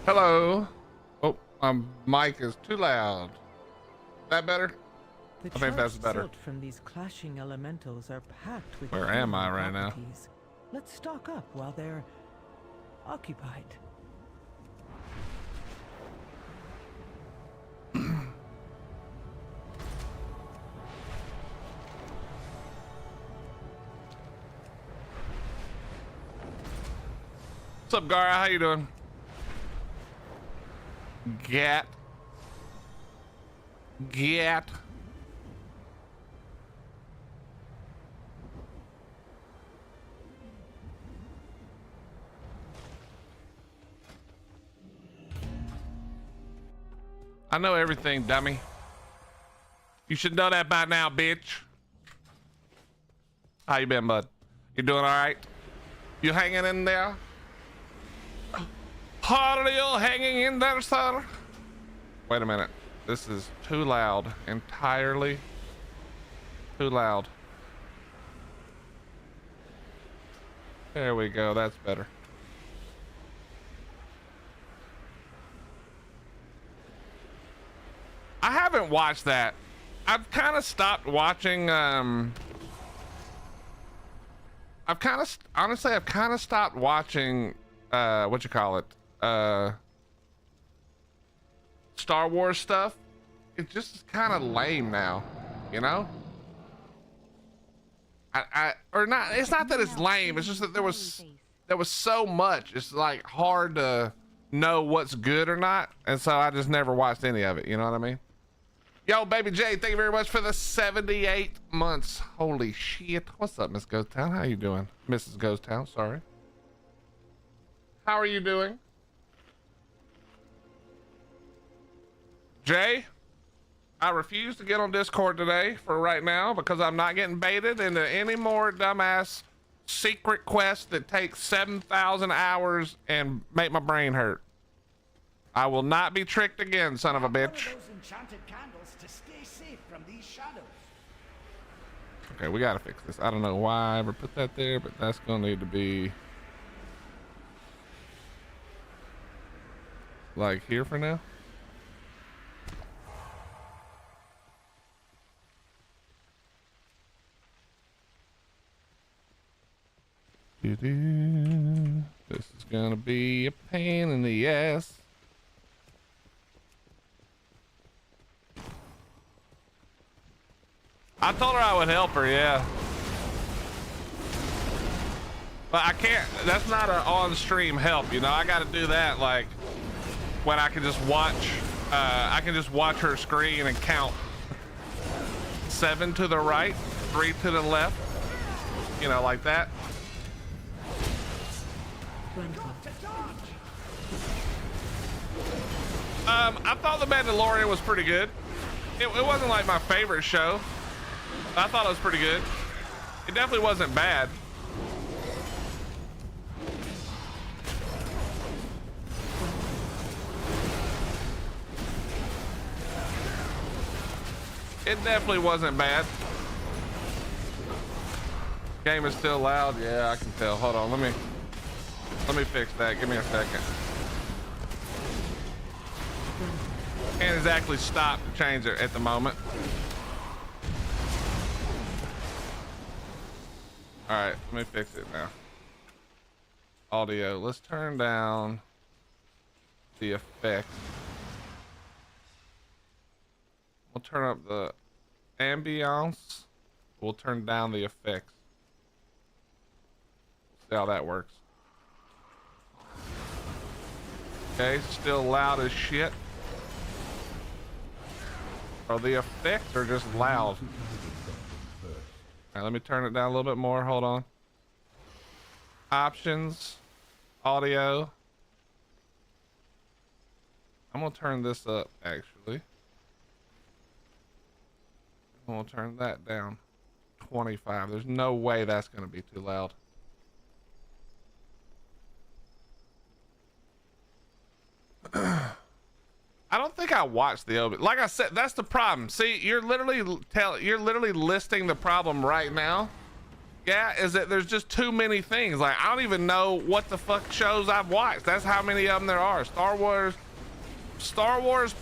Hello. Oh, my mic is too loud. That better? The I think that's better. silt from these clashing elementals are packed with Where am I healing right now? properties. Let's stock up while they're occupied. What's up, Gara? How you doing? Get. I know everything, dummy. You should know that by now, bitch. How you been, bud? You doing all right? You hanging in there? Are you hanging in there, sir? Wait a minute. This is too loud. Entirely too loud. There we go. That's better. I haven't watched that. I've kind of stopped watching. Honestly, I've kind of stopped watching. What you call it? Star Wars stuff. It's just kind of lame now, you know. Or not. It's not that it's lame. It's just that there was so much. It's like hard to know what's good or not, and so I just never watched any of it. You know what I mean? Yo, baby J, thank you very much for the 78 months. Holy shit. What's up, Miss Ghost Town? How you doing? Mrs. Ghost Town, sorry. How are you doing? Jay, I refuse to get on Discord today for right now because I'm not getting baited into any more dumbass secret quests that take 7,000 hours and make my brain hurt. I will not be tricked again, son of a bitch. To stay safe from these shadows. Okay, we gotta fix this. I don't know why I ever put that there, but that's gonna need to be like here for now. This is gonna be a pain in the ass. I told her I would help her, yeah. But I can't, that's not an on-stream help, you know? I gotta do that like when I can just watch, I can just watch her screen and count 7 to the right, 3 to the left, you know, like that. I thought The Mandalorian was pretty good. It wasn't like my favorite show. I thought it was pretty good. It definitely wasn't bad. It definitely wasn't bad. Game is still loud. Yeah, I can tell. Hold on, let me fix that. Give me a second. Can't exactly stop to change it at the moment. All right, let me fix it now. Audio, let's turn down the effects. We'll turn up the ambiance. We'll turn down the effects. See how that works. Okay, still loud as shit. Or the effects are just loud. All right, let me turn it down a little bit more. Hold on. Options, audio. I'm gonna turn this up actually. I'm gonna turn that down 25. There's no way that's gonna be too loud. I don't think I watched the OB. Like I said, that's the problem. See, you're literally listing the problem right now. Yeah, is that there's just too many things. Like, I don't even know what the fuck shows I've watched. That's how many of them there are. Star Wars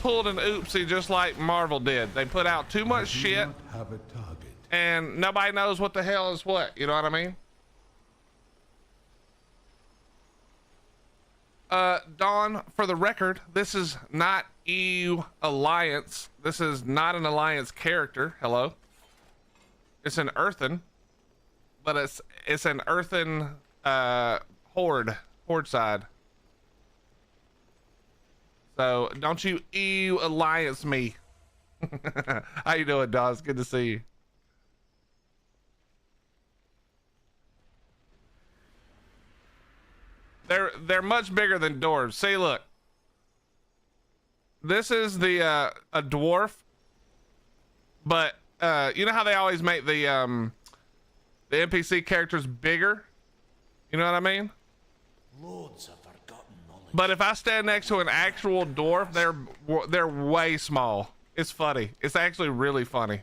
pulled an oopsie just like Marvel did. They put out too much shit. Have a target. And nobody knows what the hell is what. You know what I mean? Dawn, for the record, this is not EU Alliance. This is not an Alliance character. Hello. It's an Earthen. But it's an Earthen horde side. So don't you EU Alliance me. How you doing, Dawn? It's good to see you. They're much bigger than dwarves. See, look. This is the a dwarf, but you know how they always make the NPC characters bigger? You know what I mean? Loads of forgotten knowledge. But if I stand next to an actual dwarf, they're way small. It's funny. It's actually really funny.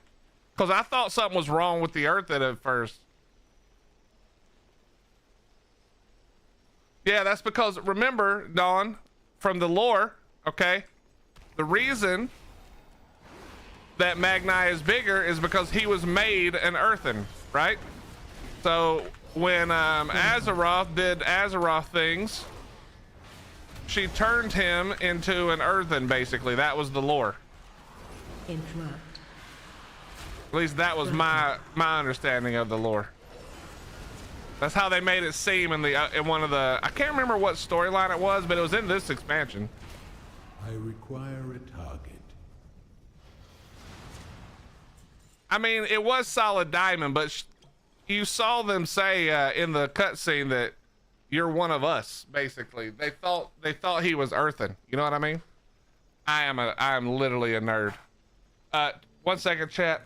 Cause I thought something was wrong with the Earth at first. Yeah, that's because remember, Dawn, from the lore, okay? The reason that Magni is bigger is because he was made an Earthen, right? So when Azeroth did Azeroth things, she turned him into an Earthen, basically. That was the lore. Interrupt. At least that was my understanding of the lore. That's how they made it seem in one of the, I can't remember what storyline it was, but it was in this expansion. I require a target. I mean, it was Solid Diamond, but you saw them say in the cutscene that you're one of us. Basically, they thought he was Earthen. You know what I mean? I am literally a nerd. 1 second, chat.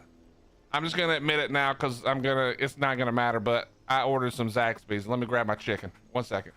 I'm just gonna admit it now because it's not gonna matter. But I ordered some Zaxby's. Let me grab my chicken. 1 second.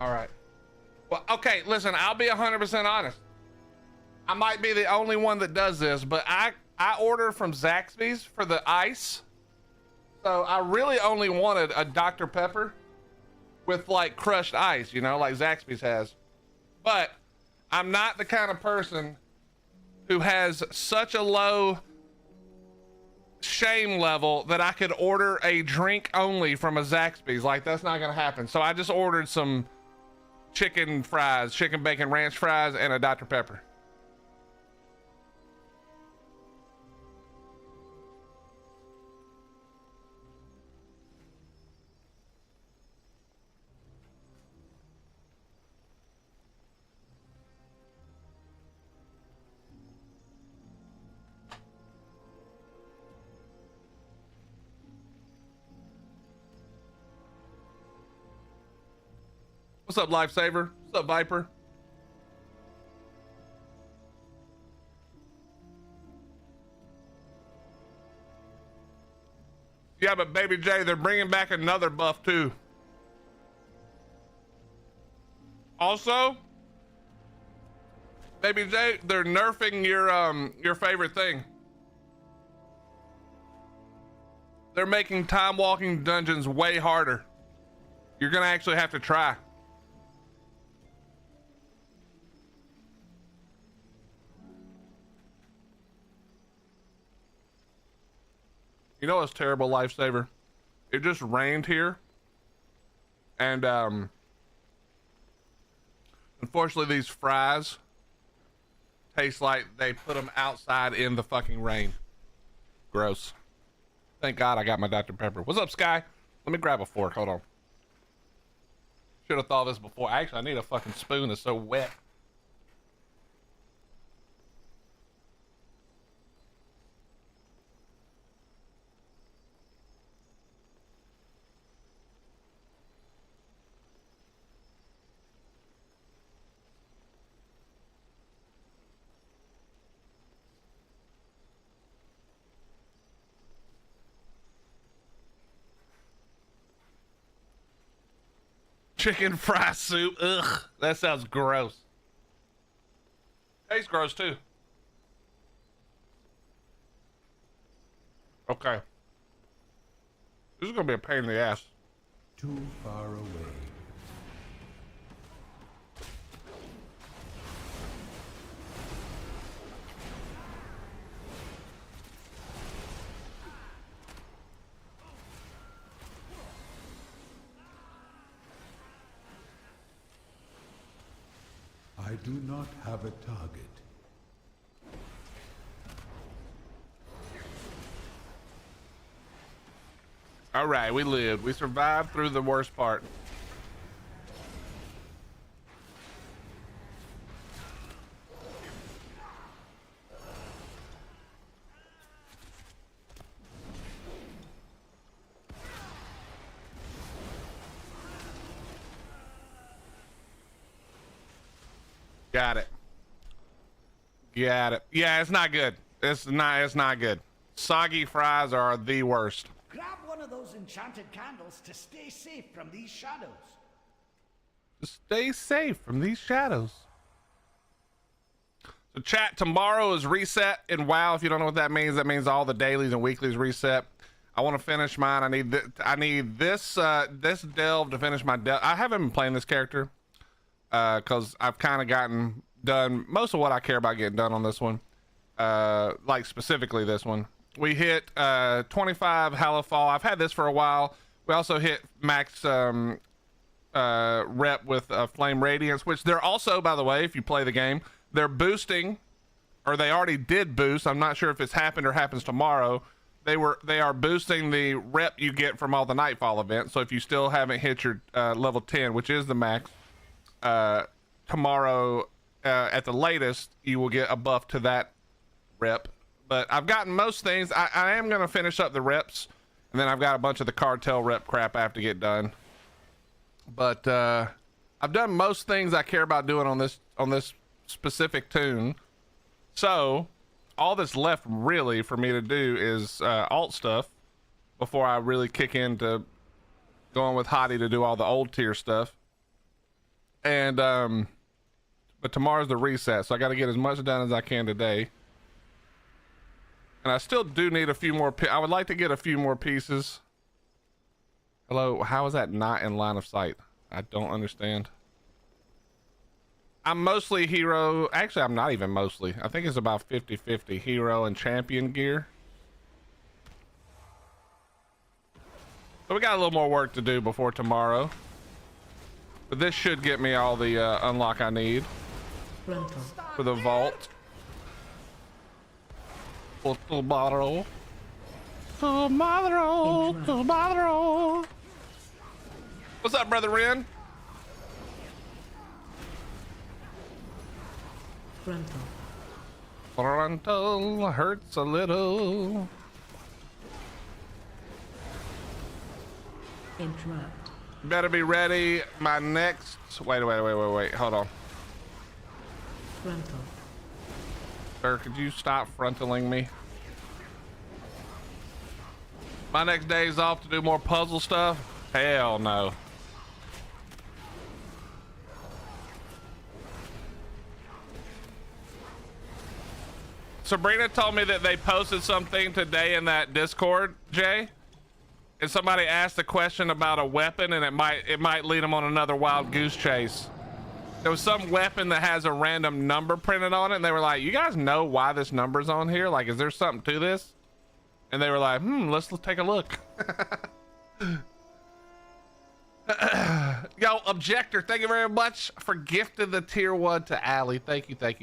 All right. Well, okay, listen, I'll be 100% honest. I might be the only one that does this, but I ordered from Zaxby's for the ice. So I really only wanted a Dr. Pepper with like crushed ice, you know, like Zaxby's has. But I'm not the kind of person who has such a low shame level that I could order a drink only from a Zaxby's. Like, that's not gonna happen. So I just ordered some chicken fries, chicken bacon ranch fries, and a Dr. Pepper. What's up, Lifesaver? What's up, Viper? Yeah, but Baby J, they're bringing back another buff too. Also, Baby J, they're nerfing your favorite thing. They're making time walking dungeons way harder. You're gonna actually have to try. You know what's terrible, Lifesaver? It just rained here. And unfortunately these fries taste like they put them outside in the fucking rain. Gross. Thank God I got my Dr. Pepper. What's up, Sky? Let me grab a fork. Hold on. Should have thought of this before. Actually, I need a fucking spoon. It's so wet. Chicken fry soup. Ugh, that sounds gross. Tastes gross too. Okay. This is gonna be a pain in the ass. Too far away. I do not have a target. All right, we lived. We survived through the worst part. Got it. Got it. Yeah, it's not good. It's not good. Soggy fries are the worst. Grab one of those enchanted candles to stay safe from these shadows. Stay safe from these shadows. So chat, tomorrow is reset in WoW. If you don't know what that means all the dailies and weeklies reset. I want to finish mine. I need this delve to finish my delve. I haven't been playing this character because I've kind of done most of what I care about getting done on this one. Like specifically this one. We hit 25 Halifal. I've had this for a while. We also hit max rep with Flame Radiance, which they're also, by the way, if you play the game, they're boosting, or they already did boost. I'm not sure if it's happened or happens tomorrow. They are boosting the rep you get from all the Nightfall events. So if you still haven't hit your level 10, which is the max, tomorrow at the latest, you will get a buff to that rep. But I've gotten most things. I am going to finish up the reps, and then I've got a bunch of the cartel rep crap I have to get done. But I've done most things I care about doing on this specific tune. So all that's left really for me to do is alt stuff before I really kick into going with Hottie to do all the old tier stuff. And but tomorrow's the reset, so I got to get as much done as I can today. And I still do need a few more. I would like to get a few more pieces. Hello, how is that not in line of sight? I don't understand. I'm mostly hero. Actually, I'm not even mostly. I think it's about 50-50 hero and champion gear. So we got a little more work to do before tomorrow. But this should get me all the unlock I need for the vault. Tomorrow. What's up, brother Ren? Frontal hurts a little. Interrupt. Better be ready. My next. Wait. Hold on. Frontal. Sir, could you stop frontaling me? My next day is off to do more puzzle stuff? Hell no. Sabrina told me that they posted something today in that Discord, Jay. And somebody asked a question about a weapon, and it might lead them on another wild goose chase. There was some weapon that has a random number printed on it, and they were like, you guys know why this number's on here? Like, is there something to this? And they were like, let's take a look. Yo, Objector, thank you very much for gifting the tier 1 to Allie. Thank you. What's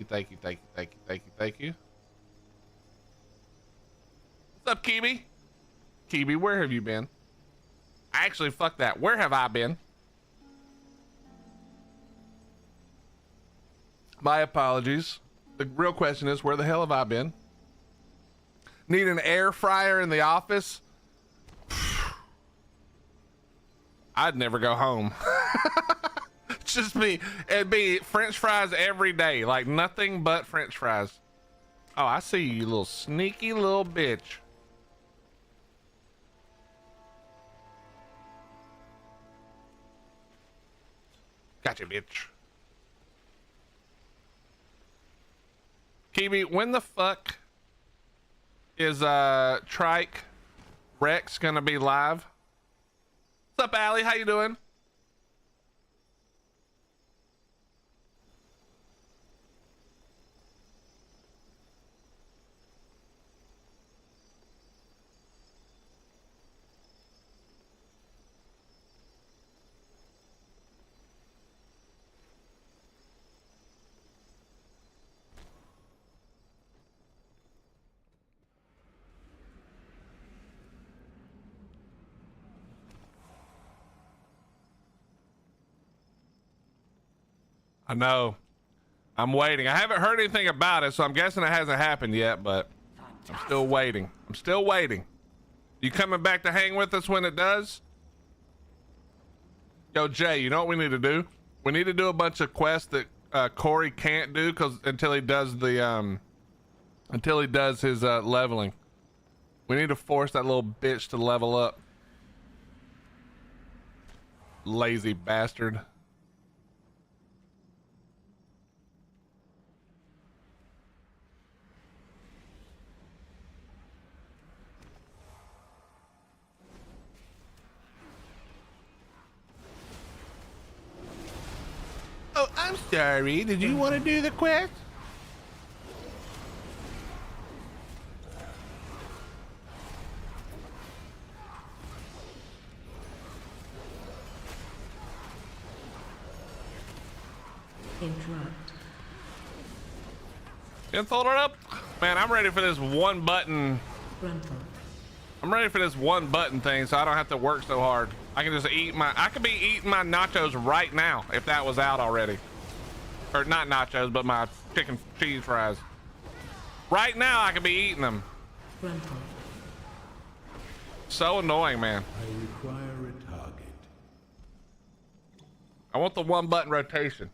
up, Kibi? Kibi, where have you been? Actually, fuck that. Where have I been? My apologies. The real question is, where the hell have I been? Need an air fryer in the office? I'd never go home. It's just me. It'd be French fries every day. Like nothing but French fries. Oh, I see you, little sneaky little bitch. Gotcha, bitch. Kiwi, when the fuck is Trike Rex gonna be live? What's up, Allie? How you doing? I know. I'm waiting. I haven't heard anything about it, so I'm guessing it hasn't happened yet, but I'm still waiting. I'm still waiting. You coming back to hang with us when it does? Yo, Jay, you know what we need to do? We need to do a bunch of quests that Corey can't do until he does his leveling. We need to force that little bitch to level up. Lazy bastard. Oh, I'm sorry. Did you want to do the quest? Interrupt. Fold it up? Man, I'm ready for this one button. Frontal. I'm ready for this one button thing so I don't have to work so hard. I can just I could be eating my nachos right now if that was out already. Or not nachos, but my chicken cheese fries. Right now I could be eating them. Frontal. So annoying, man. I require a target. I want the one button rotation.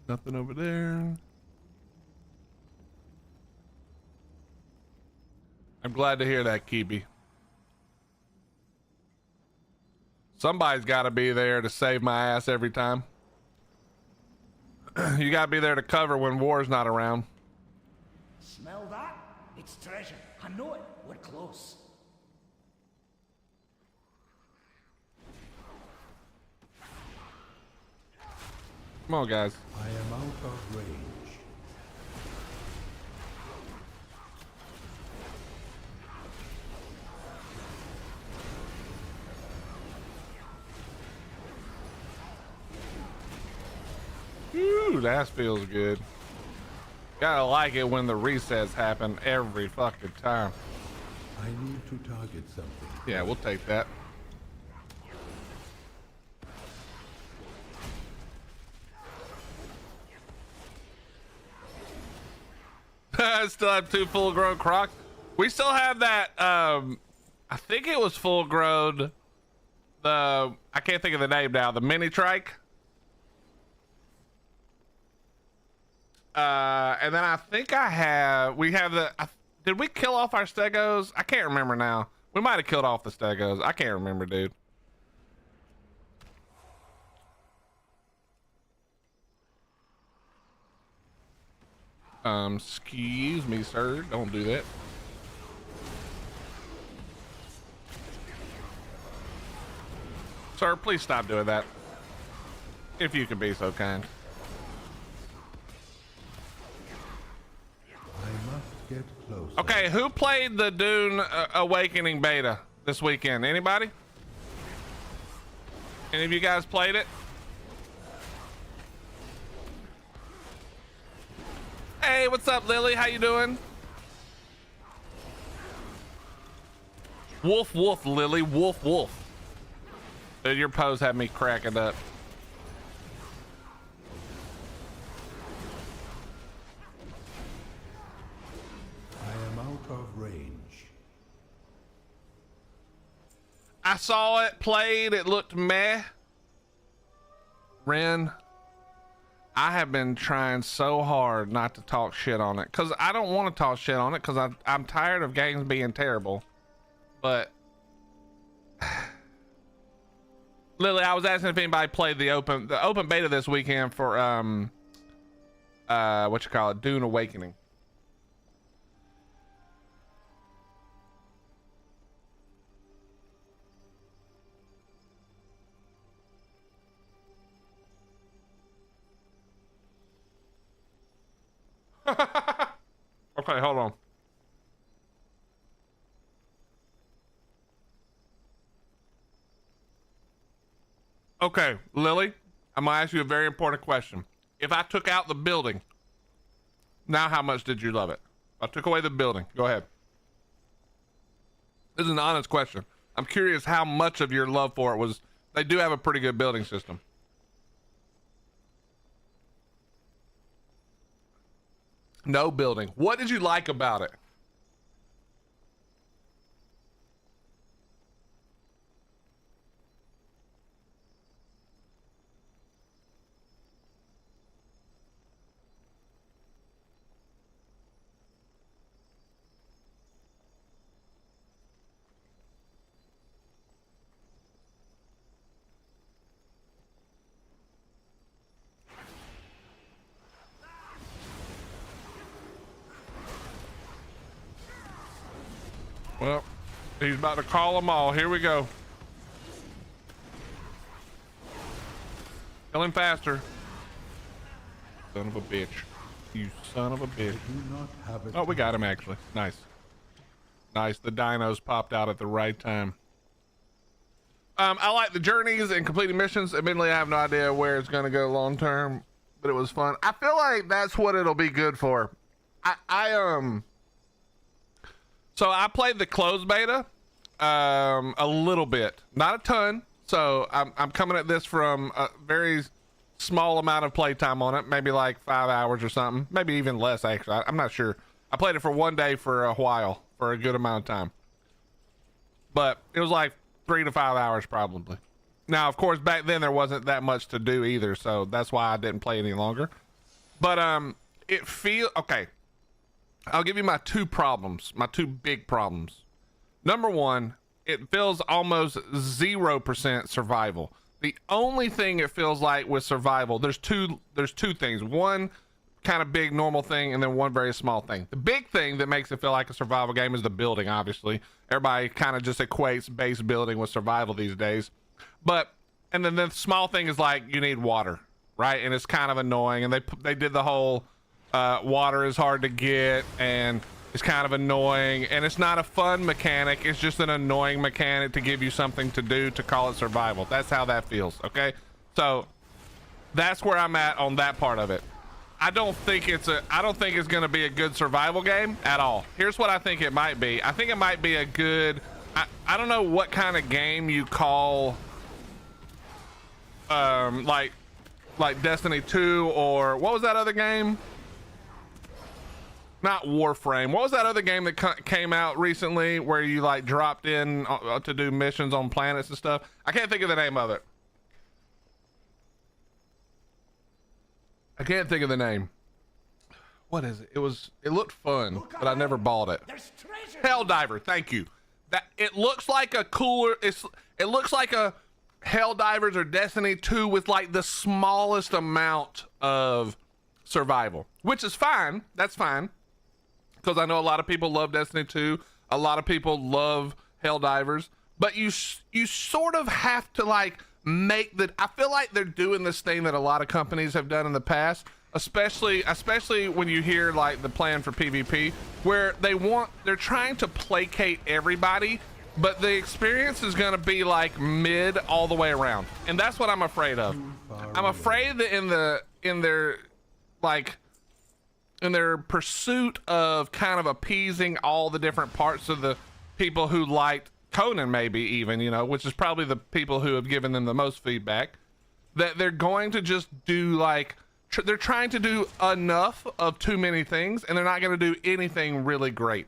Nothing over there. I'm glad to hear that, Kibi. Somebody's got to be there to save my ass every time. You got to be there to cover when war's not around. Smell that? It's treasure. I know it. We're close. Come on, guys. I am out of range. Ooh, that feels good. Gotta like it when the resets happen every fucking time. I need to target something. Yeah, we'll take that. I still have 2 full-grown crocs. We still have that. I think it was full-grown. I can't think of the name now. The mini trike. And then I think we have did we kill off our stegos? I can't remember now. We might have killed off the stegos. I can't remember, dude. Excuse me, sir. Don't do that. Sir, please stop doing that. If you could be so kind. I must get closer. Okay, who played the Dune Awakening beta this weekend? Anybody? Any of you guys played it? Hey, what's up, Lily? How you doing? Wolf, wolf, Lily. Wolf, wolf. Dude, your pose had me cracking up. I saw it played. It looked meh. Ren, I have been trying so hard not to talk shit on it because I don't want to talk shit on it because I'm tired of games being terrible. But Lily, I was asking if anybody played the open beta this weekend for what you call it, Dune Awakening. Okay, hold on. Okay, Lily, I'm gonna ask you a very important question. If I took out the building, now how much did you love it? If I took away the building, go ahead. This is an honest question. I'm curious how much of your love for it was. They do have a pretty good building system. No building. What did you like about it? Well, he's about to call them all. Here we go. Kill him faster. Son of a bitch. You son of a bitch. Do not have a Oh, we got him actually. Nice. Nice. The dinos popped out at the right time. I like the journeys and completing missions. Admittedly, I have no idea where it's going to go long term, but it was fun. I feel like that's what it'll be good for. So I played the closed beta a little bit, not a ton. So I'm coming at this from a very small amount of playtime on it, maybe like 5 hours or something, maybe even less actually. I'm not sure. I played it for one day for a while, for a good amount of time, but it was like 3 to 5 hours probably. Now, of course, back then there wasn't that much to do either, so that's why I didn't play any longer. But it feel okay. I'll give you my two problems, my two big problems. Number one, it feels almost 0% survival. The only thing it feels like with survival, there's two things. One kind of big normal thing, and then one very small thing. The big thing that makes it feel like a survival game is the building, obviously. Everybody kind of just equates base building with survival these days. And then the small thing is like you need water, right? And it's kind of annoying. And they did the whole water is hard to get and it's kind of annoying, and it's not a fun mechanic. It's just an annoying mechanic to give you something to do to call it survival. That's how that feels. Okay, so that's where I'm at on that part of it. I don't think it's going to be a good survival game at all. Here's what I think it might be. I think it might be a good, I don't know what kind of game you call like Destiny 2, or what was that other game? Not Warframe. What was that other game that came out recently where you like dropped in to do missions on planets and stuff? I can't think of the name of it. I can't think of the name. What is it? It looked fun, but I never bought it. Helldiver. Thank you. That it looks like a cooler. It looks like a Helldivers or Destiny 2 with like the smallest amount of survival, which is fine. That's fine. Because I know a lot of people love Destiny 2. A lot of people love Helldivers. But you sort of have to like make the... I feel like they're doing this thing that a lot of companies have done in the past. Especially when you hear like the plan for PvP. Where they're trying to placate everybody. But the experience is going to be like mid all the way around. And that's what I'm afraid of. I'm afraid that in their pursuit of kind of appeasing all the different parts of the people who liked Conan, maybe even, which is probably the people who have given them the most feedback, that they're going to just do like, they're trying to do enough of too many things, and they're not going to do anything really great.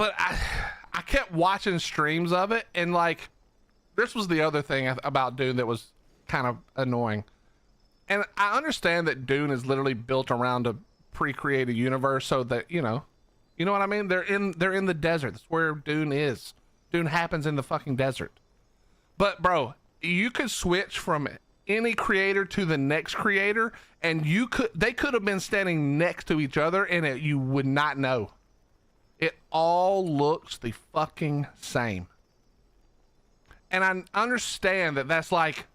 but I kept watching streams of it, and like, this was the other thing about Dune that was kind of annoying. And I understand that Dune is literally built around a pre-created universe, so that you know what I mean. They're in the desert. That's where Dune is. Dune happens in the fucking desert. But bro, you could switch from any creator to the next creator, and they could have been standing next to each other, and you would not know. It all looks the fucking same. And I understand that that's like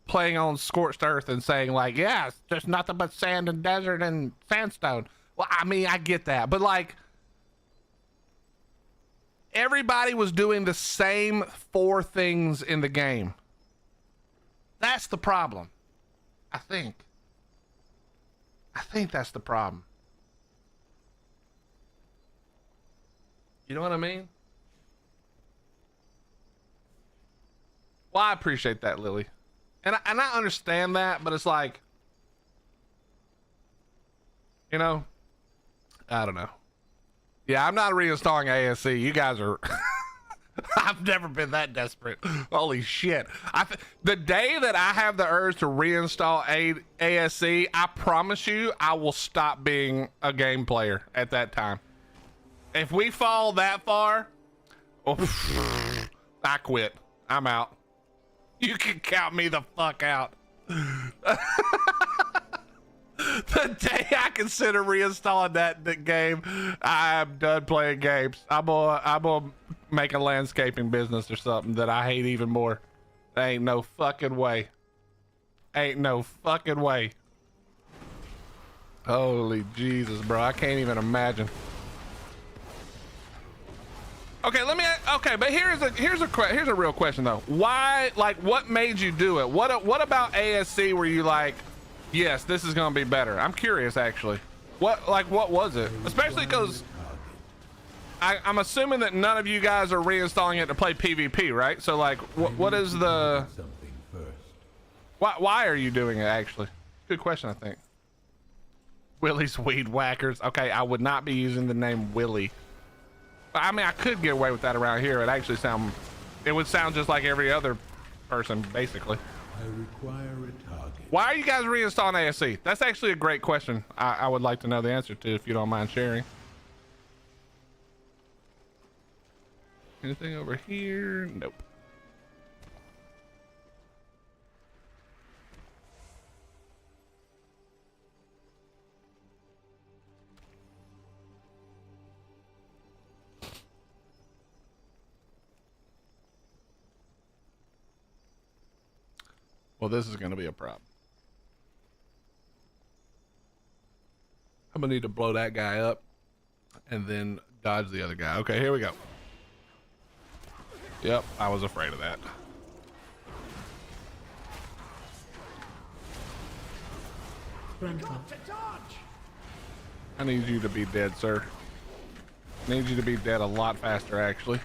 playing on scorched earth and saying like, yeah, it's just nothing but sand and desert and sandstone. Well, I mean, I get that, but like, everybody was doing the same 4 things in the game. That's the problem. I think that's the problem. You know what I mean? Well, I appreciate that, Lily. And I understand that, but it's like, you know, I don't know. Yeah, I'm not reinstalling ASC. You guys are... I've never been that desperate. Holy shit. The day that I have the urge to reinstall ASC, I promise you I will stop being a game player at that time. If we fall that far, I quit. I'm out. You can count me the fuck out. The day I consider reinstalling that game, I'm done playing games. I'm gonna make a landscaping business or something that I hate even more. Ain't no fucking way. Ain't no fucking way. Holy Jesus, bro. I can't even imagine. Okay, but here's a real question though. Why, like, what made you do it? What about ASC were you like, yes, this is gonna be better? I'm curious actually. What was it? Especially because I'm assuming that none of you guys are reinstalling it to play PvP, right? So like, what is the... Why are you doing it actually? Good question, I think. Willie's Weed Whackers. Okay, I would not be using the name Willie. I mean, I could get away with that around here. It would sound just like every other person, basically. I require a target. Why are you guys reinstalling ASC? That's actually a great question. I would like to know the answer to, if you don't mind sharing. Anything over here? Nope. Well, this is going to be a problem. I'm going to need to blow that guy up and then dodge the other guy. Okay, here we go. Yep, I was afraid of that. I need you to be dead, sir. I need you to be dead a lot faster, actually.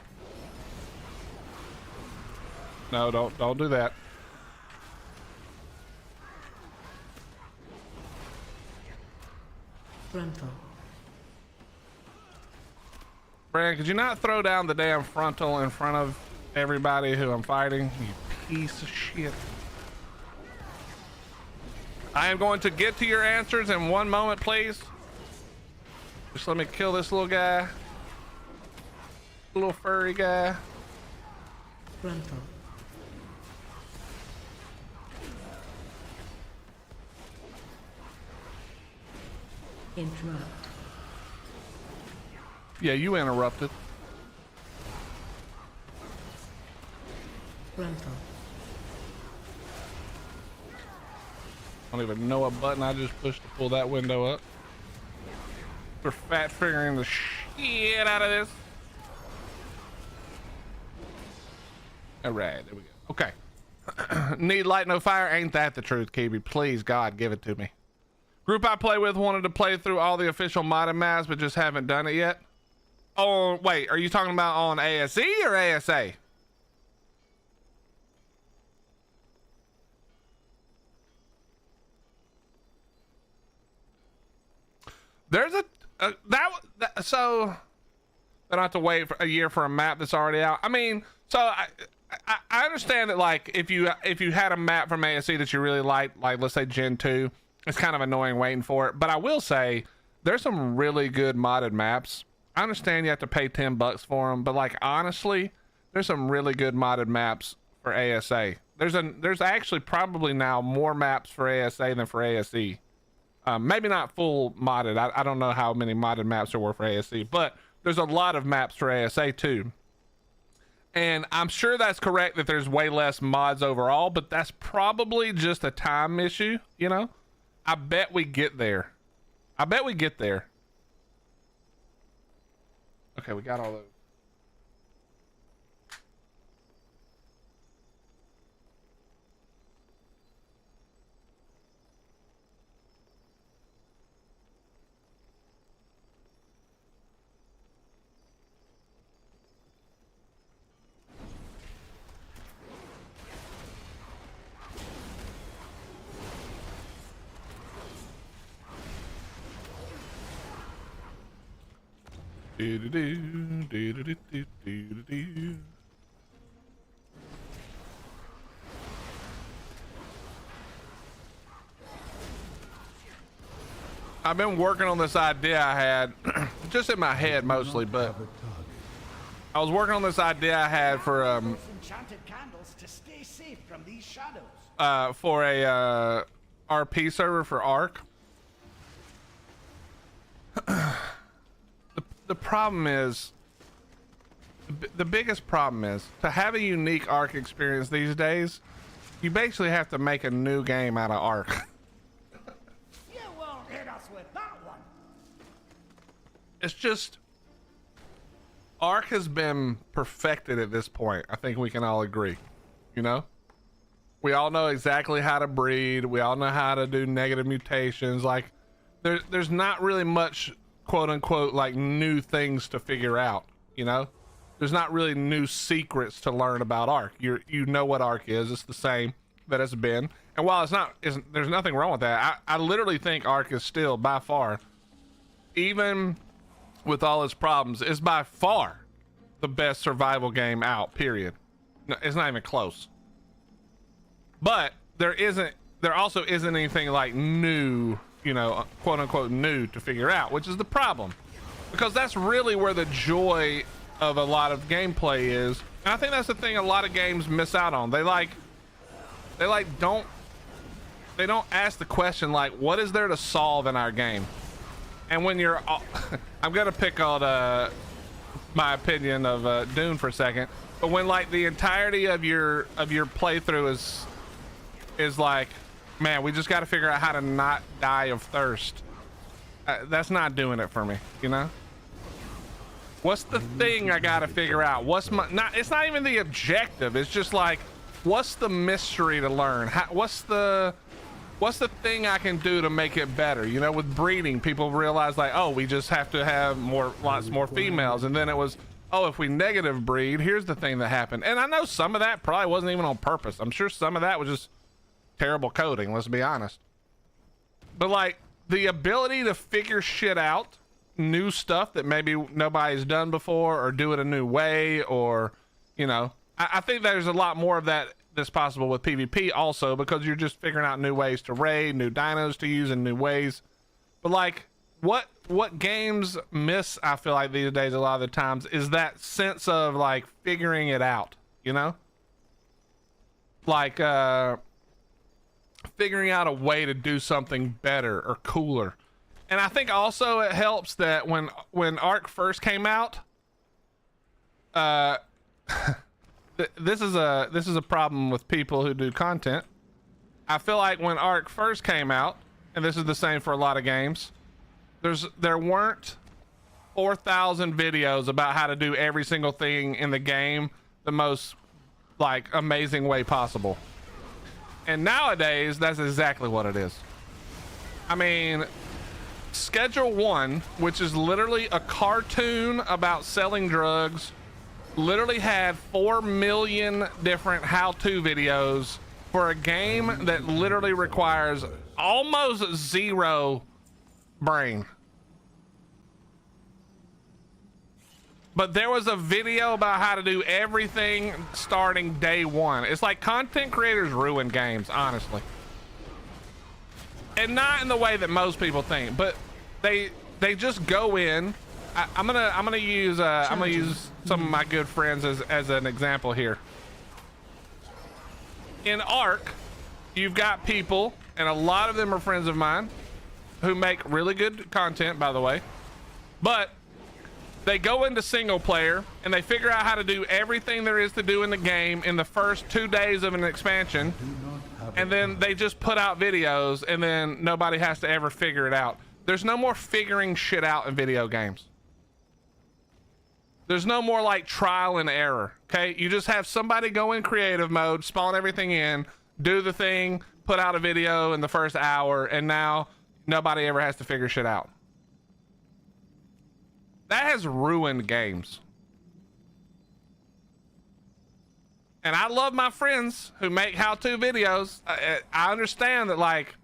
No, don't do that. Frontal. Brandon, could you not throw down the damn frontal in front of everybody who I'm fighting? You piece of shit. I am going to get to your answers in one moment, please. Just let me kill this little guy. Little furry guy. Frontal. Interrupt. Yeah, you interrupted. Frontal. I don't even know what button I just pushed to pull that window up. We're fat fingering the shit out of this. All right, there we go. Okay. Need light, no fire. Ain't that the truth, Kibi? Please, God, give it to me. Group I play with wanted to play through all the official modded maps, but just haven't done it yet. Oh, wait, are you talking about on ASE or ASA? There's so They don't have to wait for a year for a map that's already out. I mean, so I understand that, like, if you had a map from ASE that you really liked, like let's say Gen 2, it's kind of annoying waiting for it. But I will say there's some really good modded maps. I understand you have to pay $10 for them, but like honestly, there's some really good modded maps for ASA. There's actually probably now more maps for ASA than for ASE. Maybe not full modded. I don't know how many modded maps there were for ASE, but there's a lot of maps for ASA too. And I'm sure that's correct that there's way less mods overall, but that's probably just a time issue, you know? I bet we get there. I bet we get there. Okay, we got all those. I've been working on this idea I had, just in my head mostly, but I was working on this idea I had for Enchanted candles to stay safe from these shadows. for a RP server for Ark. The problem is, the biggest problem is, to have a unique Ark experience these days, you basically have to make a new game out of Ark. You won't hit us with that one. It's just, Ark has been perfected at this point. I think we can all agree, you know? We all know exactly how to breed. We all know how to do negative mutations. Like, there's not really much, quote unquote, like new things to figure out, you know? There's not really new secrets to learn about Ark. You know what Ark is. It's the same that it's been. And while there's nothing wrong with that. I literally think Ark is still by far, even with all its problems, is by far the best survival game out, period. No, it's not even close. But there also isn't anything like new, you know, quote unquote new to figure out, which is the problem, because that's really where the joy of a lot of gameplay is. And I think that's the thing a lot of games miss out on. They don't ask the question, like, what is there to solve in our game? And when you're I'm gonna pick on my opinion of Dune for a second, but when like the entirety of your playthrough is like, man, we just got to figure out how to not die of thirst. That's not doing it for me, you know? What's the thing I got to figure out? It's not even the objective. It's just like, what's the mystery to learn? What's the thing I can do to make it better? You know, with breeding, people realize like, oh, we just have to have lots more females. And then it was, oh, if we negative breed, here's the thing that happened. And I know some of that probably wasn't even on purpose. I'm sure some of that was just terrible coding, let's be honest. But like the ability to figure shit out, new stuff that maybe nobody's done before, or do it a new way, or, you know, I think there's a lot more of that that's possible with PvP also, because you're just figuring out new ways to raid, new dinos to use in new ways. But like what games miss, I feel like these days a lot of the times, is that sense of like figuring it out, you know? Like figuring out a way to do something better or cooler. And I think also it helps that when Ark first came out, this is a problem with people who do content. I feel like when Ark first came out, and this is the same for a lot of games, there weren't 4,000 videos about how to do every single thing in the game the most like amazing way possible. And nowadays, that's exactly what it is. I mean, Schedule 1, which is literally a cartoon about selling drugs, literally had 4 million different how-to videos for a game that literally requires almost zero brain. but there was a video about how to do everything starting day one. It's like content creators ruin games, honestly. And not in the way that most people think, but they just go in. I'm gonna use some of my good friends as an example here. In Ark, you've got people, and a lot of them are friends of mine, who make really good content, by the way, but they go into single player and they figure out how to do everything there is to do in the game in the first 2 days of an expansion, and then they just put out videos, and then nobody has to ever figure it out. There's no more figuring shit out in video games. There's no more like trial and error. Okay, you just have somebody go in creative mode, spawn everything in, do the thing, put out a video in the first hour, and now nobody ever has to figure shit out. That has ruined games. And I love my friends who make how-to videos. I understand that, like,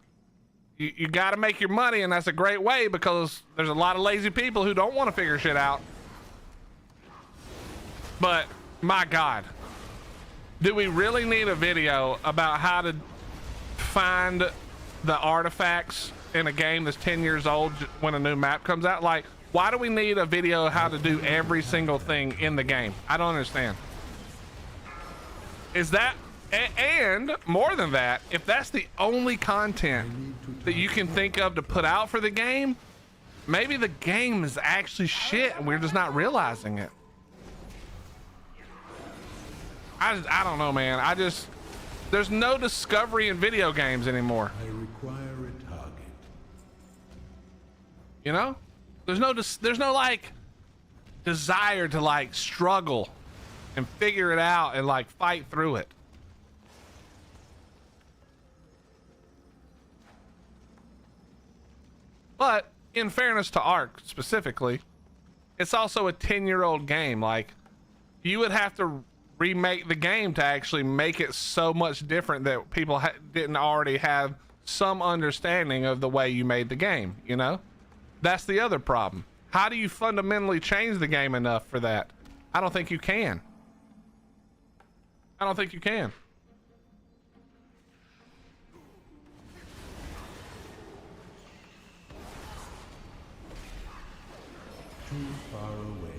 you got to make your money, and that's a great way, because there's a lot of lazy people who don't want to figure shit out. But my God, do we really need a video about how to find the artifacts in a game that's 10 years old when a new map comes out? Like, why do we need a video how to do every single thing in the game? I don't understand. Is that, and more than that, if that's the only content that you can think of to put out for the game, maybe the game is actually shit and we're just not realizing it. I don't know, man. There's no discovery in video games anymore. I require a target. You know, there's no like desire to like struggle and figure it out and like fight through it. But in fairness to Ark specifically, it's also a 10-year-old game. Like, you would have to remake the game to actually make it so much different that people didn't already have some understanding of the way you made the game, you know? That's the other problem. How do you fundamentally change the game enough for that? I don't think you can. I don't think you can. Too far away.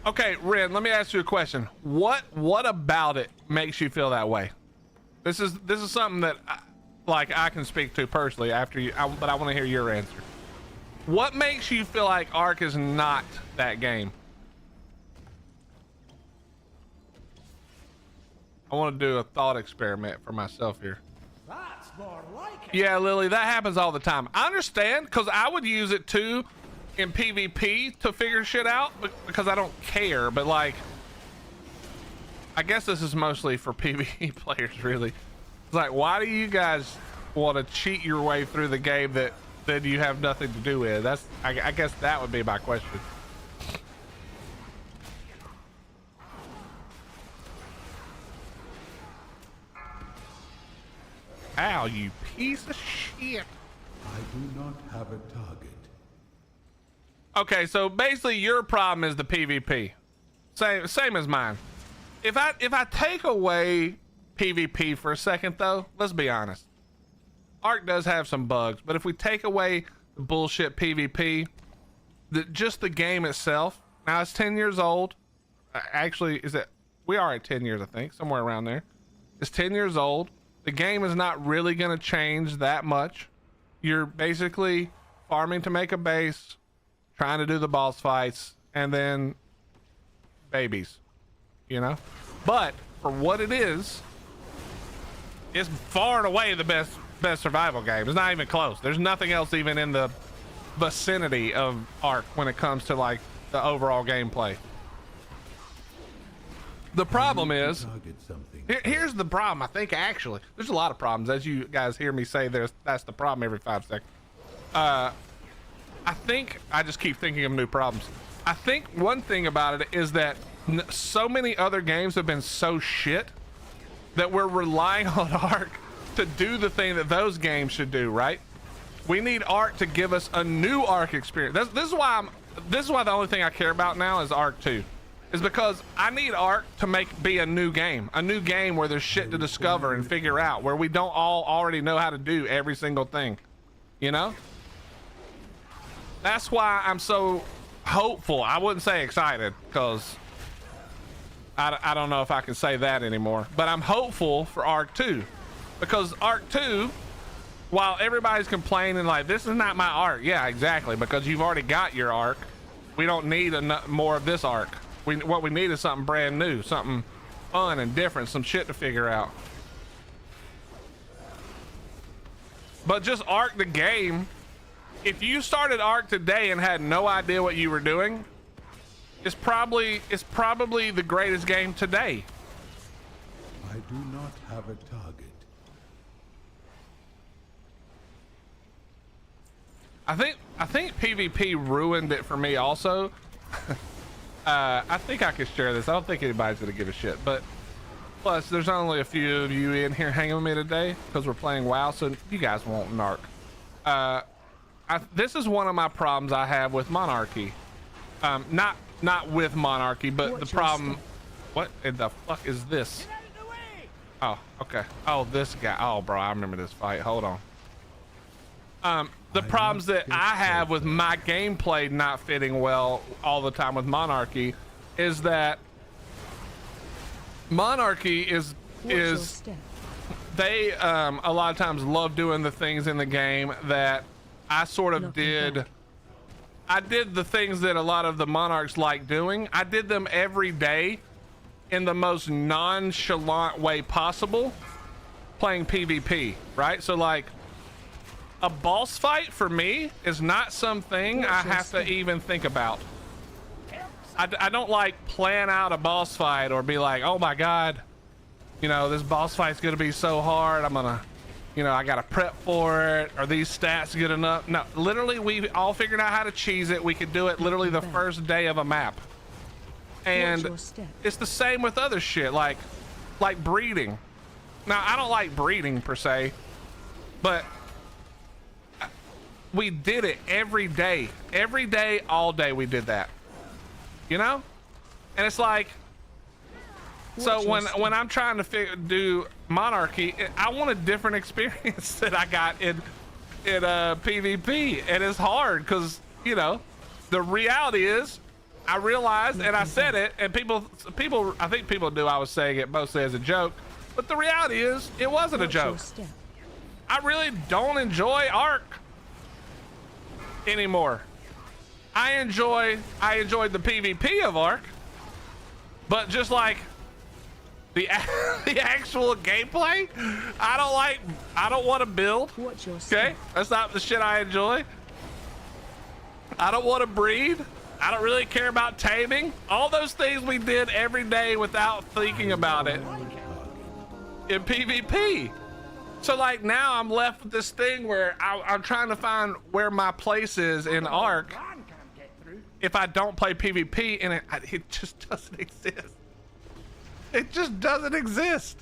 Okay, Ren, let me ask you a question. What about it makes you feel that way? This is something that I can speak to personally after you, but I want to hear your answer. What makes you feel like Ark is not that game? I want to do a thought experiment for myself here. That's more like it. Yeah, Lily, that happens all the time. I understand, because I would use it too in PvP to figure shit out, because I don't care, but like, I guess this is mostly for PvE players, really. It's like, why do you guys want to cheat your way through the game that you have nothing to do with? That's, I guess that would be my question. Ow, you piece of shit. I do not have a target. Okay, so basically your problem is the PvP. Same as mine. If I take away PvP for a second though, let's be honest. Ark does have some bugs, but if we take away the bullshit PvP, just the game itself, now it's 10 years old. Actually, we are at 10 years, I think, somewhere around there. It's 10 years old. The game is not really going to change that much. You're basically farming to make a base, trying to do the boss fights, and then babies, you know? But for what it is, it's far and away the best survival game. It's not even close. There's nothing else even in the vicinity of Ark when it comes to like the overall gameplay. The problem is, here's the problem. I think actually there's a lot of problems, as you guys hear me say. That's the problem every 5 seconds. I think I just keep thinking of new problems. I think one thing about it is that so many other games have been so shit that we're relying on Ark to do the thing that those games should do, right? We need Arc to give us a new Arc experience. This is why the only thing I care about now is Arc 2. Is because I need Arc to be a new game where there's shit to discover and figure out, where we don't all already know how to do every single thing, you know? That's why I'm so hopeful. I wouldn't say excited, because I don't know if I can say that anymore, but I'm hopeful for Arc 2, because Arc 2, while everybody's complaining like, this is not my Arc. Yeah, exactly, because you've already got your Arc. We don't need more of this Arc. What we need is something brand new, something fun and different, some shit to figure out. But just Arc the game, if you started Arc today and had no idea what you were doing, it's probably the greatest game today. I do not have a target. I think PvP ruined it for me also. I think I could share this. I don't think anybody's gonna give a shit, but plus there's only a few of you in here hanging with me today because we're playing WoW, so you guys won't narc. This is one of my problems I have with Monarchy. Not with Monarchy, but the problem. What in the fuck is this? Oh, okay. Oh, this guy. Oh, bro, I remember this fight. Hold on. The problems that I have with my gameplay not fitting well all the time with Monarchy is that Monarchy is they a lot of times love doing the things in the game that I sort of did. I did the things that a lot of the Monarchs like doing. I did them every day in the most nonchalant way possible, playing PvP, right? So like, a boss fight for me is not something I have to even think about. I don't like plan out a boss fight or be like, oh my god, you know, this boss fight's gonna be so hard, I'm gonna, you know, I gotta prep for it. Are these stats good enough? No, literally we all figured out how to cheese it. We could do it literally the first day of a map. And it's the same with other shit, like breeding. Now I don't like breeding per se, but we did it every day, all day. We did that, you know? And it's like, so when I'm trying to do Monarchy, I want a different experience that I got in PvP, and it's hard because, you know, the reality is, I realized, and I said it, and people, I think people knew I was saying it mostly as a joke, but the reality is, it wasn't a joke. I really don't enjoy Arc anymore. I enjoyed the PvP of Arc, but just like the actual gameplay, I don't want to build. Okay, that's not the shit I enjoy. I don't want to breed. I don't really care about taming. All those things we did every day without thinking about it in PvP. So like now I'm left with this thing where I'm trying to find where my place is in Arc if I don't play PvP, and it just doesn't exist. It just doesn't exist.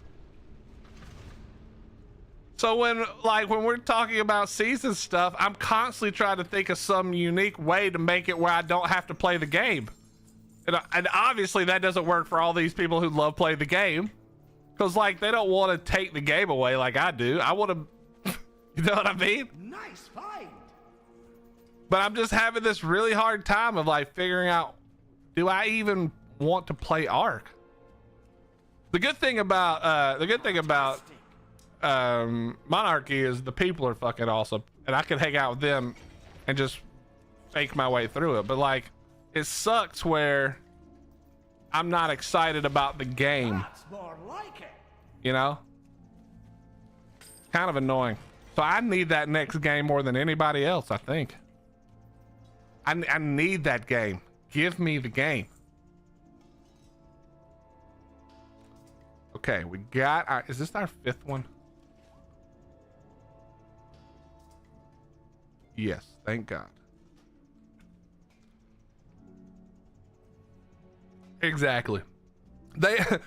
So when we're talking about season stuff, I'm constantly trying to think of some unique way to make it where I don't have to play the game. And obviously that doesn't work for all these people who love playing the game. Because like they don't want to take the game away like I do. I want to, you know what I mean? Nice find. But I'm just having this really hard time of like figuring out, do I even want to play Arc? The good thing about Monarchy is the people are fucking awesome, and I can hang out with them and just fake my way through it. But like, it sucks where I'm not excited about the game. That's more like it. You know, kind of annoying. So I need that next game more than anybody else. I think I need that game. Give me the game. Okay, we got our, is this our 5th one? Yes, thank God. Exactly.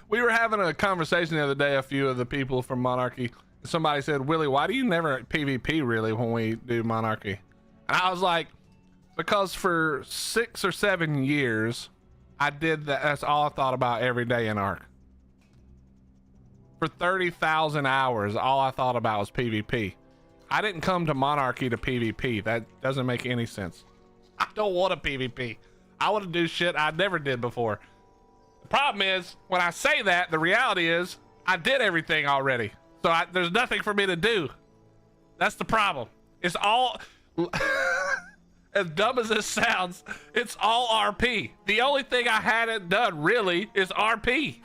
We were having a conversation the other day, a few of the people from Monarchy, somebody said, Willie, why do you never PvP really when we do Monarchy? And I was like, because for 6 or 7 years, I did that. That's all I thought about every day in Ark. For 30,000 hours, all I thought about was PvP. I didn't come to Monarchy to PvP. That doesn't make any sense. I don't want to PvP. I want to do shit I never did before. The problem is, when I say that, the reality is, I did everything already. So there's nothing for me to do. That's the problem. It's all, as dumb as this sounds, it's all RP. The only thing I hadn't done really is RP.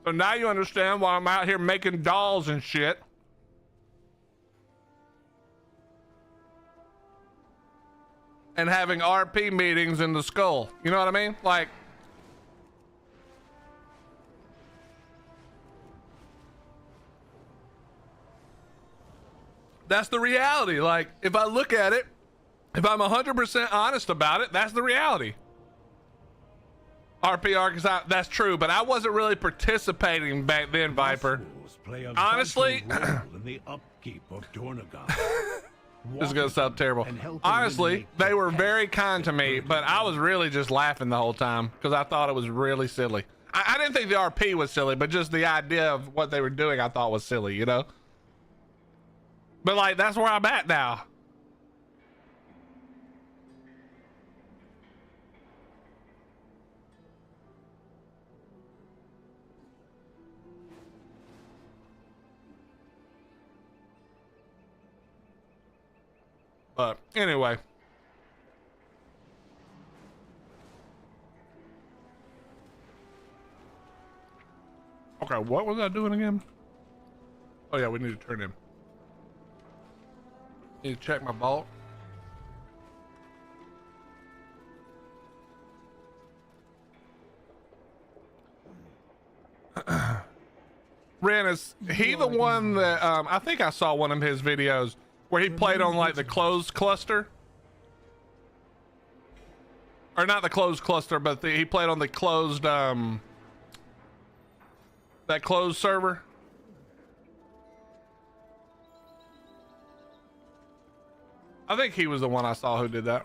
So now you understand why I'm out here making dolls and shit. And having RP meetings in the skull. You know what I mean? Like, that's the reality. Like, if I look at it, if I'm 100% honest about it, that's the reality. RP Arkansas, that's true, but I wasn't really participating back then, Viper. Honestly, in the upkeep of Dornagon. This is gonna sound terrible. Honestly, they were very kind to me, but I was really just laughing the whole time because I thought it was really silly. I didn't think the RP was silly, but just the idea of what they were doing I thought was silly, you know? But like, that's where I'm at now. But anyway. Okay, what was I doing again? Oh yeah, we need to turn in. Need to check my vault. Ren, is he the one that I think I saw one of his videos where he played on like the closed cluster? Or not the closed cluster, but he played on the closed that closed server. I think he was the one I saw who did that.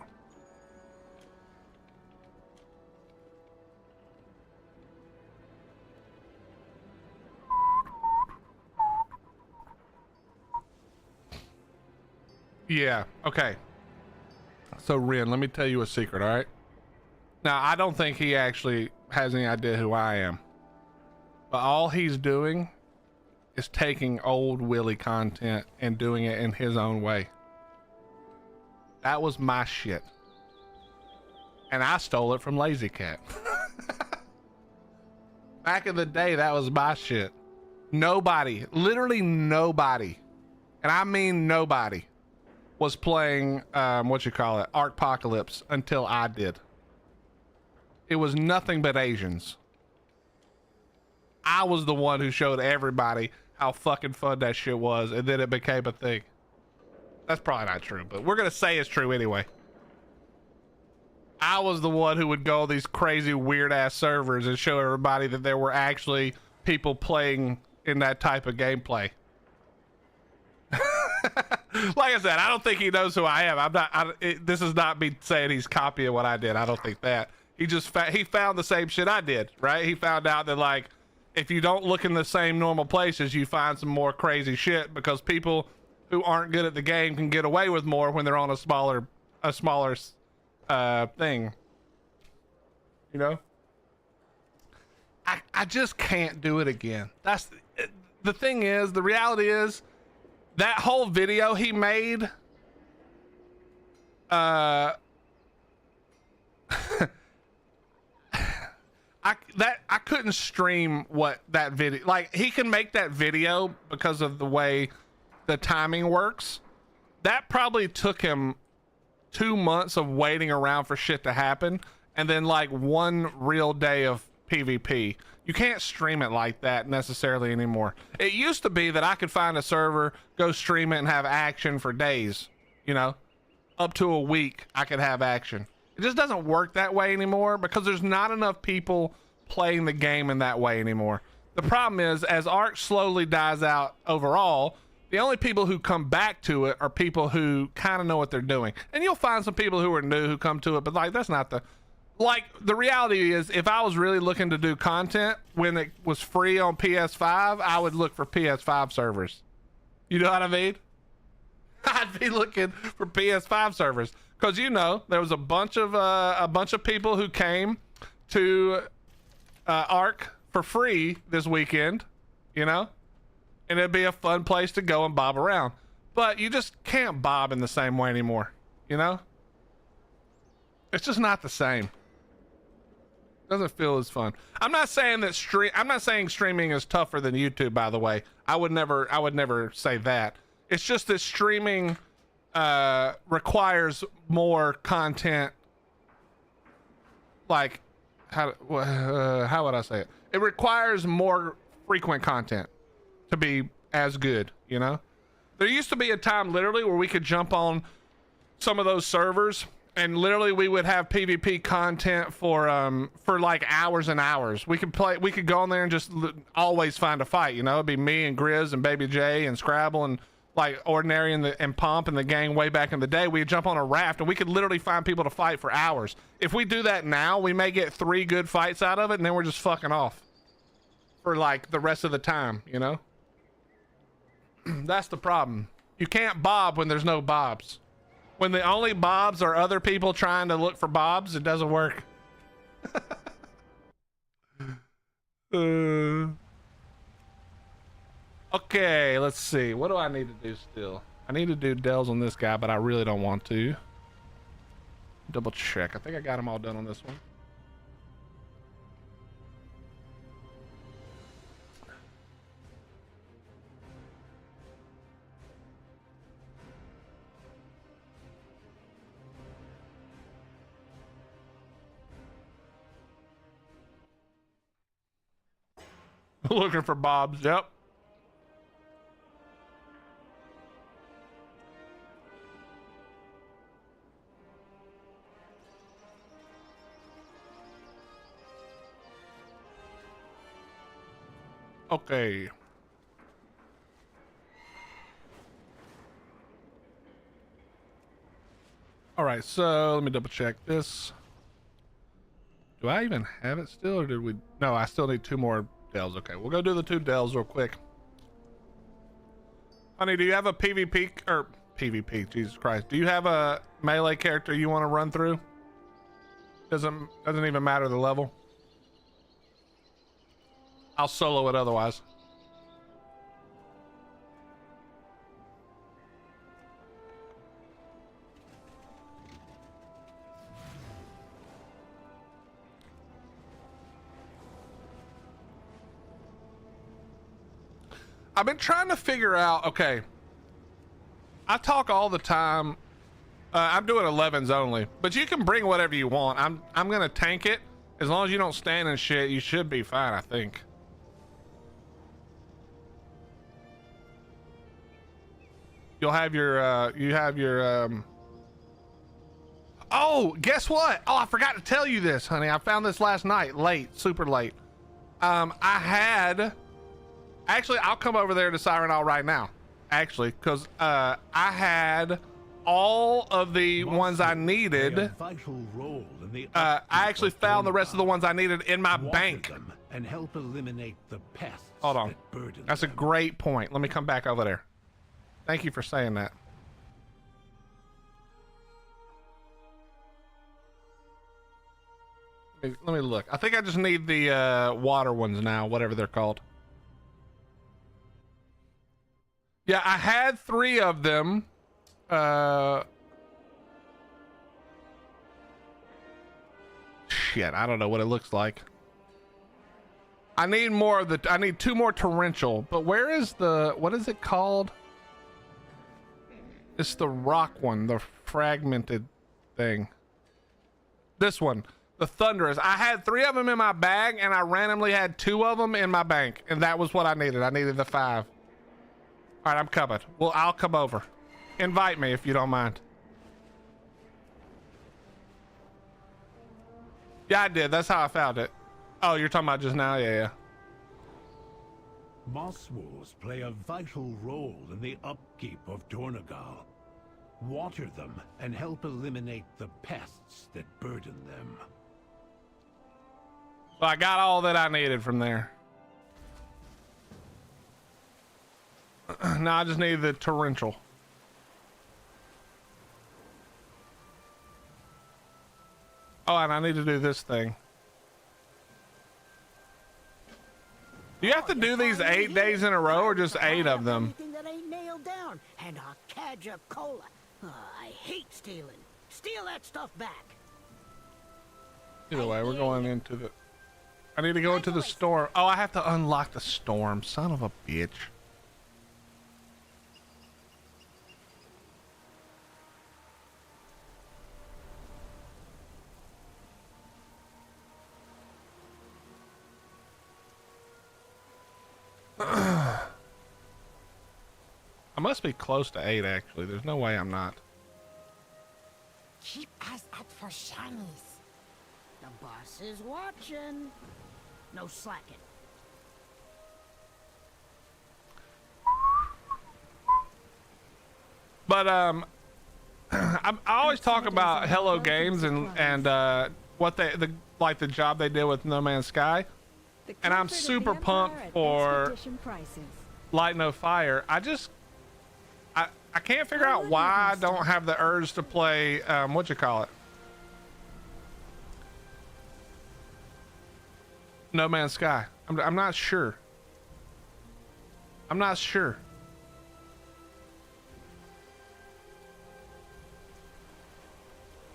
Yeah, okay. So Ren, let me tell you a secret, all right? Now, I don't think he actually has any idea who I am. But all he's doing is taking old Willie content and doing it in his own way. That was my shit. And I stole it from Lazy Cat. Back in the day, that was my shit. Nobody, literally nobody, and I mean nobody, was playing, Arcpocalypse until I did. It was nothing but Asians. I was the one who showed everybody how fucking fun that shit was, and then it became a thing. That's probably not true, but we're gonna say it's true anyway. I was the one who would go on these crazy weird ass servers and show everybody that there were actually people playing in that type of gameplay. Like I said, I don't think he knows who I am. This is not me saying he's copying what I did. I don't think that. He just he found the same shit I did, right? He found out that like, if you don't look in the same normal places, you find some more crazy shit because people who aren't good at the game can get away with more when they're on a smaller thing. You know? I just can't do it again. That's the thing is, the reality is that whole video he made, I couldn't stream what that video, like he can make that video because of the way the timing works. That probably took him 2 months of waiting around for shit to happen and then like 1 real day of PvP. You can't stream it like that necessarily anymore. It used to be that I could find a server, go stream it and have action for days, you know, up to a week I could have action. It just doesn't work that way anymore because there's not enough people playing the game in that way anymore. The problem is, as Ark slowly dies out overall, the only people who come back to it are people who kind of know what they're doing. And you'll find some people who are new who come to it, but like, that's not the... Like, the reality is, if I was really looking to do content when it was free on PS5, I would look for PS5 servers. You know what I mean? I'd be looking for PS5 servers. Because, you know, there was a bunch of people who came to Ark for free this weekend, you know? And it'd be a fun place to go and bob around. But you just can't bob in the same way anymore, you know? It's just not the same. Doesn't feel as fun. I'm not saying that streaming is tougher than YouTube, by the way. I would never say that. It's just that streaming requires more content. Like, how would I say it? It requires more frequent content to be as good, you know? There used to be a time literally where we could jump on some of those servers and literally we would have PvP content for like hours and hours. We could go on there and just always find a fight, you know? It'd be me and Grizz and Baby J and Scrabble and like Ordinary and Pomp and the gang way back in the day. We'd jump on a raft and we could literally find people to fight for hours. If we do that now, we may get 3 good fights out of it and then we're just fucking off for like the rest of the time, you know? That's the problem. You can't bob when there's no bobs. When the only bobs are other people trying to look for bobs, it doesn't work. Okay, let's see. What do I need to do still? I need to do delves on this guy, but I really don't want to. Double check. I think I got them all done on this one. Looking for bobs, yep. Okay. All right, so let me double check this. Do I even have it still, or did we? No, I still need 2 more delves. Okay, we'll go do the 2 delves real quick. Honey, do you have a PvP or PvP? Jesus Christ, do you have a melee character you want to run through? Doesn't even matter the level. I'll solo it otherwise. I've been trying to figure out, okay, I talk all the time. I'm doing 11s only, but you can bring whatever you want. I'm gonna tank it. As long as you don't stand and shit, you should be fine, I think. You'll have your oh, guess what? Oh, I forgot to tell you this, honey. I found this last night, late, super late. Actually, I'll come over there to Siren Isle right now, actually, because I had all of the ones I needed. I actually found the rest of the ones I needed in my bank. And help eliminate the pests. Hold on. That's a great point. Let me come back over there. Thank you for saying that. Let me look. I think I just need the water ones now, whatever they're called. Yeah, I had 3 of them. Shit, I don't know what it looks like. I need more of I need 2 more torrential, but where is what is it called? It's the rock one, the fragmented thing. This one, the thunderous. I had 3 of them in my bag and I randomly had 2 of them in my bank, and that was what I needed. I needed the 5. All right, I'm coming. Well, I'll come over. Invite me if you don't mind. Yeah, I did. That's how I found it. Oh, you're talking about just now? Yeah, yeah. Moss wolves play a vital role in the upkeep of Dornegal. Water them and help eliminate the pests that burden them. Well, I got all that I needed from there. Now I just need the torrential. Oh, and I need to do this thing. Do you have to do these 8 days in a row or just 8 of them? Anything that ain't nailed down, and Arcadia Cola. I hate stealing. Steal that stuff back. Either way, we're going into the... I need to go into the storm. Oh, I have to unlock the storm. Son of a bitch. I must be close to 8, actually. There's no way I'm not. Keep eyes out for shinies. The boss is watching. No slacking. But I always talk about Hello Games and what like the job they did with No Man's Sky, and I'm super pumped for Light No Fire. I can't figure out why I don't have the urge to play what you call it, No Man's Sky. I'm not sure. I'm not sure.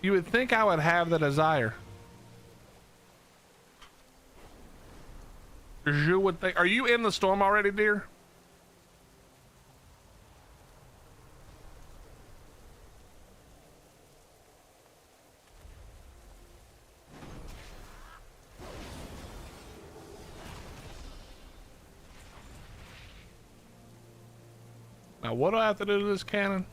You would think I would have the desire. You would think. Are you in the storm already, dear? Now, what do I have to do to this cannon?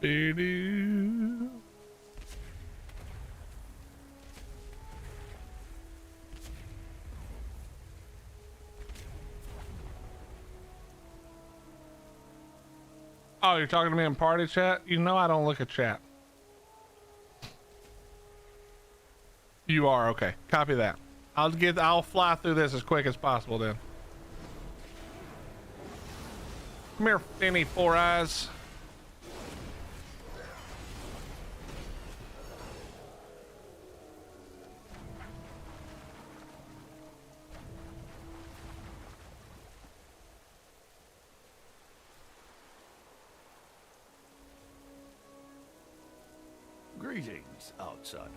Doo-doo. Oh, you're talking to me in party chat? You know I don't look at chat. You are, okay. Copy that. I'll fly through this as quick as possible then. Come here, Finny Four Eyes. Greetings, outsider.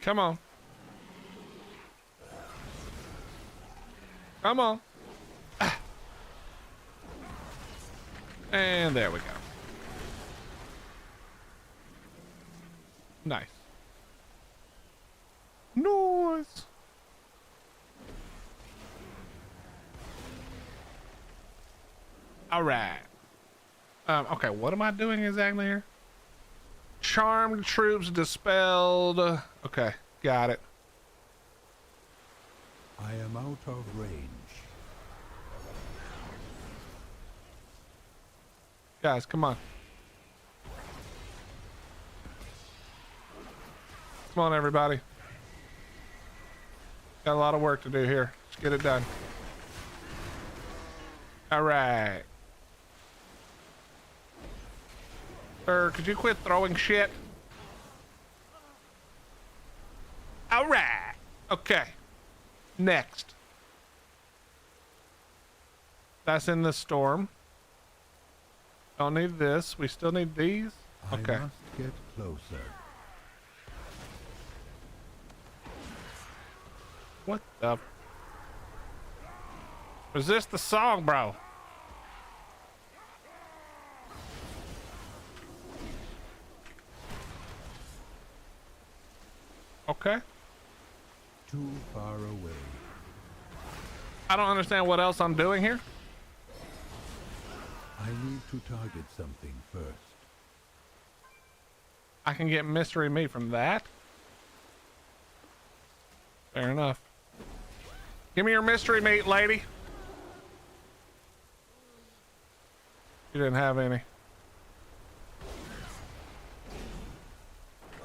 Come on. Come on. Ah. And there we go. Nice. Nice. All right. Okay, what am I doing exactly here? Charmed troops dispelled. Okay, got it. I am out of range. Guys, come on. Come on, everybody. Got a lot of work to do here. Let's get it done. All right. Sir, could you quit throwing shit? All right. Okay. Next. That's in the storm. Don't need this. We still need these. Okay. I must get closer. What the? Was this the song, bro? Okay. Too far away. I don't understand what else I'm doing here. I need to target something first. I can get mystery meat from that. Fair enough. Give me your mystery meat, lady. You didn't have any.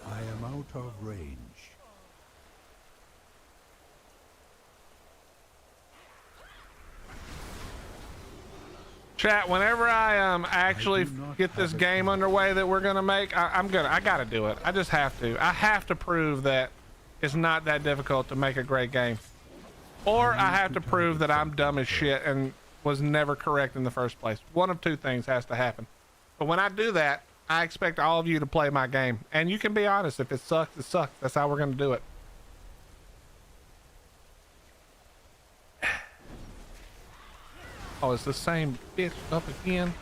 I am out of range. Chat, whenever I actually get this game underway that we're gonna make, I gotta do it. I just have to. I have to prove that it's not that difficult to make a great game. Or I have to prove that I'm dumb as shit and was never correct in the first place. One of two things has to happen. But when I do that, I expect all of you to play my game. And you can be honest, if it sucks, it sucks. That's how we're gonna do it. Oh, it's the same bitch up again.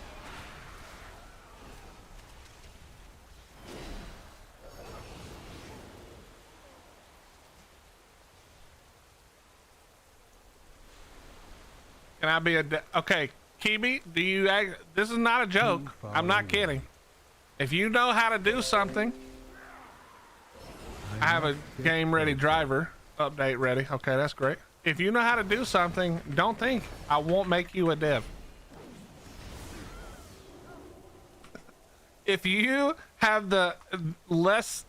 Can I be okay, Kibi, do you this is not a joke. I'm not kidding. If you know how to do something, I have a game ready driver update ready. Okay, that's great. If you know how to do something, don't think I won't make you a dev. If you have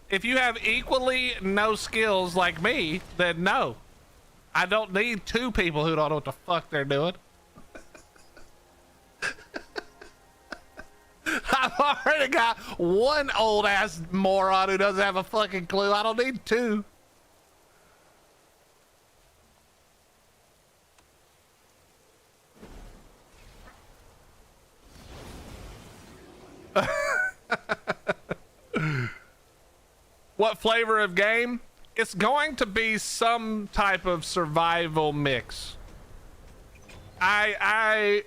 if you have equally no skills like me, then no. I don't need two people who don't know what the fuck they're doing. I've already got one old ass moron who doesn't have a fucking clue. I don't need two. What flavor of game? It's going to be some type of survival mix. Okay,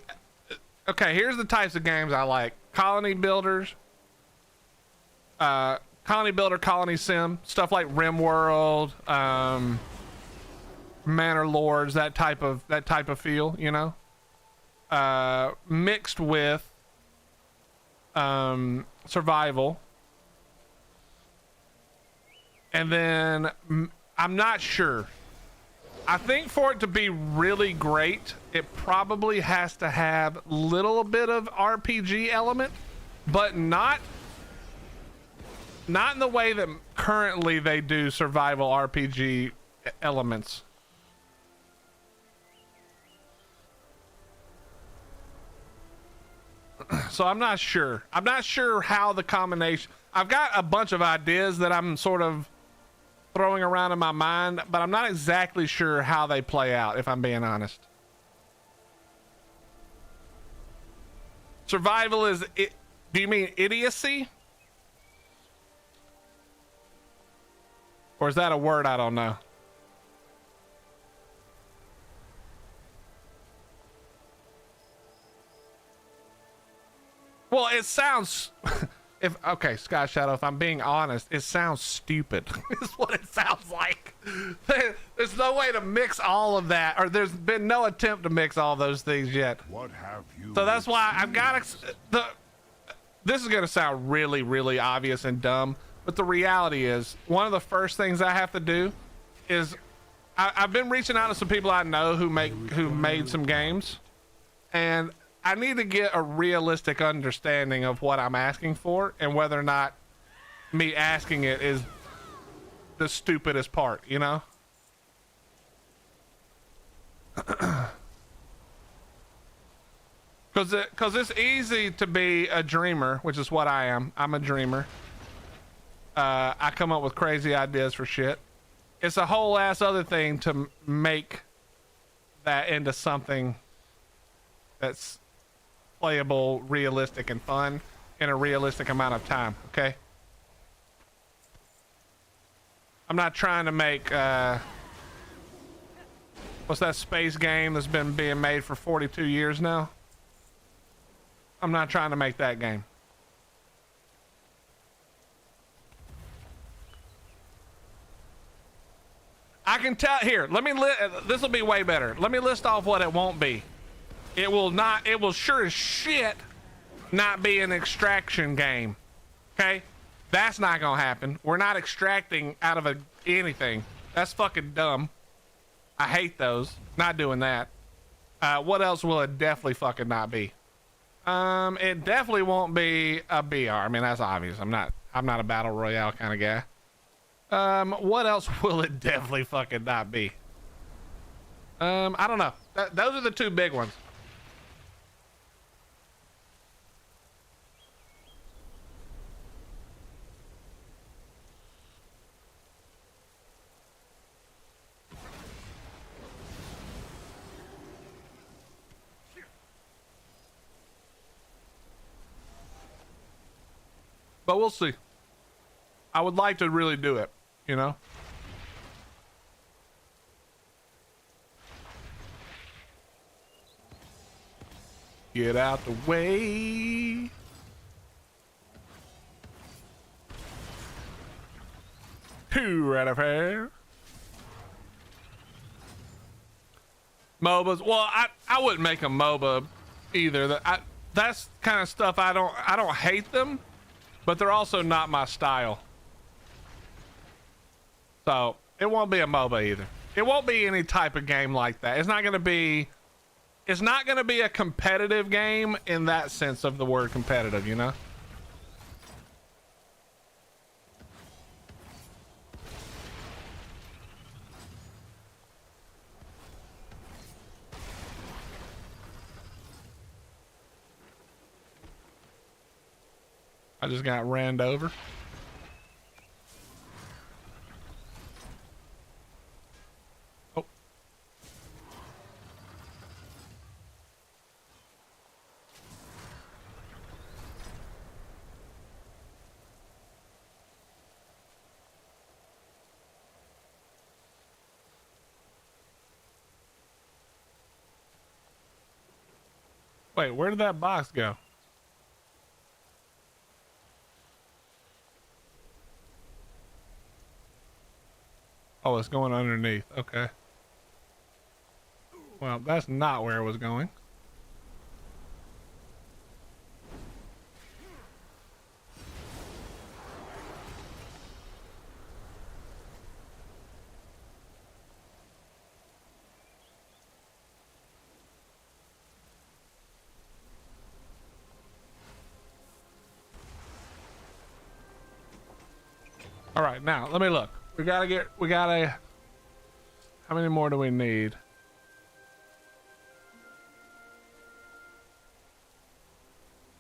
here's the types of games I like. Colony builders, colony builder, colony sim, stuff like RimWorld, Manor Lords, that type of feel, you know, mixed with survival. And then I'm not sure. I think for it to be really great, it probably has to have a little bit of RPG element, but not in the way that currently they do survival RPG elements. So I'm not sure. I'm not sure how the combination. I've got a bunch of ideas that I'm sort of throwing around in my mind, but I'm not exactly sure how they play out, if I'm being honest. Survival is it? Do you mean idiocy? Or is that a word I don't know? Well, it sounds okay, Sky Shadow, if I'm being honest, it sounds stupid. Is what it sounds like. There's no way to mix all of that, or there's been no attempt to mix all those things yet. What have you? So that's why I've got this is gonna sound really, really obvious and dumb, but the reality is one of the first things I have to do is I've been reaching out to some people I know who made some games, and I need to get a realistic understanding of what I'm asking for and whether or not me asking it is the stupidest part, you know? Cause it's easy to be a dreamer, which is what I am. I'm a dreamer. I come up with crazy ideas for shit. It's a whole ass other thing to make that into something that's playable, realistic, and fun in a realistic amount of time. Okay. I'm not trying to make what's that space game that's been being made for 42 years now? I'm not trying to make that game. I can tell here. Let me this will be way better. Let me list off what it won't be. It will sure as shit not be an extraction game. Okay? That's not gonna happen. We're not extracting out of anything. That's fucking dumb. I hate those. Not doing that. What else will it definitely fucking not be? It definitely won't be a BR. I mean, that's obvious. I'm not a battle royale kind of guy. What else will it definitely fucking not be? I don't know. Those are the two big ones. But we'll see. I would like to really do it, you know? Get out the way. Two right up here. MOBAs. Well, I wouldn't make a MOBA either. That's kind of stuff I don't hate them, but they're also not my style. So it won't be a MOBA either. It won't be any type of game like that. It's not gonna be a competitive game in that sense of the word competitive, you know? I just got ran over. Oh. Wait, where did that box go? Oh, it's going underneath. Okay. Well, that's not where it was going. All right, now let me look. We gotta, how many more do we need?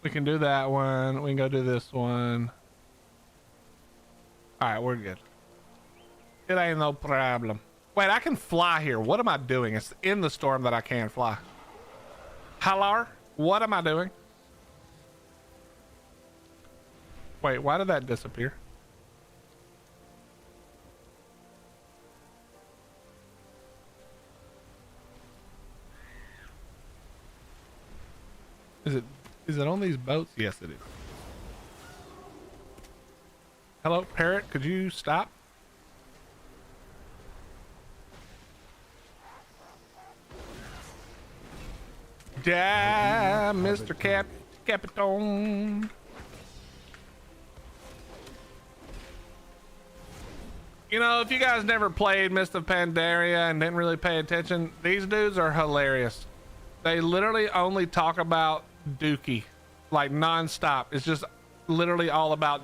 We can do that one. We can go do this one. All right, we're good. It ain't no problem. Wait, I can fly here. What am I doing? It's in the storm that I can fly. Hello? What am I doing? Wait, why did that disappear? Is it on these boats? Yes, it is. Hello, parrot. Could you stop? Yeah, Mr. Capitan. You know, if you guys never played Mist of Pandaria and didn't really pay attention, these dudes are hilarious. They literally only talk about Dookie, like non-stop. It's just literally all about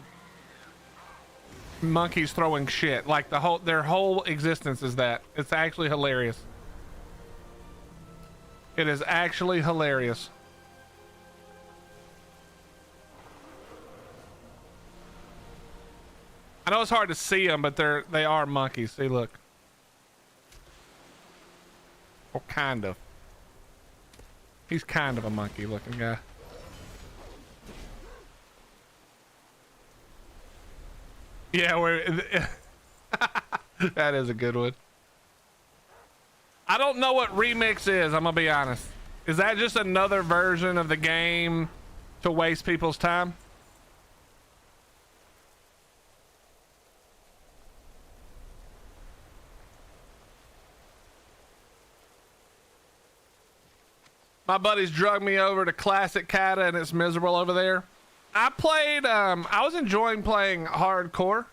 monkeys throwing shit. Like their whole existence is that. It's actually hilarious. It is actually hilarious. I know it's hard to see them, but they are monkeys. See, look. Or kind of. He's kind of a monkey looking guy. Yeah, that is a good one. I don't know what remix is, I'm gonna be honest. Is that just another version of the game to waste people's time? My buddies drug me over to Classic Kata and it's miserable over there. I played, I was enjoying playing hardcore.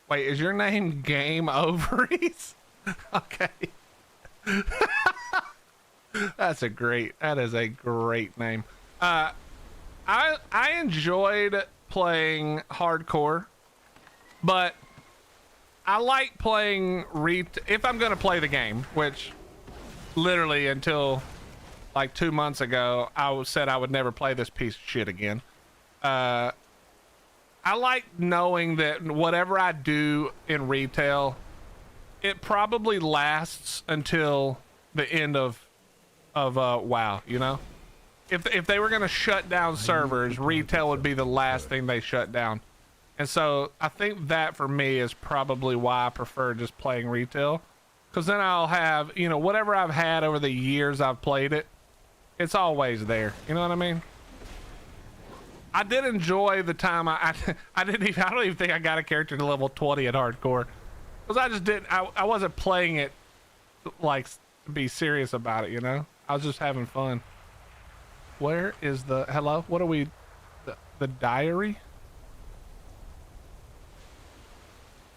Wait, is your name Game Ovaries? Okay. That is a great name. I enjoyed playing hardcore, but I like playing if I'm gonna play the game, which literally until like 2 months ago, I said I would never play this piece of shit again. I like knowing that whatever I do in retail, it probably lasts until the end of WoW, you know? If they were gonna shut down servers, retail would be the last thing they shut down. And so I think that for me is probably why I prefer just playing retail. Cause then I'll have, you know, whatever I've had over the years I've played it, it's always there. You know what I mean? I did enjoy the time I don't even think I got a character to level 20 at hardcore. Cause I just didn't, I wasn't playing it like to be serious about it, you know? I was just having fun. Where is the, hello? What are we, the diary?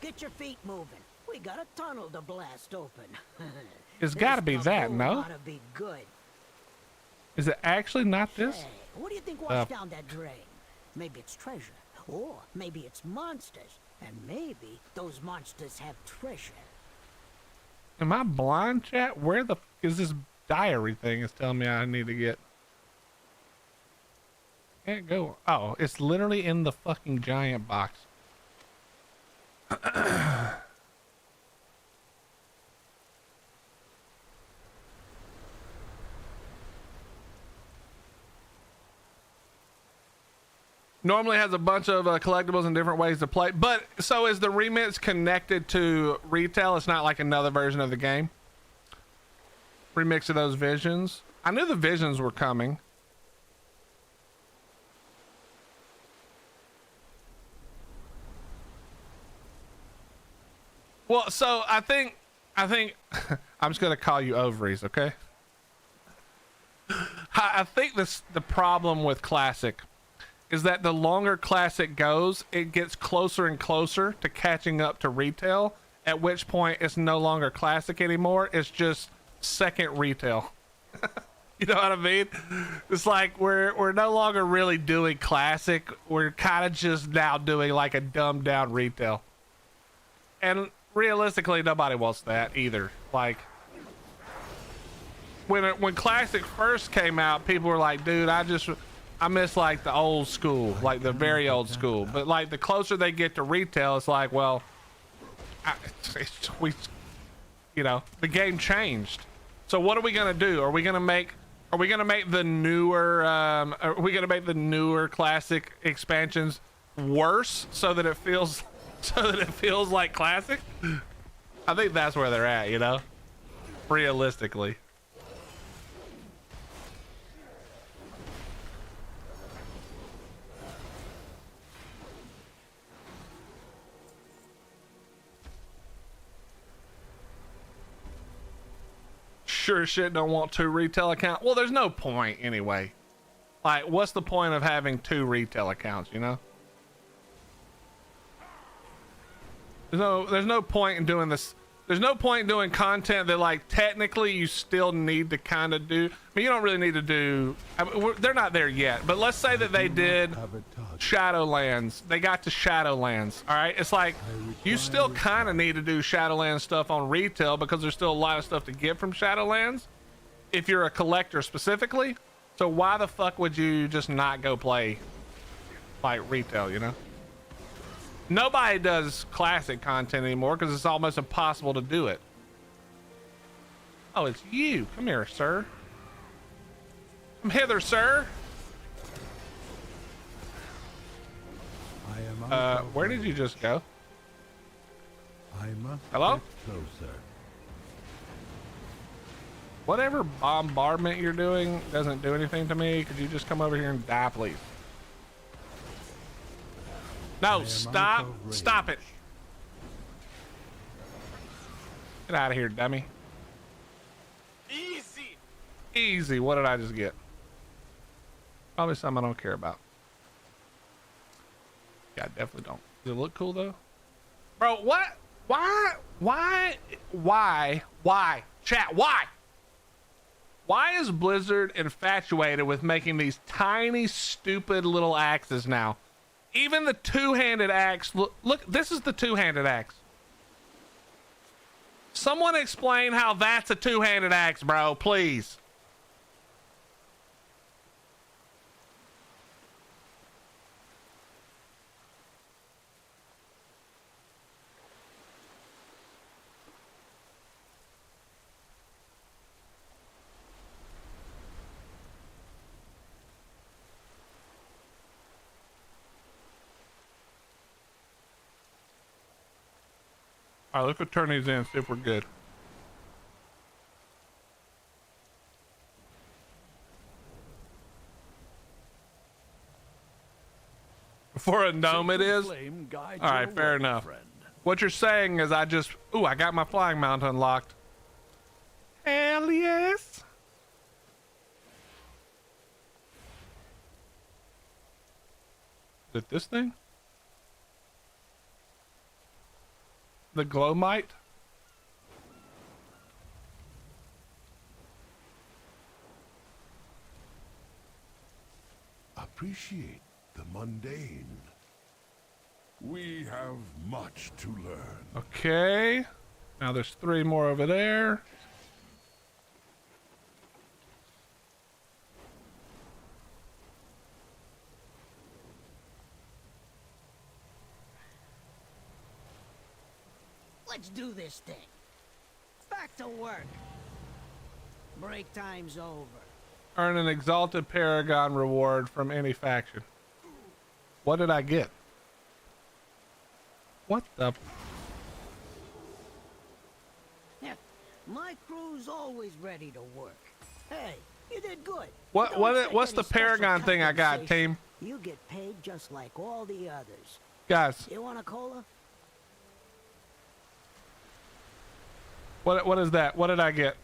Get your feet moving. We got a tunnel to blast open. It's gotta be that, no? Oughta be good. Is it actually not this? Hey, what do you think washed down that drain? Maybe it's treasure, or maybe it's monsters, and maybe those monsters have treasure. Am I blind, chat? Where the f is this diary thing is telling me I need to get? Can't go. Oh, it's literally in the fucking giant box. Normally has a bunch of collectibles and different ways to play. But so is the remix connected to retail? It's not like another version of the game. Remix of those visions. I knew the visions were coming. Well, so I think I'm just gonna call you ovaries, okay? I think the problem with Classic is that the longer Classic goes, it gets closer and closer to catching up to retail, at which point it's no longer Classic anymore. It's just second retail. You know what I mean? It's like we're no longer really doing Classic. We're kind of just now doing like a dumbed down retail. And realistically, nobody wants that either. Like when Classic first came out, people were like, dude, I miss like the old school, like the very old school. But like the closer they get to retail, it's like, well, you know, the game changed. So what are we gonna do? Are we gonna make the newer Classic expansions worse so that it feels like Classic? I think that's where they're at, you know, realistically. Sure shit don't want 2 retail accounts. Well, there's no point anyway. Like, what's the point of having 2 retail accounts, you know? There's no point in doing this. There's no point in doing content that, like, technically you still need to kind of do. I mean, you don't really need to do. I mean, they're not there yet. But let's say that they did Shadowlands. They got to Shadowlands. All right. It's like you still kind of need to do Shadowlands stuff on retail because there's still a lot of stuff to get from Shadowlands if you're a collector specifically. So why the fuck would you just not go play like retail, you know? Nobody does classic content anymore because it's almost impossible to do it. Oh, it's you. Come here, sir. Come hither, sir. I am Where did you just go? I must Hello? get closer. Whatever bombardment you're doing doesn't do anything to me. Could you just come over here and die, please? No, stop. Stop it. Get out of here, dummy. Easy. Easy. What did I just get? Probably something I don't care about. Yeah, I definitely don't. Does it look cool though? Bro, what? Why? Chat, why? Why is Blizzard infatuated with making these tiny, stupid little axes now? Even the two-handed axe, look, this is the two-handed axe. Someone explain how that's a two-handed axe, bro, please. All right, let's turn these in, see if we're good. For a gnome it is? All right, fair enough. What you're saying is I got my flying mount unlocked. Hell yes. Is it this thing? The glowmite? Appreciate the mundane. We have much to learn. Okay. Now there's 3 more over there. Let's do this thing. Back to work. Break time's over. Earn an exalted paragon reward from any faction. What did I get? What the? Yeah, my crew's always ready to work. Hey, you did good. What's Don't the expect paragon any thing I got, compensation. team? You get paid just like all the others. Guys, You want a cola? what is that? What did I get?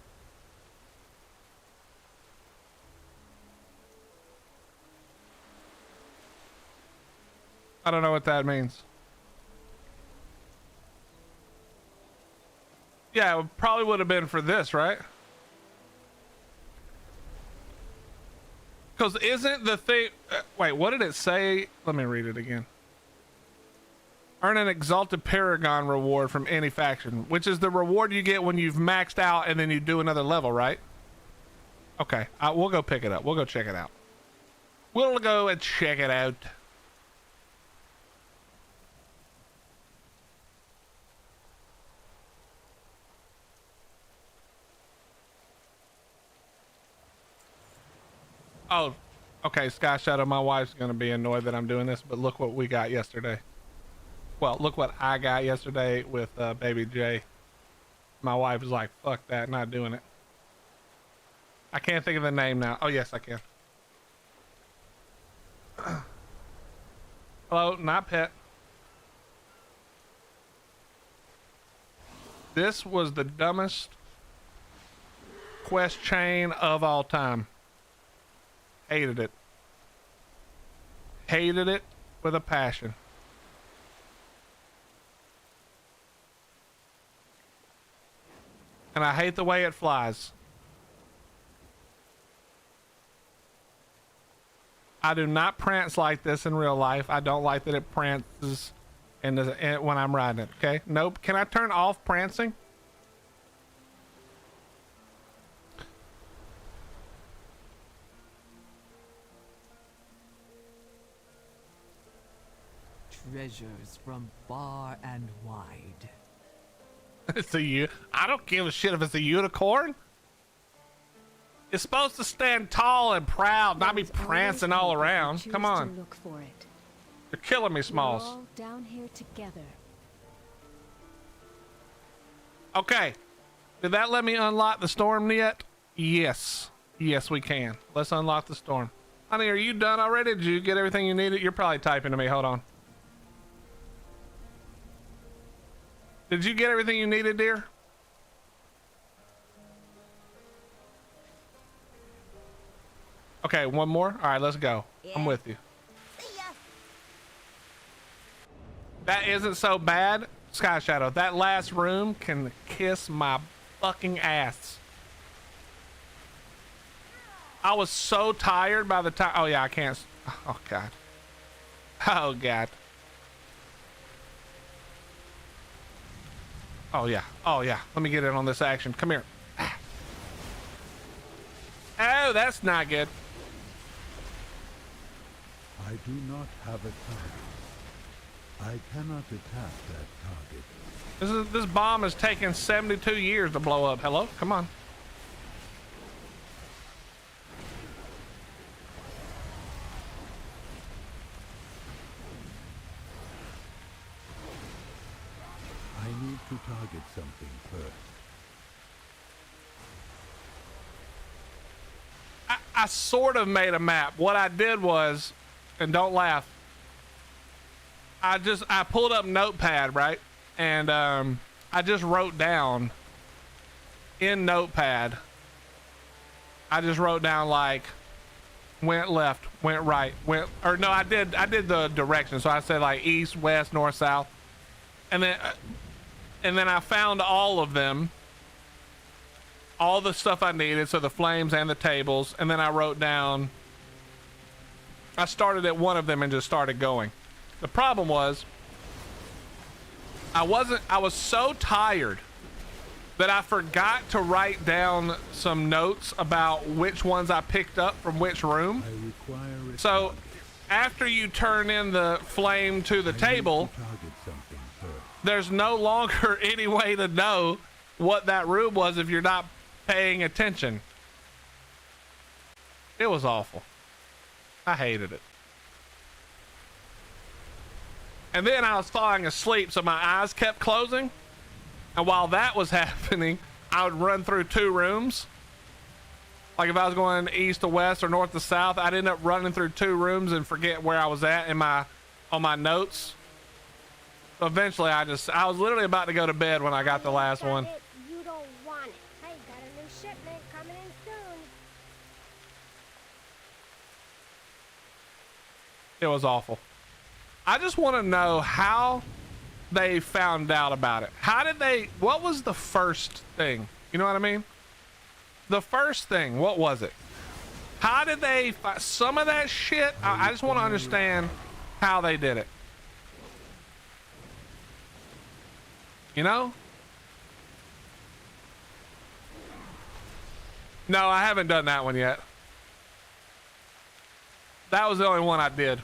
I don't know what that means. Yeah, it probably would have been for this, right? Because isn't the thing... wait, what did it say? Let me read it again. Earn an exalted paragon reward from any faction, which is the reward you get when you've maxed out and then you do another level, right? Okay, we'll go pick it up. We'll go check it out. We'll go and check it out. Oh, okay, Sky Shadow, my wife's going to be annoyed that I'm doing this, but look what we got yesterday. Well, look what I got yesterday with Baby J. My wife was like, fuck that, not doing it. I can't think of the name now. Oh, yes, I can. Hello, not pet. This was the dumbest quest chain of all time. Hated it. Hated it with a passion. And I hate the way it flies. I do not prance like this in real life. I don't like that it prances when I'm riding it, okay? Nope. Can I turn off prancing? treasures from far and wide. It's I don't give a shit if it's a unicorn. It's supposed to stand tall and proud, not be prancing all around. Come on. Look for it. You're killing me, We're Smalls. all down here together. Okay. Did that let me unlock the storm yet? Yes. Yes, we can. Let's unlock the storm. Honey, are you done already? Did you get everything you needed? You're probably typing to me. Hold on. Did you get everything you needed, dear? Okay, one more. All right, let's go. I'm with you. That isn't so bad, Sky Shadow. That last room can kiss my fucking ass. I was so tired by the time. Oh yeah, I can't. Oh god. Oh god. Oh yeah. Oh yeah. Let me get in on this action. Come here. Oh, that's not good. I do not have a target. I cannot attack that target. This bomb has taken 72 years to blow up. Hello? Come on. I need to target something first. I sort of made a map. What I did was, and don't laugh, I pulled up Notepad, right? And I just wrote down in Notepad, I just wrote down like went left, went right, went, or no, I did the direction. So I said like east, west, north, south. And then I found all of them, all the stuff I needed. So the flames and the tables. And then I wrote down, I started at one of them and just started going. The problem was I was so tired that I forgot to write down some notes about which ones I picked up from which room. I require it. So after you turn in the flame to the table, Target something first. there's no longer any way to know what that room was if you're not paying attention. It was awful. I hated it. And then I was falling asleep, so my eyes kept closing. And while that was happening, I would run through two rooms. Like if I was going east to west or north to south, I'd end up running through two rooms and forget where I was at on my notes. So eventually I was literally about to go to bed when I got the last one. You don't want it. Hey, got a new shipment coming in soon. It was awful. I just want to know how they found out about it. What was the first thing? You know what I mean? The first thing, what was it? How did they find some of that shit? I just want to understand how they did it. You know? No, I haven't done that one yet. That was the only one I did.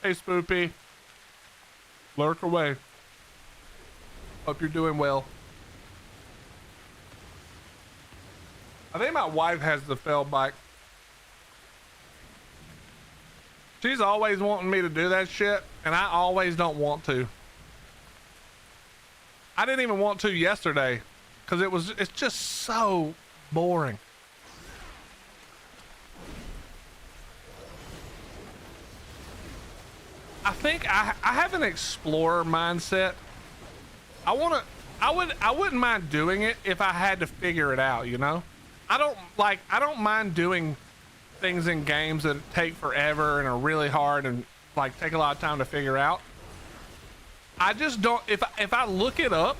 Hey, Spoopy. Lurk away. Hope you're doing well. I think my wife has the fell bike. She's always wanting me to do that shit, and I always don't want to. I didn't even want to yesterday, because it's just so boring. I think I have an explorer mindset. I wouldn't mind doing it if I had to figure it out, you know? I don't mind doing things in games that take forever and are really hard and like take a lot of time to figure out. I just don't, if I look it up,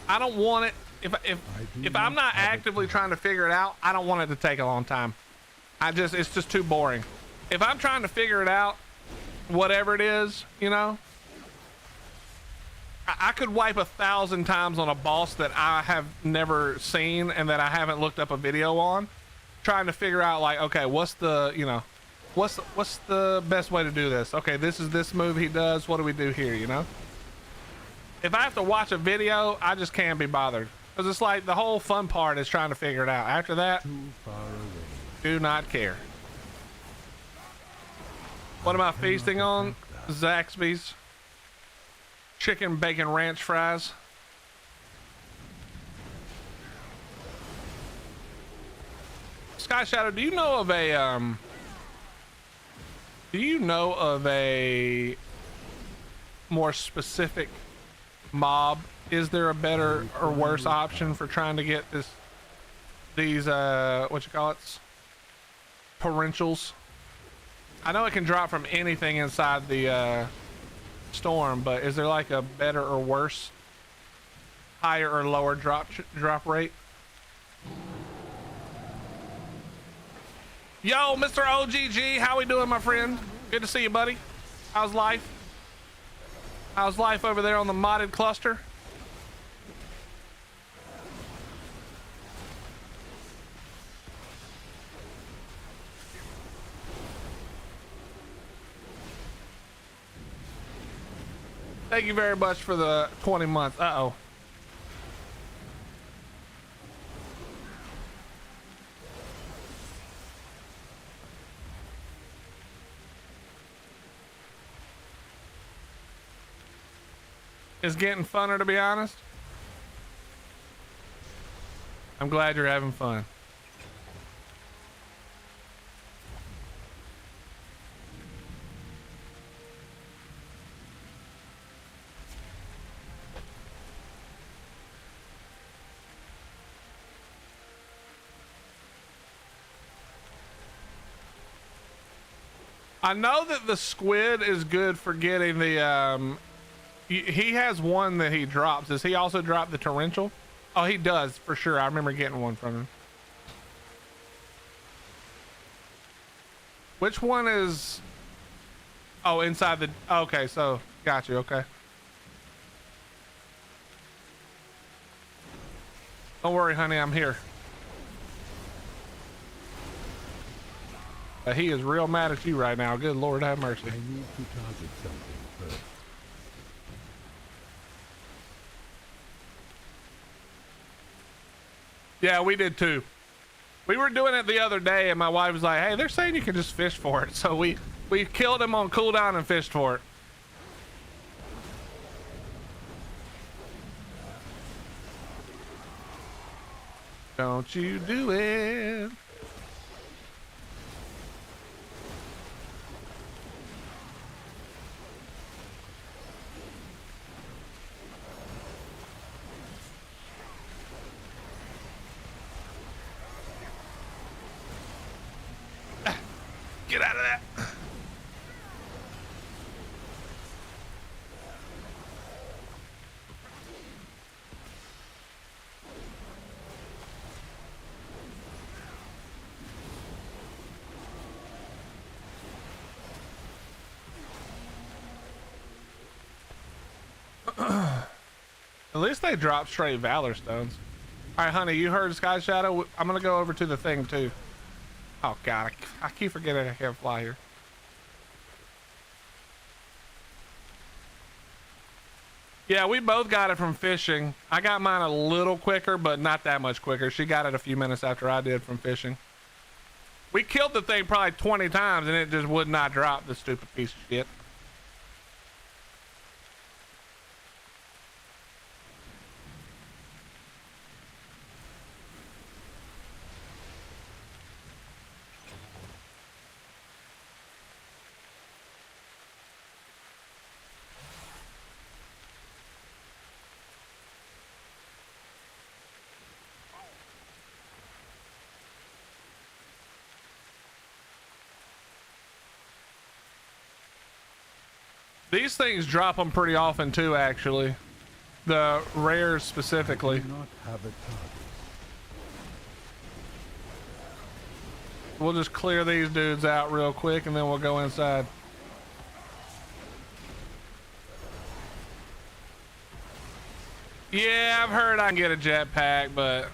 I don't want it, if I'm not actively trying to figure it out, I don't want it to take a long time. It's just too boring. If I'm trying to figure it out, whatever it is, you know, I could wipe 1,000 times on a boss that I have never seen and that I haven't looked up a video on, trying to figure out like, okay, what's the, you know, what's the best way to do this? Okay, this is this move he does. What do we do here? You know, if I have to watch a video, I just can't be bothered, because it's like the whole fun part is trying to figure it out. After that, Too far away. do not care. What am I feasting on? Zaxby's chicken bacon ranch fries. Sky Shadow, do you know of a more specific mob? Is there a better or worse option for trying to get these what you call it, torrentials? I know it can drop from anything inside the storm, but is there like a better or worse, higher or lower drop rate? Yo, Mr. OGG, how we doing, my friend? Good to see you, buddy. How's life? How's life over there on the modded cluster? Thank you very much for the 20 months. Uh-oh. It's getting funner, to be honest. I'm glad you're having fun. I know that the squid is good for getting the he has one that he drops. Does he also drop the torrential? Oh, he does for sure. I remember getting one from him. Which one is? Oh, inside the, okay, so got you. Okay, don't worry, honey, I'm here. He is real mad at you right now. Good Lord, have mercy. I need to target something first. Yeah, we did too. We were doing it the other day, and my wife was like, "Hey, they're saying you can just fish for it." So we killed him on cooldown and fished for it. Don't you do it. Get out of that. At least they drop straight Valor stones. All right, honey, you heard Sky Shadow. I'm gonna go over to the thing too. Oh God, I keep forgetting I can't fly here. Yeah, we both got it from fishing. I got mine a little quicker, but not that much quicker. She got it a few minutes after I did from fishing. We killed the thing probably 20 times and it just would not drop, the stupid piece of shit. These things drop them pretty often too, actually. The rares specifically. Do not have a target. We'll just clear these dudes out real quick and then we'll go inside. Yeah, I've heard I can get a jetpack, but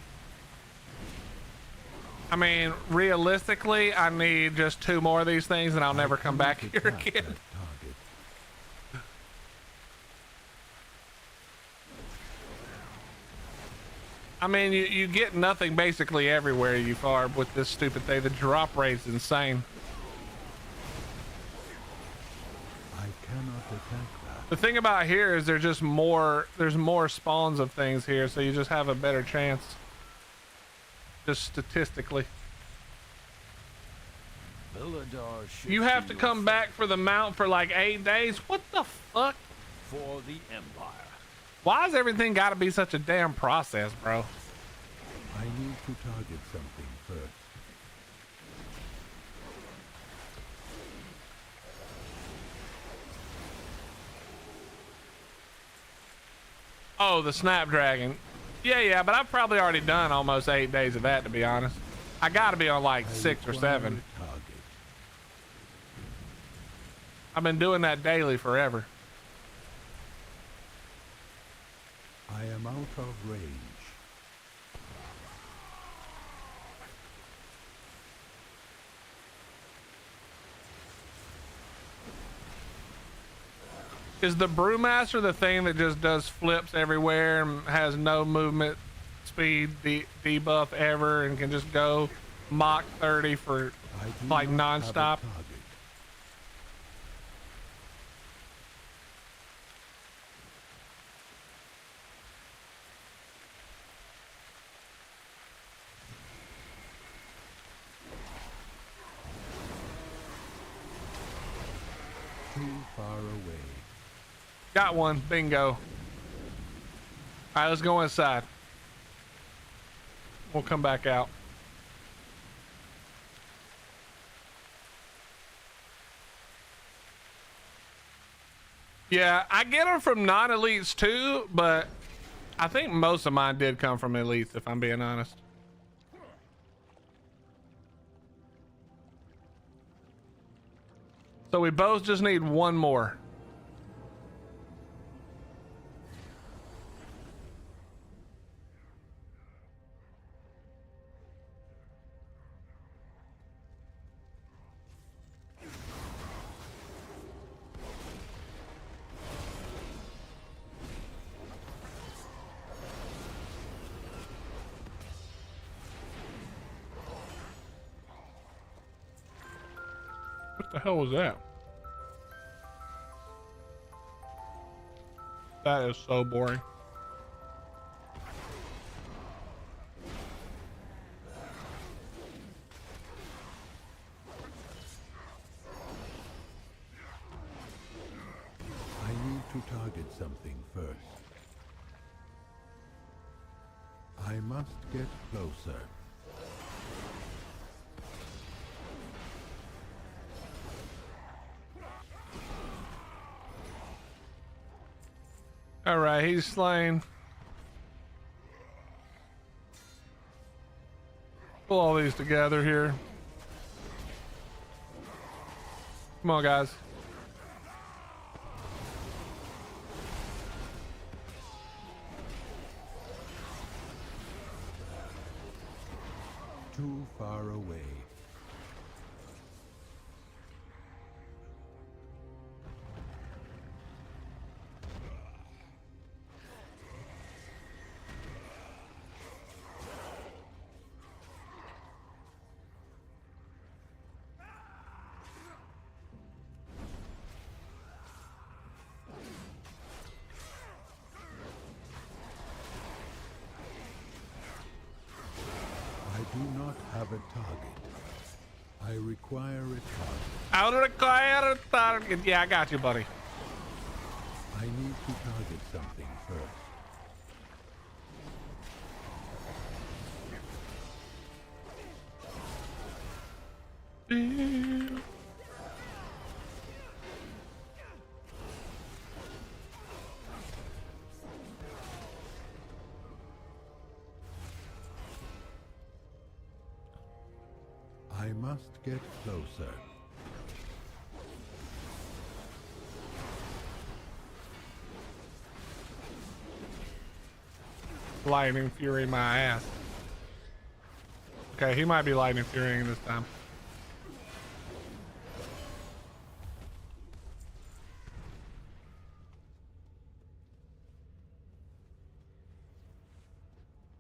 I mean, realistically, I need just 2 more of these things and I'll never come back here again. I mean, you get nothing basically everywhere you farm with this stupid thing. The drop rate's insane. I cannot attack that. The thing about here is there's more spawns of things here, so you just have a better chance. Just statistically. You have to come back for the mount for like 8 days? What the fuck? For the Empire. Why has everything got to be such a damn process, bro? I need to target something first. Oh, the Snapdragon. Yeah, but I've probably already done almost 8 days of that, to be honest. I got to be on like 6 or 7. I've been doing that daily forever. I am out of range. Is the Brewmaster the thing that just does flips everywhere and has no movement speed debuff ever and can just go Mach 30 for like non-stop? Too far away. Got one. Bingo. All right, let's go inside. We'll come back out. Yeah, I get them from non-elites too, but I think most of mine did come from elites, if I'm being honest. So we both just need 1 more. What the hell was that? That is so boring. I need to target something first. I must get closer. All right, he's slain. Pull all these together here. Come on, guys. Too far away. I do not have a target. I require a target. I require a target. Yeah, I got you, buddy. I need to target something first. I must get closer. Lightning Fury my ass. Okay, he might be Lightning Furying this time.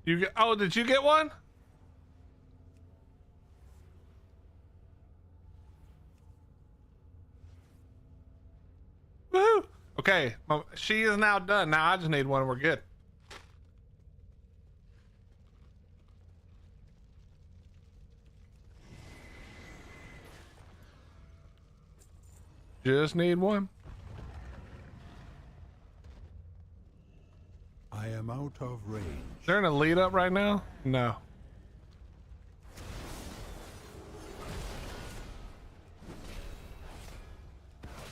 You get, oh, did you get one? Woohoo! Okay, she is now done. Now I just need one and we're good. Just need one. I am out of range. Is there an elite up right now? No.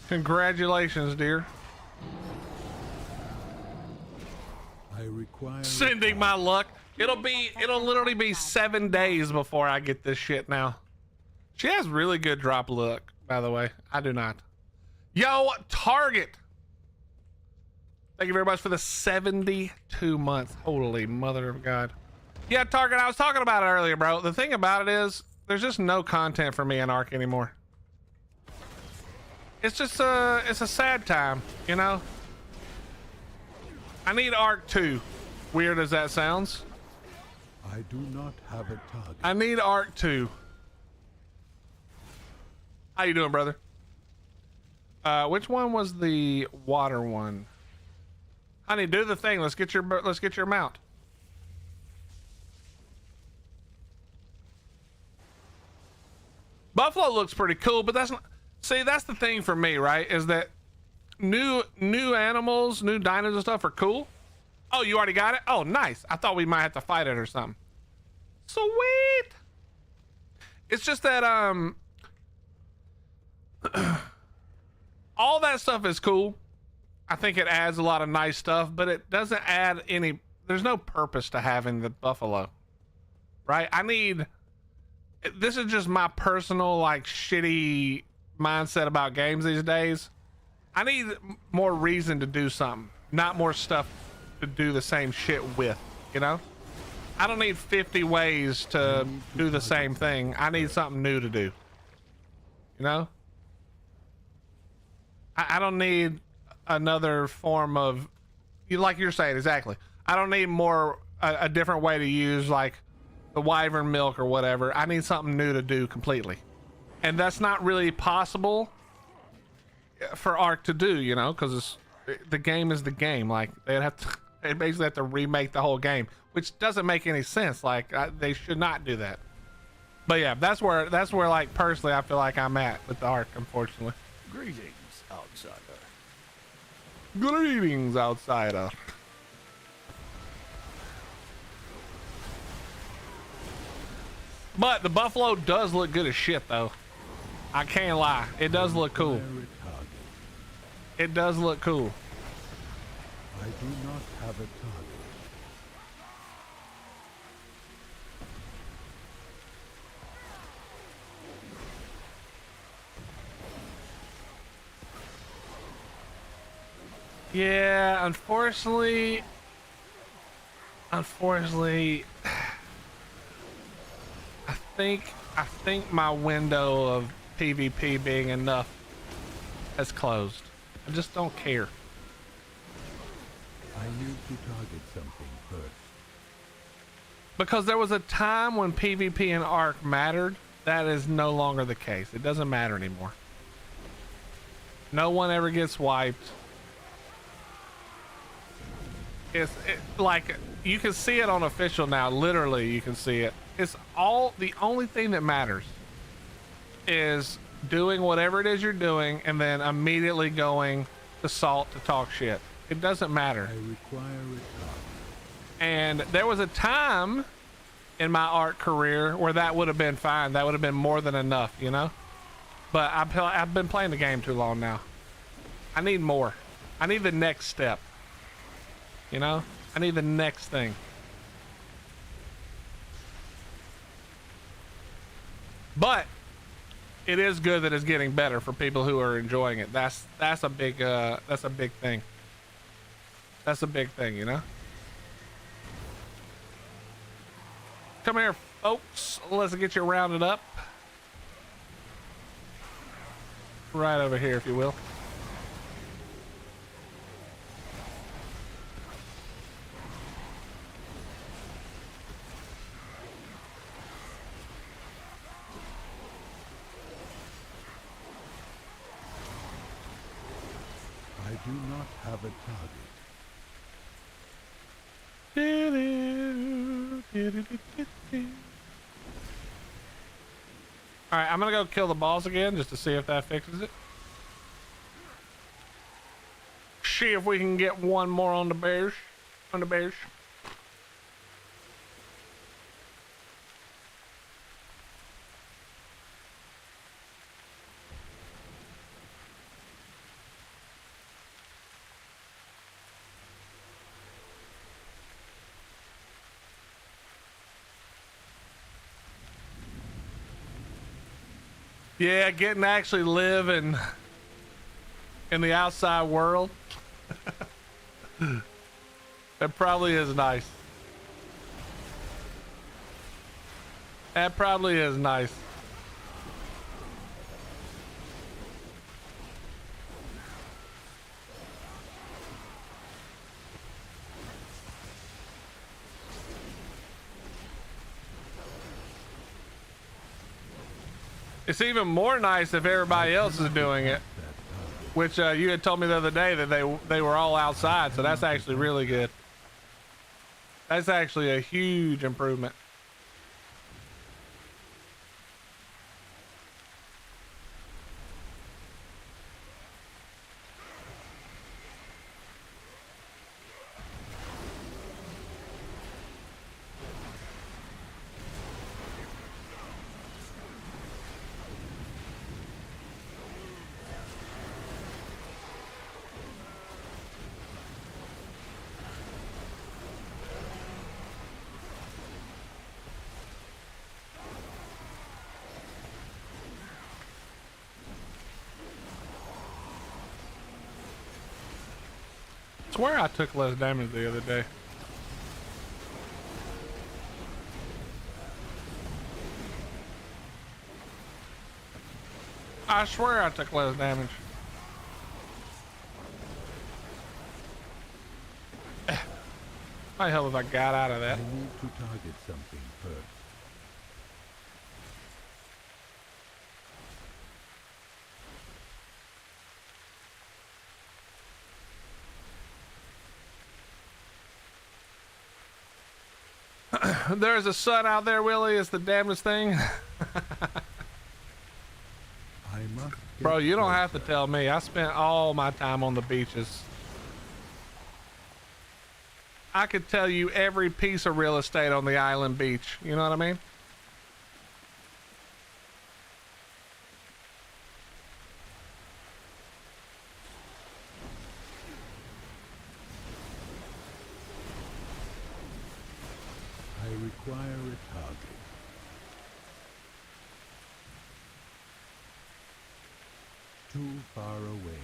Congratulations, dear. I require Sending my luck. It'll literally be 7 days before I get this shit now. She has really good drop luck, by the way. I do not. Yo, Target. Thank you very much for the 72 months. Holy mother of God. Yeah, Target, I was talking about it earlier, bro. The thing about it is, there's just no content for me in Ark anymore. It's just it's a sad time, you know? I need Ark 2. Weird as that sounds. I do not have a target. I need Ark 2. How you doing, brother? Which one was the water one? Honey, do the thing. Let's get your mount. Buffalo looks pretty cool, but that's not, see, that's the thing for me, right? Is that new animals, new dinos and stuff are cool. Oh, you already got it? Oh, nice. I thought we might have to fight it or something. Sweet. It's just that all that stuff is cool. I think it adds a lot of nice stuff, but it doesn't add any, there's no purpose to having the buffalo, right? This is just my personal, like, shitty mindset about games these days. I need more reason to do something, not more stuff to do the same shit with, you know? I don't need 50 ways to do the same thing. I need something new to do, you know? I don't need another form of, like you're saying, exactly. I don't need a different way to use, like, the wyvern milk or whatever. I need something new to do completely. And that's not really possible for Ark to do, you know, because the game is the game. Like, they basically have to remake the whole game, which doesn't make any sense. Like, they should not do that. But yeah, that's where like, personally, I feel like I'm at with the Ark, unfortunately. Greetings, outsider. Greetings, outsider. But the buffalo does look good as shit, though. I can't lie. It does look cool. It does look cool. I do not have a target. Yeah, unfortunately, I think my window of PvP being enough has closed. I just don't care. I need to target something first. Because there was a time when PvP and Ark mattered. That is no longer the case. It doesn't matter anymore. No one ever gets wiped. Like, you can see it on official now. Literally, you can see it. It's all, the only thing that matters is doing whatever it is you're doing and then immediately going to Salt to talk shit. It doesn't matter. I require a target. And there was a time in my Ark career where that would have been fine. That would have been more than enough, you know? But I've been playing the game too long now. I need more. I need the next step. You know? I need the next thing. But it is good that it's getting better for people who are enjoying it. That's a big thing. That's a big thing, you know? Come here, folks. Let's get you rounded up. Right over here, if you will. I do not have a target. All right, I'm gonna go kill the boss again just to see if that fixes it. See if we can get one more on the bears. On the bears. Yeah, getting to actually live in the outside world. That probably is nice. That probably is nice. It's even more nice if everybody else is doing it, which you had told me the other day that they were all outside, so that's actually really good. That's actually a huge improvement. I swear I took less damage the other day. I swear I took less damage. How the hell have I got out of that? I need to target something first. There's a sun out there, Willie. It's the damnedest thing. I must get Bro, you don't have to closer. tell me. I spent all my time on the beaches. I could tell you every piece of real estate on the island beach. You know what I mean? I require a target. Too far away.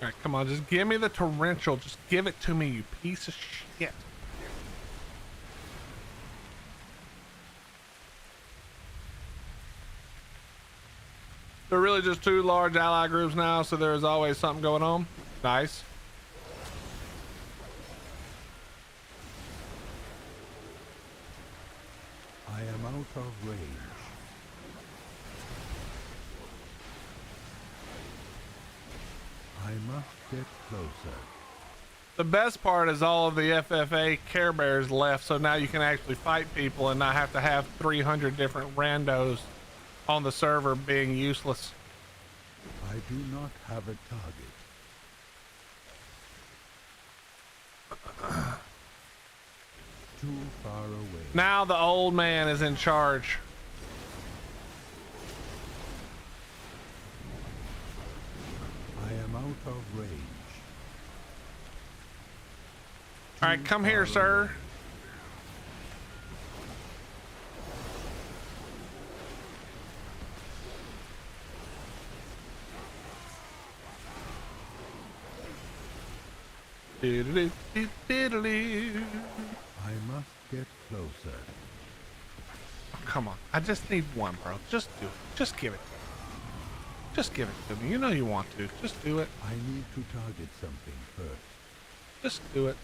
All right, come on. Just give me the torrential. Just give it to me, you piece of shit. They're really just two large ally groups now, so there's always something going on. Nice. I am out of range. I must get closer. The best part is all of the FFA Care Bears left, so now you can actually fight people and not have to have 300 different randos on the server being useless. I do not have a target. Too far away. Now the old man is in charge. I am of range. All right, come here, sir. Diddly-dee-diddly. I must get closer. Come on, I just need one, bro. Just do it. Just give it. Just give it to me. You know you want to. Just do it. I need to target something first. Just do it.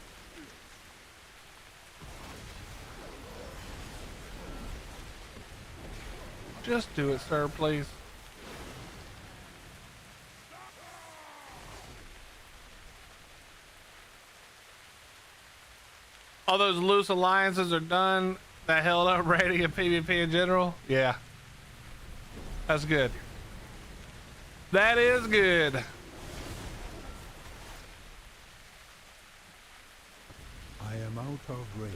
Just do it, sir, please. All those loose alliances are done that held up rating and PvP in general. Yeah. That's good. That is good. I am out of range.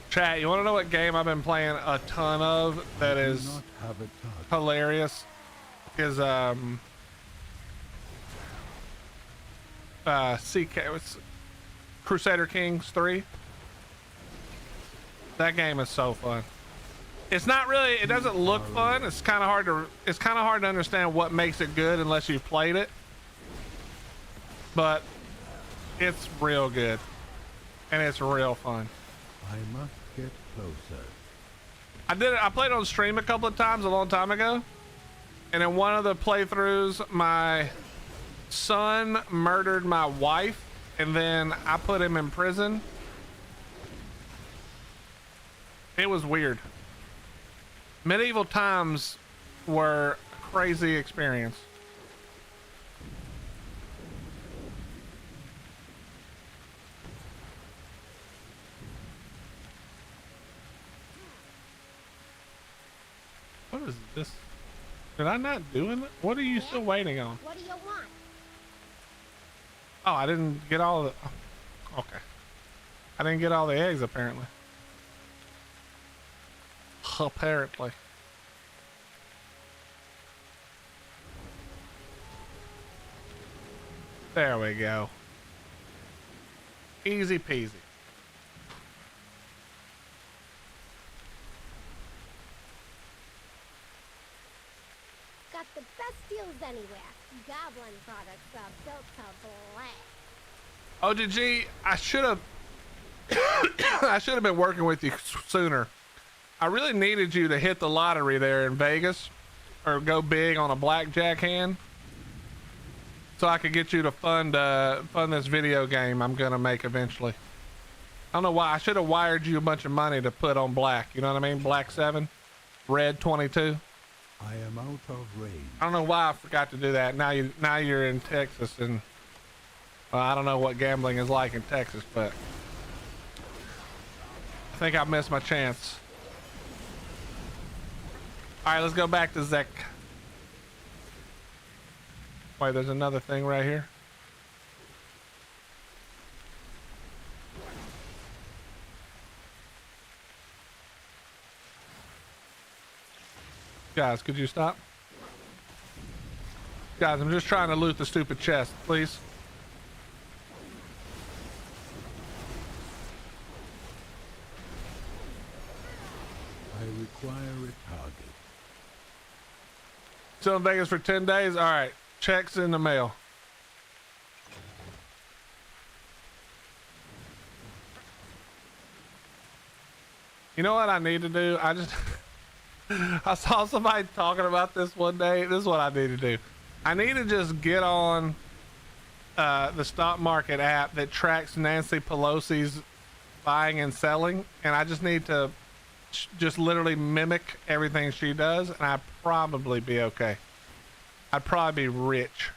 Chat, you want to know what game I've been playing a ton of that I do is not have a target. hilarious? Is CK, it's Crusader Kings 3. That game is so fun. It's not really, it doesn't look fun. It's kind of hard to understand what makes it good unless you've played it. But it's real good and it's real fun. I must get closer. I played on stream a couple of times a long time ago. And in one of the playthroughs, my son murdered my wife and then I put him in prison. It was weird. Medieval times were a crazy experience. What is this? Did I not do it? What are you still waiting on? What do you want? Oh, I didn't get all the... Oh, okay. I didn't get all the eggs, apparently. Apparently. There we go. Easy peasy. Got the best deals anywhere. Goblin products are built to blast. OGG, I should have I should have been working with you sooner. I really needed you to hit the lottery there in Vegas or go big on a blackjack hand so I could get you to fund this video game I'm gonna make eventually. I don't know why. I should have wired you a bunch of money to put on black. You know what I mean? Black 7, red 22. I am out of range. I don't know why I forgot to do that. Now you're in Texas and well, I don't know what gambling is like in Texas, but I think I missed my chance. All right, let's go back to Zek. Wait, there's another thing right here. Guys, could you stop? Guys, I'm just trying to loot the stupid chest, please. I require a target. Still in Vegas for 10 days? All right, checks in the mail. You know what I need to do? I saw somebody talking about this one day. This is what I need to do. I need to just get on the stock market app that tracks Nancy Pelosi's buying and selling, and I just need to just literally mimic everything she does, and I'd probably be okay. I'd probably be rich.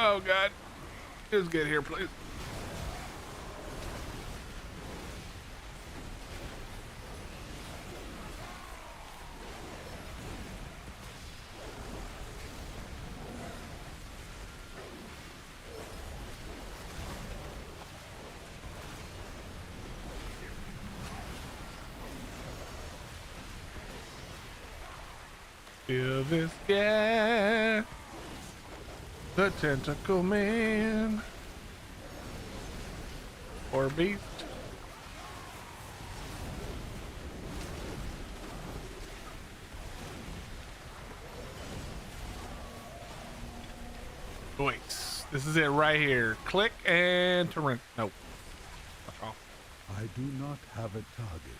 Oh God. Just get here, please. Feel this guy, the tentacle man, or beast. Wait, this is it right here. Click and to rent. Nope. Fuck off. I do not have a target.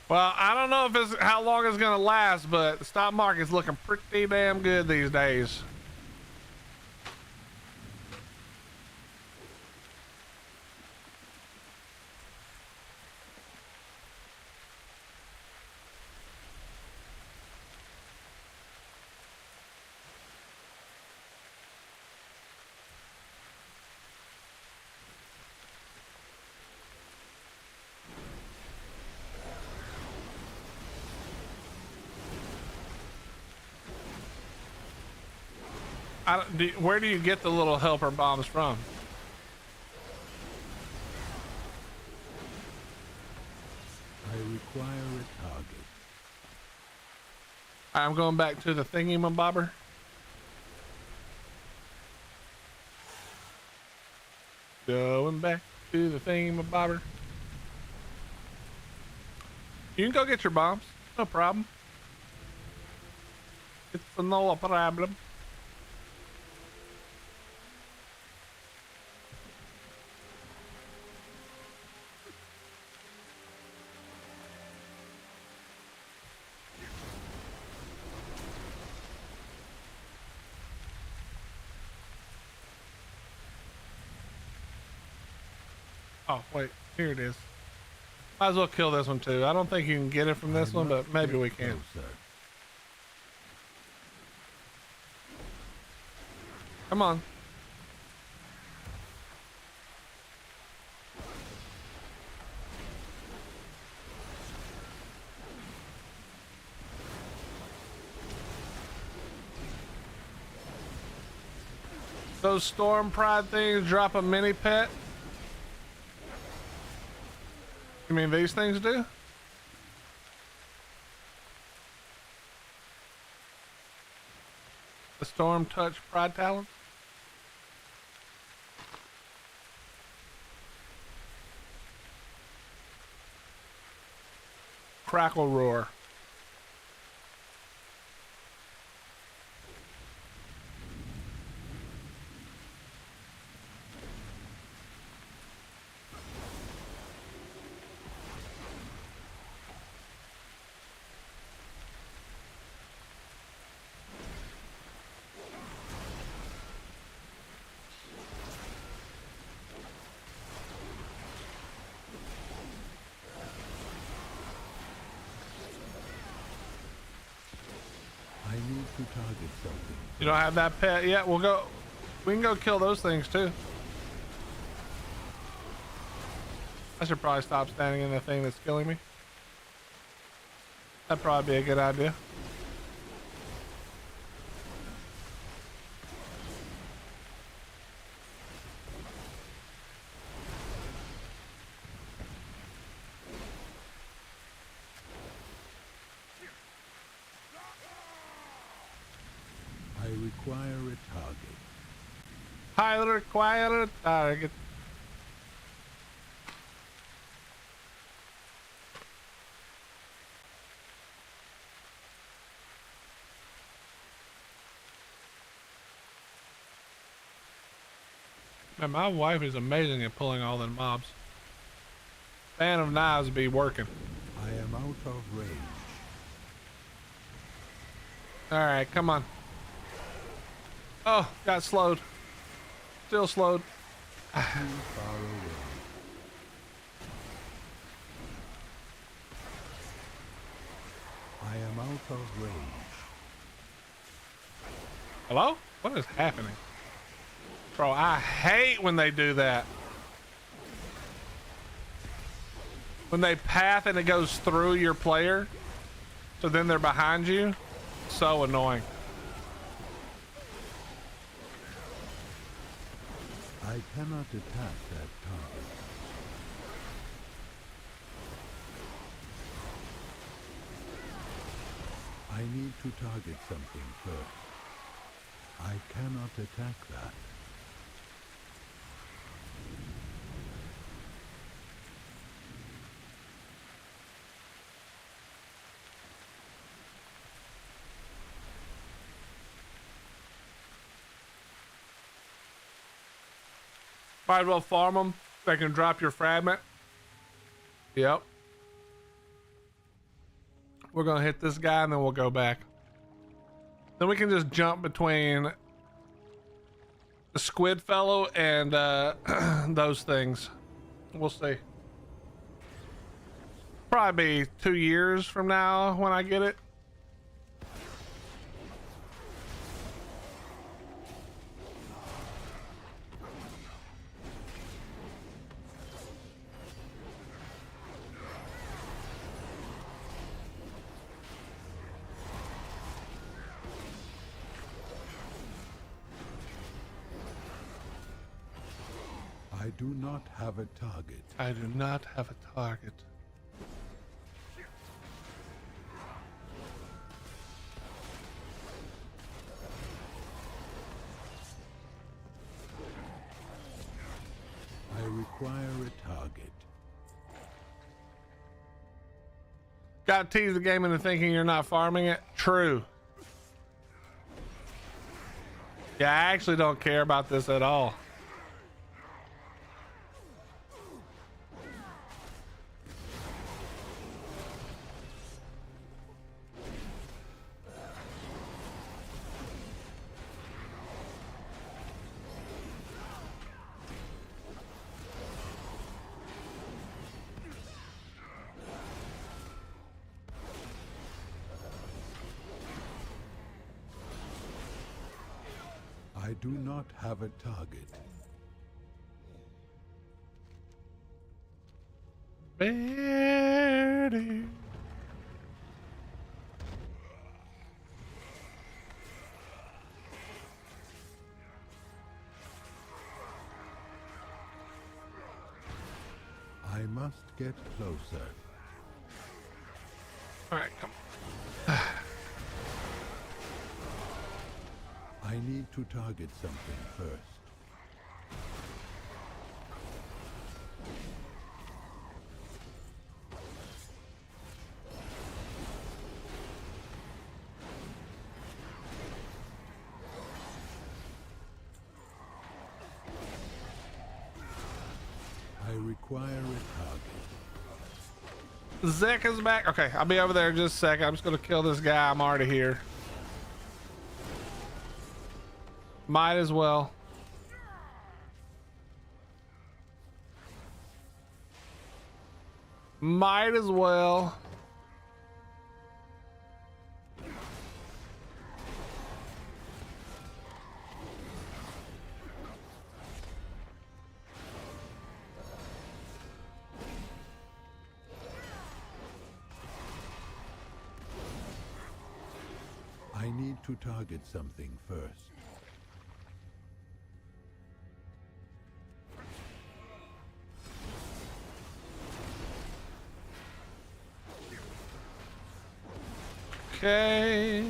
Well, I don't know if it's how long it's gonna last, but the stock market's looking pretty damn good these days. Where do you get the little helper bombs from? I require a target. I'm going back to the thingy-mabobber. Going back to the thingy-mabobber. You can go get your bombs. No problem. It's no problem. Oh, wait, here it is. Might as well kill this one too. I don't think you can get it from this one, but maybe we can. Come on. Those storm pride things drop a mini pet. You mean these things do? The storm touch pride talent? Crackle roar. I need to target something. You don't have that pet yet? We can go kill those things too. I should probably stop standing in the thing that's killing me. That'd probably be a good idea. I require a target. I require a target. Man, my wife is amazing at pulling all them mobs. Fan of knives be working. I am out of range. All right, come on. Oh, got slowed. Still slowed. Too far away. I am out of range. Hello? What is happening? Bro, I hate when they do that. When they path and it goes through your player, so then they're behind you. So annoying. I cannot attack that target. I need to target something first. I cannot attack that. Might as well farm them. They can drop your fragment. Yep. We're gonna hit this guy and then we'll go back. Then we can just jump between the squid fellow and those things. We'll see. Probably be 2 years from now when I get it. I do not have a target. I do not have a target. I require a target. Got to tease the game into thinking you're not farming it. True. Yeah, I actually don't care about this at all. I do not have a target. Betty. I must get closer. All right, come on. I need to target something first. I require a target. Zek is back. Okay, I'll be over there in just a second. I'm just gonna kill this guy. I'm already here. Might as well. Might as well. I need to target something first. Okay.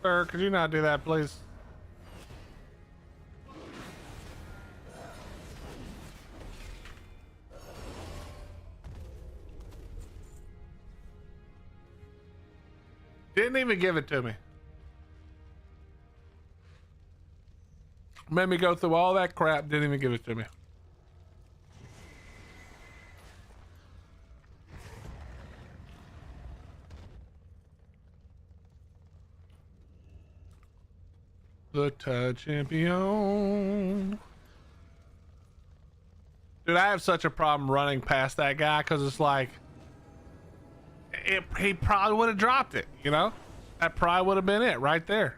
Sir, could you not do that, please? Didn't even give it to me. Made me go through all that crap, didn't even give it to me. The Tide Champion. Dude, I have such a problem running past that guy because it's like he probably would have dropped it, you know? That probably would have been it right there.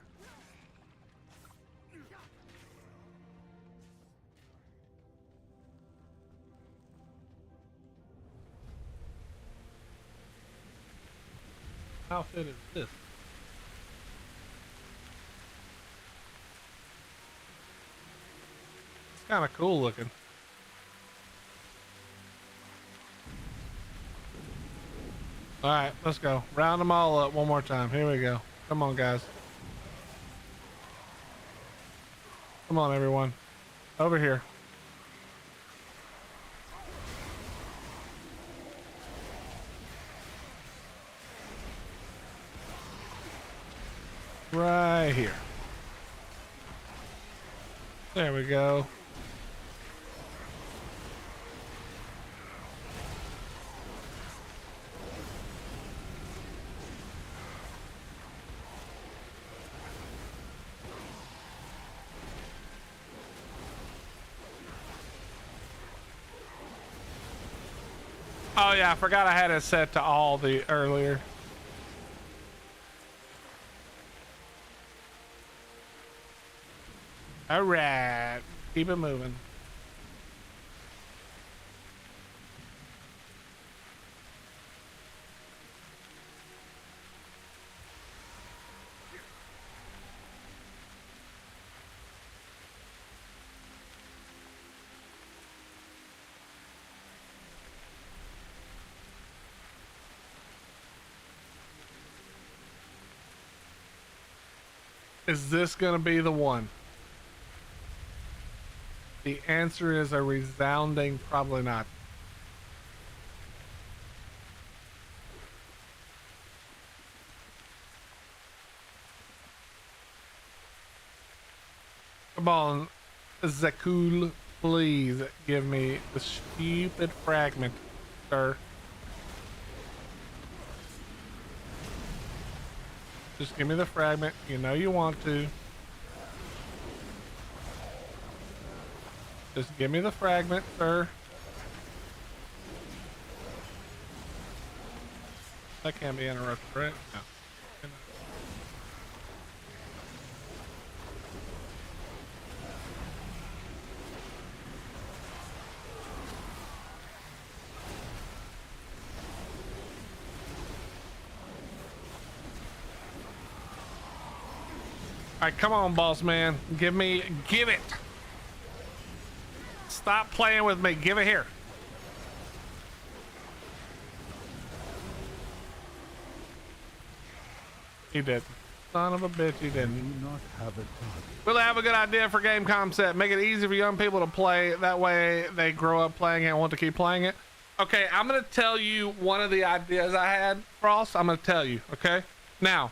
How fit is this? It's kind of cool looking. All right, let's go. Round them all up one more time. Here we go. Come on, guys. Come on, everyone. Over here. Right here. There we go. Oh yeah, I forgot I had it set to all the earlier. All right, keep it moving. Is this gonna be the one? The answer is a resounding probably not. Come on, Zakul, please give me the stupid fragment, sir. Just give me the fragment. You know you want to. Just give me the fragment, sir. That can't be interrupted, right? No. All right, come on, boss man. Give it. Stop playing with me. Give it here. He did. Son of a bitch, he didn't. Not have a target. We'll have a good idea for game concept. Make it easy for young people to play. That way they grow up playing it and want to keep playing it. Okay, I'm going to tell you one of the ideas I had, Frost. I'm going to tell you, okay? Now,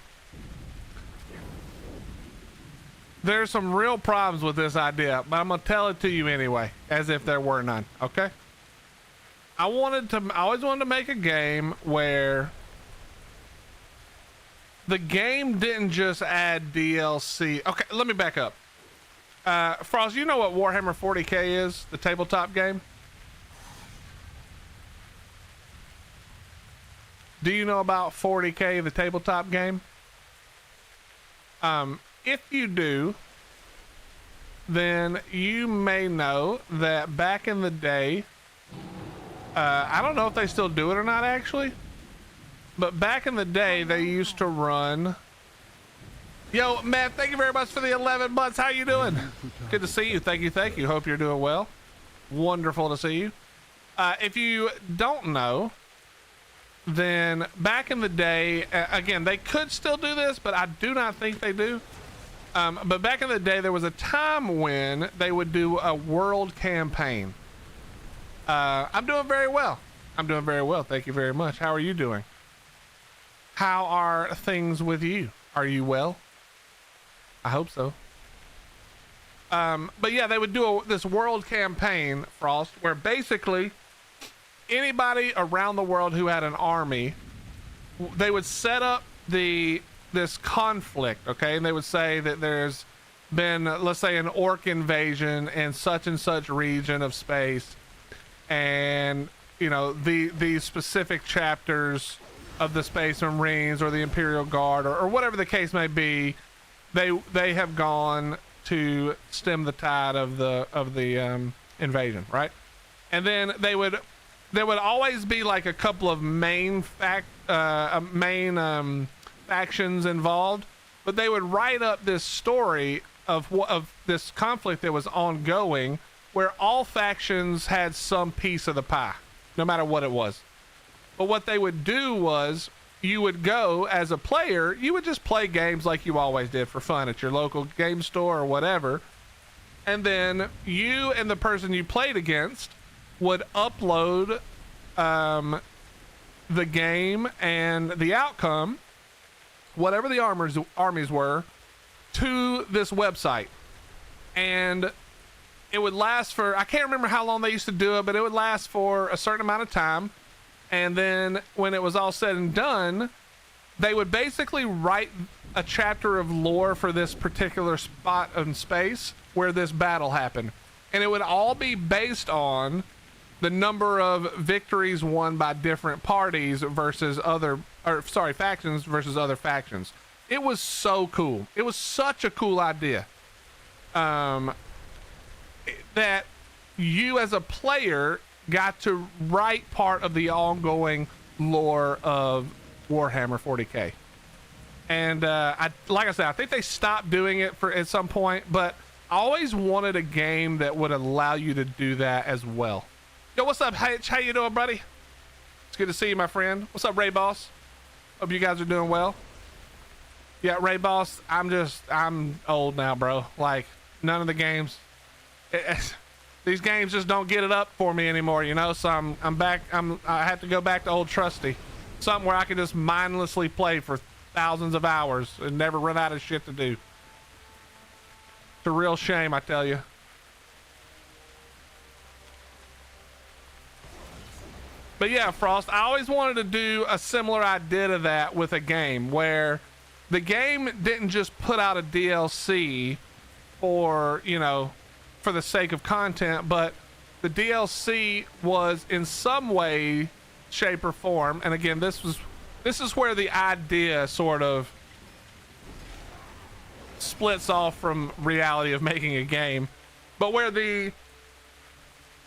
there's some real problems with this idea, but I'm going to tell it to you anyway, as if there were none, okay? I always wanted to make a game where the game didn't just add DLC. Okay, let me back up. Frost, you know what Warhammer 40K is? The tabletop game? Do you know about 40K, the tabletop game? If you do, then you may know that back in the day, I don't know if they still do it or not actually, but back in the day they used to run. Yo, Matt, thank you very much for the 11 months. How you doing? Good to see you. Thank you. Hope you're doing well. Wonderful to see you. If you don't know, then back in the day, again, they could still do this, but I do not think they do. But back in the day, there was a time when they would do a world campaign. I'm doing very well. Thank you very much. How are you doing? How are things with you? Are you well? I hope so. But yeah, they would do this world campaign, Frost, where basically anybody around the world who had an army, they would set up this conflict, okay? And they would say that there's been, let's say, an orc invasion in such and such region of space, and you know these specific chapters of the Space Marines or the Imperial Guard or whatever the case may be, they have gone to stem the tide of the invasion, right? And then there would always be like a couple of main factions involved, but they would write up this story of this conflict that was ongoing, where all factions had some piece of the pie, no matter what it was. But what they would do was, you would go as a player, you would just play games like you always did for fun at your local game store or whatever. And then you and the person you played against would upload the game and the outcome, whatever the armies were, to this website. And it would last for, I can't remember how long they used to do it, but it would last for a certain amount of time. And then when it was all said and done, they would basically write a chapter of lore for this particular spot in space where this battle happened. And it would all be based on the number of victories won by different parties versus factions versus other factions. It was so cool. It was such a cool idea. That you as a player got to write part of the ongoing lore of Warhammer 40K. And like I said, I think they stopped doing it at some point, but I always wanted a game that would allow you to do that as well. Yo, what's up, Hitch? How you doing, buddy? It's good to see you, my friend. What's up, Ray Boss? Hope you guys are doing well. Yeah, Ray Boss, I'm old now, bro. Like, none of the games, these games just don't get it up for me anymore, you know? So I'm back, I have to go back to old trusty. Something where I can just mindlessly play for thousands of hours and never run out of shit to do. It's a real shame, I tell you. But yeah, Frost, I always wanted to do a similar idea to that with a game where the game didn't just put out a DLC for, you know, for the sake of content, but the DLC was in some way, shape, or form. And again, this is where the idea sort of splits off from reality of making a game, but where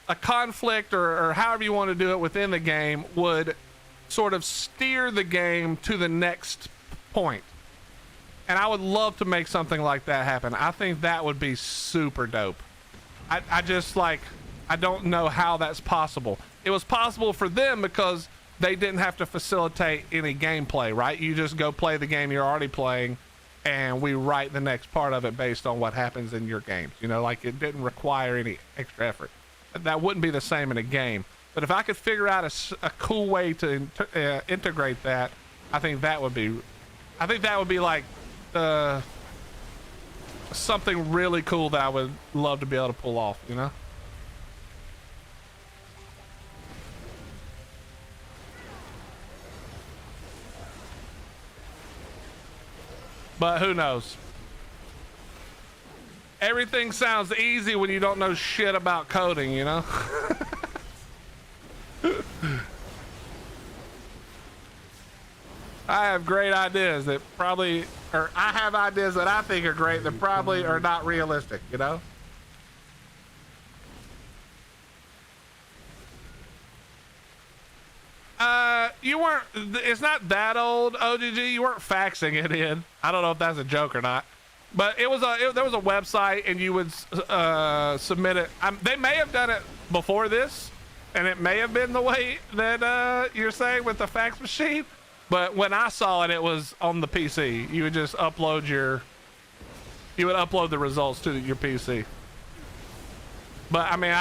a conflict or however you want to do it within the game would sort of steer the game to the next point. And I would love to make something like that happen. I think that would be super dope. I just like, I don't know how that's possible. It was possible for them because they didn't have to facilitate any gameplay, right? You just go play the game you're already playing and we write the next part of it based on what happens in your games. You know, like it didn't require any extra effort. That wouldn't be the same in a game. But if I could figure out a cool way to integrate that, I think that would be like something really cool that I would love to be able to pull off, you know? But who knows? Everything sounds easy when you don't know shit about coding, you know? I have great ideas that probably, or I have ideas that I think are great that probably are not realistic, you know? You weren't, it's not that old, OGG. You weren't faxing it in. I don't know if that's a joke or not. But it was there was a website and you would submit it. They may have done it before this, and it may have been the way that you're saying with the fax machine. But when I saw it, it was on the PC. You would just upload the results to your PC. But I mean,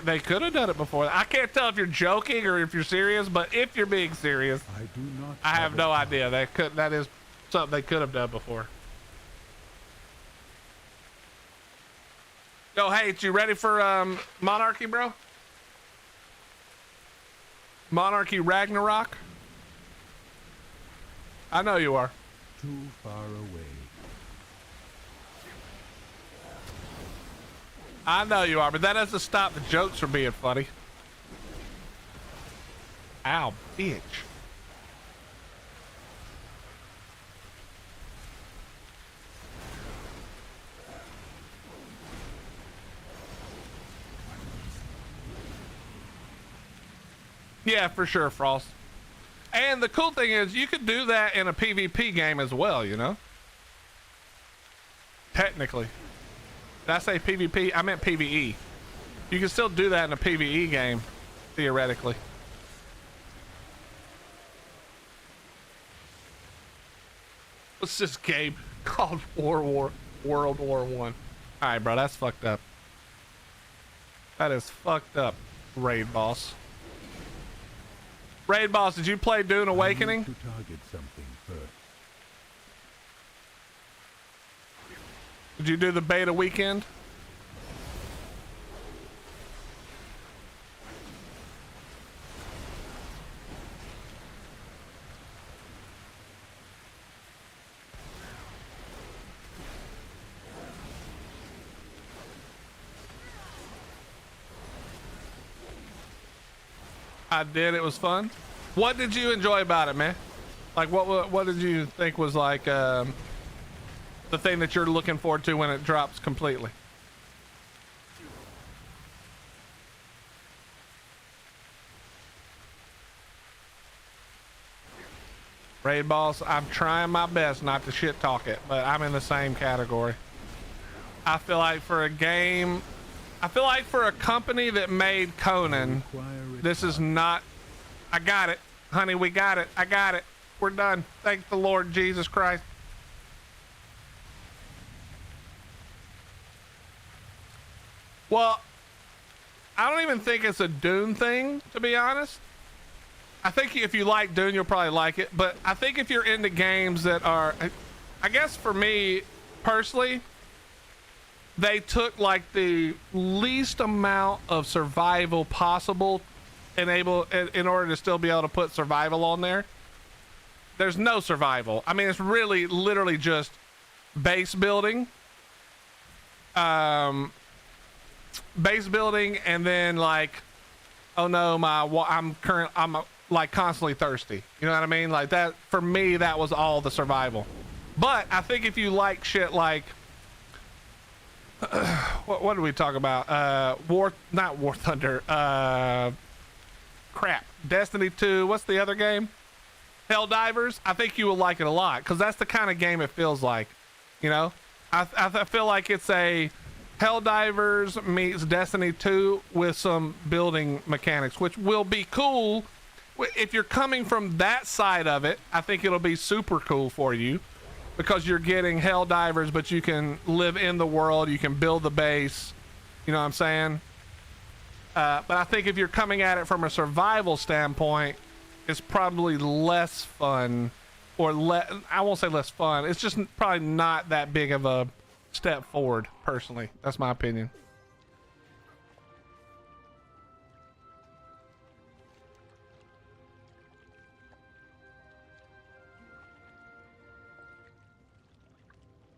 they could have done it before. I can't tell if you're joking or if you're serious. But if you're being serious, I have no idea. That is something they could have done before. Yo, hey, you ready for Monarchy, bro? Monarchy Ragnarok? I know you are. Too far away. I know you are, but that doesn't stop the jokes from being funny. Ow, bitch. Yeah, for sure, Frost. And the cool thing is you could do that in a PvP game as well, you know? Technically. Did I say PvP? I meant PvE. You can still do that in a PvE game, theoretically. What's this game called World War One? Alright, bro, that's fucked up. That is fucked up, Raid Boss. Raid Boss, did you play Dune Awakening? To target something first. Did you do the beta weekend? I did. It was fun. What did you enjoy about it, man? Like, what did you think was like the thing that you're looking forward to when it drops completely? Raid Boss, I'm trying my best not to shit talk it, but I'm in the same category. I feel like for a game, I feel like for a company that made Conan, this is not. I got it, honey. We got it. I got it. We're done. Thank the Lord Jesus Christ. Well, I don't even think it's a Dune thing, to be honest. I think if you like Dune, you'll probably like it. But I think if you're into games that are, I guess for me personally, they took like the least amount of survival possible in order to still be able to put survival on there. There's no survival. I mean, it's really literally just base building. Base building, and then like, oh no, I'm like constantly thirsty. You know what I mean? Like that, for me, that was all the survival. But I think if you like shit like, what did we talk about? Not War Thunder. Crap. Destiny 2. What's the other game? Helldivers. I think you will like it a lot because that's the kind of game it feels like. You know, I feel like it's a Helldivers meets Destiny 2 with some building mechanics, which will be cool. If you're coming from that side of it, I think it'll be super cool for you because you're getting Helldivers, but you can live in the world, you can build the base, you know what I'm saying? But I think if you're coming at it from a survival standpoint, it's probably less fun, or I won't say less fun, it's just probably not that big of a step forward, personally. That's my opinion.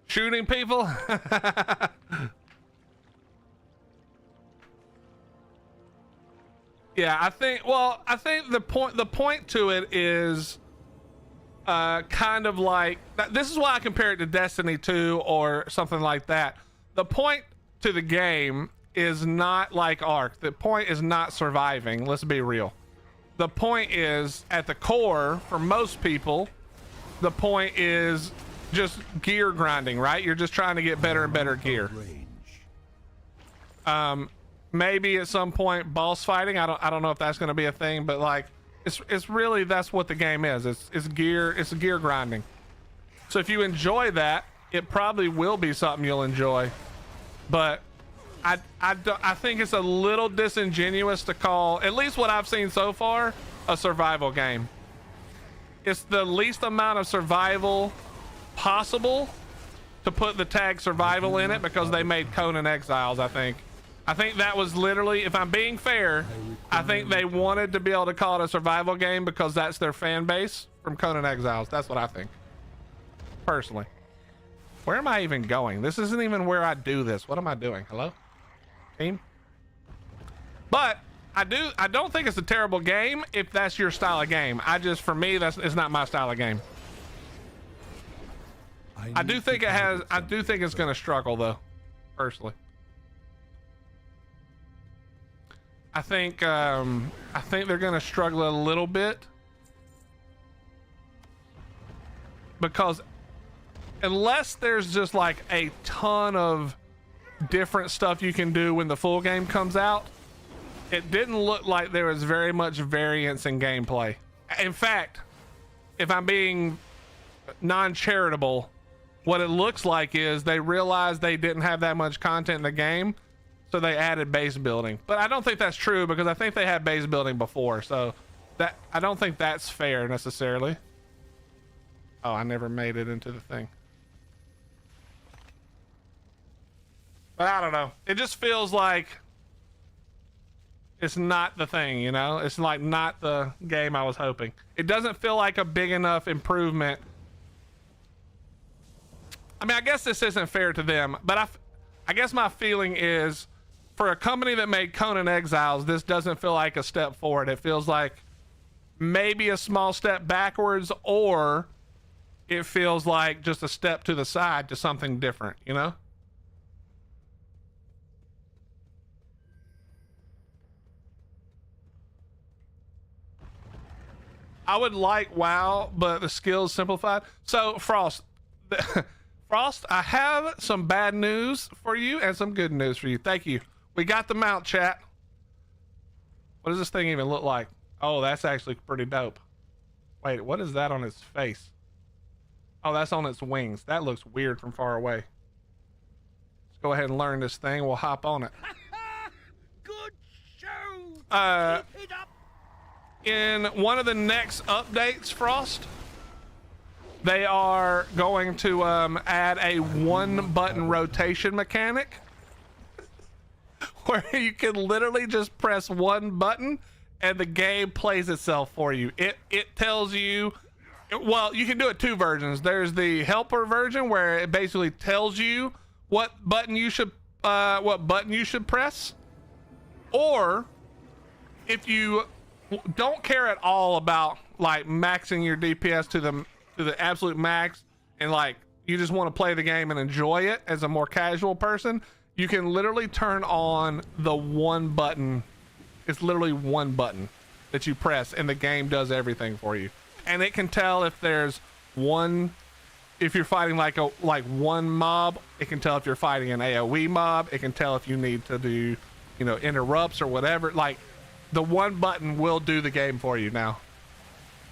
Shooting people? Yeah, I think the point to it is kind of like, this is why I compare it to Destiny 2 or something like that. The point to the game is not like Ark. The point is not surviving. Let's be real. The point is, at the core, for most people, the point is just gear grinding, right? You're just trying to get better and better gear. Maybe at some point boss fighting. I don't know if that's going to be a thing, but like it's really, that's what the game is. It's gear grinding. So if you enjoy that, it probably will be something you'll enjoy. But I think it's a little disingenuous to call, at least what I've seen so far, a survival game. It's the least amount of survival possible to put the tag survival in it because they made Conan Exiles. I think that was literally, if I'm being fair, I think they wanted to be able to call it a survival game because that's their fan base from Conan Exiles. That's what I think, personally. Where am I even going? This isn't even where I do this. What am I doing? Hello, team? But I don't think it's a terrible game if that's your style of game. For me, it's not my style of game. I do think it's going to struggle though, personally. I think I think they're going to struggle a little bit, because unless there's just like a ton of different stuff you can do when the full game comes out, it didn't look like there was very much variance in gameplay. In fact, if I'm being non-charitable, what it looks like is they realized they didn't have that much content in the game, so they added base building. But I don't think that's true, because I think they had base building before, so that I don't think that's fair necessarily. Oh, I never made it into the thing. But I don't know. It just feels like it's not the thing, you know? It's like not the game I was hoping. It doesn't feel like a big enough improvement. I mean, I guess this isn't fair to them, but I guess my feeling is, for a company that made Conan Exiles, this doesn't feel like a step forward. It feels like maybe a small step backwards, or it feels like just a step to the side to something different, you know? I would like WoW, but the skills simplified. So Frost, Frost, I have some bad news for you and some good news for you. Thank you. We got the mount, chat. What does this thing even look like? Oh, that's actually pretty dope. Wait, what is that on its face? Oh, that's on its wings. That looks weird from far away. Let's go ahead and learn this thing. We'll hop on it. Good show. Keep it up. In one of the next updates, Frost, they are going to add a one-button rotation mechanic where you can literally just press one button and the game plays itself for you. It tells you, well, you can do it two versions. There's the helper version where it basically tells you what button you should press, or if you don't care at all about like maxing your DPS to the absolute max, and like you just want to play the game and enjoy it as a more casual person, you can literally turn on the one button. It's literally one button that you press and the game does everything for you. And it can tell if there's one, if you're fighting like one mob, it can tell if you're fighting an AoE mob, it can tell if you need to do, you know, interrupts or whatever. Like, the one button will do the game for you now.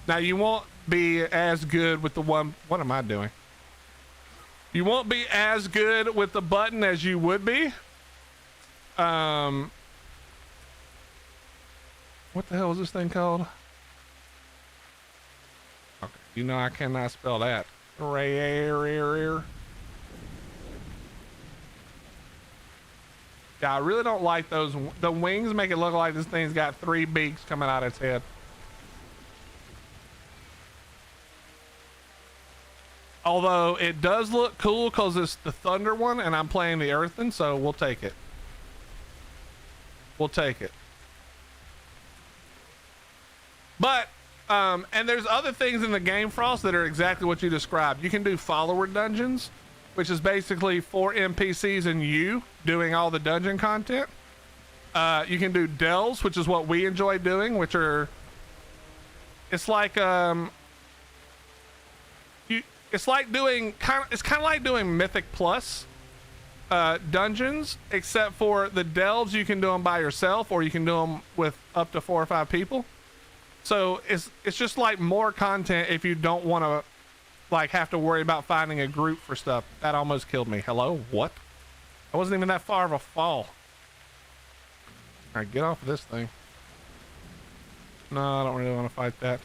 Now you won't be as good with the one, what am I doing? You won't be as good with the button as you would be. What the hell is this thing called? Okay, you know I cannot spell that. Yeah, I really don't like those. The wings make it look like this thing's got 3 beaks coming out of its head. Although it does look cool because it's the thunder one and I'm playing the earthen, so we'll take it. We'll take it. But, and there's other things in the game, Frost, that are exactly what you described. You can do follower dungeons, which is basically 4 NPCs and you doing all the dungeon content. You can do delves, which is what we enjoy doing, which are, it's like it's kind of like doing Mythic Plus dungeons, except for the delves you can do them by yourself, or you can do them with up to 4 or 5 people. So it's just like more content if you don't want to like have to worry about finding a group for stuff. That almost killed me. Hello? What? I wasn't even that far of a fall. All right, get off of this thing. No, I don't really want to fight that.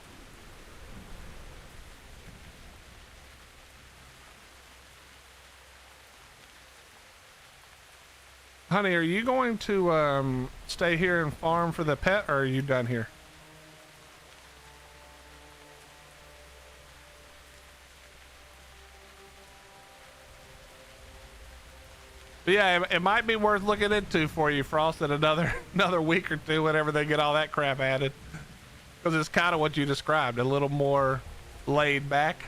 Honey, are you going to stay here and farm for the pet, or are you done here? But yeah, it might be worth looking into for you, Frost, in another week or two, whenever they get all that crap added. Because it's kind of what you described, a little more laid back.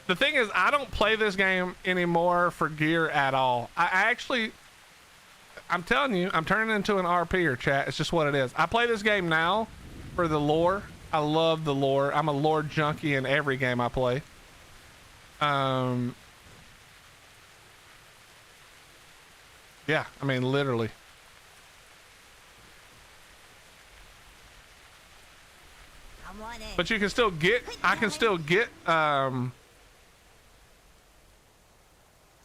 The thing is, I don't play this game anymore for gear at all. I actually, I'm telling you, I'm turning into an RPer, chat. It's just what it is. I play this game now for the lore. I love the lore. I'm a lore junkie in every game I play. Yeah, I mean, literally. Come on in. But you can still get, I can still get, yeah,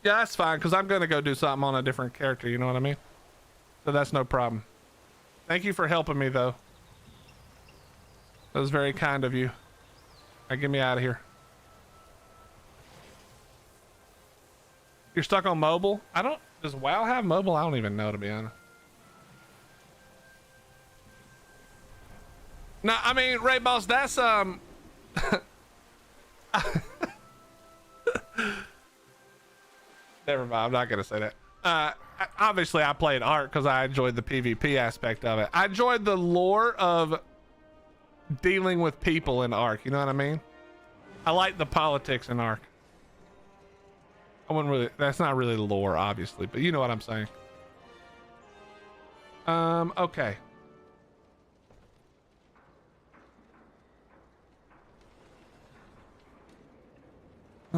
that's fine, because I'm going to go do something on a different character, you know what I mean? So that's no problem. Thank you for helping me, though. That was very kind of you. Now get me out of here. You're stuck on mobile? Does WoW have mobile? I don't even know, to be honest. No, I mean, Ray Boss, that's, never mind, I'm not gonna say that. Obviously I played Ark because I enjoyed the PvP aspect of it. I enjoyed the lore of dealing with people in Ark, you know what I mean? I like the politics in Ark. I wouldn't really, that's not really lore, obviously, but you know what I'm saying. Okay. I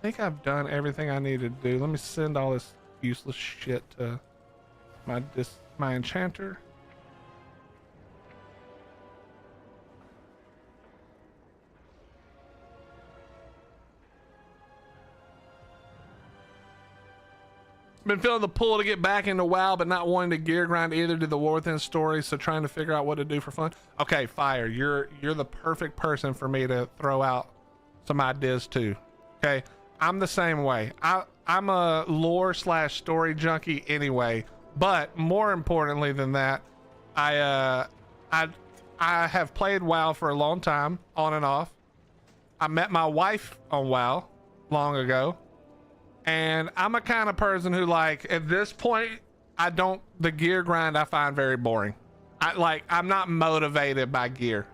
think I've done everything I need to do. Let me send all this useless shit to my enchanter. Been feeling the pull to get back into WoW, but not wanting to gear grind either to the War Within story, so trying to figure out what to do for fun. Okay, Fire, you're the perfect person for me to throw out some ideas to. Okay, I'm the same way. I'm a lore / story junkie anyway, but more importantly than that, I have played WoW for a long time, on and off. I met my wife on WoW long ago. And I'm a kind of person who, like, at this point, the gear grind I find very boring. I'm not motivated by gear.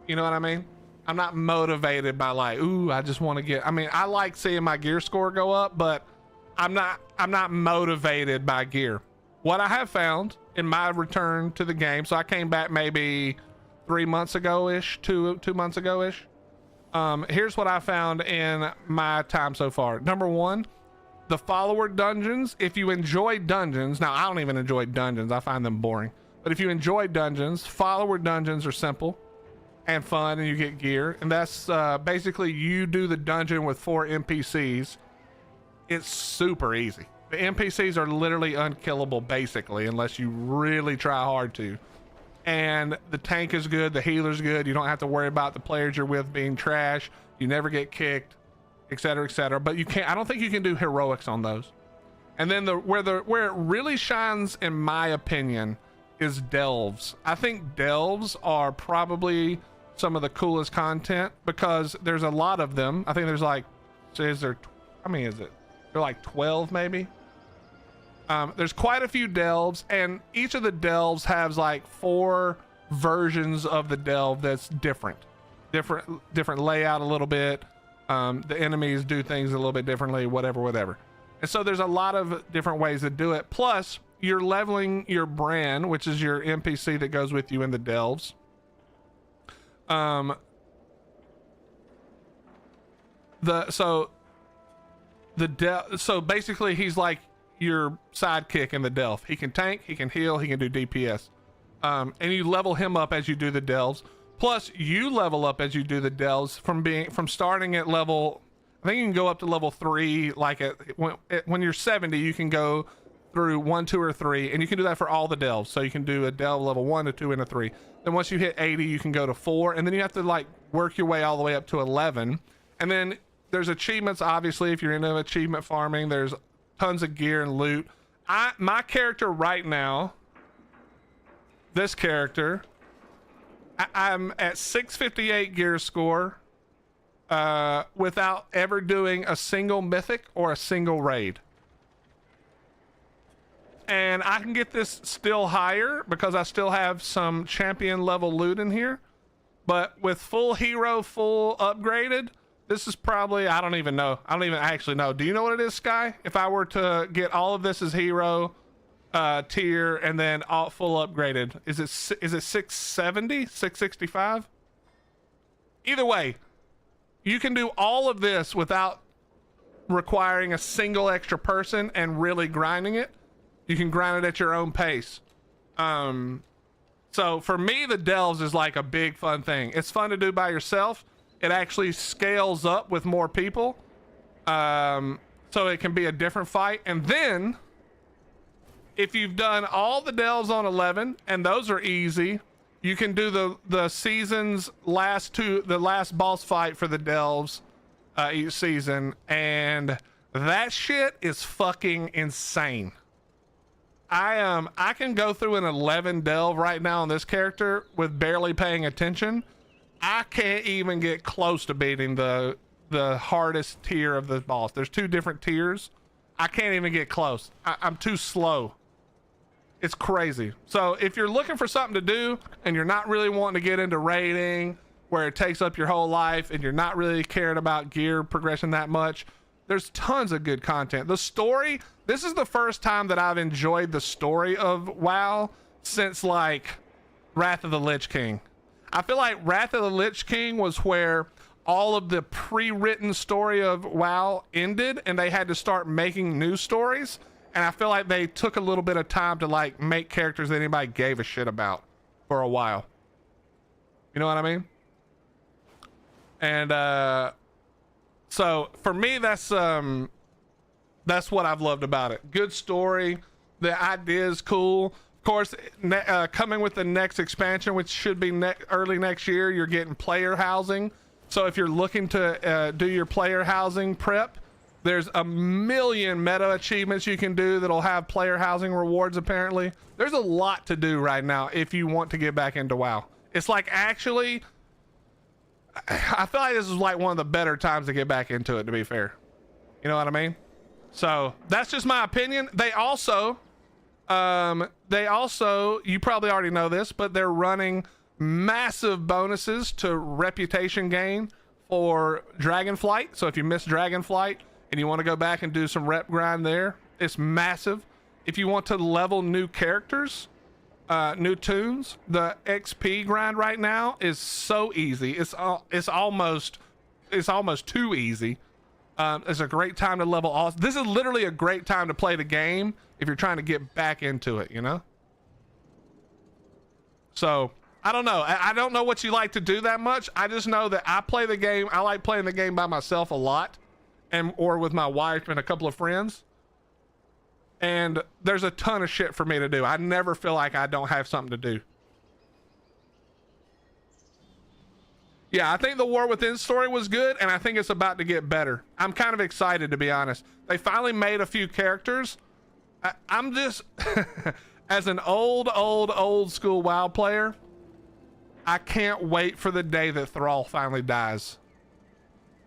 You know what I mean? I'm not motivated by like, ooh, I just want to get, I mean, I like seeing my gear score go up, but I'm not motivated by gear. What I have found in my return to the game, so I came back maybe 3 months ago-ish, two months ago-ish. Here's what I found in my time so far. Number one, the follower dungeons. If you enjoy dungeons, now I don't even enjoy dungeons, I find them boring. But if you enjoy dungeons, follower dungeons are simple and fun, and you get gear. And that's basically you do the dungeon with 4 NPCs. It's super easy. The NPCs are literally unkillable, basically, unless you really try hard to. And the tank is good, the healer's good. You don't have to worry about the players you're with being trash. You never get kicked, etc., etc. But you can't, I don't think you can do heroics on those. And then where it really shines, in my opinion, is delves. I think delves are probably some of the coolest content because there's a lot of them. I think there's like, is there, how many is it? They're like 12 maybe. There's quite a few delves, and each of the delves has like 4 versions of the delve that's different layout a little bit. The enemies do things a little bit differently, whatever. And so there's a lot of different ways to do it. Plus, you're leveling your brand, which is your NPC that goes with you in the delves. So basically he's like your sidekick in the delve. He can tank, he can heal, he can do DPS. And you level him up as you do the delves. Plus you level up as you do the delves from starting at level, I think you can go up to level 3. Like when you're 70, you can go through 1, 2, or 3, and you can do that for all the delves. So you can do a delve level 1 to 2 and a 3. Then once you hit 80, you can go to 4, and then you have to like work your way all the way up to 11. And then there's achievements, obviously, if you're into achievement farming. There's tons of gear and loot. My character right now, this character, I'm at 658 gear score without ever doing a single mythic or a single raid. And I can get this still higher because I still have some champion level loot in here. But with full hero, full upgraded, This is probably, I don't even know. I don't even actually know. Do you know what it is, Sky? If I were to get all of this as hero tier and then all full upgraded, is it 670, 665? Either way, you can do all of this without requiring a single extra person and really grinding it. You can grind it at your own pace. So for me, the delves is like a big fun thing. It's fun to do by yourself. It actually scales up with more people. So it can be a different fight. And then if you've done all the delves on 11, and those are easy, you can do the season's the last boss fight for the delves each season, and that shit is fucking insane. I can go through an 11 delve right now on this character with barely paying attention. I can't even get close to beating the hardest tier of the boss. There's 2 different tiers. I can't even get close. I'm too slow. It's crazy. So if you're looking for something to do and you're not really wanting to get into raiding where it takes up your whole life and you're not really caring about gear progression that much, there's tons of good content. The story, this is the first time that I've enjoyed the story of WoW since like Wrath of the Lich King. I feel like Wrath of the Lich King was where all of the pre-written story of WoW ended and they had to start making new stories. And I feel like they took a little bit of time to like make characters that anybody gave a shit about for a while. You know what I mean? And so for me, that's what I've loved about it. Good story. The idea is cool. Of course, coming with the next expansion, which should be early next year, you're getting player housing. So if you're looking to do your player housing prep, there's a million meta achievements you can do that'll have player housing rewards, apparently. There's a lot to do right now if you want to get back into WoW. It's like, actually, I feel like this is like one of the better times to get back into it, to be fair. You know what I mean? So that's just my opinion. They also, you probably already know this, but they're running massive bonuses to reputation gain for Dragonflight. So if you missed Dragonflight and you want to go back and do some rep grind there, it's massive. If you want to level new characters, new tunes, the XP grind right now is so easy. It's almost too easy. It's a great time to level all. This is literally a great time to play the game if you're trying to get back into it, you know? So I don't know. I don't know what you like to do that much. I just know that I play the game. I like playing the game by myself a lot, or with my wife and a couple of friends. And there's a ton of shit for me to do. I never feel like I don't have something to do. Yeah, I think the War Within story was good, and I think it's about to get better. I'm kind of excited, to be honest. They finally made a few characters. I'm just, as an old school WoW player, I can't wait for the day that Thrall finally dies.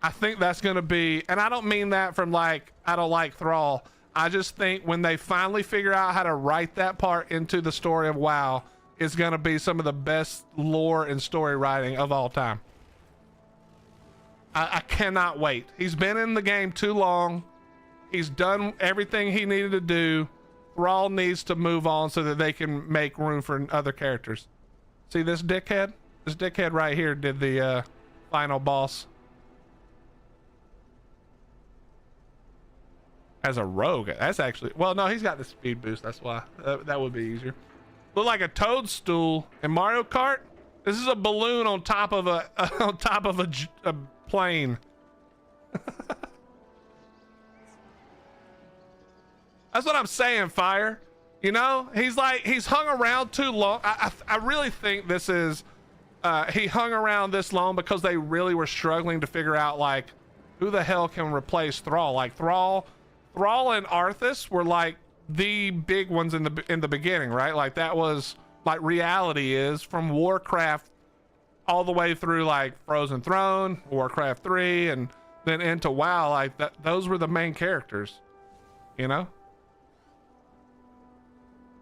I think that's going to be, and I don't mean that from like, I don't like Thrall. I just think when they finally figure out how to write that part into the story of WoW, it's going to be some of the best lore and story writing of all time. I cannot wait. He's been in the game too long. He's done everything he needed to do. Thrall needs to move on so that they can make room for other characters. See this dickhead? This dickhead right here did the final boss. As a rogue. That's actually, well, no, he's got the speed boost. That's why. That would be easier. Look like a toadstool in Mario Kart. This is a balloon on top of a plane. That's what I'm saying, Fire. You know, he's hung around too long. I really think this is, he hung around this long because they really were struggling to figure out like who the hell can replace Thrall. Like Thrall and Arthas were like the big ones in the beginning, right? Like that was like reality is from Warcraft all the way through like Frozen Throne, Warcraft 3, and then into WoW. Like those were the main characters, you know?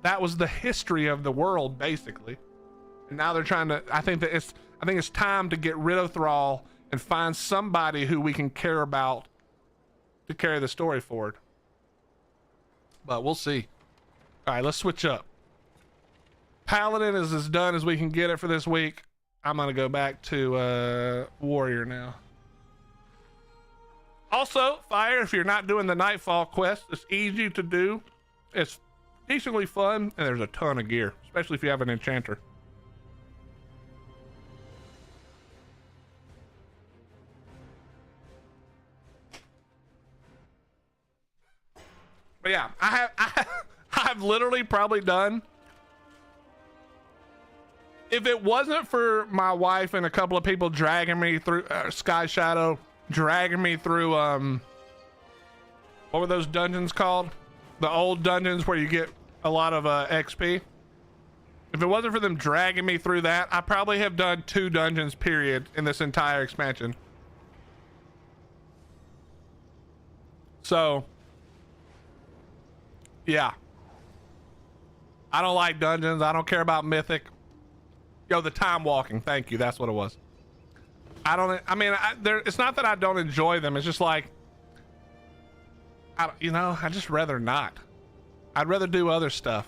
That was the history of the world basically. And now they're trying to, I think it's time to get rid of Thrall and find somebody who we can care about to carry the story forward. But we'll see. All right, let's switch up. Paladin is as done as we can get it for this week. I'm gonna go back to Warrior now. Also, Fire, if you're not doing the Nightfall quest, it's easy to do. It's decently fun, and there's a ton of gear, especially if you have an enchanter. But yeah, I've literally probably done, if it wasn't for my wife and a couple of people dragging me through Sky Shadow, dragging me through what were those dungeons called? The old dungeons where you get a lot of XP. If it wasn't for them dragging me through that, I probably have done 2 dungeons period in this entire expansion. So yeah, I don't like dungeons. I don't care about mythic. Yo, the time walking, thank you, that's what it was. It's not that I don't enjoy them, it's just like, I just rather not. I'd rather do other stuff.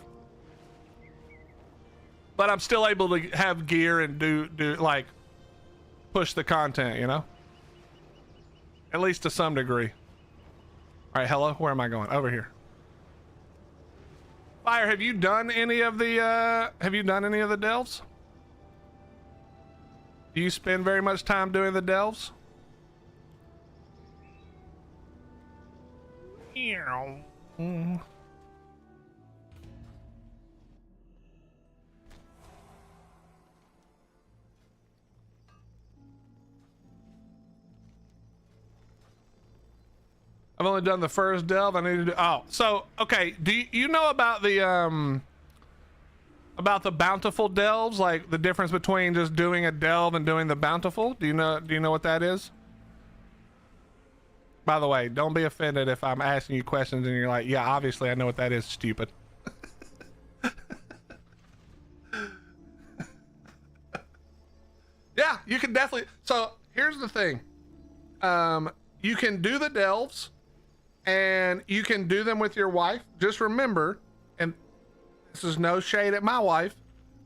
But I'm still able to have gear and do like push the content, you know? At least to some degree. All right, hello, where am I going? Over here. Fire, have you done any of the delves? Do you spend very much time doing the delves? Mm. I've only done the first delve. I need to do, so okay. Do you know about the bountiful delves? Like the difference between just doing a delve and doing the bountiful? Do you know what that is? By the way, don't be offended if I'm asking you questions and you're like, yeah, obviously I know what that is, stupid. Yeah, you can definitely. So here's the thing. You can do the delves and you can do them with your wife. Just remember, and this is no shade at my wife,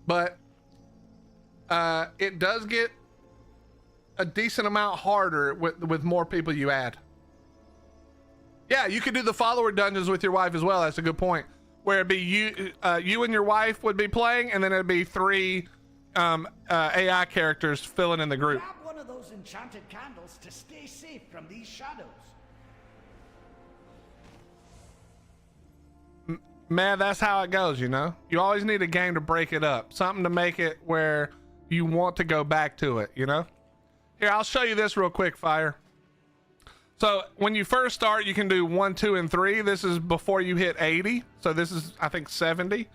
but it does get a decent amount harder with more people you add. Yeah, you could do the follower dungeons with your wife as well. That's a good point. Where it'd be you and your wife would be playing, and then it'd be 3 AI characters filling in the group. Grab one of those enchanted candles to stay safe from these shadows. Man, that's how it goes, you know? You always need a game to break it up. Something to make it where you want to go back to it, you know? Here, I'll show you this real quick, Fire. So when you first start, you can do 1, 2, and 3. This is before you hit 80. So this is, I think, 70.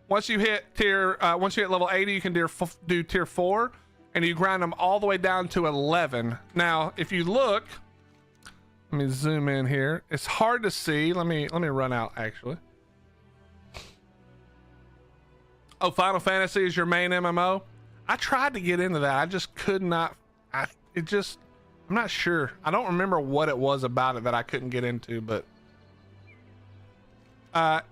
Once you hit level 80, you can do tier 4, and you grind them all the way down to 11. Now, if you look, let me zoom in here. It's hard to see. Let me run out actually. Oh, Final Fantasy is your main MMO? I tried to get into that. I just could not. I'm not sure. I don't remember what it was about it that I couldn't get into, but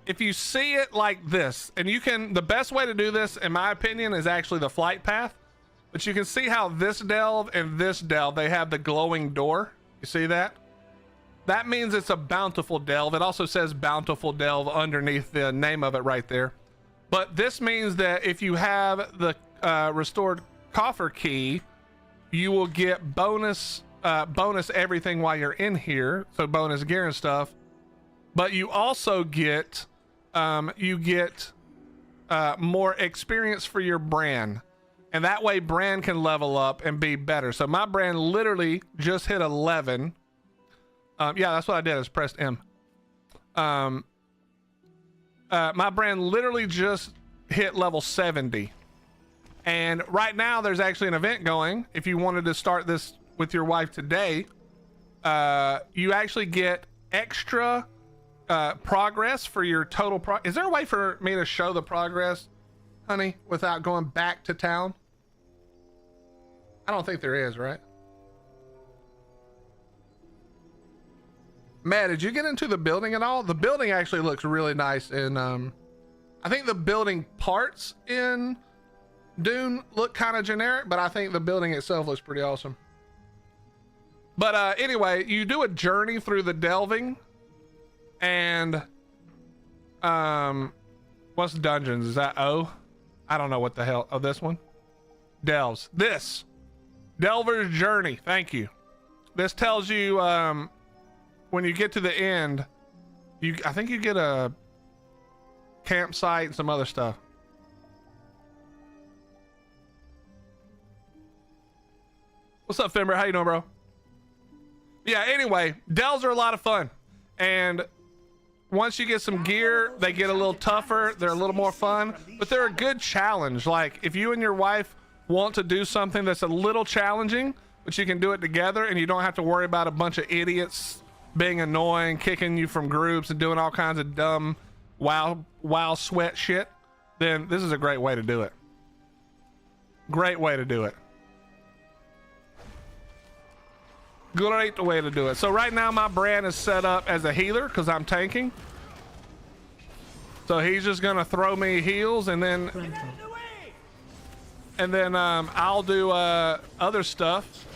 if you see it like this, and the best way to do this, in my opinion, is actually the flight path. But you can see how this delve and this delve, they have the glowing door. You see that? That means it's a bountiful delve. It also says bountiful delve underneath the name of it right there. But this means that if you have the restored coffer key, you will get bonus everything while you're in here, so bonus gear and stuff. But you also get more experience for your brand, and that way brand can level up and be better. So my brand literally just hit 11. Yeah, that's what I did. I just pressed M. My brand literally just hit level 70, and right now there's actually an event going. If you wanted to start this with your wife today, you actually get extra progress for your total is there a way for me to show the progress, honey, without going back to town? I don't think there is, right? Matt, did you get into the building at all? The building actually looks really nice, and I think the building parts in Dune look kind of generic, but I think the building itself looks pretty awesome. But anyway, you do a journey through the delving, and what's dungeons? Is that O? I don't know what the hell. Oh, this one? Delves. This. Delver's Journey. Thank you. This tells you when you get to the end, I think you get a campsite and some other stuff. What's up, Fimber? How you doing, bro? Yeah, anyway, delves are a lot of fun. And once you get some gear, they get a little tougher. They're a little more fun, but they're a good challenge. Like if you and your wife want to do something that's a little challenging, but you can do it together and you don't have to worry about a bunch of idiots being annoying, kicking you from groups and doing all kinds of dumb wow sweat shit, then this is a great way to do it. Great way to do it. Great way to do it. So right now my brand is set up as a healer because I'm tanking. So he's just gonna throw me heals and then I'll do other stuff.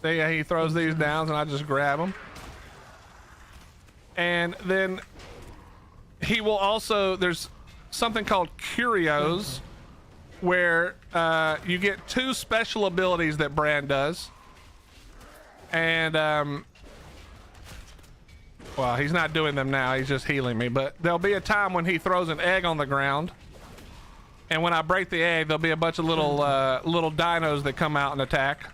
He throws these down and I just grab them. And then he will also, there's something called curios where you get 2 special abilities that Brand does. And well, he's not doing them now, he's just healing me, but there'll be a time when he throws an egg on the ground, and when I break the egg there'll be a bunch of little little dinos that come out and attack,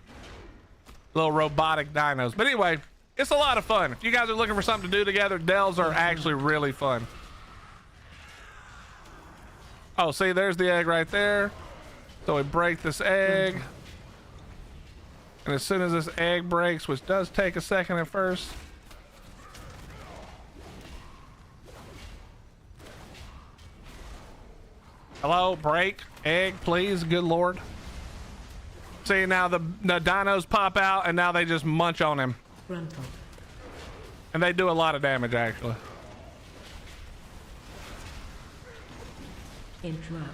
little robotic dinos. But anyway, it's a lot of fun. If you guys are looking for something to do together, delves are actually really fun. Oh, see, there's the egg right there. So we break this egg. And as soon as this egg breaks, which does take a second at first. Hello, break, egg, please, good Lord. See, now the dinos pop out and now they just munch on him. Frontal. And they do a lot of damage, actually. Interrupt.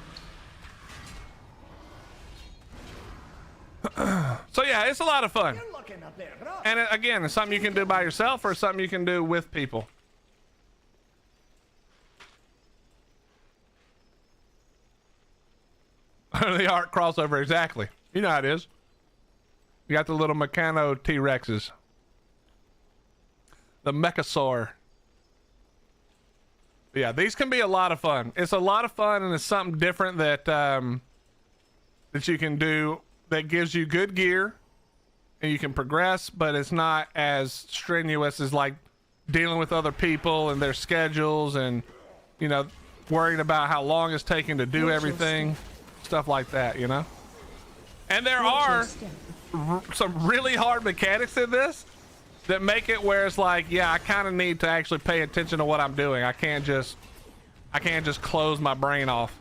So yeah, it's a lot of fun. You're looking up there, bro. And again, it's something you can do by yourself or something you can do with people. The art crossover, exactly. You know how it is. You got the little Meccano T-Rexes. The Mechasaur. But yeah, these can be a lot of fun. It's a lot of fun, and it's something different that that you can do that gives you good gear and you can progress, but it's not as strenuous as like dealing with other people and their schedules and, you know, worrying about how long it's taking to do everything, stuff like that, you know? And there are some really hard mechanics in this that make it where it's like, yeah, I kind of need to actually pay attention to what I'm doing. I can't just close my brain off.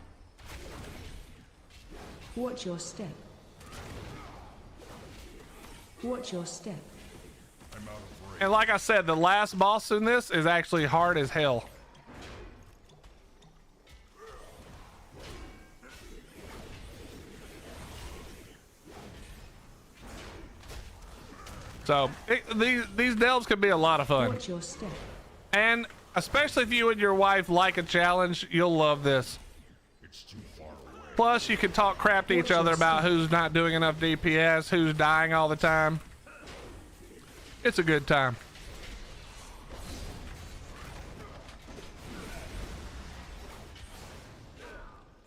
Watch your step. Watch your step. And like I said, the last boss in this is actually hard as hell. So these delves could be a lot of fun. Watch your step. And especially if you and your wife like a challenge, you'll love this. Plus, you can talk crap to each other about who's not doing enough DPS, who's dying all the time. It's a good time.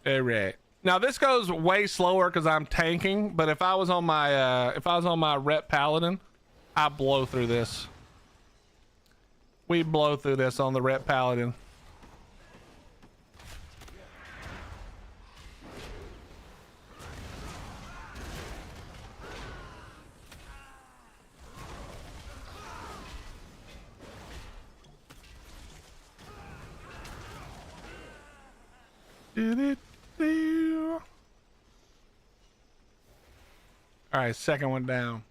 All right. Now this goes way slower because I'm tanking, but if I was on my rep paladin, I blow through this. We blow through this on the rep paladin. All right, second one down.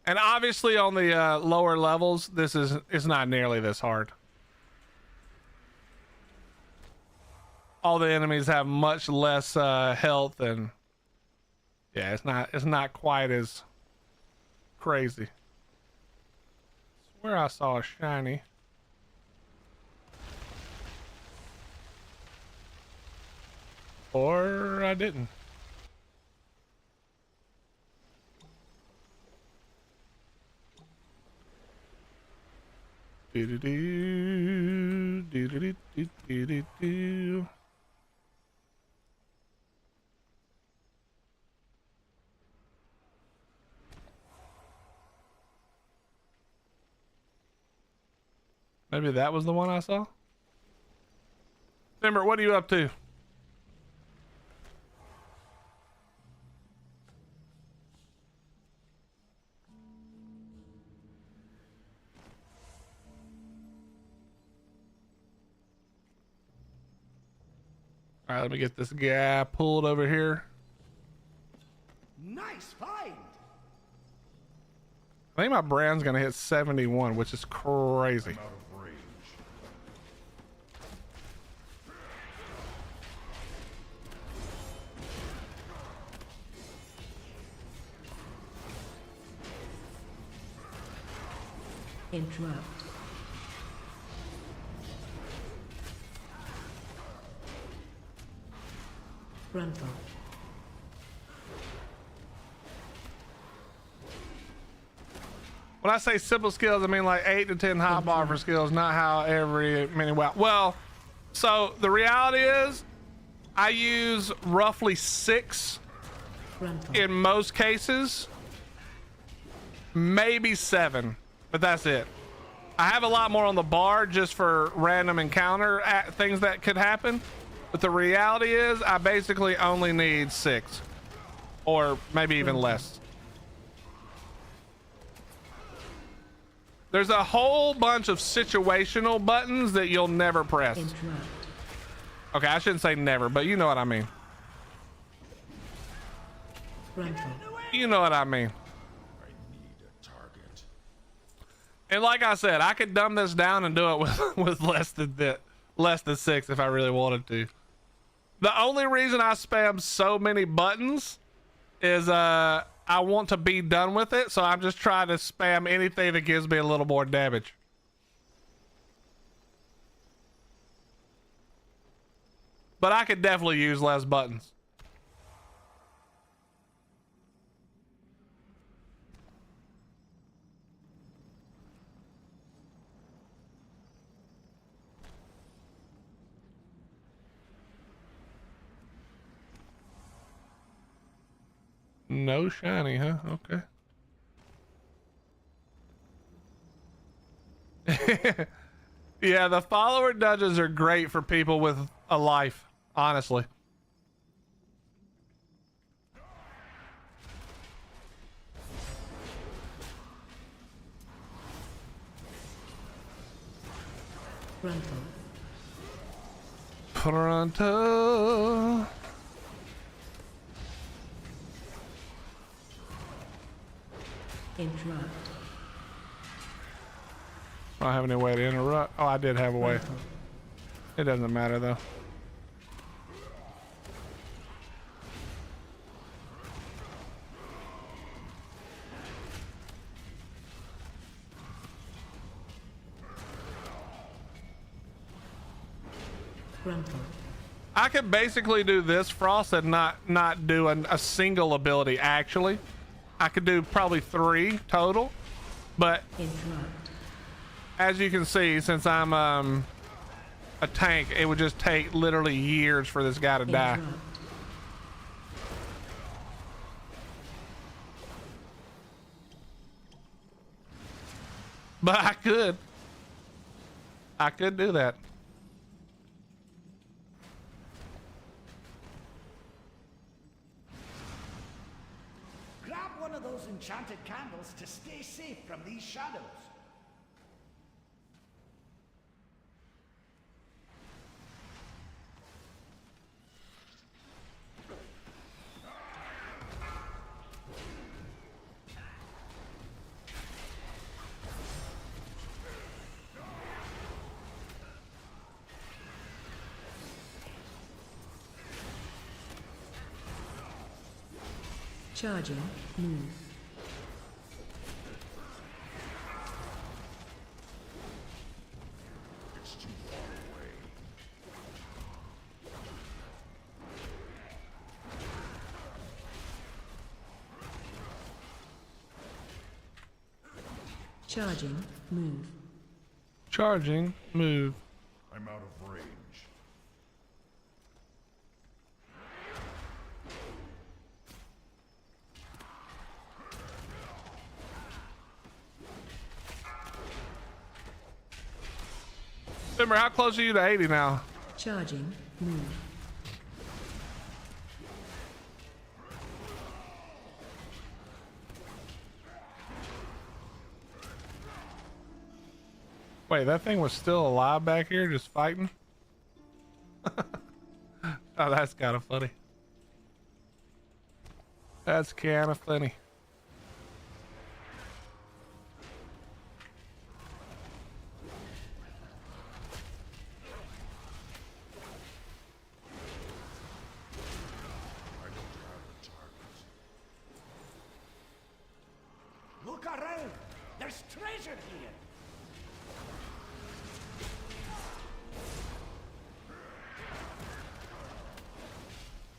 And obviously on the lower levels, this is not nearly this hard. All the enemies have much less health, and yeah, it's not quite as crazy. Swear I saw a shiny. Or I didn't. Do-do-do, do-do-do-do-do-do. Maybe that was the one I saw. Simmer, what are you up to? All right, let me get this guy pulled over here. Nice find. I think my brand's gonna hit 71, which is crazy. I'm out of range. Interrupt. Frontal. When I say simple skills, I mean like 8 to 10 hotbar for skills, not how every many WoW. Well, so the reality is, I use roughly 6 Frontal. in most cases, maybe 7, but that's it. I have a lot more on the bar just for random encounter things that could happen, but the reality is I basically only need 6 or maybe even less. There's a whole bunch of situational buttons that you'll never press. Interrupt. Okay, I shouldn't say never, but you know what I mean. Frontal. You know what I mean. And like I said, I could dumb this down and do it with less than 6 if I really wanted to. The only reason I spam so many buttons is I want to be done with it, so I'm just trying to spam anything that gives me a little more damage. But I could definitely use less buttons. No shiny, huh? Okay. Yeah, the follower dungeons are great for people with a life, honestly. Frontal. Pronto. Interrupt. I don't have any way to interrupt. Oh, I did have a way. Frontal. It doesn't matter though. Frontal. I could basically do this Frost and not do a single ability actually. I could do probably 3 total, but Interrupt. as you can see, since I'm a tank, it would just take literally years for this guy to die. Interrupt. But I could do that. Grab one of those enchanted candles to stay safe from these shadows. Charging. Move. Charging. Move. Charging. Move. I'm out of range. Simmer, how close are you to 80 now? Charging. Move. Wait, that thing was still alive back here, just fighting? Oh, that's kind of funny. That's kind of funny. Look around. There's treasure here.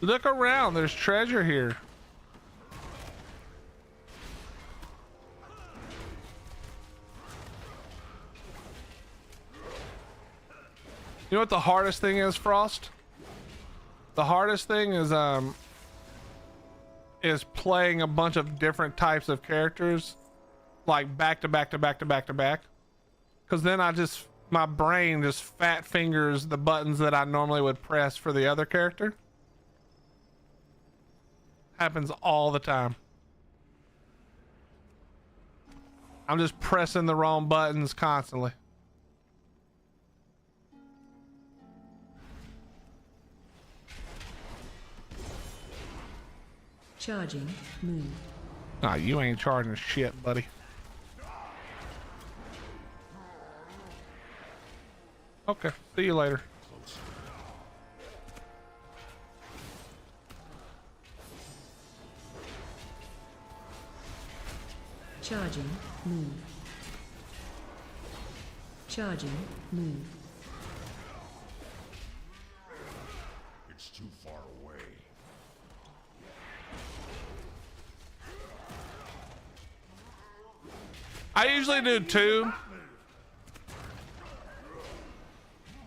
Look around, there's treasure here. You know what the hardest thing is, Frost? The hardest thing is playing a bunch of different types of characters, like back to back to back to back to back. Cause then my brain just fat fingers the buttons that I normally would press for the other character. Happens all the time. I'm just pressing the wrong buttons constantly. Charging. Move. Nah, you ain't charging shit, buddy. Okay, see you later. Charging. Move. Charging. Move. It's too far away. I usually do 2.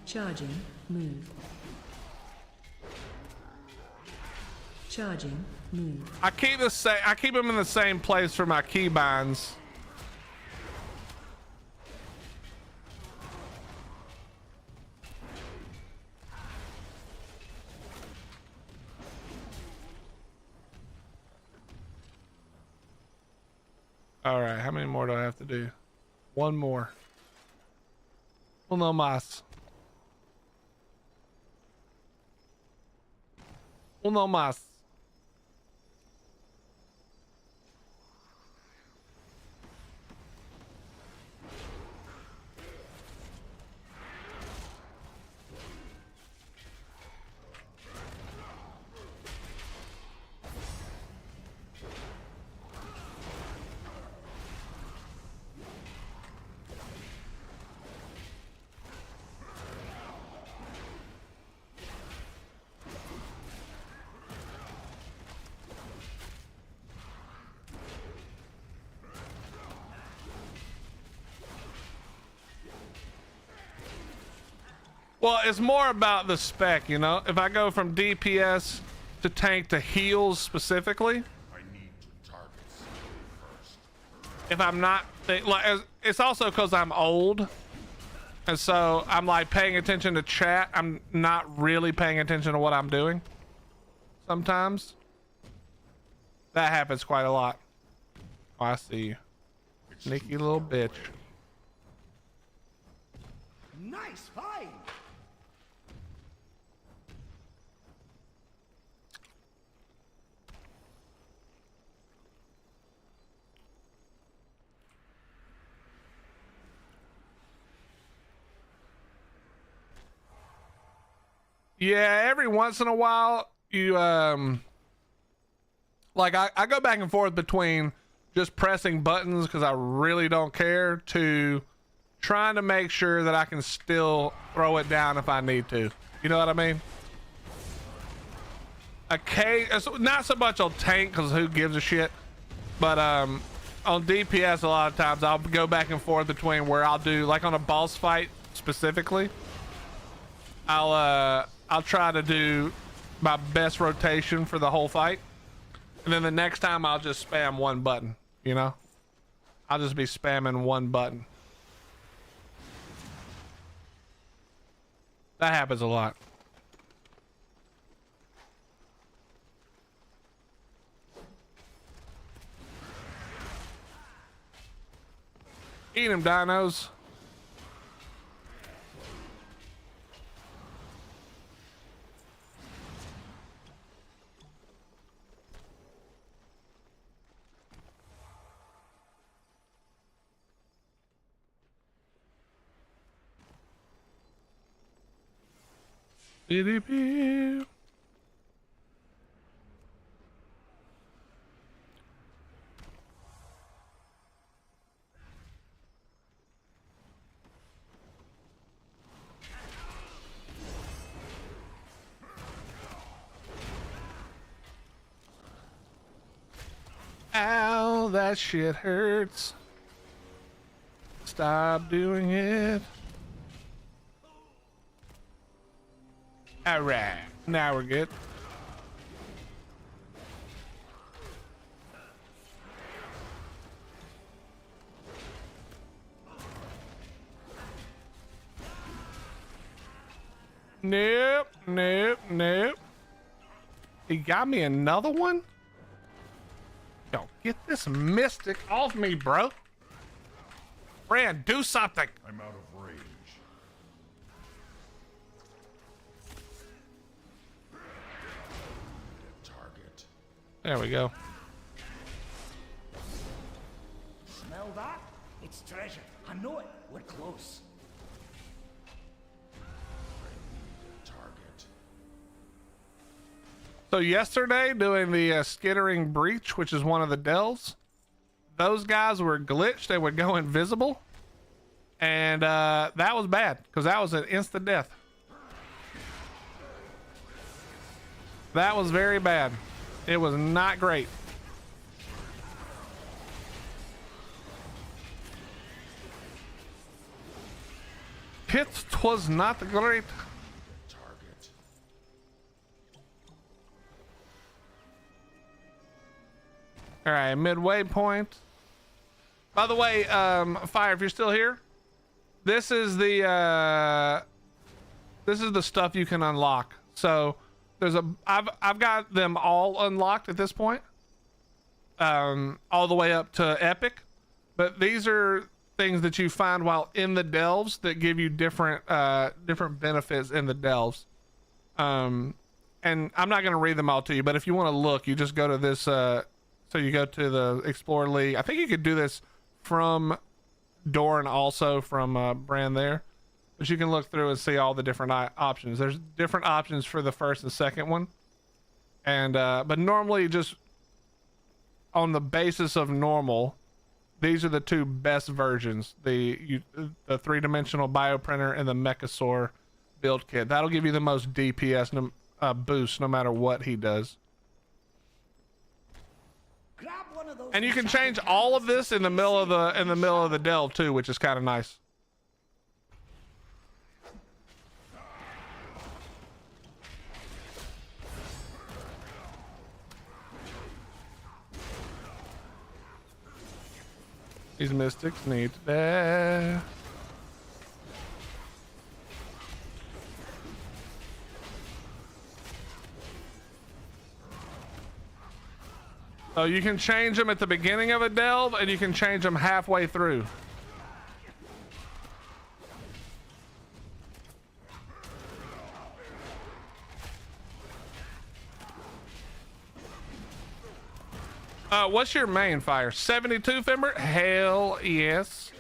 Charging. Move. Charging. Move. I keep them in the same place for my keybinds. All right, how many more do I have to do? One more. Uno más. Uno más. Well, it's more about the spec, you know? If I go from DPS to tank to heals specifically, I need to target something first. if I'm not, it's also because I'm old. And so I'm like paying attention to chat. I'm not really paying attention to what I'm doing. Sometimes. That happens quite a lot. Oh, I see you. Sneaky little bitch. Nice find. Yeah, every once in a while you Like I go back and forth between just pressing buttons because I really don't care to trying to make sure that I can still throw it down if I need to. You know what I mean? Okay, not so much on tank because who gives a shit, but on DPS a lot of times I'll go back and forth between where I'll do, like on a boss fight specifically, I'll try to do my best rotation for the whole fight, and then the next time I'll just spam one button. You know, I'll just be spamming one button. That happens a lot. Eat them, dinos. Beep. Ow, that shit hurts. Stop doing it. All right, now we're good. Nope. He got me another one? Yo, get this mystic off me, bro. Fran, do something. I'm out of range. Target. There we go. Smell that? It's treasure. I know it. We're close. Target. So yesterday, doing the skittering breach, which is one of the delves, those guys were glitched. They would go invisible, and that was bad because that was an instant death. That was very bad. It was not great. It was not great. Target. All right, midway point. By the way, Fire, if you're still here, this is the stuff you can unlock. So there's I've got them all unlocked at this point, all the way up to epic, but these are things that you find while in the delves that give you different benefits in the delves. And I'm not going to read them all to you, but if you want to look, you just go to this. So you go to the Explore League. I think you could do this from Doran, also from Brand there, but you can look through and see all the different options. There's different options for the first and second one, and but normally, just on the basis of normal, these are the two best versions: the 3-dimensional bioprinter and the Mechasaur build kit. That'll give you the most DPS boost no matter what he does. Grab one of those. And you can change all of this in the middle of the delve too, which is kind of nice. These mystics need to die. So you can change them at the beginning of a delve, and you can change them halfway through. What's your main, Fire? 72 Fimber? Hell yes.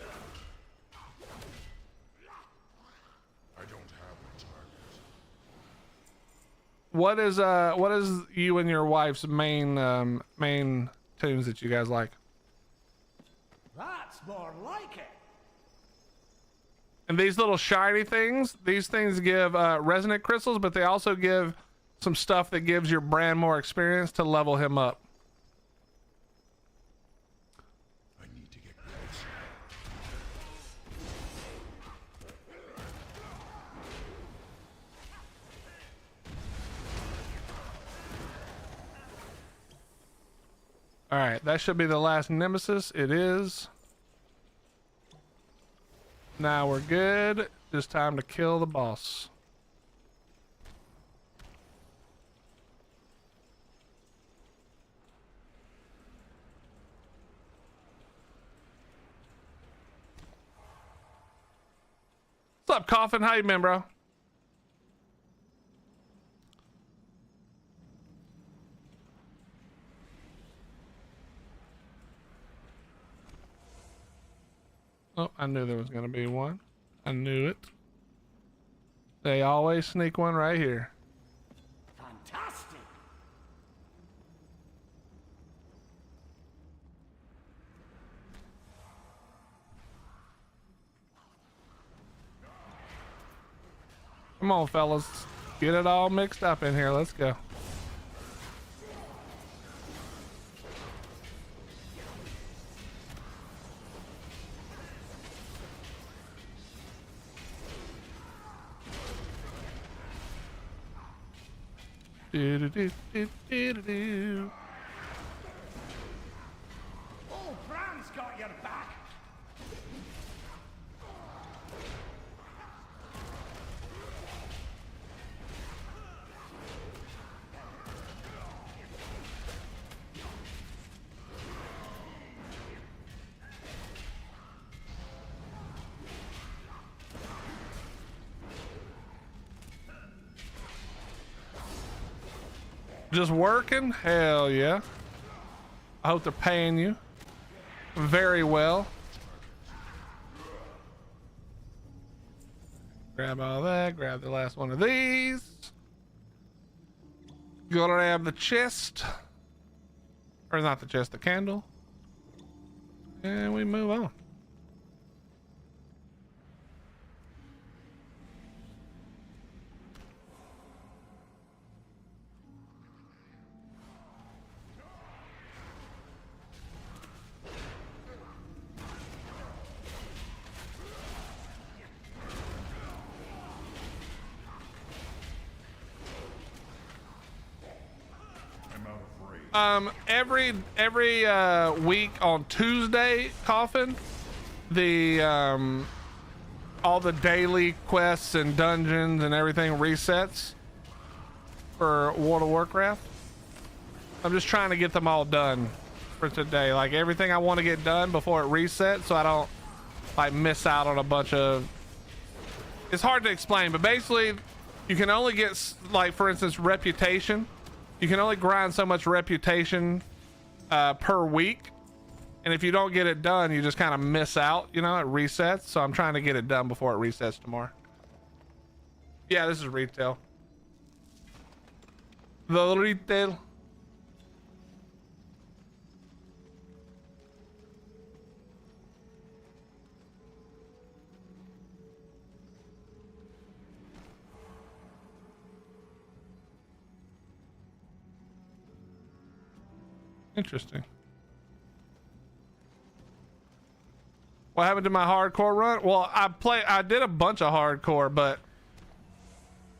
I don't have a target. what is you and your wife's main tunes that you guys like? That's more like it. And these little shiny things, these things give resonant crystals, but they also give some stuff that gives your brand more experience to level him up. I need to get closer. All right, that should be the last nemesis. It is. Now we're good. Just time to kill the boss. What's up, Coffin? How you been, bro? Oh, I knew there was gonna be one. I knew it. They always sneak one right here. Fantastic. Come on, fellas. Get it all mixed up in here. Let's go. Do do do do do do do. Oh, Bran's got your back. Just working? Hell yeah. I hope they're paying you very well. Grab all that, grab the last one of these. Grab the chest. Or not the chest, the candle. And we move on. Every week on Tuesday, Coffin, the all the daily quests and dungeons and everything resets for World of Warcraft. I'm just trying to get them all done for today. Like everything I want to get done before it resets, so I don't like miss out on a bunch of. It's hard to explain, but basically, you can only get like, for instance, reputation. You can only grind so much reputation per week, and if you don't get it done, you just kind of miss out. You know, it resets. So I'm trying to get it done before it resets tomorrow. Yeah, this is retail. The retail. Interesting. What happened to my hardcore run? Well, I did a bunch of hardcore, but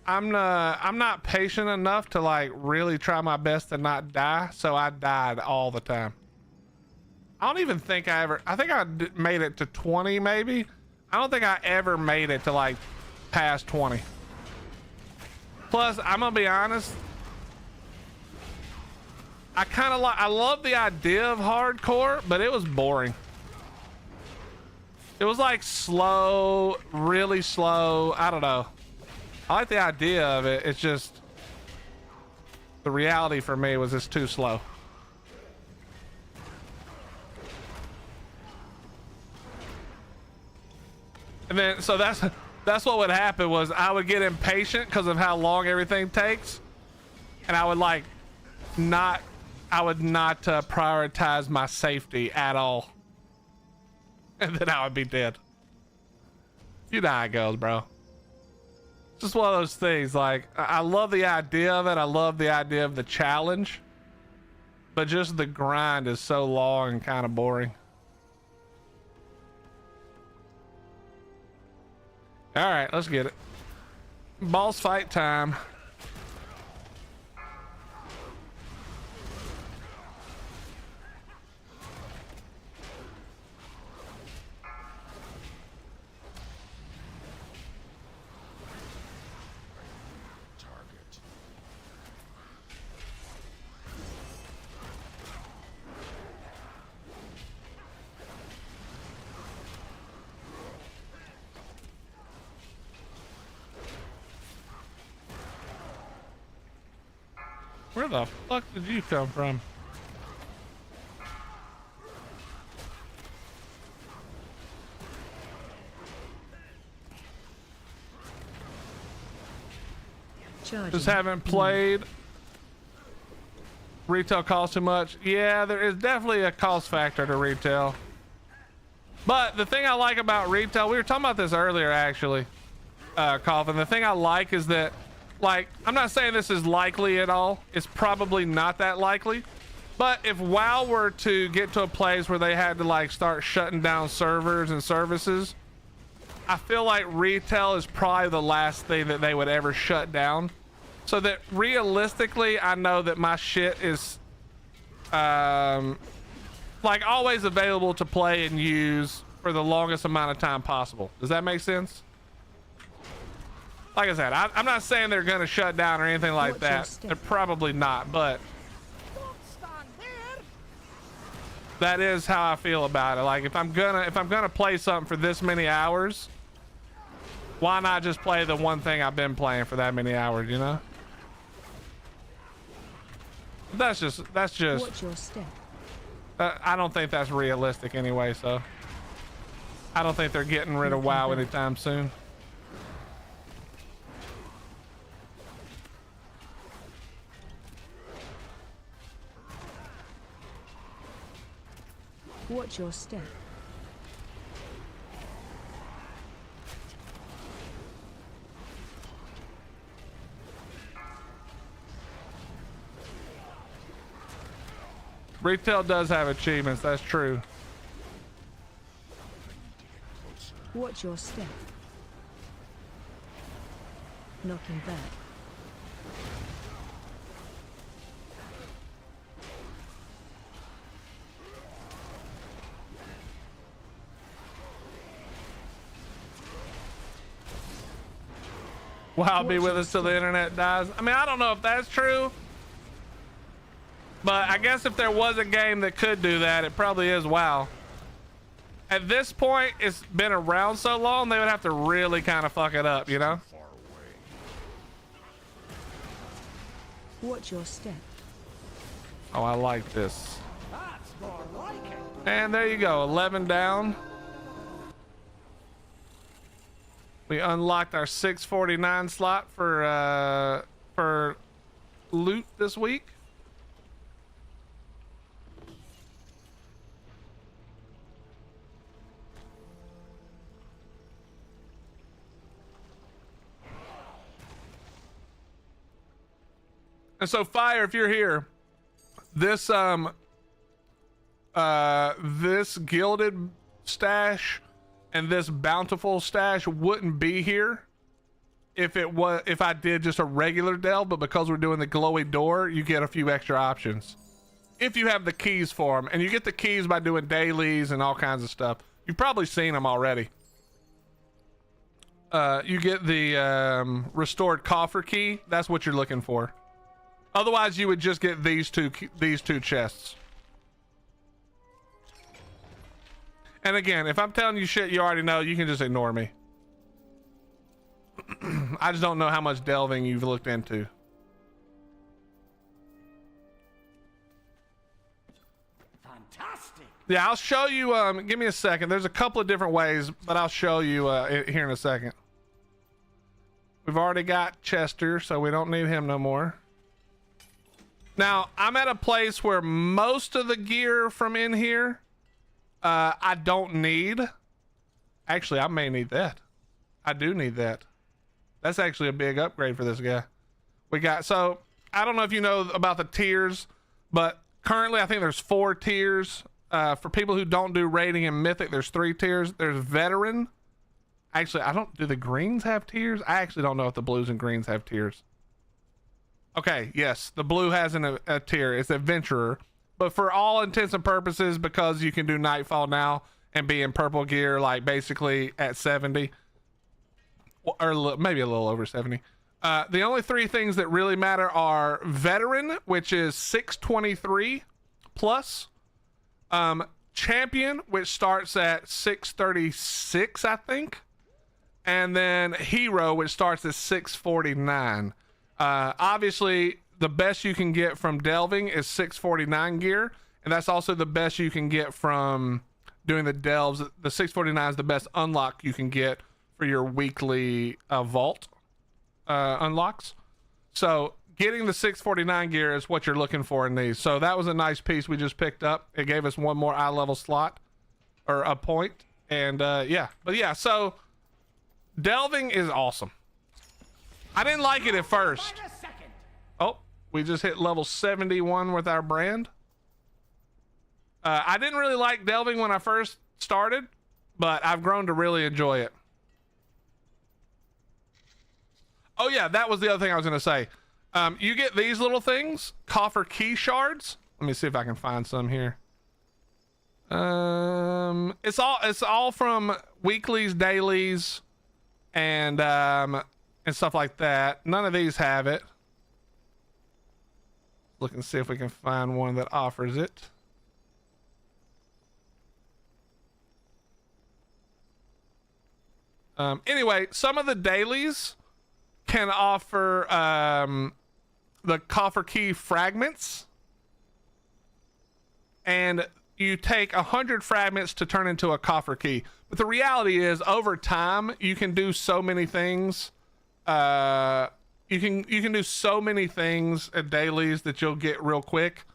I'm not patient enough to like really try my best to not die, so I died all the time. I don't even think I think I made it to 20 maybe. I don't think I ever made it to like past 20. Plus, I'm gonna be honest, I love the idea of hardcore, but it was boring. It was like slow, really slow. I don't know. I like the idea of it. It's just the reality for me was it's too slow. And then, so that's what would happen was I would get impatient because of how long everything takes. and I would like not prioritize my safety at all, and then I would be dead. You know how it goes, bro. It's just one of those things. Like, I love the idea of it. I love the idea of the challenge, but just the grind is so long and kind of boring. All right, let's get it. Boss fight time. Target. Where the fuck did you come from? Charging. Just haven't played. Retail costs too much. Yeah, there is definitely a cost factor to retail. But the thing I like about retail, we were talking about this earlier actually, Coffin. The thing I like is that, like, I'm not saying this is likely at all. It's probably not that likely. But if WoW were to get to a place where they had to like start shutting down servers and services, I feel like retail is probably the last thing that they would ever shut down. So that realistically, I know that my shit is like always available to play and use for the longest amount of time possible. Does that make sense? Like I said, I'm not saying they're gonna shut down or anything like that. They're probably not, but that is how I feel about it. Like if I'm gonna play something for this many hours, why not just play the one thing I've been playing for that many hours, you know? That's just Watch your step. I don't think that's realistic anyway, so I don't think they're getting rid of WoW anytime soon. Watch your step. Retail does have achievements, that's true. Watch your step. Knocking back. WoW be with us till the internet dies. I mean, I don't know if that's true, but I guess if there was a game that could do that, it probably is WoW. At this point, it's been around so long, they would have to really kind of fuck it up, you know? Far away. Watch your step. Oh, I like this. That's more like it. And there you go, 11 down. We unlocked our 649 slot for loot this week. And so Fire, if you're here, this this gilded stash and this bountiful stash wouldn't be here if I did just a regular delve, but because we're doing the glowy door, you get a few extra options if you have the keys for them, and you get the keys by doing dailies and all kinds of stuff. You've probably seen them already. You get the restored coffer key. That's what you're looking for. Otherwise, you would just get these two chests. And again, if I'm telling you shit you already know, you can just ignore me. I just don't know how much delving you've looked into. Fantastic. Yeah, I'll show you. Give me a second. There's a couple of different ways, but I'll show you here in a second. We've already got Chester, so we don't need him no more. Now, I'm at a place where most of the gear from in here, I don't need. Actually, I may need that. I do need that. That's actually a big upgrade for this guy. We got, so I don't know if you know about the tiers, but currently I think there's 4 tiers. For people who don't do rating and mythic, there's 3 tiers. There's veteran. Actually, do the greens have tiers? I actually don't know if the blues and greens have tiers. Okay, yes, the blue has a tier. It's adventurer. But for all intents and purposes, because you can do nightfall now and be in purple gear, like basically at 70, or maybe a little over 70. The only 3 things that really matter are veteran, which is 623 plus, champion, which starts at 636, I think, and then hero, which starts at 649. Obviously, the best you can get from delving is 649 gear, and that's also the best you can get from doing the delves. The 649 is the best unlock you can get for your weekly vault unlocks. So getting the 649 gear is what you're looking for in these. So that was a nice piece we just picked up. It gave us one more eye level slot or a point. And yeah, but yeah, so delving is awesome. I didn't like it at first. Oh, we just hit level 71 with our brand. I didn't really like delving when I first started, but I've grown to really enjoy it. Oh yeah, that was the other thing I was going to say. You get these little things, coffer key shards. Let me see if I can find some here. It's all from weeklies, dailies, and stuff like that. None of these have it. Look and see if we can find one that offers it. Anyway, some of the dailies can offer the coffer key fragments, and you take 100 fragments to turn into a coffer key. But the reality is, over time, you can do so many things. You can do so many things at dailies that you'll get real quick,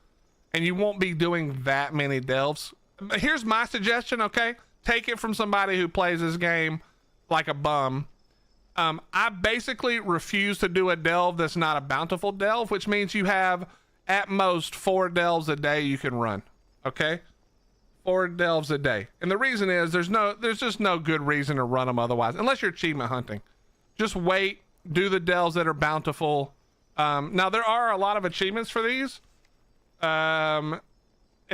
and you won't be doing that many delves. Here's my suggestion, okay? Take it from somebody who plays this game like a bum. I basically refuse to do a delve that's not a bountiful delve, which means you have at most 4 delves a day you can run. Okay, 4 delves a day, and the reason is there's just no good reason to run them otherwise, unless you're achievement hunting. Just wait, do the delves that are bountiful. Now there are a lot of achievements for these, and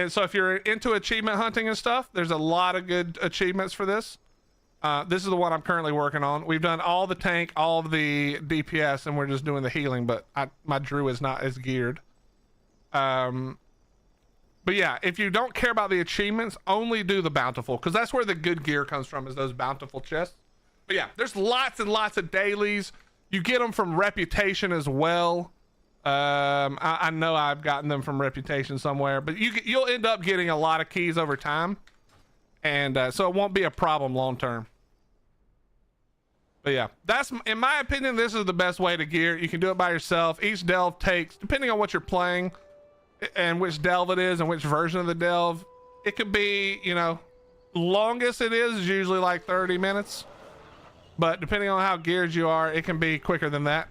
so if you're into achievement hunting and stuff, there's a lot of good achievements for this. This is the one I'm currently working on. We've done all the tank, all of the DPS, and we're just doing the healing, but my Drew is not as geared. But yeah, if you don't care about the achievements, only do the bountiful, because that's where the good gear comes from, is those bountiful chests. But yeah, there's lots and lots of dailies. You get them from reputation as well. I know I've gotten them from reputation somewhere, but you'll end up getting a lot of keys over time, and so it won't be a problem long term. But yeah, that's, in my opinion, this is the best way to gear. You can do it by yourself. Each delve takes, depending on what you're playing and which delve it is and which version of the delve, it could be, you know, longest it is usually like 30 minutes, but depending on how geared you are, it can be quicker than that.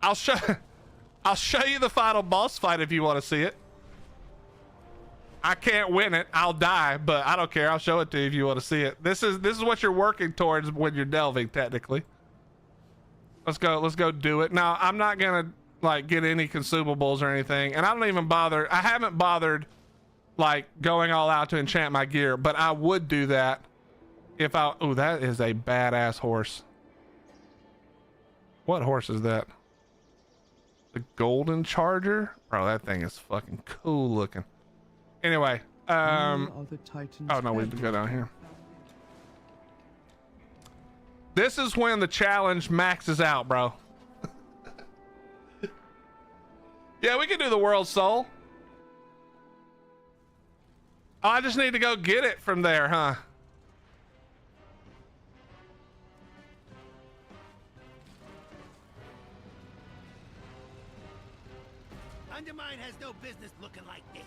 I'll show you the final boss fight if you want to see it. I can't win it, I'll die, but I don't care. I'll show it to you if you want to see it. This is what you're working towards when you're delving, technically. Let's go do it. Now, I'm not gonna like get any consumables or anything, and I don't even bother. I haven't bothered like going all out to enchant my gear, but I would do that if I. Oh, that is a badass horse. What horse is that? The golden charger? Bro, that thing is fucking cool looking. Anyway, oh no, we have to go down here. This is when the challenge maxes out, bro. Yeah, we can do the world soul. Oh, I just need to go get it from there, huh? Undermine has no business looking like this.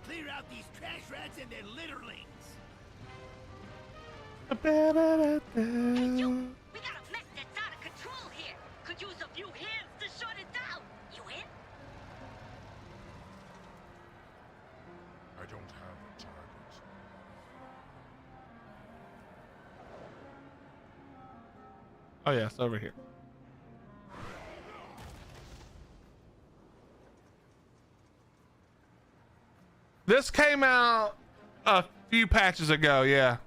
Clear out these trash rats and their litterlings. Hey, you! We got a mess that's out of control here. Could use a few hands to shut it down. You in? I don't have a target. Oh yeah, it's over here. This came out a few patches ago, yeah.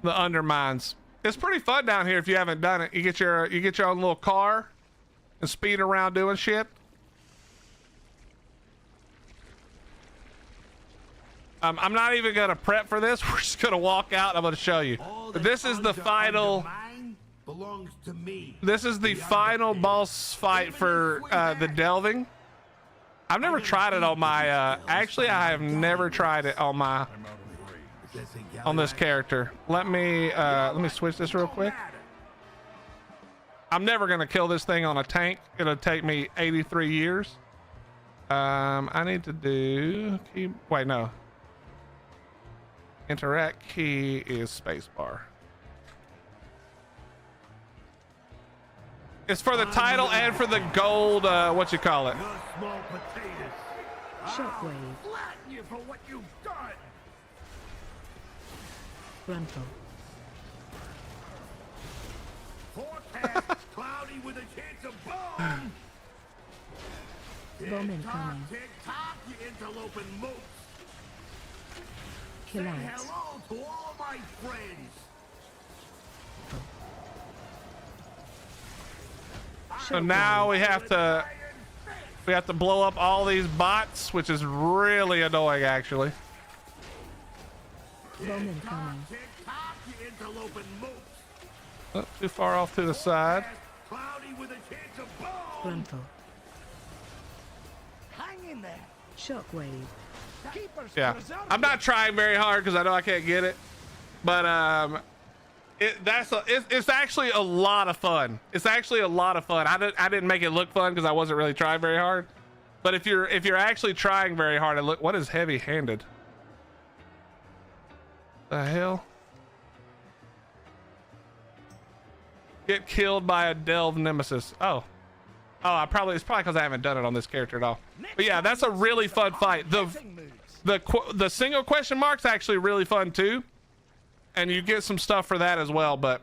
The Undermines. It's pretty fun down here if you haven't done it. You get your own little car and speed around doing shit. I'm not even gonna prep for this. We're just gonna walk out and I'm gonna show you. But this is the final. Belongs to me. This is the final boss fight for the delving. I've never tried it on my. Actually, I have never tried it on my. On this character. Let me switch this real quick. I'm never gonna kill this thing on a tank. It'll take me 83 years. I need to do. Wait, no. Interact key is spacebar. It's for the title and for the gold, what you call it? Small potatoes. Shockwave. Flatten you for what you've done. Gruntle. Forecast cloudy with a chance of boom. Bomb incoming. Tick-tock, you interlope and mooks. Kill Say out. hello to all my friends. So now we have to blow up all these bots, which is really annoying actually. Bomb incoming. Tick-tock, you interlope and mooks. Oh, too far off to the side. Cloudy with a chance of boom. Gruntle. Hang in there. Shockwave. Keepers Yeah, preserve I'm not trying very hard because I know I can't get it, but it's actually a lot of fun. It's actually a lot of fun. I didn't make it look fun because I wasn't really trying very hard. But if you're actually trying very hard, what is heavy-handed? The hell? Get killed by a delve nemesis. Oh, it's probably because I haven't done it on this character at all. But yeah, that's a really fun fight. The single question mark's actually really fun too, and you get some stuff for that as well. But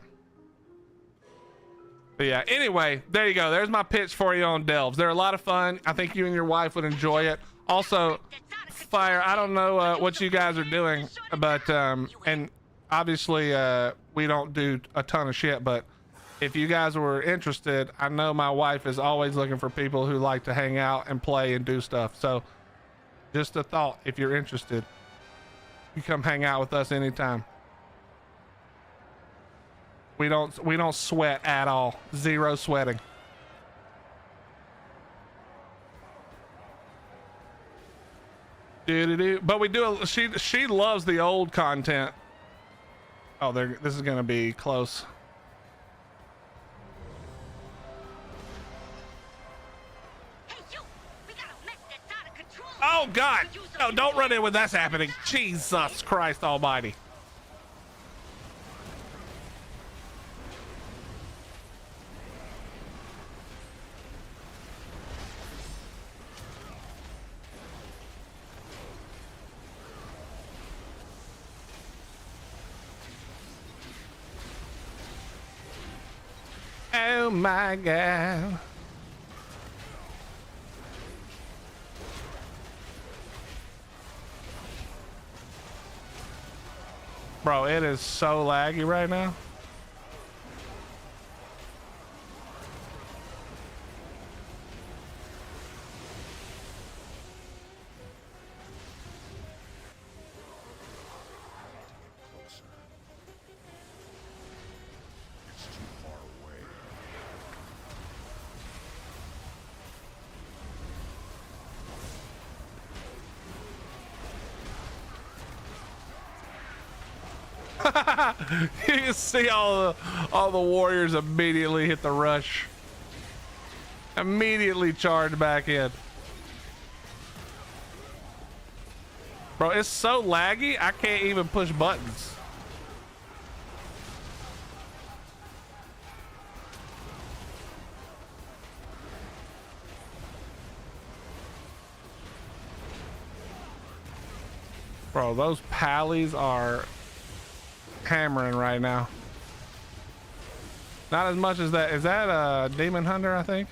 yeah, anyway, there you go. There's my pitch for you on delves. They're a lot of fun. I think you and your wife would enjoy it. Also, Fire, I don't know what you guys are doing, but and obviously we don't do a ton of shit, but if you guys were interested, I know my wife is always looking for people who like to hang out and play and do stuff. So just a thought, if you're interested, you come hang out with us anytime. We don't sweat at all. Zero sweating. But we do. She loves the old content. Oh, this is gonna be close. Oh God! No, don't run in when that's happening. Jesus Christ Almighty! Oh my God. Bro, it is so laggy right now. It's too far away. You can see all the warriors immediately hit the rush. Immediately charged back in. Bro, it's so laggy, I can't even push buttons. Bro, those pallies are hammering right now. Not as much as that. Is that a demon hunter, I think?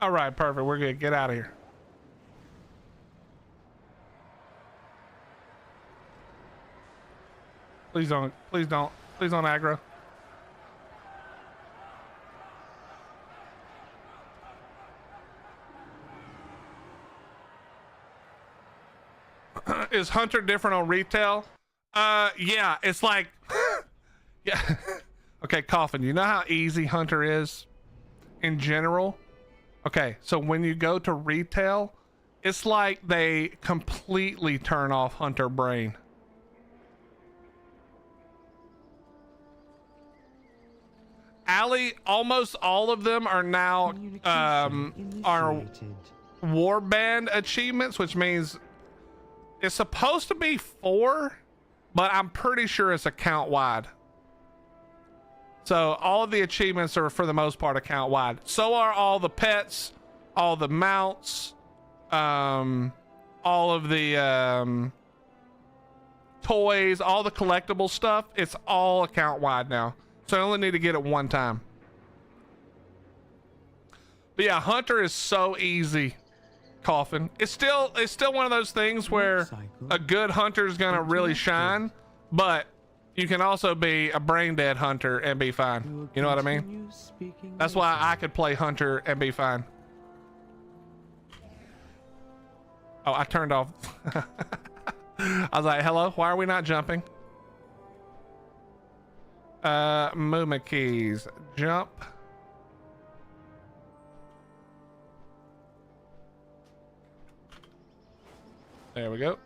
All right, perfect. We're good. Get out of here. Please don't aggro. Is Hunter different on retail? Yeah, it's like, yeah. Okay, Coffin, you know how easy Hunter is in general? Okay, so when you go to retail, it's like they completely turn off Hunter brain. Ali, almost all of them are now are warband achievements, which means it's supposed to be 4, but I'm pretty sure it's account wide. So all of the achievements are for the most part account wide. So are all the pets, all the mounts, all of the toys, all the collectible stuff. It's all account wide now. So I only need to get it one time. But yeah, Hunter is so easy. Coffin. It's still one of those things where a good hunter is gonna really shine, but you can also be a brain dead hunter and be fine. You know what I mean? That's why I could play hunter and be fine. Oh, I turned off. I was like, hello, why are we not jumping? Movement keys, jump. There we go.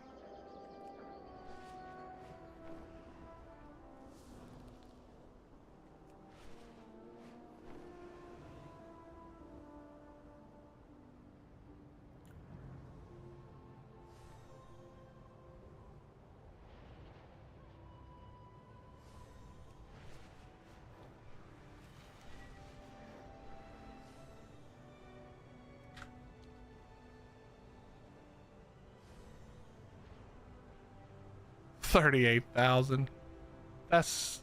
$38,000. That's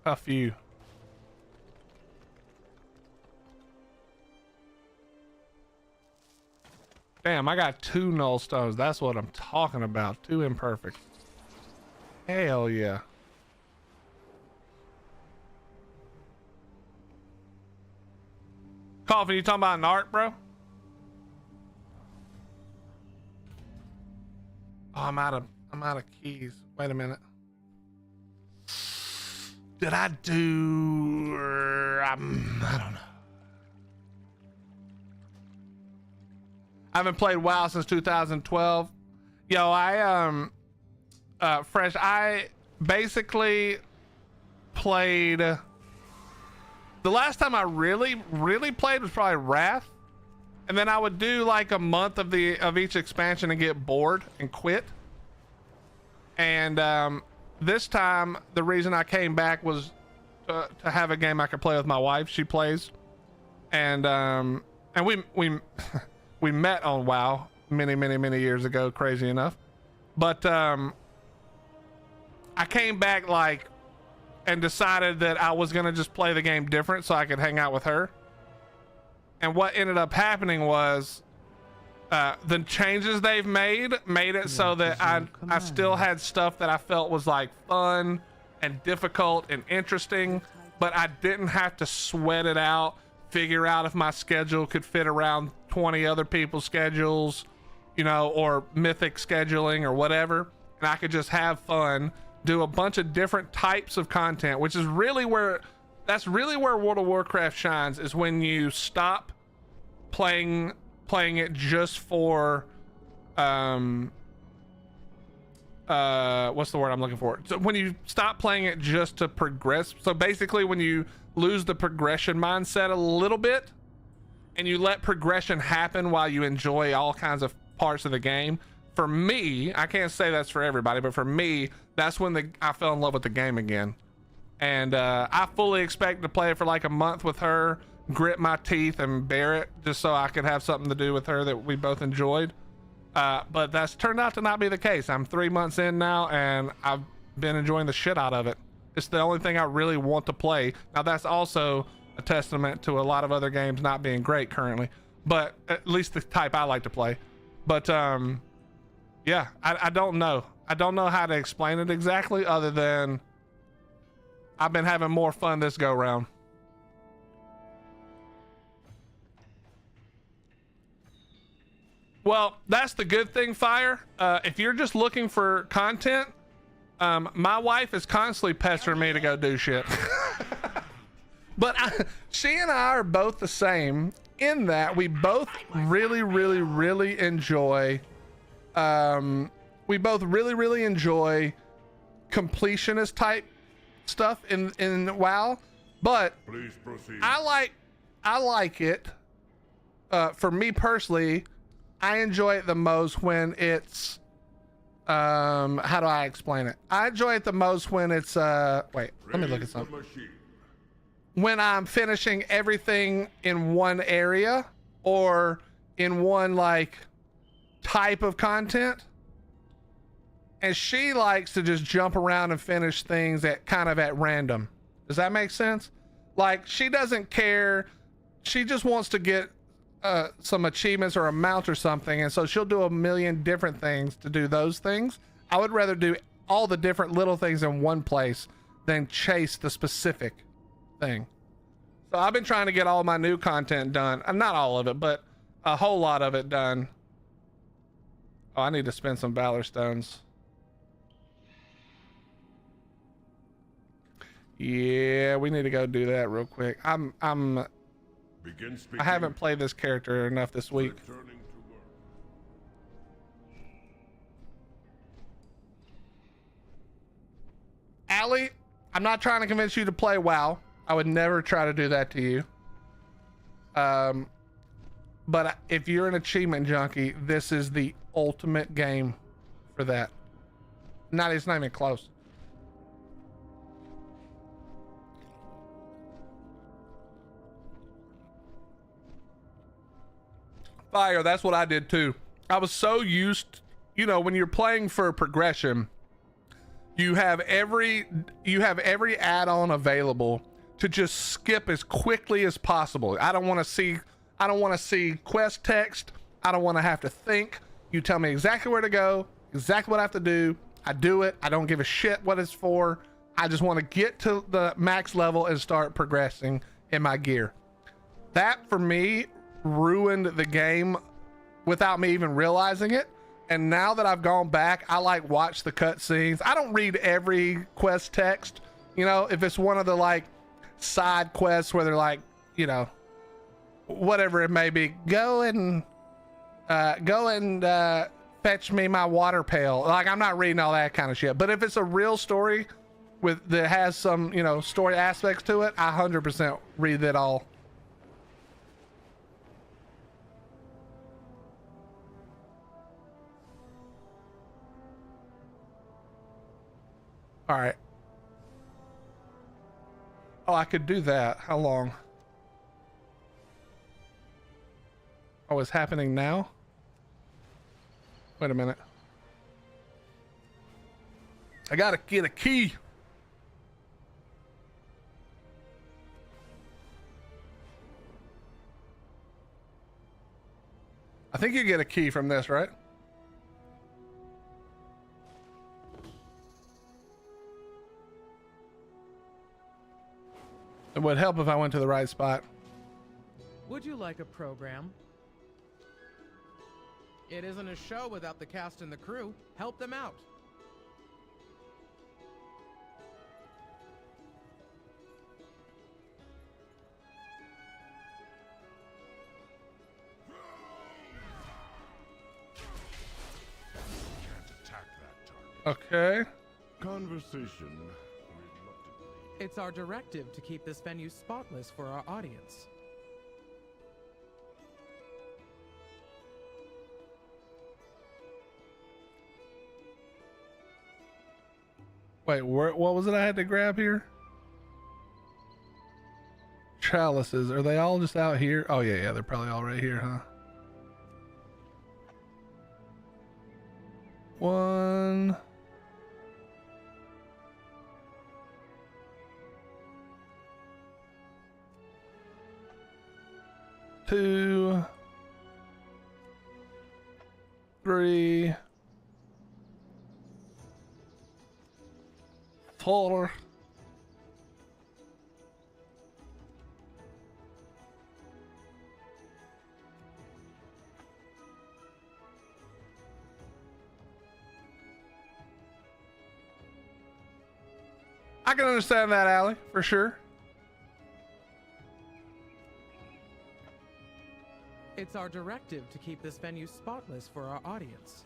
a few. Damn, I got 2 null stones. That's what I'm talking about. 2 imperfect. Hell yeah. Coffin, you talking about an art, bro? Oh, I'm out of keys. Wait a minute. Did I do? I don't know. I haven't played WoW since 2012. Yo, Fresh, I basically played. The last time I really played was probably Wrath, and then I would do like a month of each expansion and get bored and quit. And this time, the reason I came back was to have a game I could play with my wife. She plays, and we we met on WoW many years ago. Crazy enough, but I came back like and decided that I was gonna just play the game different so I could hang out with her. And what ended up happening was the changes they've made it so that I still had stuff that I felt was like fun and difficult and interesting, but I didn't have to sweat it out, figure out if my schedule could fit around 20 other people's schedules, you know, or mythic scheduling or whatever. And I could just have fun, do a bunch of different types of content, which is really where, that's really where World of Warcraft shines, is when you stop playing it just for, what's the word I'm looking for? So when you stop playing it just to progress. So basically when you lose the progression mindset a little bit and you let progression happen while you enjoy all kinds of parts of the game. For me, I can't say that's for everybody, but for me, that's when I fell in love with the game again. And I fully expect to play it for like a month with her, grit my teeth and bear it just so I could have something to do with her that we both enjoyed. But that's turned out to not be the case. I'm 3 months in now and I've been enjoying the shit out of it. It's the only thing I really want to play. Now that's also a testament to a lot of other games not being great currently, but at least the type I like to play. But yeah, I don't know. I don't know how to explain it exactly other than I've been having more fun this go round. Well, that's the good thing, Fire. If you're just looking for content, my wife is constantly pestering me to go do shit. But she and I are both the same in that we both really enjoy completionist type stuff in WoW. But Please proceed. I like it. For me personally, I enjoy it the most when it's how do I explain it? I enjoy it the most when it's wait, let me look at something. When I'm finishing everything in one area or in one like type of content. And she likes to just jump around and finish things at kind of at random. Does that make sense? Like she doesn't care. She just wants to get some achievements or a mount or something. And so she'll do a million different things to do those things. I would rather do all the different little things in one place than chase the specific thing. So I've been trying to get all my new content done. Not all of it, but a whole lot of it done. Oh, I need to spend some Valor Stones. Yeah, we need to go do that real quick. I haven't played this character enough this week. Allie, I'm not trying to convince you to play WoW. I would never try to do that to you. But if you're an achievement junkie, this is the ultimate game for that. It's not even close. Fire, that's what I did too. I was so used, you know, when you're playing for progression, you have every add-on available to just skip as quickly as possible. I don't want to see quest text. I don't want to have to think. You tell me exactly where to go, exactly what I have to do. I do it. I don't give a shit what it's for. I just want to get to the max level and start progressing in my gear. That for me ruined the game without me even realizing it. And now that I've gone back, I like watch the cutscenes. I don't read every quest text. You know, if it's one of the like side quests where they're like, you know, whatever it may be, go and fetch me my water pail. Like, I'm not reading all that kind of shit. But if it's a real story that has some, you know, story aspects to it, I 100% read it all. All right. Oh, I could do that. How long? Oh, it's happening now? Wait a minute. I gotta get a key. I think you get a key from this, right? It would help if I went to the right spot. Would you like a program? It isn't a show without the cast and the crew. Help them out. Can't attack that target. Okay. Conversation. It's our directive to keep this venue spotless for our audience. Wait, what was it I had to grab here? Chalices. Are they all just out here? Oh, yeah, they're probably all right here, huh? 1. 2. 3. 4. I can understand that, Allie, for sure. It's our directive to keep this venue spotless for our audience.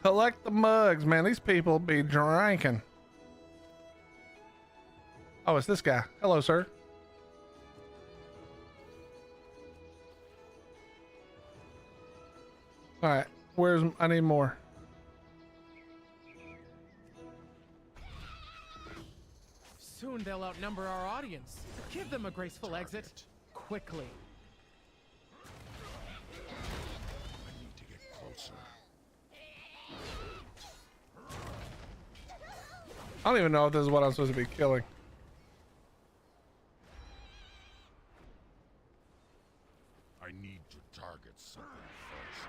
Collect the mugs, man. These people be drinking. Oh, it's this guy. Hello, sir. All right, I need more. Soon they'll outnumber our audience. Give them a graceful exit. Quickly. I need to get closer. I don't even know if this is what I'm supposed to be killing. I need to target something first.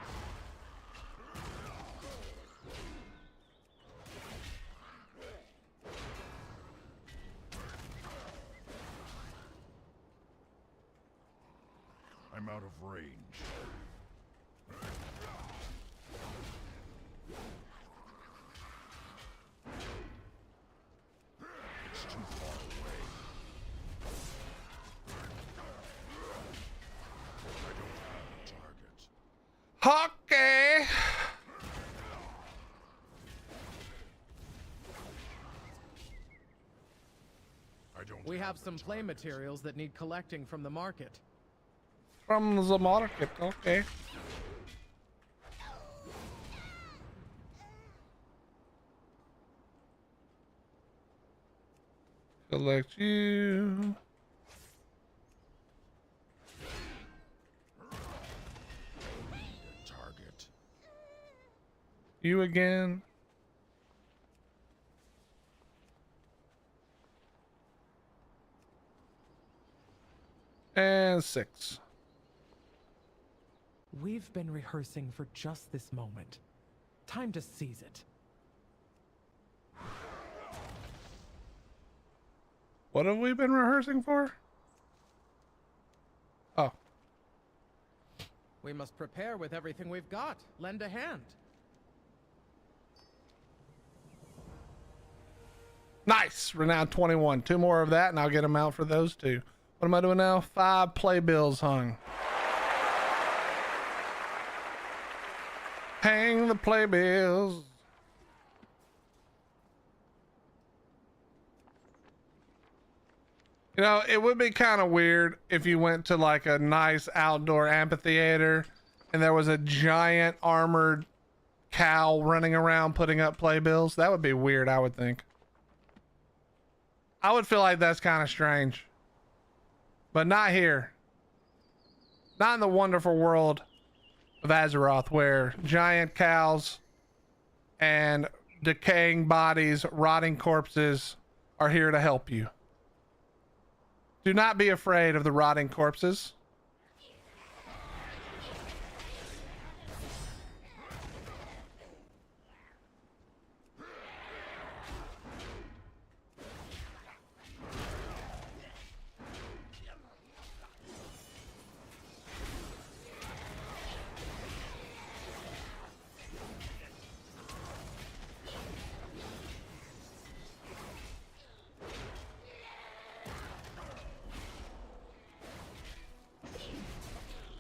I'm out of range. It's too far away. I don't have a target. Okay. We have some play materials that need collecting from the market. From the market, okay. Select you. Target. You again. And 6. We've been rehearsing for just this moment. Time to seize it. What have we been rehearsing for? Oh. We must prepare with everything we've got. Lend a hand. Nice. Renown 21. 2 more of that and I'll get them out for those 2. What am I doing now? 5 playbills hung. Hang the playbills. You know, it would be kind of weird if you went to like a nice outdoor amphitheater and there was a giant armored cow running around putting up playbills. That would be weird, I would think. I would feel like that's kind of strange. But not here. Not in the wonderful world of Azeroth, where giant cows and decaying bodies, rotting corpses are here to help you. Do not be afraid of the rotting corpses.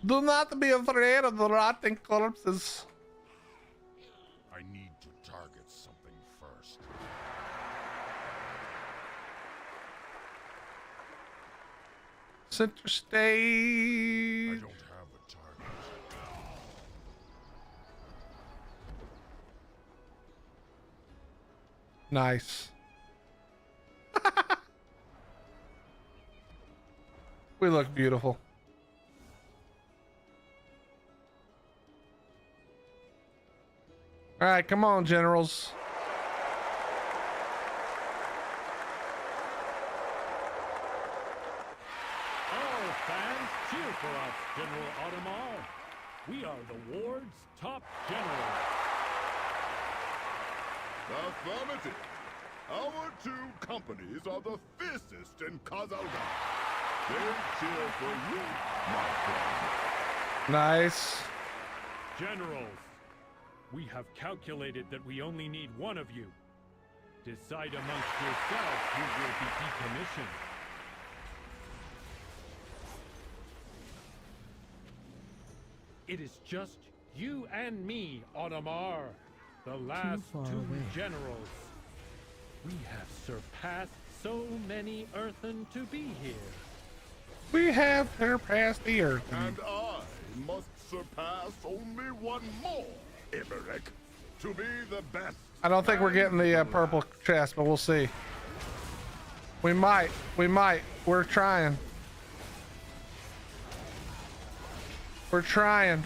Do not be afraid of the rotting corpses. I need to target something first. Center I stage. don't have a target. Nice. We look beautiful. All right, come on, generals. All fans, cheer for us, General Audemars. We are the ward's top general. Affirmative. Our two companies are the fiercest in Kazalga. They cheer for you, my friend. Nice. Generals, we have calculated that we only need one of you. Decide amongst yourselves who will be decommissioned. It is just you and me, Audemars, the last far two away. generals. We have surpassed so many earthen to be here. We have surpassed the earth. And I must surpass only one more, Imeric, to be the best. I don't think we're getting the purple chest, but we'll see. We might. We might. We're trying. We're trying.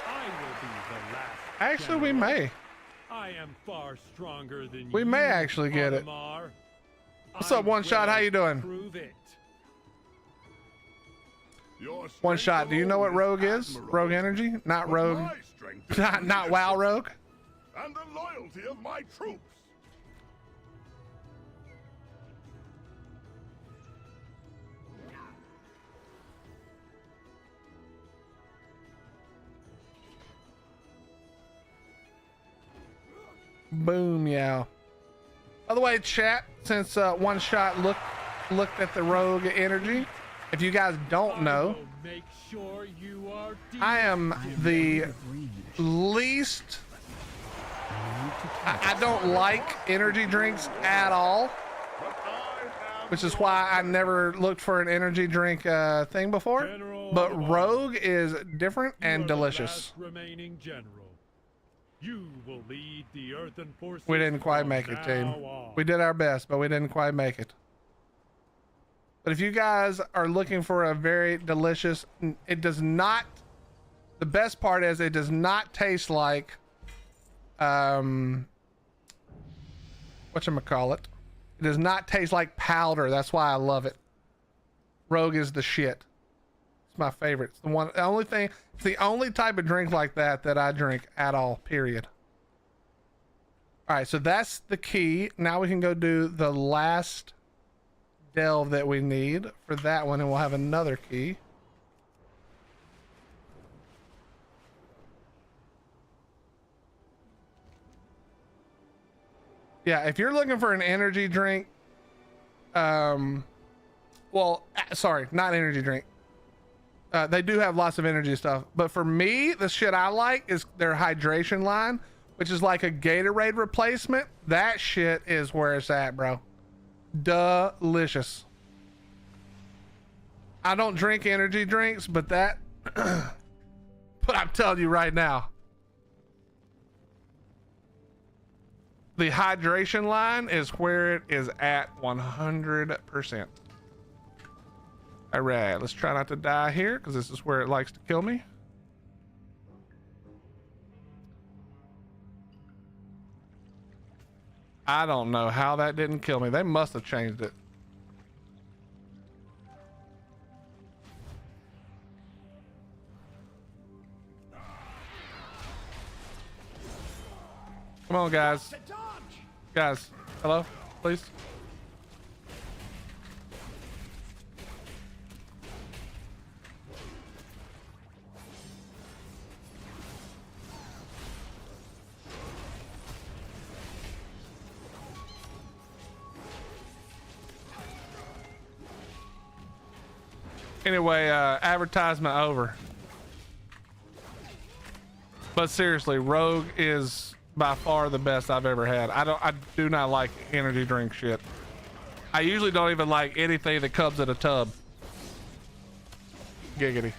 I will be the last. Actually, we general. may. I am far stronger than We you, may actually get it. Audemars. What's up, One Shot? How you doing? Prove it. Your One strength Shot. Do you know what alone rogue is? admirable. Rogue energy? Not But rogue. my strength is Not WoW rogue. and the loyalty of my troops. Boom, yeah. By the way, chat, since One Shot looked at the rogue energy, if you guys don't know, Make sure you are I am the least. I don't like energy drinks at all, which is why I never looked for an energy drink thing before. But rogue is different and delicious. Remaining general. You will lead the earthen forces. We didn't quite from make it, team. now on. We did our best, but we didn't quite make it. But if you guys are looking for a very delicious, it does not, the best part is it does not taste like, whatchamacallit. It does not taste like powder. That's why I love it. Rogue is the shit. It's my favorite. It's the only type of drink like that I drink at all, period. All right, so that's the key. Now we can go do the last delve that we need for that one, and we'll have another key. Yeah, if you're looking for an energy drink, sorry, not energy drink. They do have lots of energy stuff, but for me, the shit I like is their hydration line, which is like a Gatorade replacement. That shit is where it's at, bro. Delicious. I don't drink energy drinks, but that, but I'm telling you right now, the hydration line is where it is at 100%. All right, let's try not to die here because this is where it likes to kill me. I don't know how that didn't kill me. They must have changed it. Come on, guys. Guys, hello, please. Anyway, advertisement over. But seriously, Rogue is by far the best I've ever had. I do not like energy drink shit. I usually don't even like anything that comes in a tub. Giggity.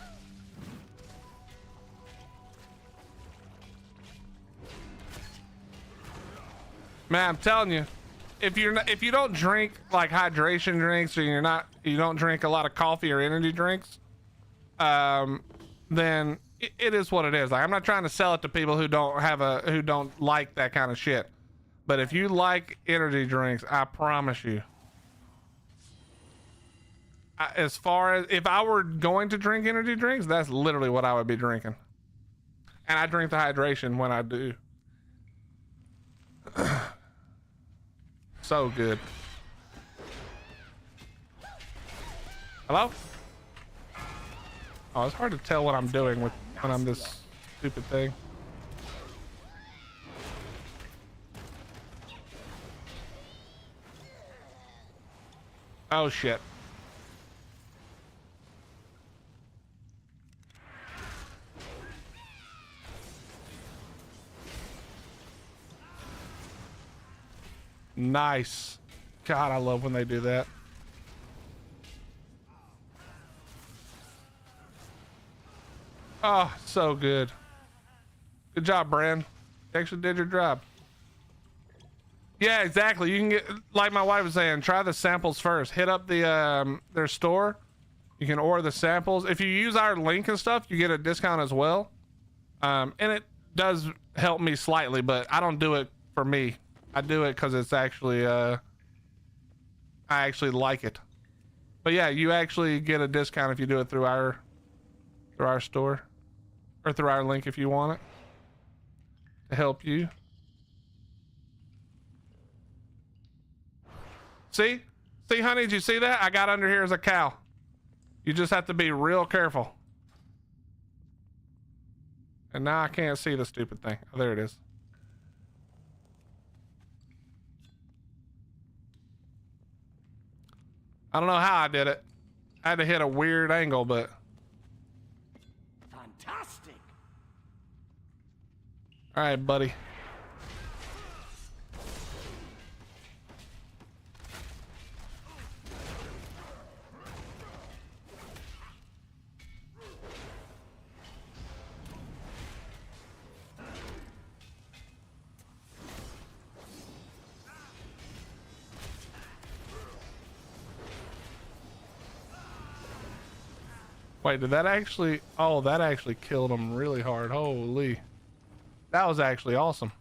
Man, I'm telling you, if you don't drink like hydration drinks, or you don't drink a lot of coffee or energy drinks, then it is what it is. Like, I'm not trying to sell it to people who don't like that kind of shit. But if you like energy drinks, I promise you, as far as if I were going to drink energy drinks, that's literally what I would be drinking. And I drink the hydration when I do. So good. Hello? Oh, it's hard to tell what I'm doing when I'm this stupid thing. Oh shit. Nice. God, I love when they do that. Oh, so good. Good job, Bran. You actually did your job. Yeah, exactly. You can get, like my wife was saying, try the samples first. Hit up the their store. You can order the samples. If you use our link and stuff, you get a discount as well. And it does help me slightly, but I don't do it for me. I do it because it's actually I actually like it. But yeah, you actually get a discount if you do it through our store, or through our link if you want it to help you. See, honey, did you see that? I got under here as a cow. You just have to be real careful. And now I can't see the stupid thing. Oh, there it is. I don't know how I did it. I had to hit a weird angle, but. Fantastic. All right, buddy. Wait, did that actually? Oh, that actually killed him really hard. Holy. That was actually awesome.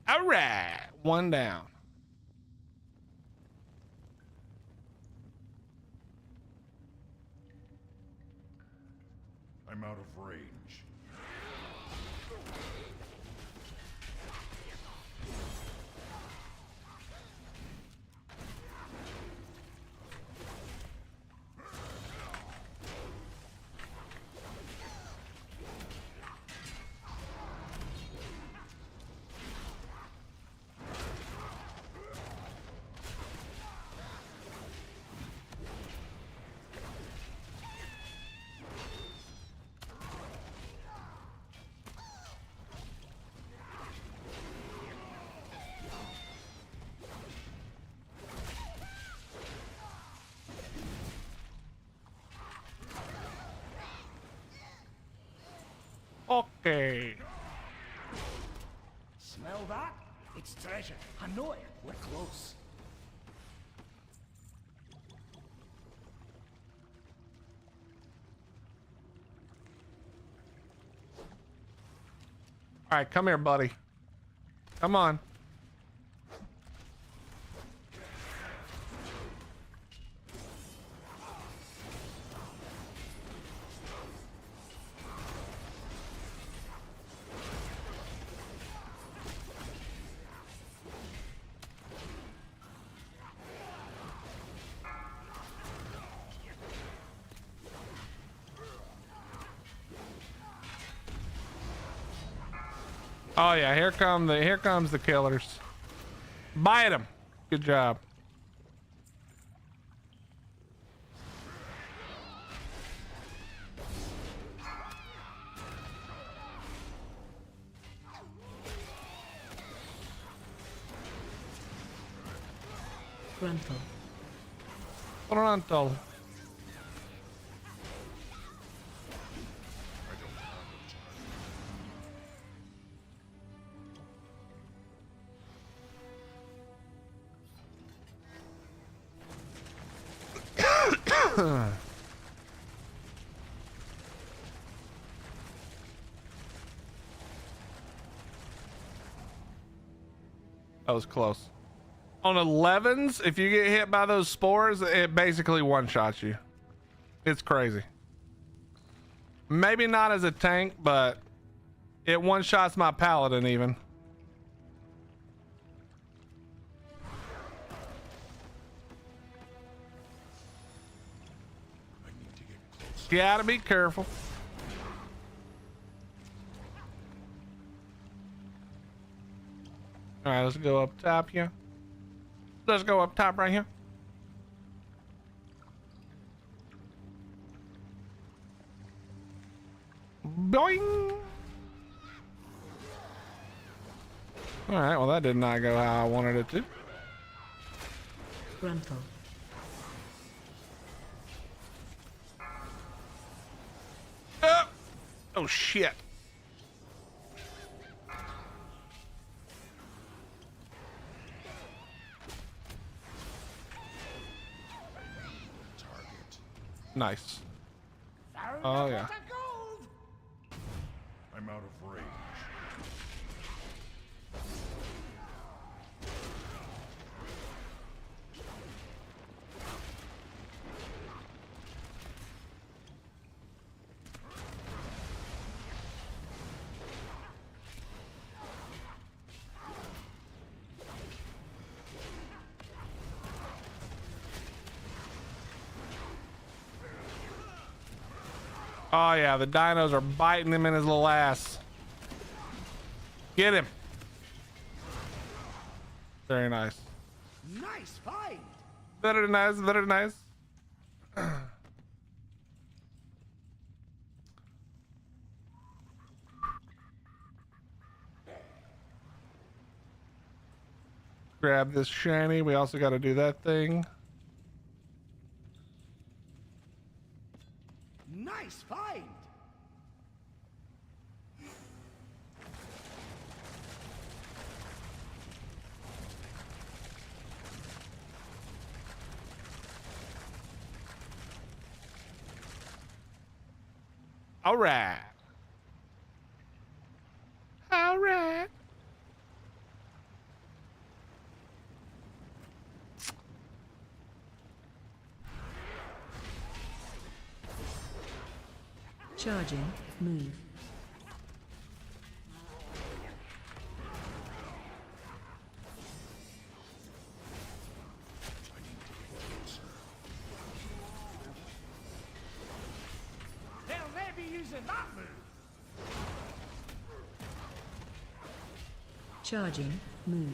All right, one down. I'm out of range. Okay. Smell that? It's treasure. I know it. We're close. All right, come here, buddy. Come on. Oh yeah, here comes the killers. Bite them. Good job. Gruntle. Frontal. That was close. On 11s, if you get hit by those spores, it basically one-shots you. It's crazy. Maybe not as a tank, but it one-shots my paladin even. Gotta be careful. All right, let's go up top here. Let's go up top right here. Boing. All right, well that did not go how I wanted it to. Gruntle. Oh shit. Nice. Oh yeah. I'm out of range. Oh yeah, the dinos are biting him in his little ass. Get him. Very nice. Nice find. Very nice, very nice. Grab this shiny. We also got to do that thing. Nice find. All right. All right. Charging. Move. They'll never be using that move. Charging. Move.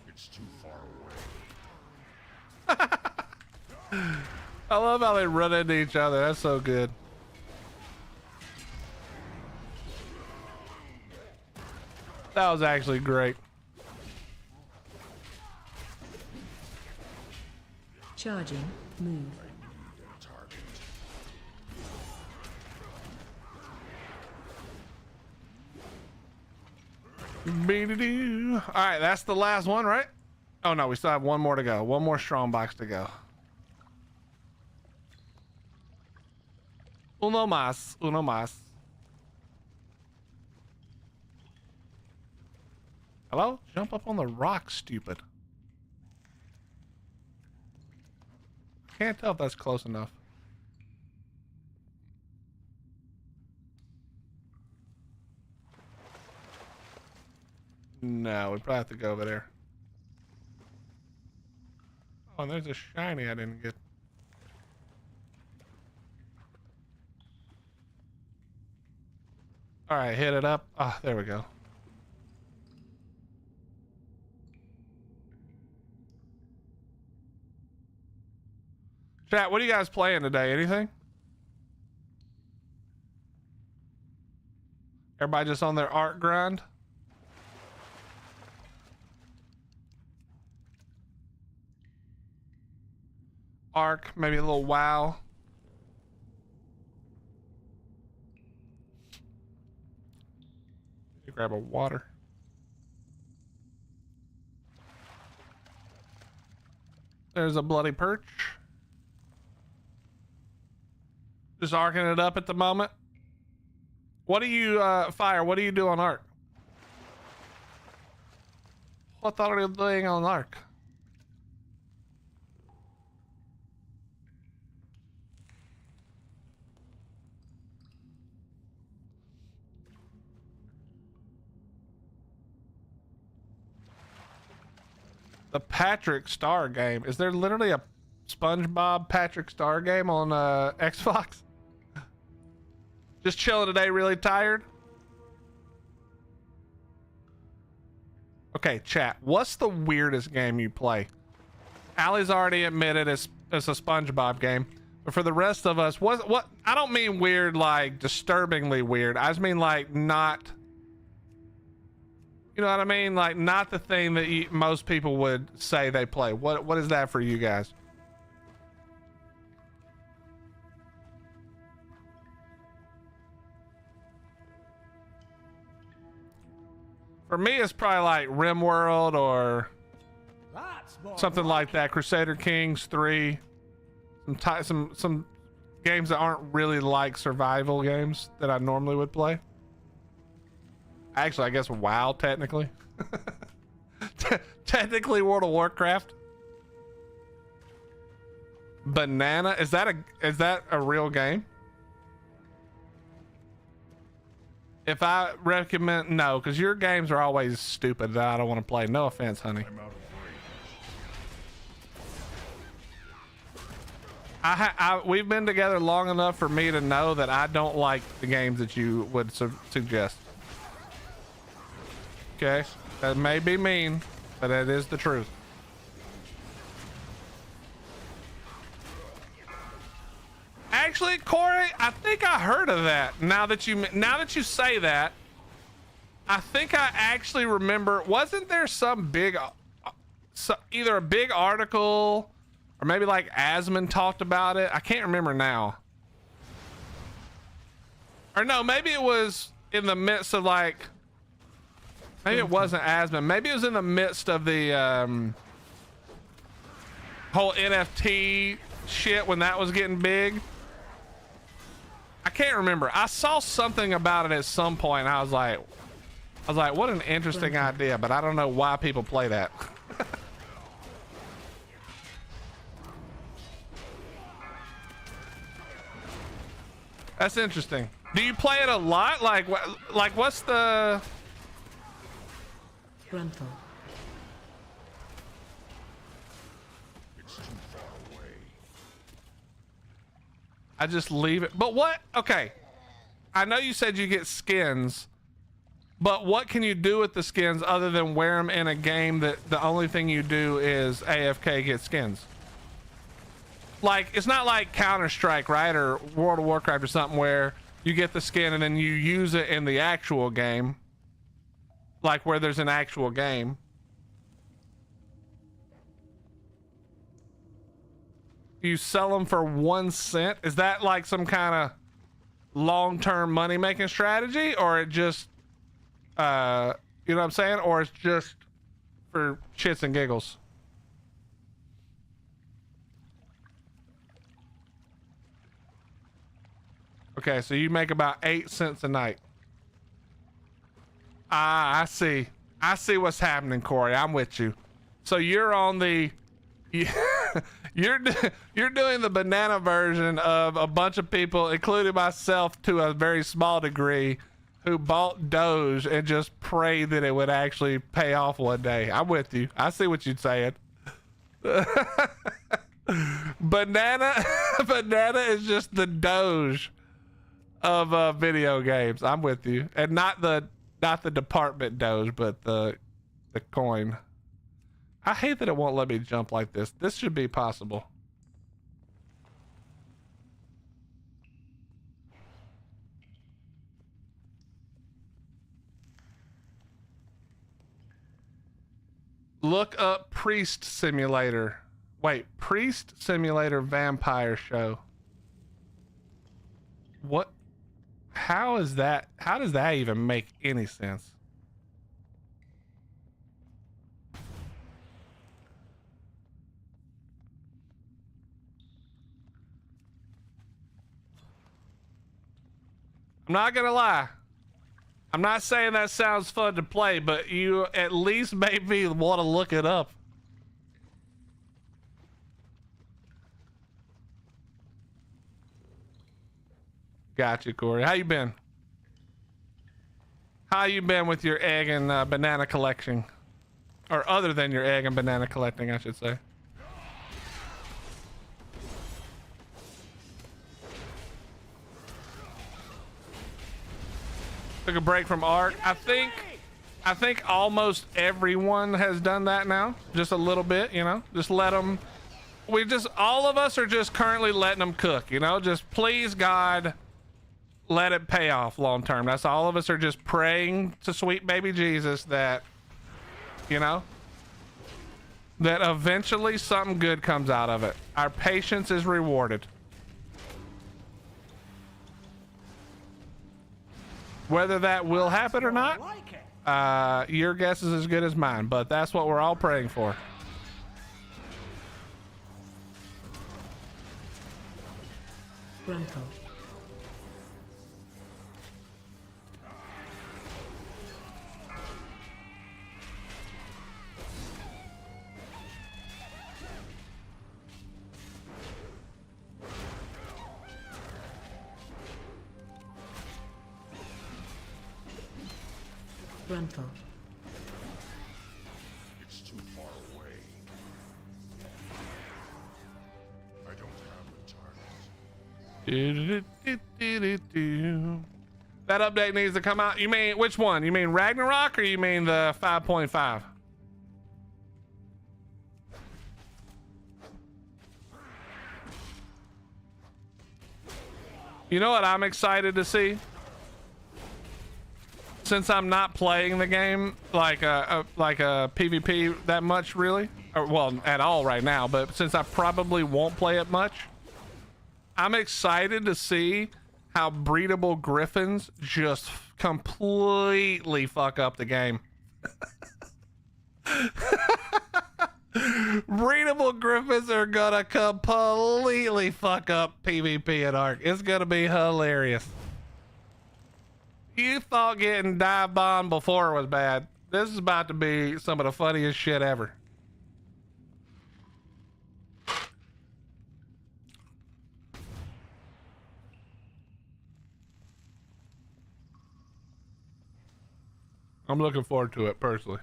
It's too far away. I love how they run into each other. That's so good. That was actually great. Charging. Move. Be-de-doo. All right, that's the last one, right? Oh no, we still have one more to go. One more strong box to go. Uno más, uno más. Hello? Jump up on the rock, stupid. Can't tell if that's close enough. No, we probably have to go over there. Oh, and there's a shiny I didn't get. All right, hit it up. Ah, there we go. Chat, what are you guys playing today? Anything? Everybody just on their art grind? Arc, maybe a little WoW. You grab a water. There's a bloody perch. Just arcing it up at the moment. What do you, Fire, what do you do on Arc? What are you doing on Arc? The Patrick Star game. Is there literally a SpongeBob Patrick Star game on Xbox? Just chilling today, really tired? Okay, chat. What's the weirdest game you play? Allie's already admitted it's a SpongeBob game. But for the rest of us, what I don't mean weird like disturbingly weird. I just mean like not, you know what I mean? Like not the thing that most people would say they play. What is that for you guys? For me, it's probably like RimWorld or something like that. Crusader Kings 3. Some games that aren't really like survival games that I normally would play. Actually, I guess WoW technically. Technically World of Warcraft. Banana, is that a real game? If I recommend, no, because your games are always stupid that I don't want to play. No offense, honey. We've been together long enough for me to know that I don't like the games that you would suggest. Okay, that may be mean, but it is the truth. Actually, Corey, I think I heard of that. Now that you say that, I think I actually remember. Wasn't there some big, either a big article, or maybe like Asmon talked about it? I can't remember now. Or no, maybe it was in the midst of like. Maybe it wasn't Asmon. Maybe it was in the midst of the whole NFT shit when that was getting big. I can't remember. I saw something about it at some point. I was like, what an interesting idea, but I don't know why people play that. That's interesting. Do you play it a lot? Like what's the? Gruntle. I just leave it. But what? Okay. I know you said you get skins, but what can you do with the skins other than wear them in a game that the only thing you do is AFK get skins? Like, it's not like Counter-Strike, right? Or World of Warcraft or something where you get the skin and then you use it in the actual game. Like where there's an actual game. You sell them for 1 cent. Is that like some kind of long-term money-making strategy, or it just, you know what I'm saying? Or it's just for shits and giggles? Okay, so you make about 8 cents a night. Ah, I see. I see what's happening, Corey. I'm with you. So you're on the... You're doing the banana version of a bunch of people, including myself to a very small degree, who bought Doge and just prayed that it would actually pay off one day. I'm with you. I see what you're saying. Banana is just the Doge of video games. I'm with you, and not the department doge, but the coin. I hate that it won't let me jump like this. This should be possible. Look up Priest Simulator. Wait, Priest Simulator Vampire Show. What? How is that? How does that even make any sense? I'm not gonna lie. I'm not saying that sounds fun to play, but you at least made me want to look it up. Gotcha, Corey. How you been? How you been with your egg and banana collection? Or other than your egg and banana collecting, I should say. Took a break from Ark. I think almost everyone has done that now. Just a little bit, you know. Just let them. All of us are just currently letting them cook, you know. Just please God, let it pay off long term. That's all of us are just praying to sweet baby Jesus that, you know, that eventually something good comes out of it. Our patience is rewarded. Whether that will happen or not, your guess is as good as mine, but that's what we're all praying for. Gruntle. Gruntle. It's too far away. I don't have the target. That update needs to come out. You mean which one? You mean Ragnarok or you mean the 5.5? You know what I'm excited to see? Since I'm not playing the game like a PvP that much really, or well, at all right now, but since I probably won't play it much, I'm excited to see how breedable griffins just completely fuck up the game. Breedable griffins are gonna completely fuck up PvP at Ark. It's gonna be hilarious. You thought getting dive bombed before was bad. This is about to be some of the funniest shit ever. I'm looking forward to it personally.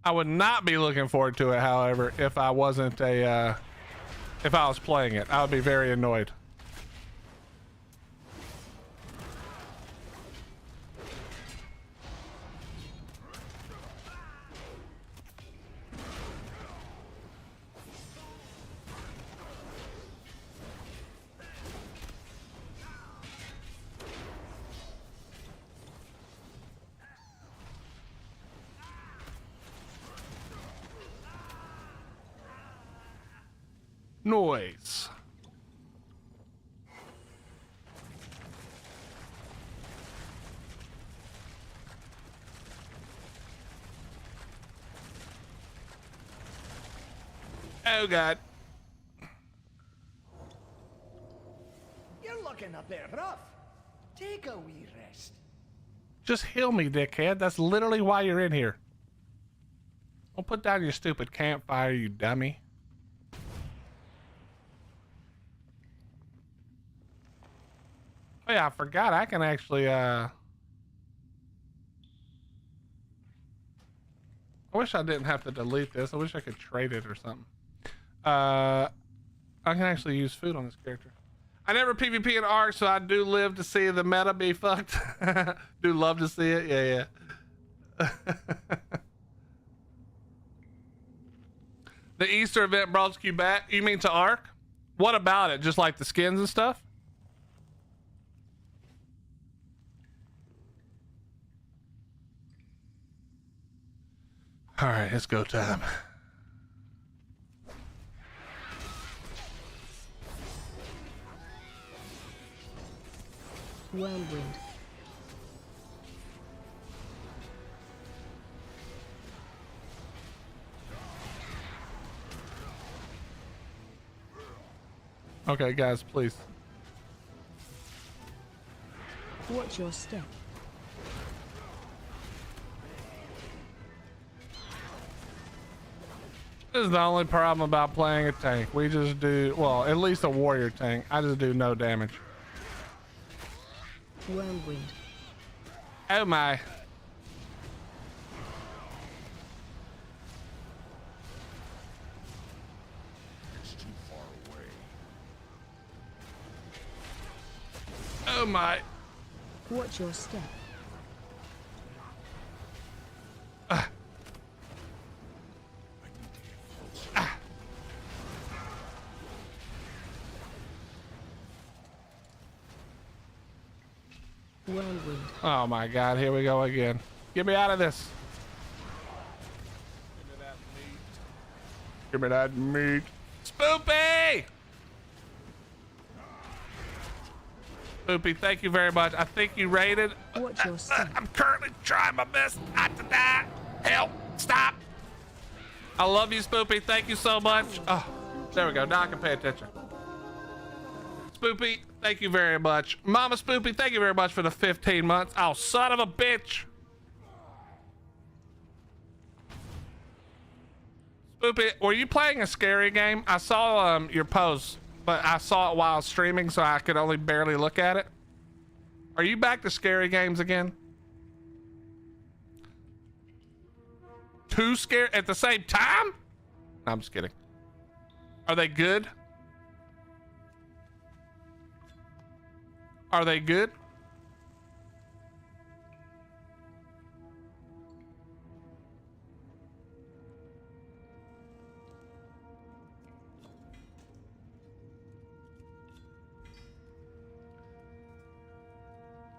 I would not be looking forward to it, however, if I wasn't if I was playing it. I would be very annoyed. Noise. Oh God. You're looking a bit rough. Take a wee rest. Just heal me, dickhead. That's literally why you're in here. Don't put down your stupid campfire, you dummy. Oh yeah, I forgot I can actually, oh I wish I didn't have to delete this. I wish I could trade it or something. I can actually use food on this character. I never PvP in Ark, so I do live to see the meta be fucked. Do love to see it. Yeah, yeah. The Easter event brought you back. You mean to Ark? What about it? Just like the skins and stuff? All right, it's go time. Whirlwind. Okay, guys, please. Watch your step. This is the only problem about playing a tank. We just do, well, at least a warrior tank. I just do no damage. Whirlwind. Oh my. It's too far away. Oh my. Watch your step. Whirlwind. Oh my god, here we go again. Get me out of this. Give me that meat. Spoopy! Spoopy, thank you very much. I think you rated. Watch your step. I'm currently trying my best not to die. Help! Stop! I love you, Spoopy. Thank you so much. Oh, there we go. Now I can pay attention. Spoopy, thank you very much. Mama Spoopy, thank you very much for the 15 months. Oh, son of a bitch. Spoopy, were you playing a scary game? I saw your post, but I saw it while streaming, so I could only barely look at it. Are you back to scary games again? Too scared at the same time? No, I'm just kidding. Are they good? Are they good?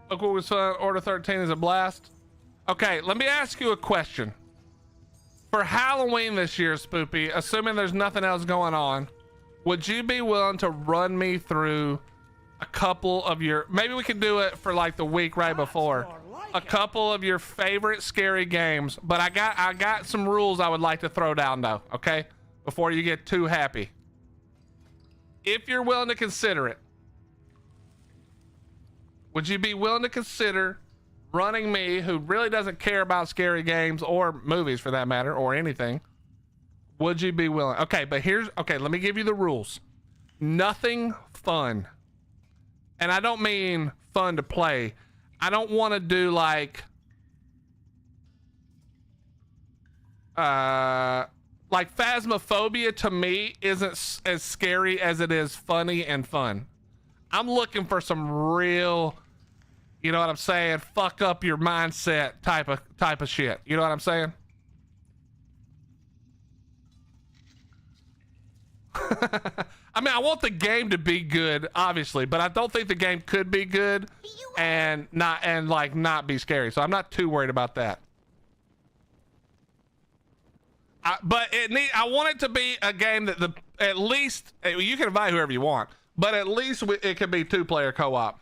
Look what was fun. Order 13 is a blast. Okay, let me ask you a question. For Halloween this year, Spoopy, assuming there's nothing else going on, would you be willing to run me through a couple of your, maybe we can do it for like the week right before, a couple of your favorite scary games, but I got some rules I would like to throw down though, okay? Before you get too happy. If you're willing to consider it, would you be willing to consider running me, who really doesn't care about scary games or movies for that matter, or anything? Would you be willing? Okay, but okay, let me give you the rules. Nothing fun. And I don't mean fun to play. I don't want to do like Phasmophobia to me isn't as scary as it is funny and fun. I'm looking for some real, you know what I'm saying, fuck up your mindset type of shit. You know what I'm saying? I mean, I want the game to be good, obviously, but I don't think the game could be good and not be scary. So I'm not too worried about that. But I want it to be a game that at least you can invite whoever you want, but at least it can be 2-player co-op.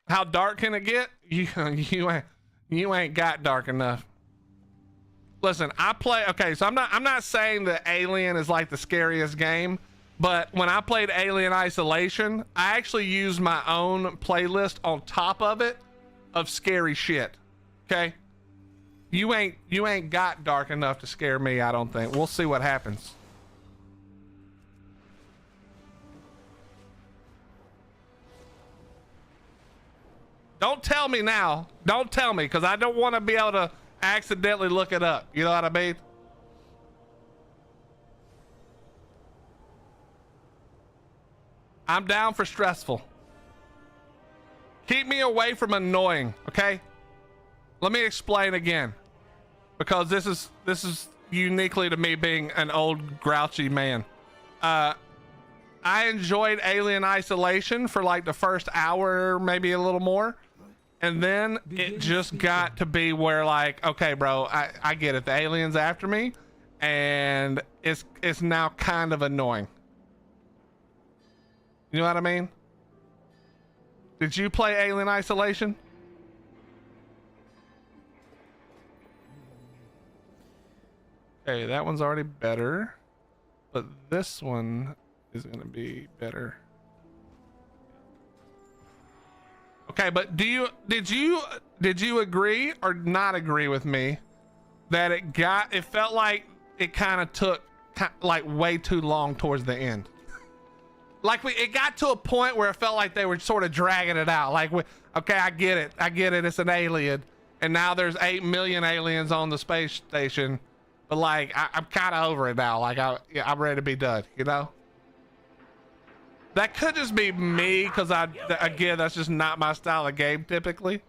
How dark can it get? You ain't got dark enough. Listen, okay, so I'm not saying that Alien is like the scariest game, but when I played Alien Isolation, I actually used my own playlist on top of it of scary shit. Okay? You ain't got dark enough to scare me, I don't think. We'll see what happens. Don't tell me now. Don't tell me, because I don't want to be able to accidentally look it up. You know what I mean? I'm down for stressful. Keep me away from annoying, okay? Let me explain again, because this is uniquely to me being an old grouchy man. I enjoyed Alien Isolation for like the first hour, maybe a little more. And then it just got to be where like, okay, bro, I get it. The alien's after me, and it's now kind of annoying. You know what I mean? Did you play Alien Isolation? Okay, that one's already better, but this one is going to be better. Okay, but did you agree or not agree with me that it felt like it kind of took like way too long towards the end? Like it got to a point where it felt like they were sort of dragging it out. Like, okay, I get it. It's an alien, and now there's 8 million aliens on the space station. But like, I'm kind of over it now. Like, I'm ready to be done. You know. That could just be me, because again, that's just not my style of game typically.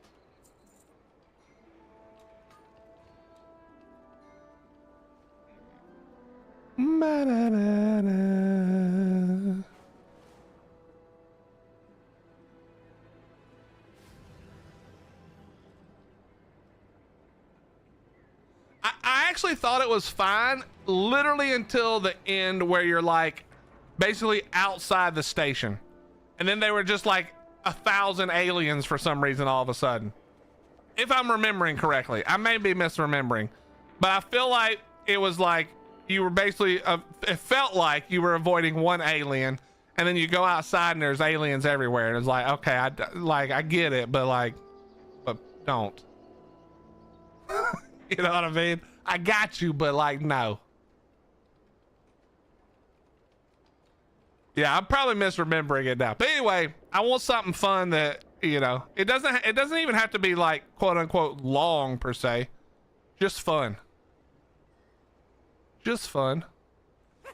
I actually thought it was fine, literally until the end where you're like basically outside the station, and then they were just like 1,000 aliens for some reason all of a sudden. If I'm remembering correctly, I may be misremembering, but I feel like it was like you were basically it felt like you were avoiding one alien, and then you go outside and there's aliens everywhere, and it's like, okay, I get it, but don't. You know what I mean? I got you, but like, no. Yeah, I'm probably misremembering it now. But anyway, I want something fun that, you know, it doesn't even have to be like quote unquote long per se. Just fun. Just fun. All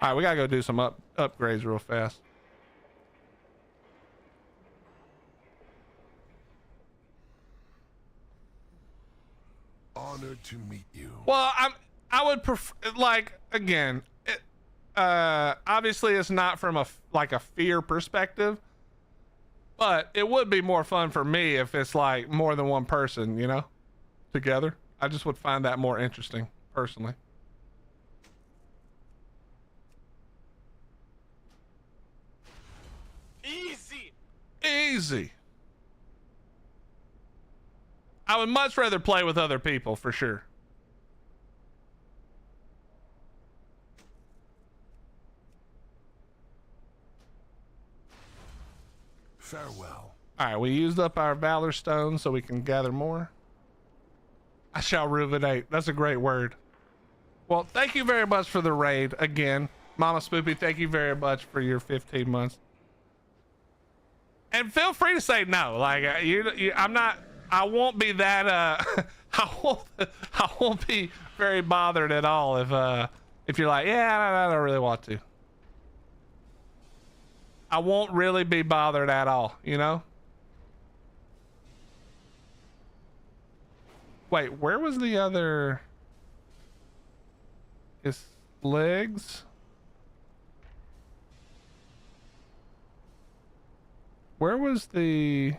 right, we gotta go do some upgrades real fast. Honored to meet you. Well, I would prefer, like, again, obviously it's not from a fear perspective, but it would be more fun for me if it's like more than one person, you know, together. I just would find that more interesting personally. Easy. I would much rather play with other people for sure. Farewell. All right, we used up our Valor Stone so we can gather more. I shall ruminate. That's a great word. Well, thank you very much for the raid again. Mama Spoopy, thank you very much for your 15 months. And feel free to say no. Like, I'm not... I won't be that I won't be very bothered at all if you're like, yeah, I don't really want to. I won't really be bothered at all, you know? Wait, where was the other? His legs? Where was the...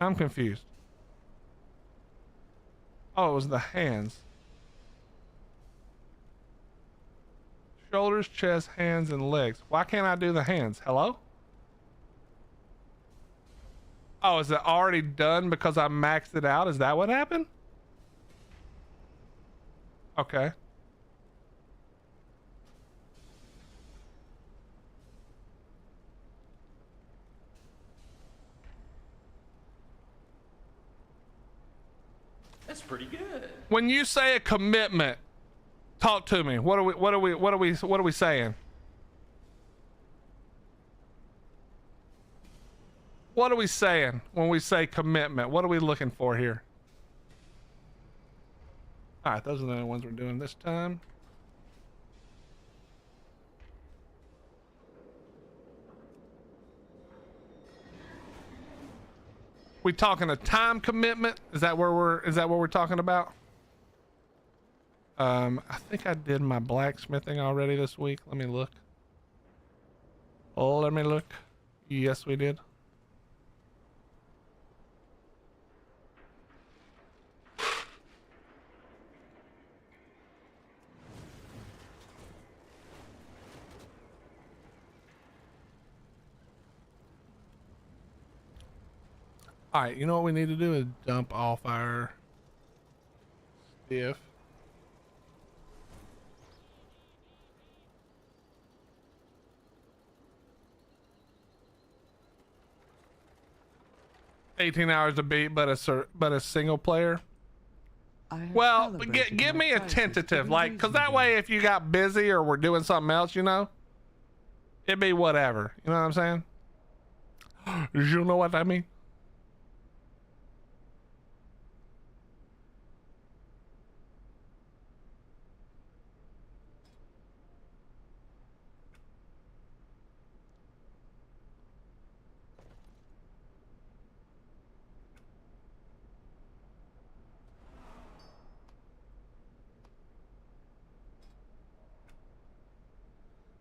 I'm confused. Oh, it was the hands. Shoulders, chest, hands, and legs. Why can't I do the hands? Hello? Oh, is it already done because I maxed it out? Is that what happened? Okay. That's pretty good. When you say a commitment, talk to me. What are we saying? What are we saying when we say commitment? What are we looking for here? All right, those are the only ones we're doing this time. We talking a time commitment? Is that what we're talking about? I think I did my blacksmithing already this week. Let me look. Oh, let me look. Yes, we did. All right, you know what we need to do is dump off our stuff. $18 hours a beat, but a single player. Well, give me a tentative, like, cause that way if you got busy or we're doing something else, you know, it'd be whatever. You know what I'm saying? You know what I mean?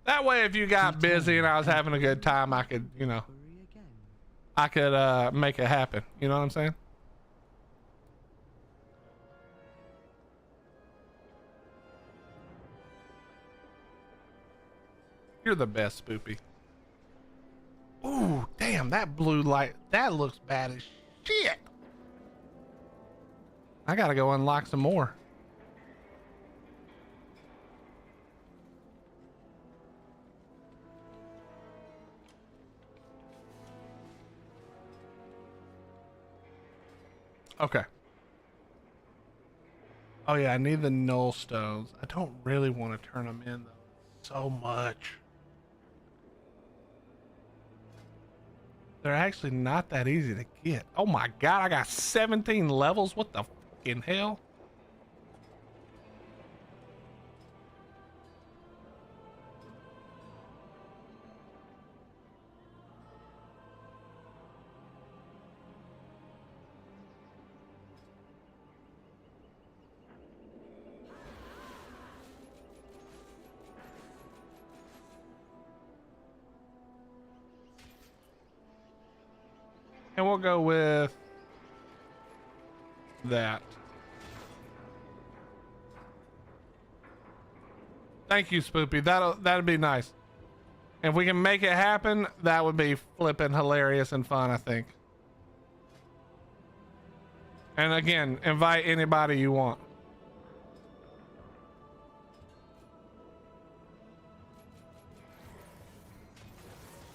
That way, if you got busy and I was having a good time, I could, you know, I could make it happen. You know what I'm saying? You're the best, Spoopy. Ooh, damn, that blue light, that looks bad as shit. I gotta go unlock some more. Okay. Oh yeah, I need the null stones. I don't really want to turn them in though. So much. They're actually not that easy to get. Oh my god, I got 17 levels. What the fucking hell? And we'll go with that. Thank you, Spoopy. That'd be nice. If we can make it happen, that would be flipping hilarious and fun, I think. And again, invite anybody you want.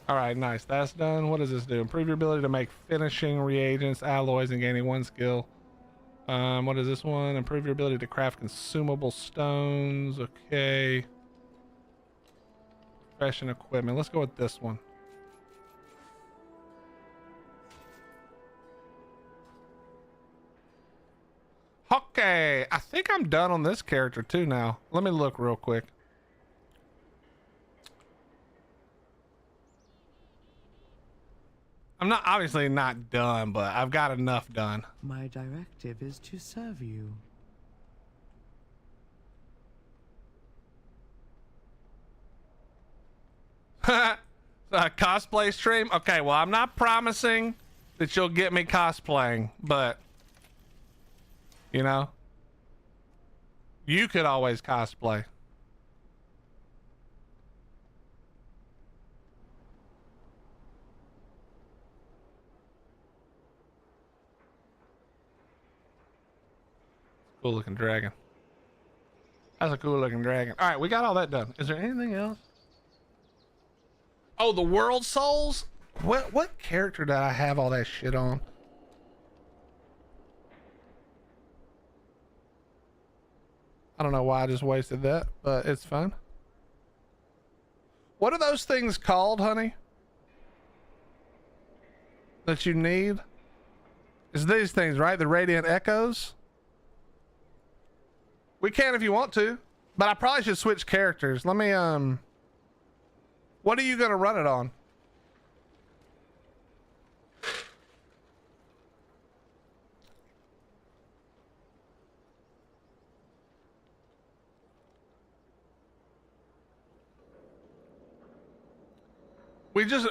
All right, nice. That's done. What does this do? Improve your ability to make finishing reagents, alloys, and gaining one skill. What is this one? Improve your ability to craft consumable stones. Okay. Fashion equipment. Let's go with this one. Okay. I think I'm done on this character too now. Let me look real quick. I'm not obviously not done, but I've got enough done. My directive is to serve you. Cosplay stream? Okay, well, I'm not promising that you'll get me cosplaying, but you know, you could always cosplay. Cool looking dragon. That's a cool looking dragon. All right, we got all that done. Is there anything else? Oh, the world souls? What character did I have all that shit on? I don't know why I just wasted that, but it's fine. What are those things called, honey? that you need is these things, right? The radiant echoes. We can if you want to, but I probably should switch characters. Let me, what are you going to run it on?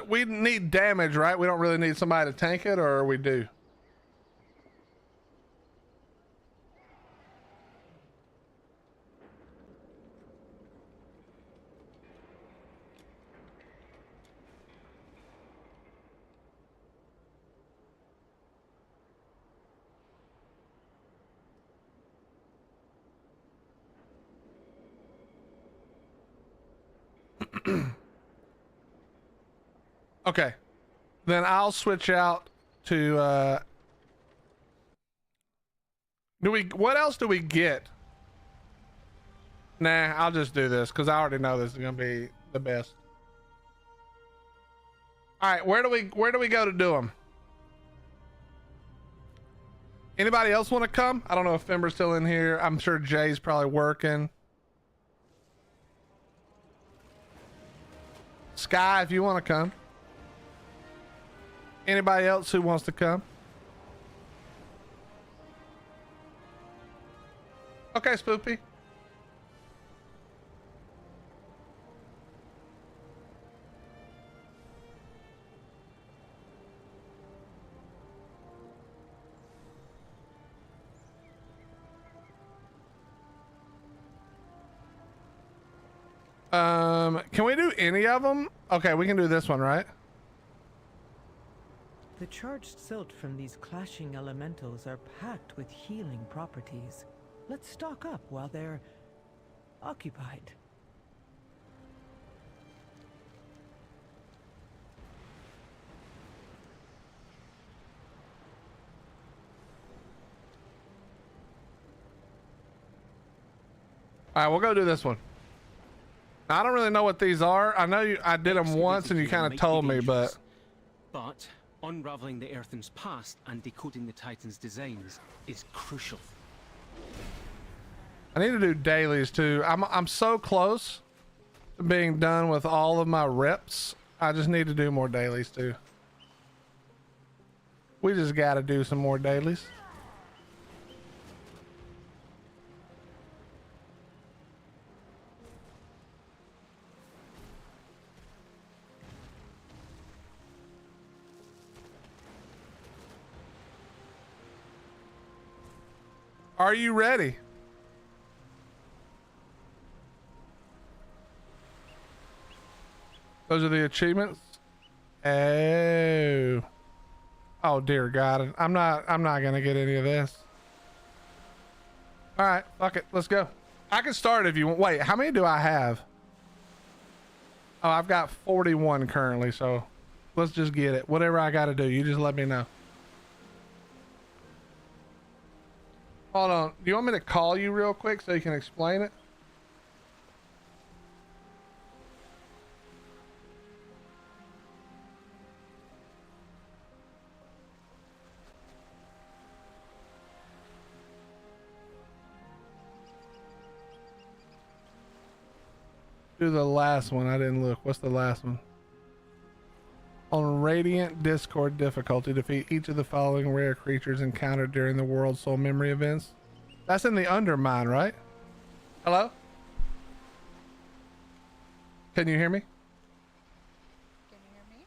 We need damage, right? We don't really need somebody to tank it, or we do? Okay, then I'll switch out to what else do we get? Nah, I'll just do this because I already know this is gonna be the best. All right, where do we go to do them? Anybody else want to come? I don't know if Fimber's still in here. I'm sure Jay's probably working. Sky, if you want to come. Anybody else who wants to come? Okay, Spoopy. Can we do any of them? Okay, we can do this one, right? The charged silt from these clashing elementals are packed with healing properties. Let's stock up while they're occupied. All right, we'll go do this one. I don't really know what these are. I know I did them once and you kind of told me, but unraveling the Earthen's past and decoding the Titan's designs is crucial. I need to do dailies too. I'm so close to being done with all of my reps. I just need to do more dailies too. We just got to do some more dailies. Are you ready? Those are the achievements. Oh. Oh dear God. I'm not gonna get any of this. All right, fuck it. Let's go. I can start if you want. Wait, how many do I have? Oh, I've got 41 currently, so let's just get it. Whatever I gotta do, you just let me know. Hold on. Do you want me to call you real quick so you can explain it? Do the last one. I didn't look. What's the last one? On Radiant Discord difficulty, defeat each of the following rare creatures encountered during the World Soul Memory events. That's in the Undermine, right? Hello? Can you hear me? Can you hear me?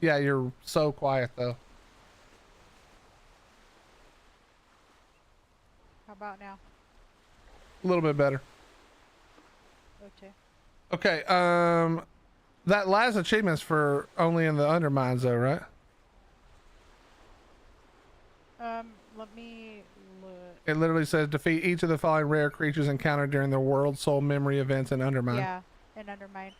Yeah, you're so quiet though. How about now? A little bit better. Okay. Okay, that last achievement's for only in the Undermines though, right? Let me look. It literally says defeat each of the following rare creatures encountered during the World Soul Memory events in Undermine. Yeah, in Undermine.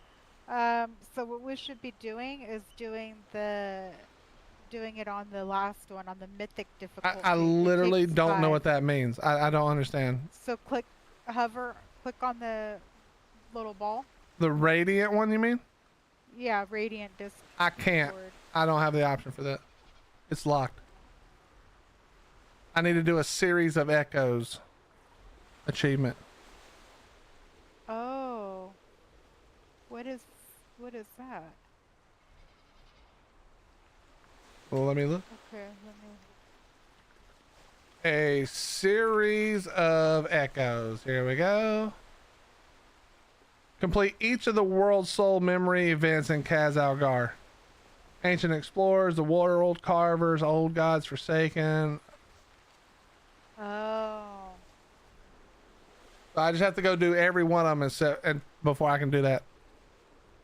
So what we should be doing is doing it on the last one, on the mythic difficulty. I literally don't know what that means. I don't understand. So click on the little ball. The Radiant one, you mean? Yeah, Radiant Discord. I can't. I don't have the option for that. It's locked. I need to do a series of echoes achievement. Oh. What is that? Well, let me look. Okay, let me. A series of echoes. Here we go. Complete each of the world soul memory events in Khazalgar. Ancient explorers, the world carvers, old gods forsaken. Oh. I just have to go do every one of them and before I can do that.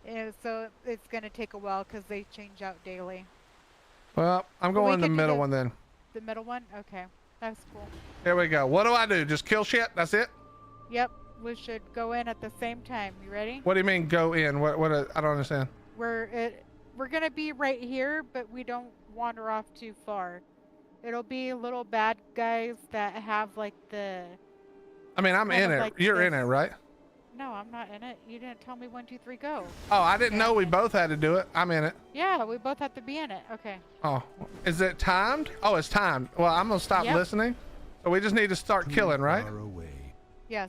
Yeah, so it's gonna take a while because they change out daily. Well, I'm Well, we going the could do middle one then. The middle one? Okay. That's cool. Here we go. What do I do? Just kill shit? That's it? Yep. We should go in at the same time. You ready? What do you mean go in? What I don't understand. We're gonna be right here, but we don't wander off too far. It'll be little bad guys that have like the. I mean, I'm in it. Like You're in it, right? No, I'm not in it. You didn't tell me 1, 2, 3, go. Oh, I didn't know we both had to do it. I'm in it. Yeah, we both have to be in it. Okay. Oh, is it timed? Oh, it's timed. Well, I'm gonna stop listening. So we just need to start killing, right? Yes.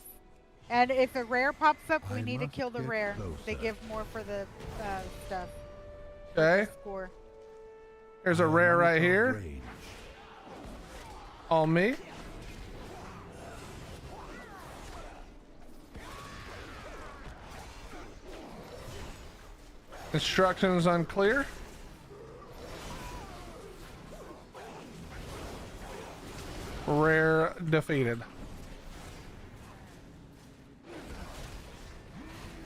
And if a rare pops up, we need to kill the rare. They give more for the stuff. Okay. Score. There's a rare right here. On me. Instructions unclear. Rare defeated.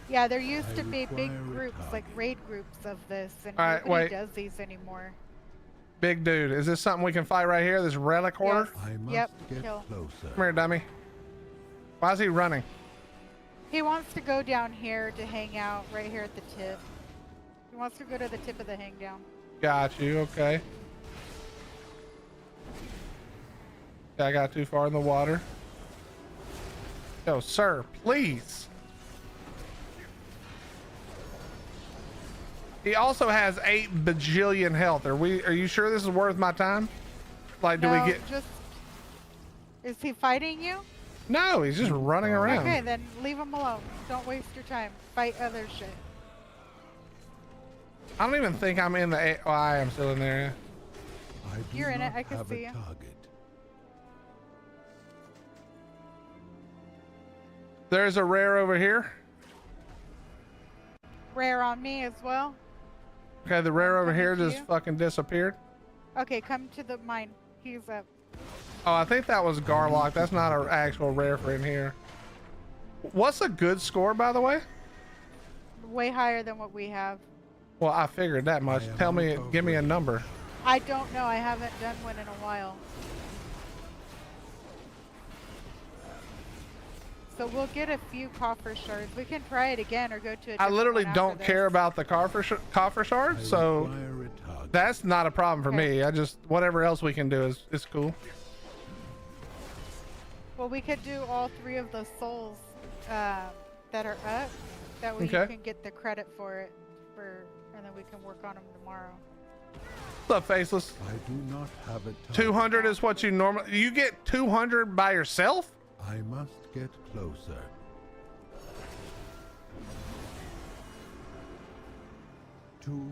Yeah, there used to be big groups, like raid groups of this, and All right, nobody wait. does these anymore. Big dude, is this something we can fight right here? This relic hoarder? Yep, kill. Come here, dummy. Why is he running? He wants to go down here to hang out, right here at the tip. He wants to go to the tip of the hang down. Got you, okay. I got too far in the water. Yo, sir, please. He also has 8 bajillion health. Are you sure this is worth my time? Like, do No, we get... Is he fighting you? No, he's just running around. Okay, then leave him alone. Don't waste your time. Fight other shit. I don't even think I'm in the... Oh, I am still in there. You're in it. I can see you. There's a rare over here. Rare on me as well. Okay, the rare over here to just you. fucking disappeared. Okay, come to the mine. He's up. Oh, I think that was Garlock. That's not an actual rare for in here. What's a good score, by the way? Way higher than what we have. Well, I figured that much. Tell me, give me a number. I don't know. I haven't done one in a while. So we'll get a few coffer shards. We can try it again or go to a I literally one don't after this. care about the coffer shards, so that's not a problem for me. I just, whatever else we can do is cool. Well, we could do all 3 of the souls that are up. That way Okay. you can get the credit for it, and then we can work on them tomorrow. What's up, Faceless? I do not have it. 200 is what you normally... You get 200 by yourself? I must get closer.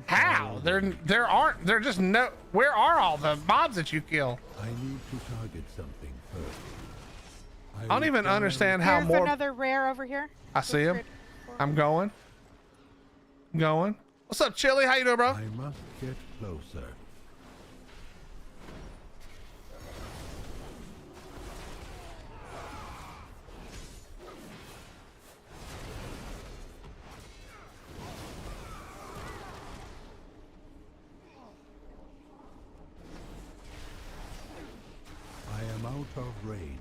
How? There just no... Where are all the mobs that you kill? I need to target something first. I don't even understand how Here's more... another rare over here. I see him. I'm going. What's up, Chili? How you doing, bro? I must get closer. I am out of range.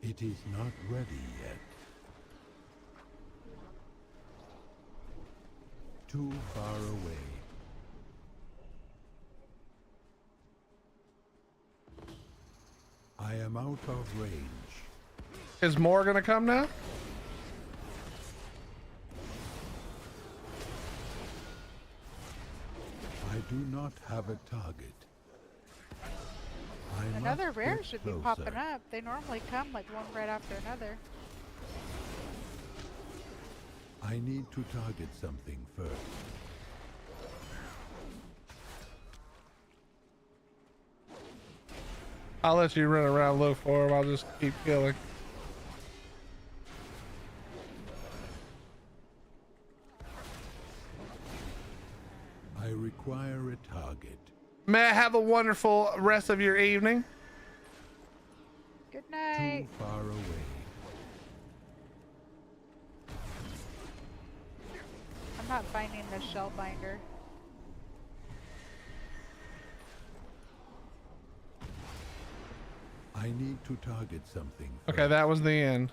It is not ready yet. Too far away. I am out of range. Is more gonna come now? I do not have a target. Another rare get should be closer. popping up. They normally come like one right after another. I need to target something first. I'll let you run around, look for him. I'll just keep killing. I require a target. May I have a wonderful rest of your evening? Good night. Too far away. I'm not finding the shell binder. I need to target something first. Okay, that was the end.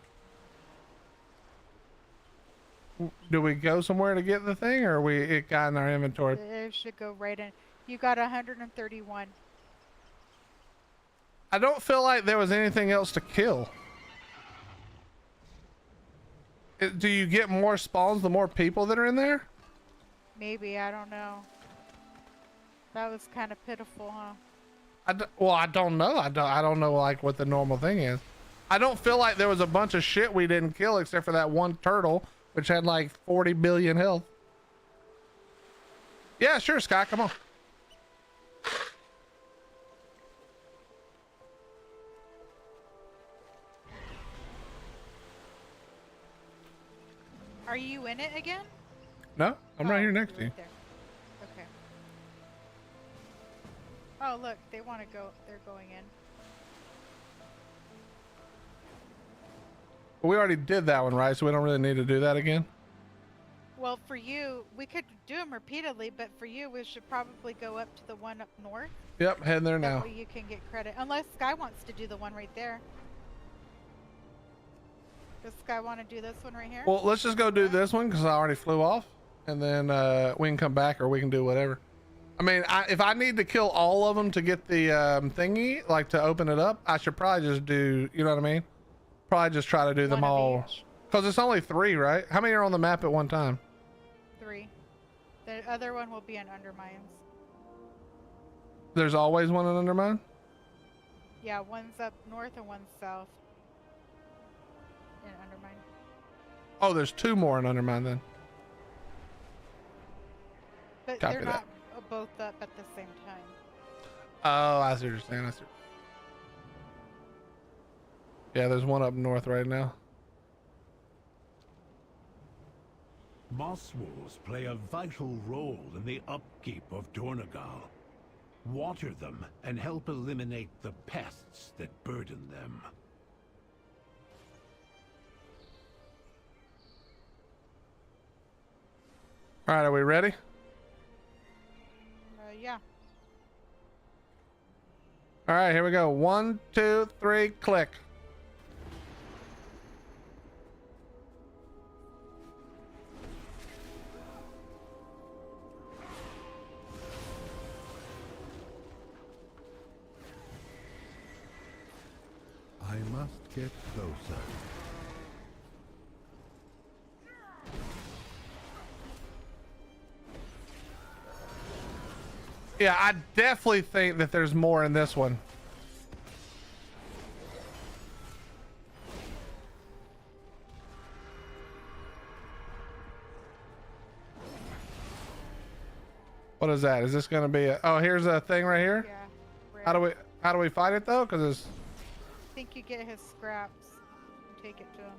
Do we go somewhere to get the thing, or it got in our inventory? It should go right in. You got 131. I don't feel like there was anything else to kill. Do you get more spawns the more people that are in there? Maybe, I don't know. That was kind of pitiful, huh? Well, I don't know. I don't know like what the normal thing is. I don't feel like there was a bunch of shit we didn't kill except for that one turtle, which had like 40 billion health. Yeah, sure, Sky, come on. Are you in it again? No, I'm right here next to you. Right there. Okay. Oh, look, they want to go. They're going in. We already did that one, right? So we don't really need to do that again. Well, for you, we could do them repeatedly, but for you, we should probably go up to the one up north. Yep, heading there now. That way you can get credit. Unless Sky wants to do the one right there. Does Sky want to do this one right here? Well, let's just go do this one because I already flew off, and then we can come back or we can do whatever. I mean, if I need to kill all of them to get the thingy, like to open it up, I should probably just do, you know what I mean? Probably just try to do them all. Because it's only 3, right? How many are on the map at one time? 3. The other one will be in Undermines. There's always one in Undermine? Yeah, one's up north and one's south. In Undermine. Oh, there's 2 more in Undermine then. But Copy they're that. not both up at the same time. Oh, I see what you're saying. I see. Yeah, there's one up north right now. Moss wolves play a vital role in the upkeep of Dornegal. Water them and help eliminate the pests that burden them. All right, are we ready? Yeah. All right, here we go. 1, 2, 3, click. I must get closer. Yeah, I definitely think that there's more in this one. What is that? Is this going to be a... Oh, here's a thing right here? Yeah. How do we fight it though? Because it's... I think you get his scraps and take it to him.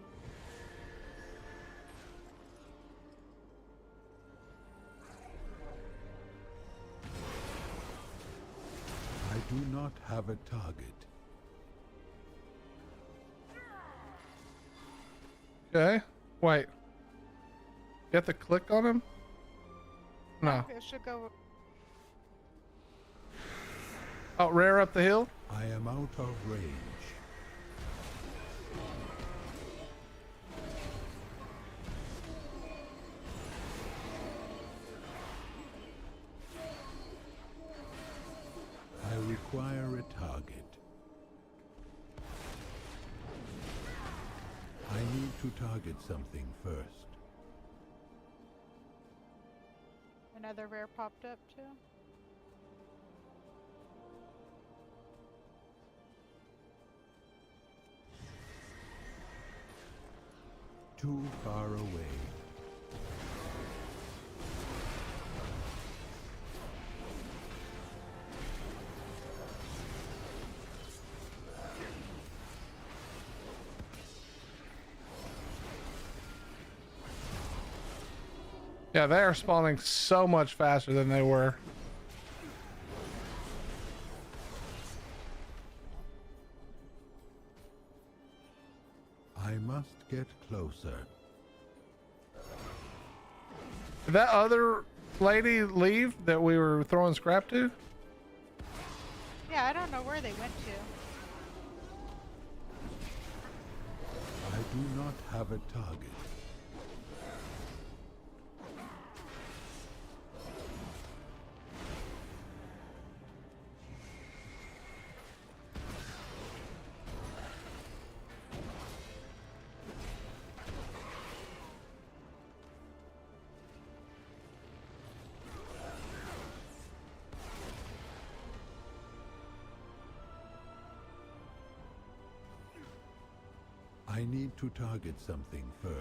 I do not have a target. Okay. Wait. You have to click on him? No. It should go. Oh, rare up the hill? I am out of range. I require a target. I need to target something first. Another rare popped up too. too far away. Yeah, they are spawning so much faster than they were. I must get closer. Did that other lady leave that we were throwing scrap to? Yeah, I don't know where they went to. I do not have a target. I need to target something first.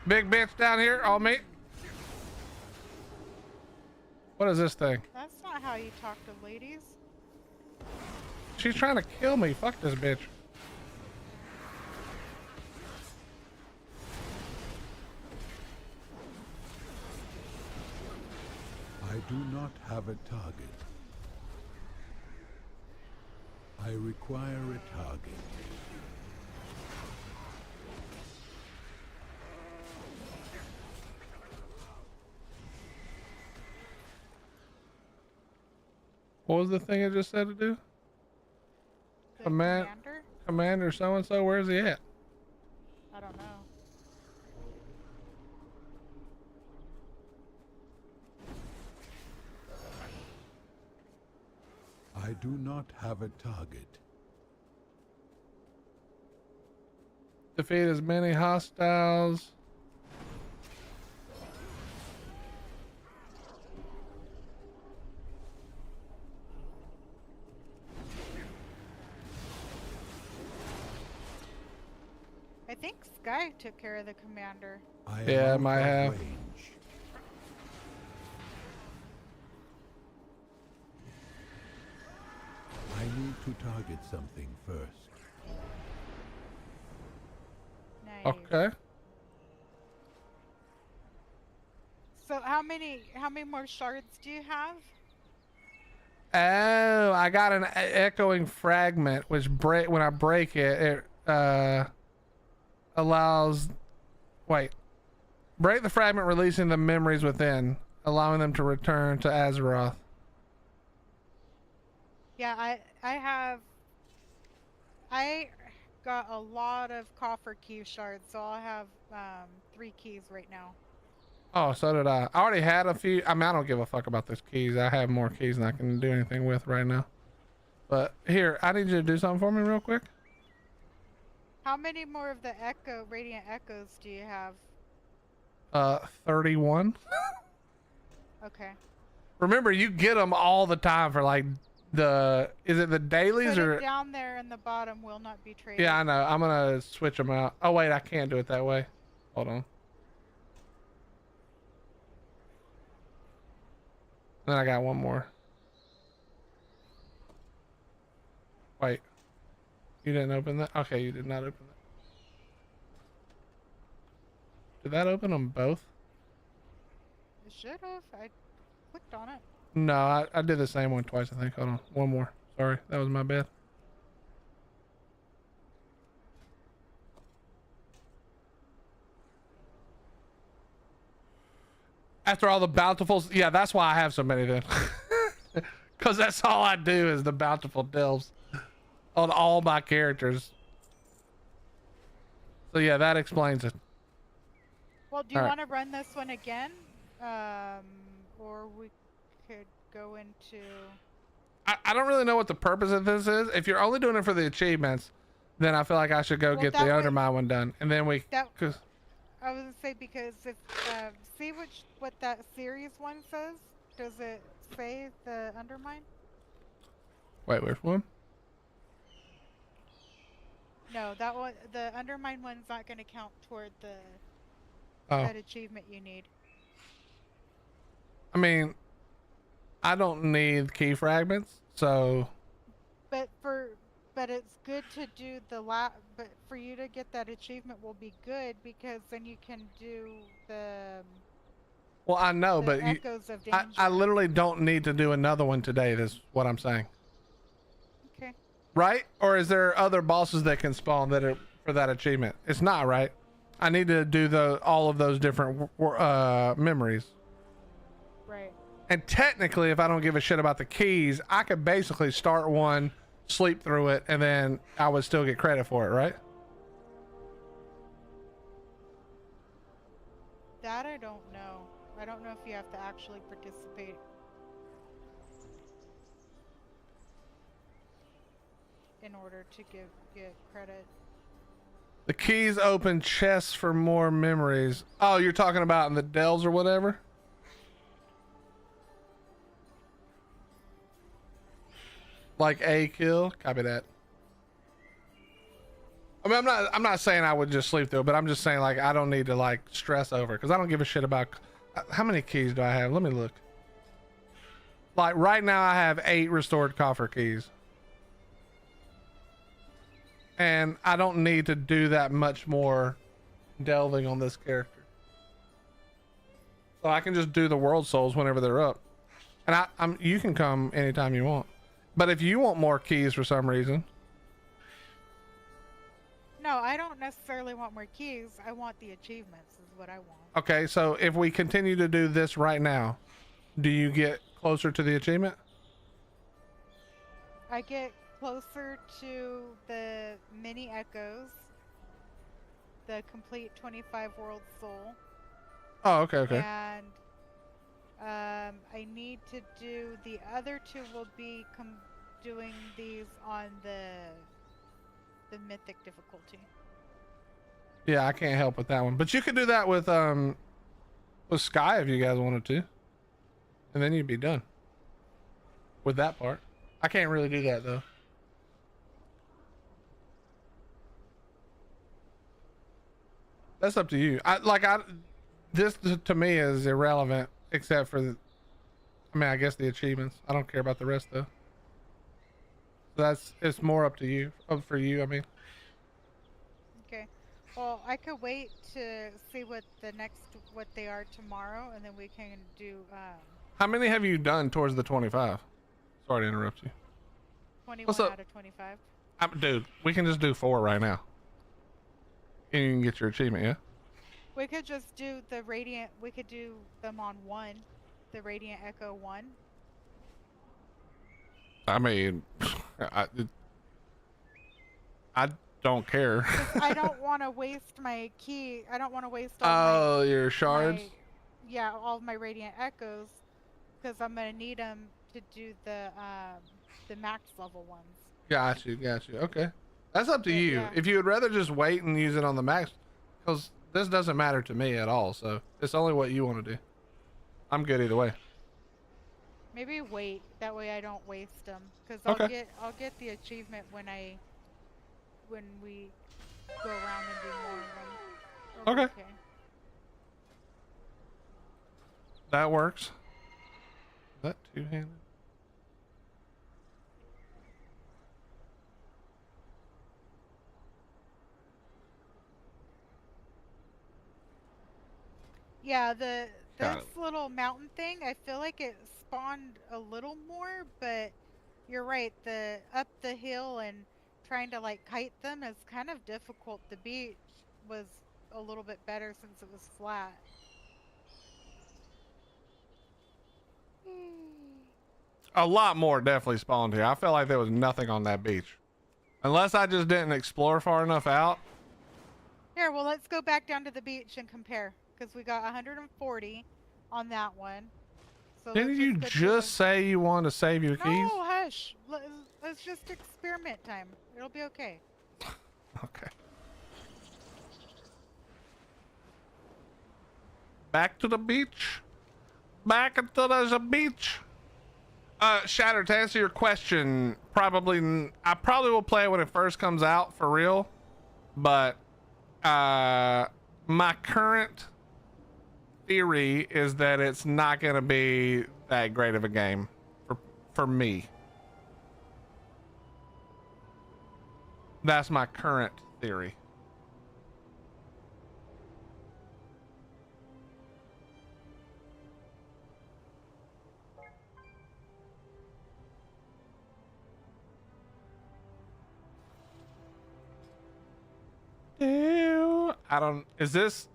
Big bitch down here, all me. What is this thing? That's not how you talk to ladies. She's trying to kill me. Fuck this bitch. I do not have a target. I require a target. What was the thing I just said to do? Commander so-and-so, where's he at? I don't know. I do not have a target. Defeat as many hostiles. I think Sky took care of the commander. Yeah, I might have. Range. I need to target something first. Nice. Okay. So how many more shards do you have? Oh, I got an echoing fragment, which when I break it, it allows. Wait. Break the fragment, releasing the memories within, allowing them to return to Azeroth. Yeah, I got a lot of coffer key shards, so I'll have 3 keys right now. Oh, so did I. I already had a few. I mean, I don't give a fuck about those keys. I have more keys than I can do anything with right now. But here, I need you to do something for me real quick. How many more of the radiant echoes do you have? 31. Okay. Remember, you get them all the time for like is it the dailies Put or? it down there in the bottom will not be traded. Yeah, I know. I'm gonna switch them out. Oh wait, I can't do it that way. Hold on. Then I got one more. Wait. You didn't open that? Okay, you did not open that. Did that open them both? It should have. I clicked on it. No, I did the same one twice, I think. Hold on. One more. Sorry, that was my bad. After all the bountifuls, yeah, that's why I have so many then. Because that's all I do is the bountiful delves on all my characters. So yeah, that explains it. Well, do you All right. want to run this one again? Or we could go into... I don't really know what the purpose of this is. If you're only doing it for the achievements, then I feel like I should go get the Undermine one done, and then we. I was gonna say, because if see what that series one says. Does it say the Undermine? Wait, which one? No, that one. The Undermine one's not gonna count toward the that achievement you need. I mean, I don't need key fragments, so. But it's good to do the but for you to get that achievement will be good, because then you can do the. Well, I know, but I literally don't need to do another one today. Is what I'm saying. Okay. Right? Or is there other bosses that can spawn that are for that achievement? It's not, right? I need to do all of those different memories. Right. And technically, if I don't give a shit about the keys, I could basically start one, sleep through it, and then I would still get credit for it, right? That I don't know. I don't know if you have to actually participate. In order to get credit. The keys open chests for more memories. Oh, you're talking about in the delves or whatever? Like a kill? Copy that. I mean, I'm not saying I would just sleep through it, but I'm just saying, like, I don't need to, like, stress over it, because I don't give a shit about... How many keys do I have? Let me look. Like, right now I have 8 restored coffer keys. And I don't need to do that much more delving on this character. So I can just do the world souls whenever they're up. And you can come anytime you want. But if you want more keys for some reason... No, I don't necessarily want more keys. I want the achievements is what I want. Okay, so if we continue to do this right now, do you get closer to the achievement? I get closer to the mini echoes, the complete 25 world soul. Oh, okay. And I need to do the other 2 will be doing these on the mythic difficulty. Yeah, I can't help with that one, but you could do that with Sky if you guys wanted to, and then you'd be done with that part. I can't really do that though. That's up to you. This to me is irrelevant except for I guess the achievements. I don't care about the rest though. So it's more up to you. For you, I mean. Okay. Well, I could wait to see what they are tomorrow, and then we can do. How many have you done towards the 25? Sorry to interrupt you. 21 out of 25. Dude, we can just do 4 right now. And you can get your achievement, yeah? We could just do the Radiant. We could do them on 1. The Radiant Echo 1. I mean, I don't care. I don't want to waste my key. I don't want to waste all your shards? All of my Radiant Echoes, because I'm going to need them to do the max level ones. Got you. Okay. That's up to you. Yeah. If you would rather just wait and use it on the max, because this doesn't matter to me at all, so it's only what you want to do. I'm good either way. Maybe wait. That way I don't waste them, because I'll get the achievement when we go around and do more of them. Okay. That works. Is that two-handed? Yeah, this little mountain thing, I feel like it spawned a little more, but you're right, up the hill and trying to like kite them is kind of difficult. The beach was a little bit better since it was flat. A lot more definitely spawned here. I felt like there was nothing on that beach. Unless I just didn't explore far enough out. Here, well, let's go back down to the beach and compare, because we got 140 on that one. So Didn't you just say you want to save your keys? No, hush. Let's just experiment time. It'll be okay. Okay. Back to the beach. Back until there's a beach. Shatter, to answer your question, I probably will play it when it first comes out for real, but my current theory is that it's not going to be that great of a game for me. That's my current theory. I don't, is this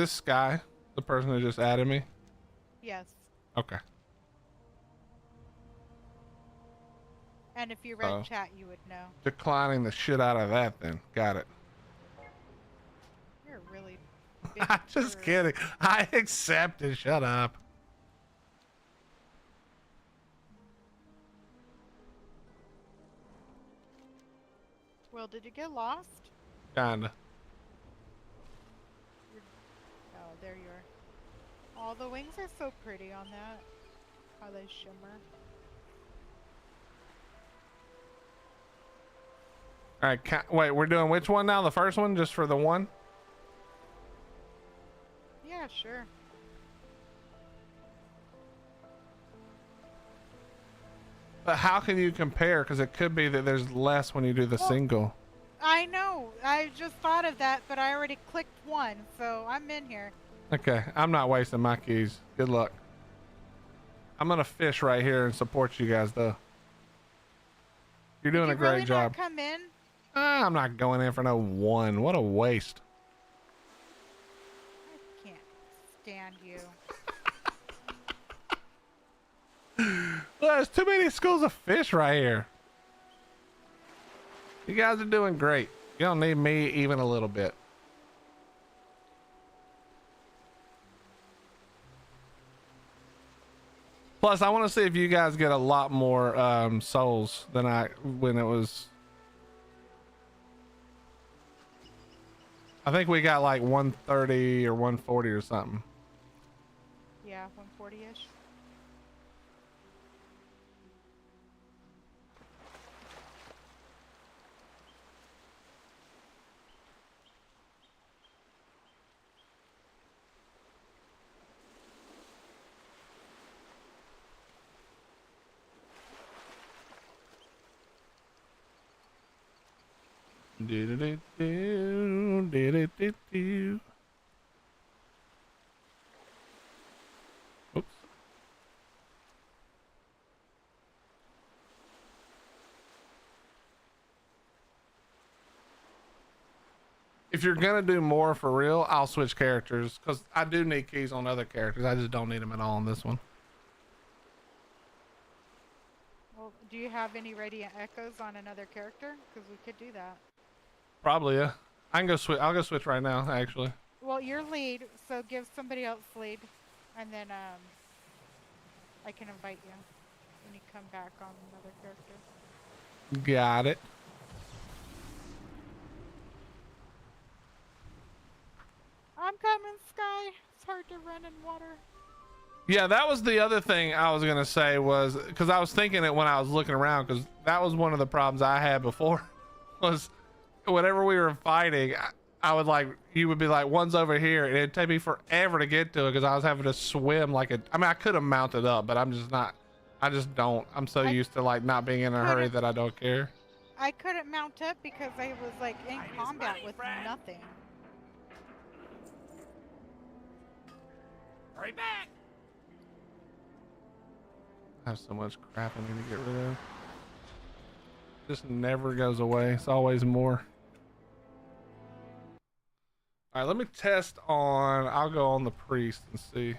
Sky, the person who just added me? Yes. Okay. And if you read chat, you would know. Declining the shit out of that then. Got it. You're really big. I'm just kidding. I accept it. Shut up. Well, did you get lost? Kinda. Oh, there you are. Oh, the wings are so pretty on that. How they shimmer. All right. Wait, we're doing which one now? The first one, just for the one? Yeah, sure. But how can you compare? Because it could be that there's less when you do the single. I know. I just thought of that, but I already clicked one, so I'm in here. Okay, I'm not wasting my keys. Good luck. I'm gonna fish right here and support you guys, though. You're doing a great job. Come in? I'm not going in for no one. What a waste. I can't stand you. Well, there's too many schools of fish right here. You guys are doing great. You don't need me even a little bit. Plus, I want to see if you guys get a lot more souls than when it was. I think we got like 130 or 140 or something. Yeah, 140-ish. Do. Oops. If you're gonna do more for real, I'll switch characters because I do need keys on other characters. I just don't need them at all on this one. Well, do you have any radiant echoes on another character? Because we could do that. Probably, yeah. I can go switch. I'll go switch right now, actually. Well, you're lead, so give somebody else lead, and then I can invite you when you come back on another character. Got it. I'm coming, Sky. It's hard to run in water. Yeah, that was the other thing I was gonna say was because I was thinking it when I was looking around because that was one of the problems I had before was whenever we were fighting, I would you would be like, one's over here, and it'd take me forever to get to it because I was having to swim I mean, I could have mounted up, but I'm so used to not being in a hurry that I don't care. I couldn't mount up because I was in combat with nothing. Hurry back! I have so much crap I need to get rid of. Just never goes away. It's always more. All right, let me test on. I'll go on the priest and see.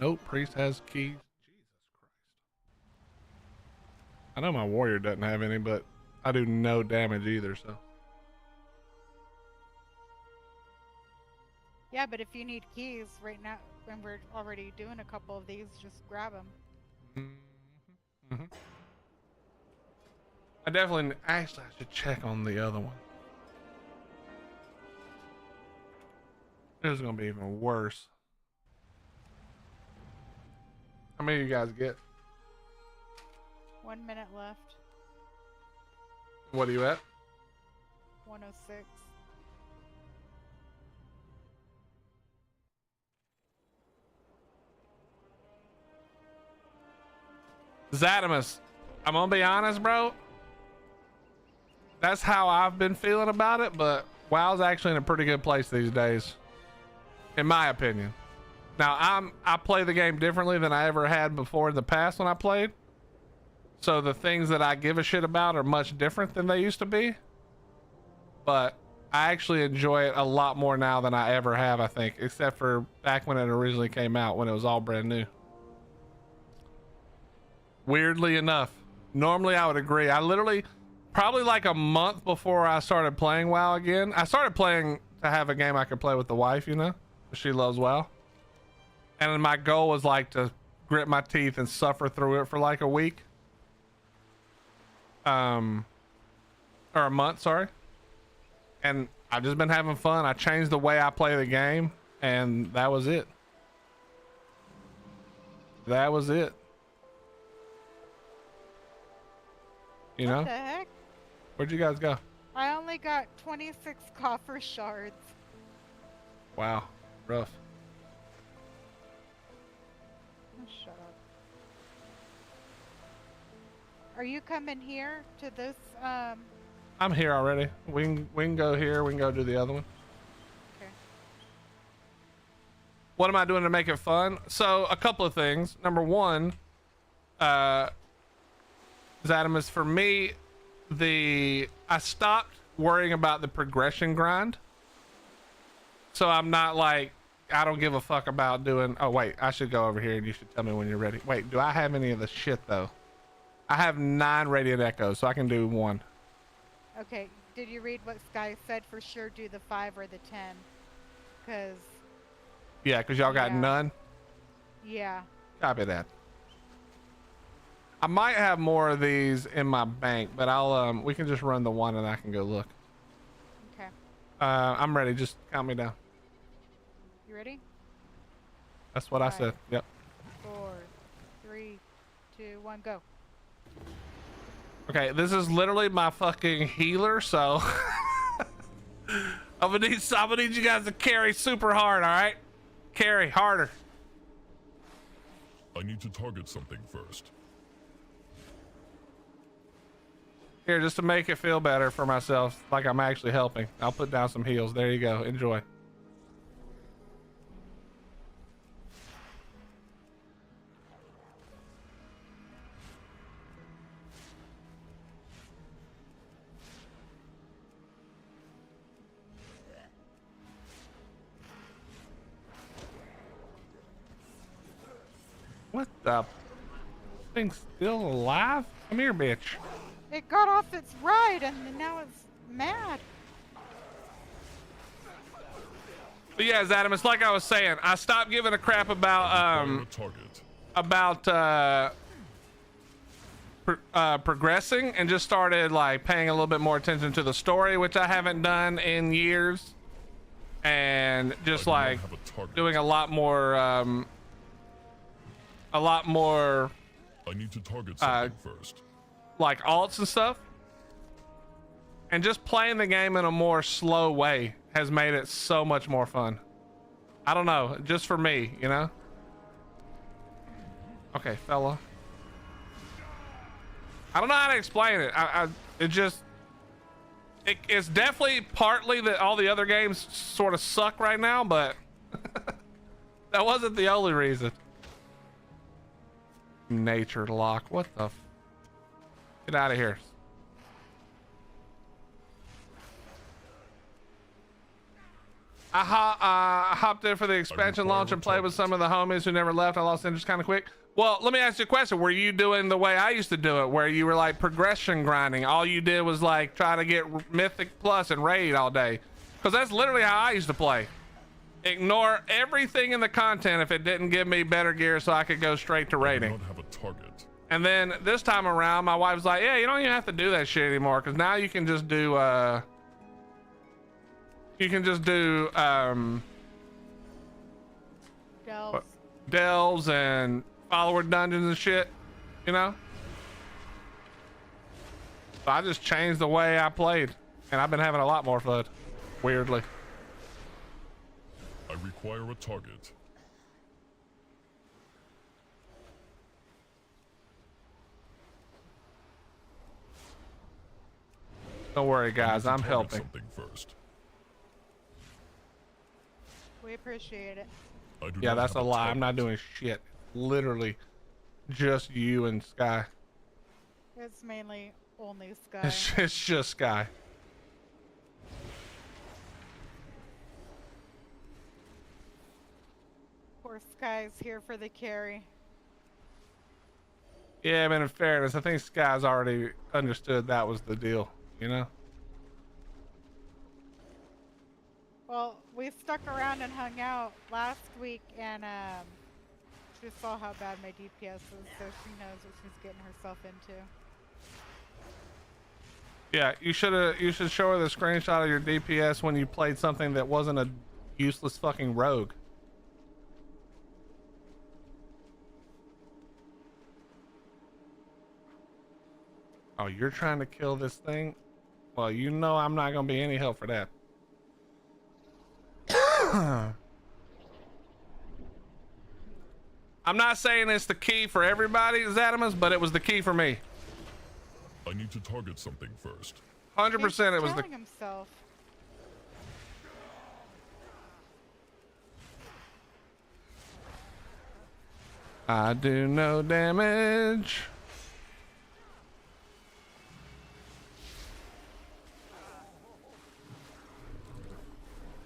Nope, priest has keys. Jesus Christ. I know my warrior doesn't have any, but I do no damage either, so. Yeah, but if you need keys right now, when we're already doing a couple of these, just grab them. Mm-hmm. I definitely, actually, I should check on the other one. This is gonna be even worse. How many of you guys get? 1 minute left. What are you at? 106. Zatimus, I'm gonna be honest, bro. That's how I've been feeling about it, but WoW's actually in a pretty good place these days, in my opinion. Now, I play the game differently than I ever had before in the past when I played. So the things that I give a shit about are much different than they used to be. But I actually enjoy it a lot more now than I ever have, I think, except for back when it originally came out, when it was all brand new. Weirdly enough, normally I would agree. I literally, probably like a month before I started playing WoW again, I started playing to have a game I could play with the wife, you know? She loves WoW. And my goal was like to grit my teeth and suffer through it for like a week. Or a month, sorry. And I've just been having fun. I changed the way I play the game, and that was it. That was it. You know? What the heck? Where'd you guys go? I only got 26 copper shards. Wow, rough. Oh, shut up. Are you coming here to this? I'm here already. We can go here. We can go do the other one. Okay. What am I doing to make it fun? So a couple of things. Number one, Zatimus, for me, I stopped worrying about the progression grind. So I'm not like, I don't give a fuck about doing, oh wait, I should go over here and you should tell me when you're ready. Wait, do I have any of the shit though? I have 9 radiant echoes, so I can do 1. Okay, did you read what Sky said? For sure do the 5 or the 10. Cause... Yeah, cause y'all got none? Yeah. Copy that. I might have more of these in my bank, but I'll, we can just run the 1 and I can go look. Okay. I'm ready, just count me down. You ready? That's what I said, yep. 4, 3, 2, 1, go. Okay, this is literally my fucking healer, so I'm gonna need you guys to carry super hard, all right? Carry harder. I need to target something first. Here, just to make it feel better for myself, like I'm actually helping. I'll put down some heals. There you go. Enjoy. What the? Thing's still alive? Come here, bitch. It got off its ride and now it's mad. But yeah, Adam, it's like I was saying, I stopped giving a crap about progressing and just started like paying a little bit more attention to the story, which I haven't done in years, and just like doing a lot more I need to target something first. Like alts and stuff, and just playing the game in a more slow way has made it so much more fun. I don't know, just for me, you know? Okay, fella. I don't know how to explain it. It's definitely partly that all the other games sort of suck right now, but that wasn't the only reason. Nature lock, what the f— get out of here. I hopped in for the expansion launch and played with some of the homies who never left. I lost interest kind of quick. Well, let me ask you a question. Were you doing the way I used to do it, where you were like progression grinding? All you did was like try to get Mythic Plus and raid all day? Because that's literally how I used to play. Ignore everything in the content if it didn't give me better gear so I could go straight to raiding. I don't have a target. And then this time around, my wife's like, yeah, you don't even have to do that shit anymore, because now you can just do delves and follower dungeons and shit, you know? So I just changed the way I played, and I've been having a lot more fun, weirdly. I require a target. Don't worry, guys, I'm helping. Something first. We appreciate it. Yeah, that's a lie. I'm not doing shit. Literally just you and Sky. It's mainly only Sky. It's just Sky. Poor Sky's here for the carry. Yeah, but in fairness, I think Sky's already understood that was the deal, you know? Well, we stuck around and hung out last week, and she saw how bad my DPS is, so she knows what she's getting herself into. Yeah, you should show her the screenshot of your DPS when you played something that wasn't a useless fucking rogue. Oh, you're trying to kill this thing? Well, you know I'm not gonna be any help for that. I'm not saying it's the key for everybody, Zatimus, but it was the key for me. I need to target something first. 100% it was the... himself. I do no damage.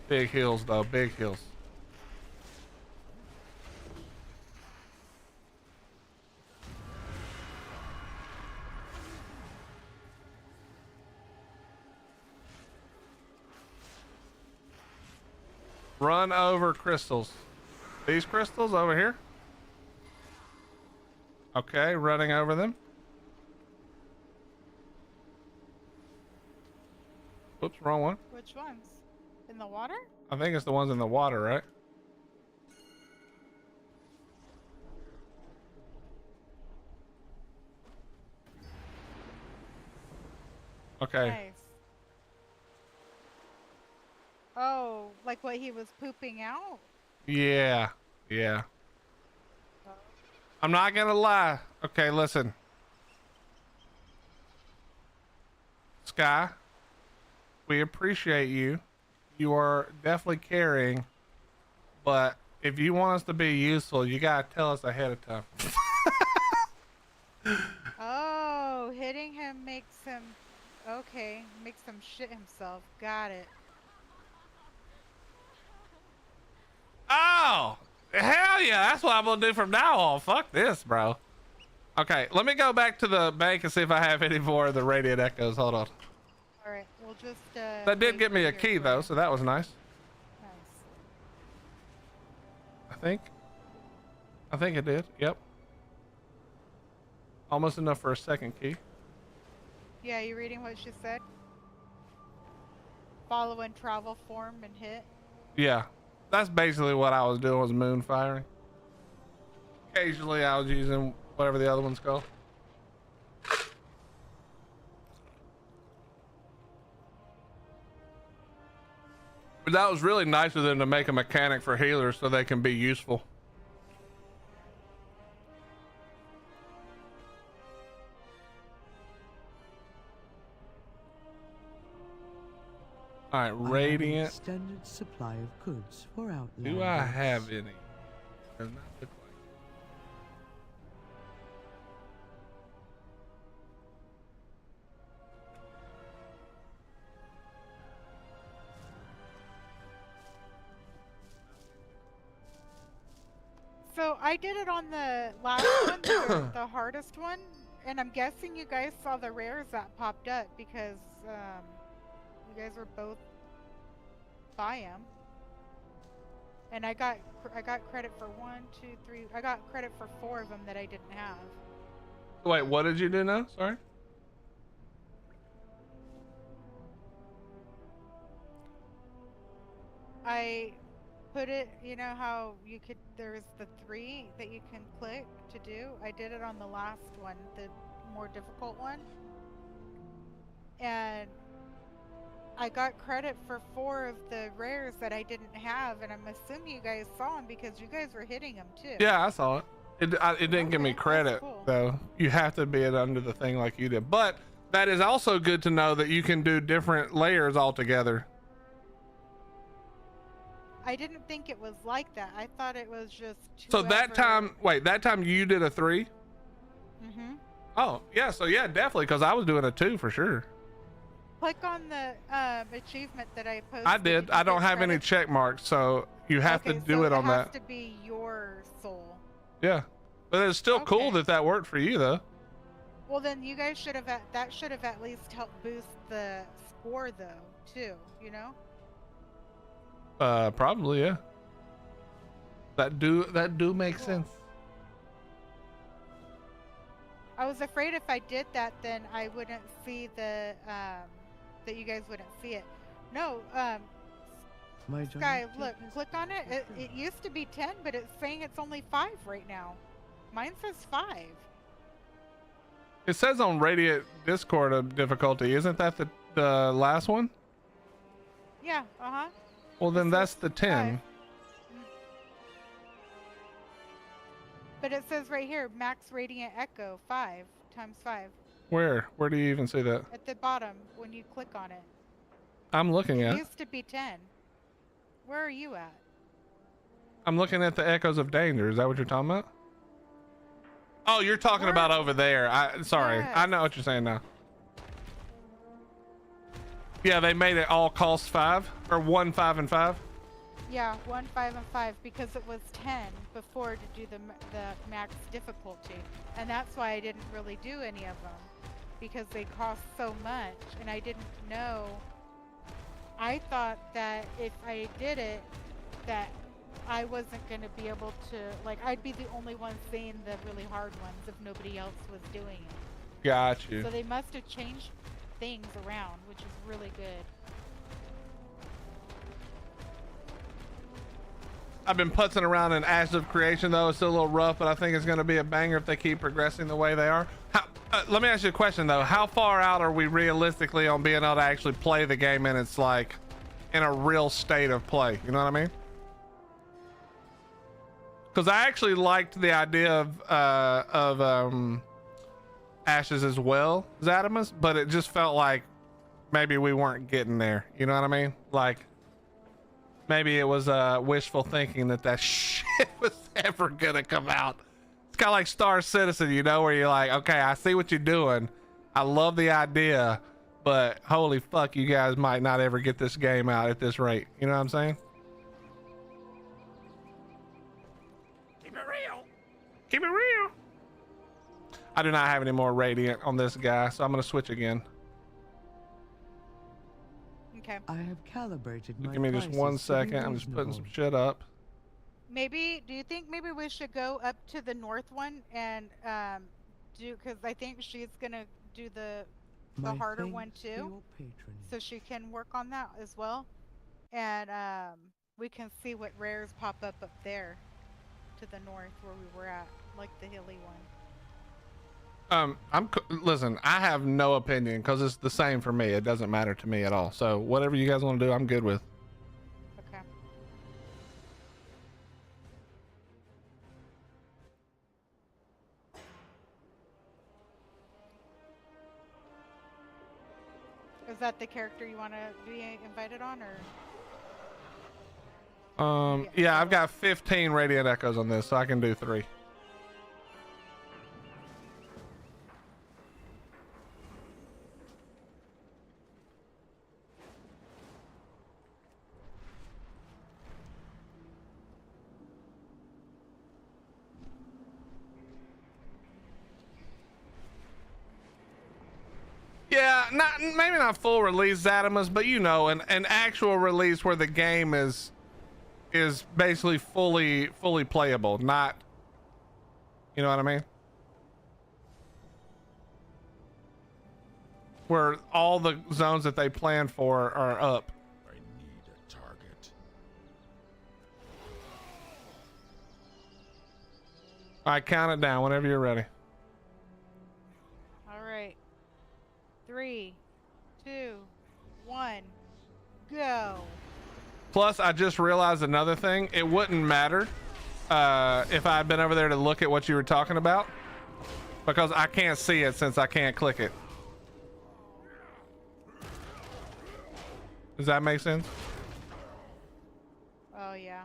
Big hills though, big hills. Run over crystals. These crystals over here. Okay, running over them. Whoops, wrong one. Which ones? In the water? I think it's the ones in the water, right? Okay. Nice. Oh, like what he was pooping out? Yeah, yeah. I'm not gonna lie. Okay, listen. Sky, we appreciate you. You are definitely carrying, but if you want us to be useful, you gotta tell us ahead of time. Oh, hitting him makes him... Okay, makes him shit himself. Got it. Oh, hell yeah. That's what I'm gonna do from now on. Fuck this, bro. Okay, let me go back to the bank and see if I have any more of the radiant echoes. Hold on. Alright, we'll just... That did get me a key though, so that was nice. Nice. I think it did. Yep. Almost enough for a second key. Yeah, you reading what she said? Follow and travel form and hit. Yeah. That's basically what I was doing, was moon firing. Occasionally I was using whatever the other one's called. But that was really nice of them to make a mechanic for healers so they can be useful. All right, radiant. Extended supply of goods for outlanders. Do I have any? Does not look like. So I did it on the last one, the hardest one, and I'm guessing you guys saw the rares that popped up because you guys were both by them. And I got credit for 1, 2, 3. I got credit for 4 of them that I didn't have. Wait, what did you do now? Sorry. I put it, you know how you could, there's the 3 that you can click to do. I did it on the last one, the more difficult one. And I got credit for 4 of the rares that I didn't have, and I'm assuming you guys saw them because you guys were hitting them too. Yeah, I saw it. It didn't give me credit, cool. though. You have to be it under the thing like you did. But that is also good to know that you can do different layers altogether. I didn't think it was like that. I thought it was just So that time, wait, that time you did a 3? Mm-hmm. Oh, yeah, so yeah, definitely, because I was doing a 2 for sure. Click on the achievement that I posted. I did. I don't have any check marks, so you have to do it on that. It has to be your soul. Yeah, but it's still cool that worked for you, though. Well, then you guys should have, that should have at least helped boost the score, though, too, you know? Probably, yeah. That do make sense. I was afraid if I did that, then I wouldn't see the, that you guys wouldn't see it. No, Sky, look, click on it. It used to be 10, but it's saying it's only 5 right now. Mine says 5. It says on Radiant Discord difficulty. Isn't that the last one? Yeah, uh-huh. Well, then that's the 10. But it says right here, max radiant echo 5 times 5. Where do you even see that? At the bottom when you click on it. I'm looking at It it. used to be 10. Where are you at? I'm looking at the Echoes of Danger. Is that what you're talking about? Oh, you're talking about over there. Sorry. Yes. I know what you're saying now. Yeah, they made it all cost 5 or 1, 5, and 5. Yeah, 1, 5, and 5 because it was 10 before to do the max difficulty, and that's why I didn't really do any of them because they cost so much, and I didn't know. I thought that if I did it, that I wasn't going to be able to, like, I'd be the only one seeing the really hard ones if nobody else was doing it. Got you. So they must have changed things around, which is really good. I've been putzing around in Ashes of Creation, though. It's still a little rough, but I think it's going to be a banger if they keep progressing the way they are. Let me ask you a question, though. How far out are we realistically on being able to actually play the game and it's like in a real state of play? You know what I mean? Because I actually liked the idea of Ashes as well, Zatimus, but it just felt like maybe we weren't getting there. You know what I mean? Like, maybe it was wishful thinking that shit was ever gonna come out. It's kind of like Star Citizen, you know, where you're like, okay, I see what you're doing. I love the idea, but holy fuck, you guys might not ever get this game out at this rate. You know what I'm saying? Keep it real. Keep it real. I do not have any more Radiant on this guy, so I'm gonna switch again. Okay. I have calibrated my Give me just 1 second. I'm just putting some shit up. Maybe, do you think maybe we should go up to the north one and do, because I think she's gonna do the harder one too, so she can work on that as well, and we can see what rares pop up there to the north where we were at, like the hilly one. Listen, I have no opinion because it's the same for me. It doesn't matter to me at all. So whatever you guys want to do, I'm good with. Okay. Is that the character you want to be invited on, or? Yeah, I've got 15 Radiant Echoes on this, so I can do 3. not maybe not full release Zatimus, but you know, an actual release where the game is basically fully playable, not, you know what I mean? Where all the zones that they plan for are up. I need a target. All right, count it down whenever you're ready. All right. 3, 2, 1, go. Plus, I just realized another thing. It wouldn't matter if I had been over there to look at what you were talking about, because I can't see it since I can't click it. Does that make sense? Oh, yeah.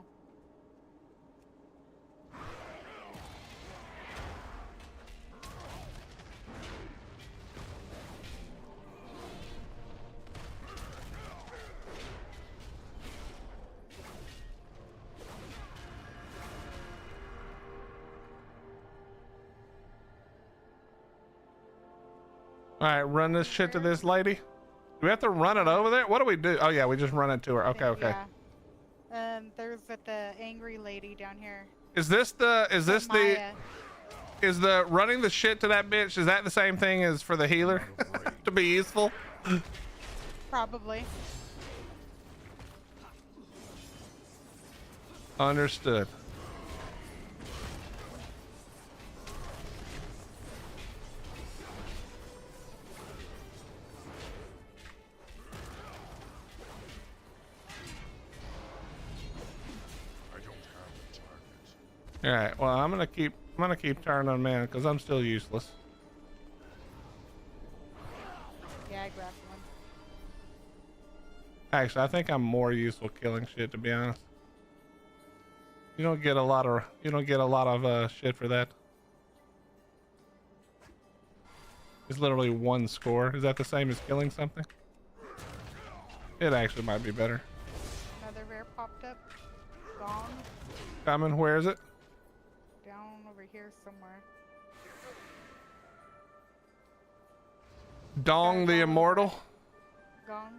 All right, run this shit to this lady. Do we have to run it over there? What do we do? Oh yeah, we just run it to her. Okay, okay. Yeah. There's the angry lady down here. Is the running the shit to that bitch, is that the same thing as for the healer to be useful? Probably. Understood. All right, well, I'm gonna keep turning on man because I'm still useless. Yeah, I grabbed one. Actually, I think I'm more useful killing shit, to be honest. You don't get a lot of shit for that. It's literally one score. Is that the same as killing something? It actually might be better. Another rare popped up. Gong. Coming, where is it? Down over here somewhere. Dong the Immortal. Gong.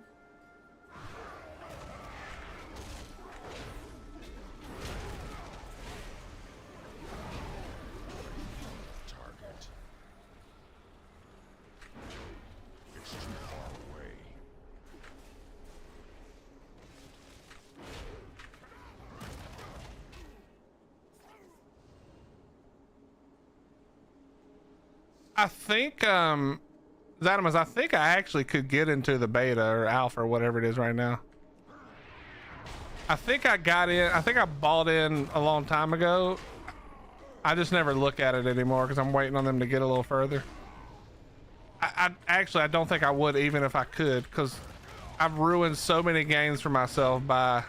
Target. It's too far away. I think Zatimus, I think I actually could get into the beta or alpha or whatever it is right now. I think I got in, I think I bought in a long time ago. I just never look at it anymore because I'm waiting on them to get a little further. I actually, I don't think I would even if I could, because I've ruined so many games for myself by,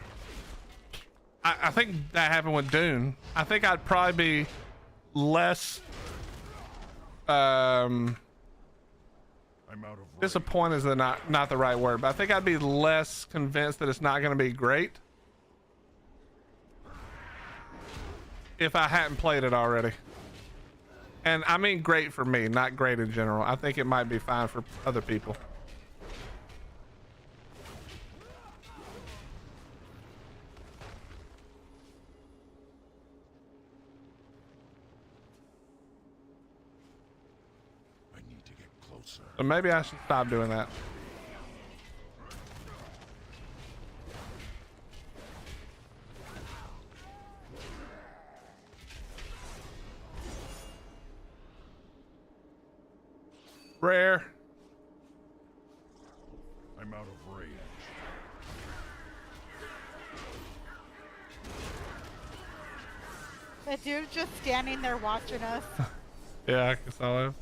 I think that happened with Dune. I think I'd probably be less I'm out of disappointed is not the right word, but I think I'd be less convinced that it's not going to be great if I hadn't played it already. And I mean great for me, not great in general. I think it might be fine for other people. So maybe I should stop doing that. Rare. I'm out of range. The dude's just standing there watching us. Yeah, I guess I'll have.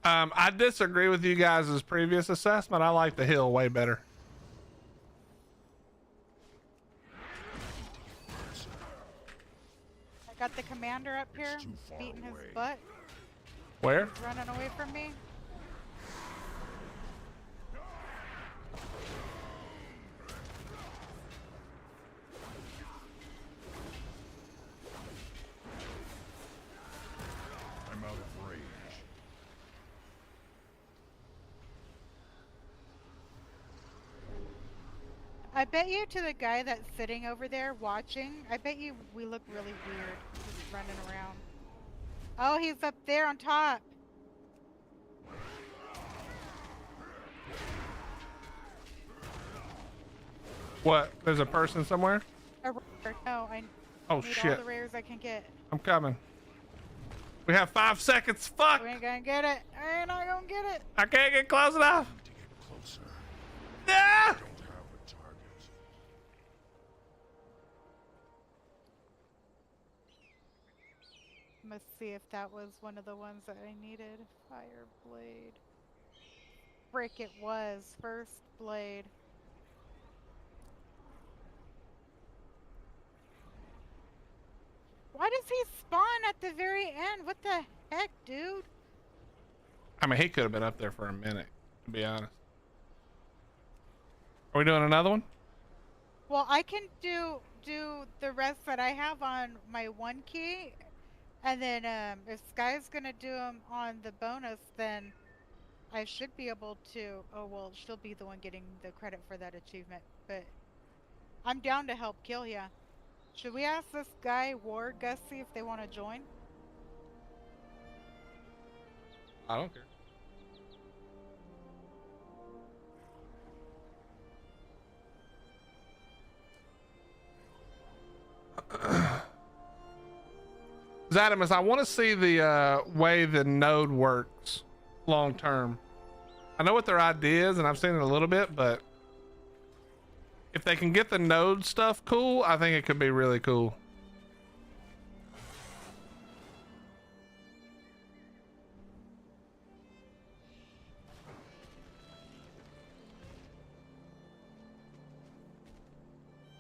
I disagree with you guys' previous assessment. I like the hill way better. I got the commander up here, beating his butt. Where? He's running away from me. I'm out of range. I bet you to the guy that's sitting over there watching, I bet you we look really weird just running around. Oh, he's up there on top. What? There's a person somewhere? A rare. No, I Oh need shit. all the rares I can get. I'm coming. We have 5 seconds. Fuck! We ain't gonna get it. I ain't not gonna get it. I can't get close enough. To get closer. Yeah! I don't have a target. Let's see if that was one of the ones that I needed. Fire blade. Frick, it was. First blade. Why does he spawn at the very end? What the heck, dude? I mean, he could have been up there for a minute, to be honest. Are we doing another one? Well, I can do the rest that I have on my 1 key, and then if Sky's gonna do them on the bonus, then I should be able to. Oh well, she'll be the one getting the credit for that achievement. But I'm down to help kill ya. Should we ask this guy War Gussie if they want to join? I don't care. Zadimus, I want to see the way the node works long term. I know what their idea is, and I've seen it a little bit, but if they can get the node stuff cool, I think it could be really cool.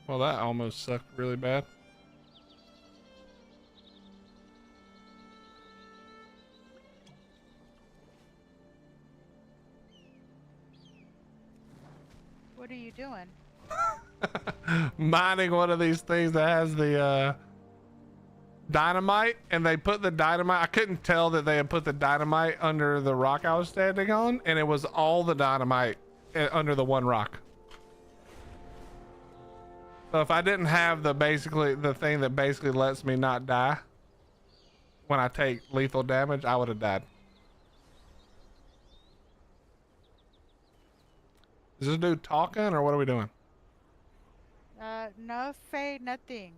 Well, that almost sucked really bad. What are you doing? Mining one of these things that has the dynamite, and they put the dynamite. I couldn't tell that they had put the dynamite under the rock I was standing on, and it was all the dynamite under the one rock. So if I didn't have the thing that basically lets me not die when I take lethal damage, I would have died. Is this dude talking, or what are we doing? No, say nothing.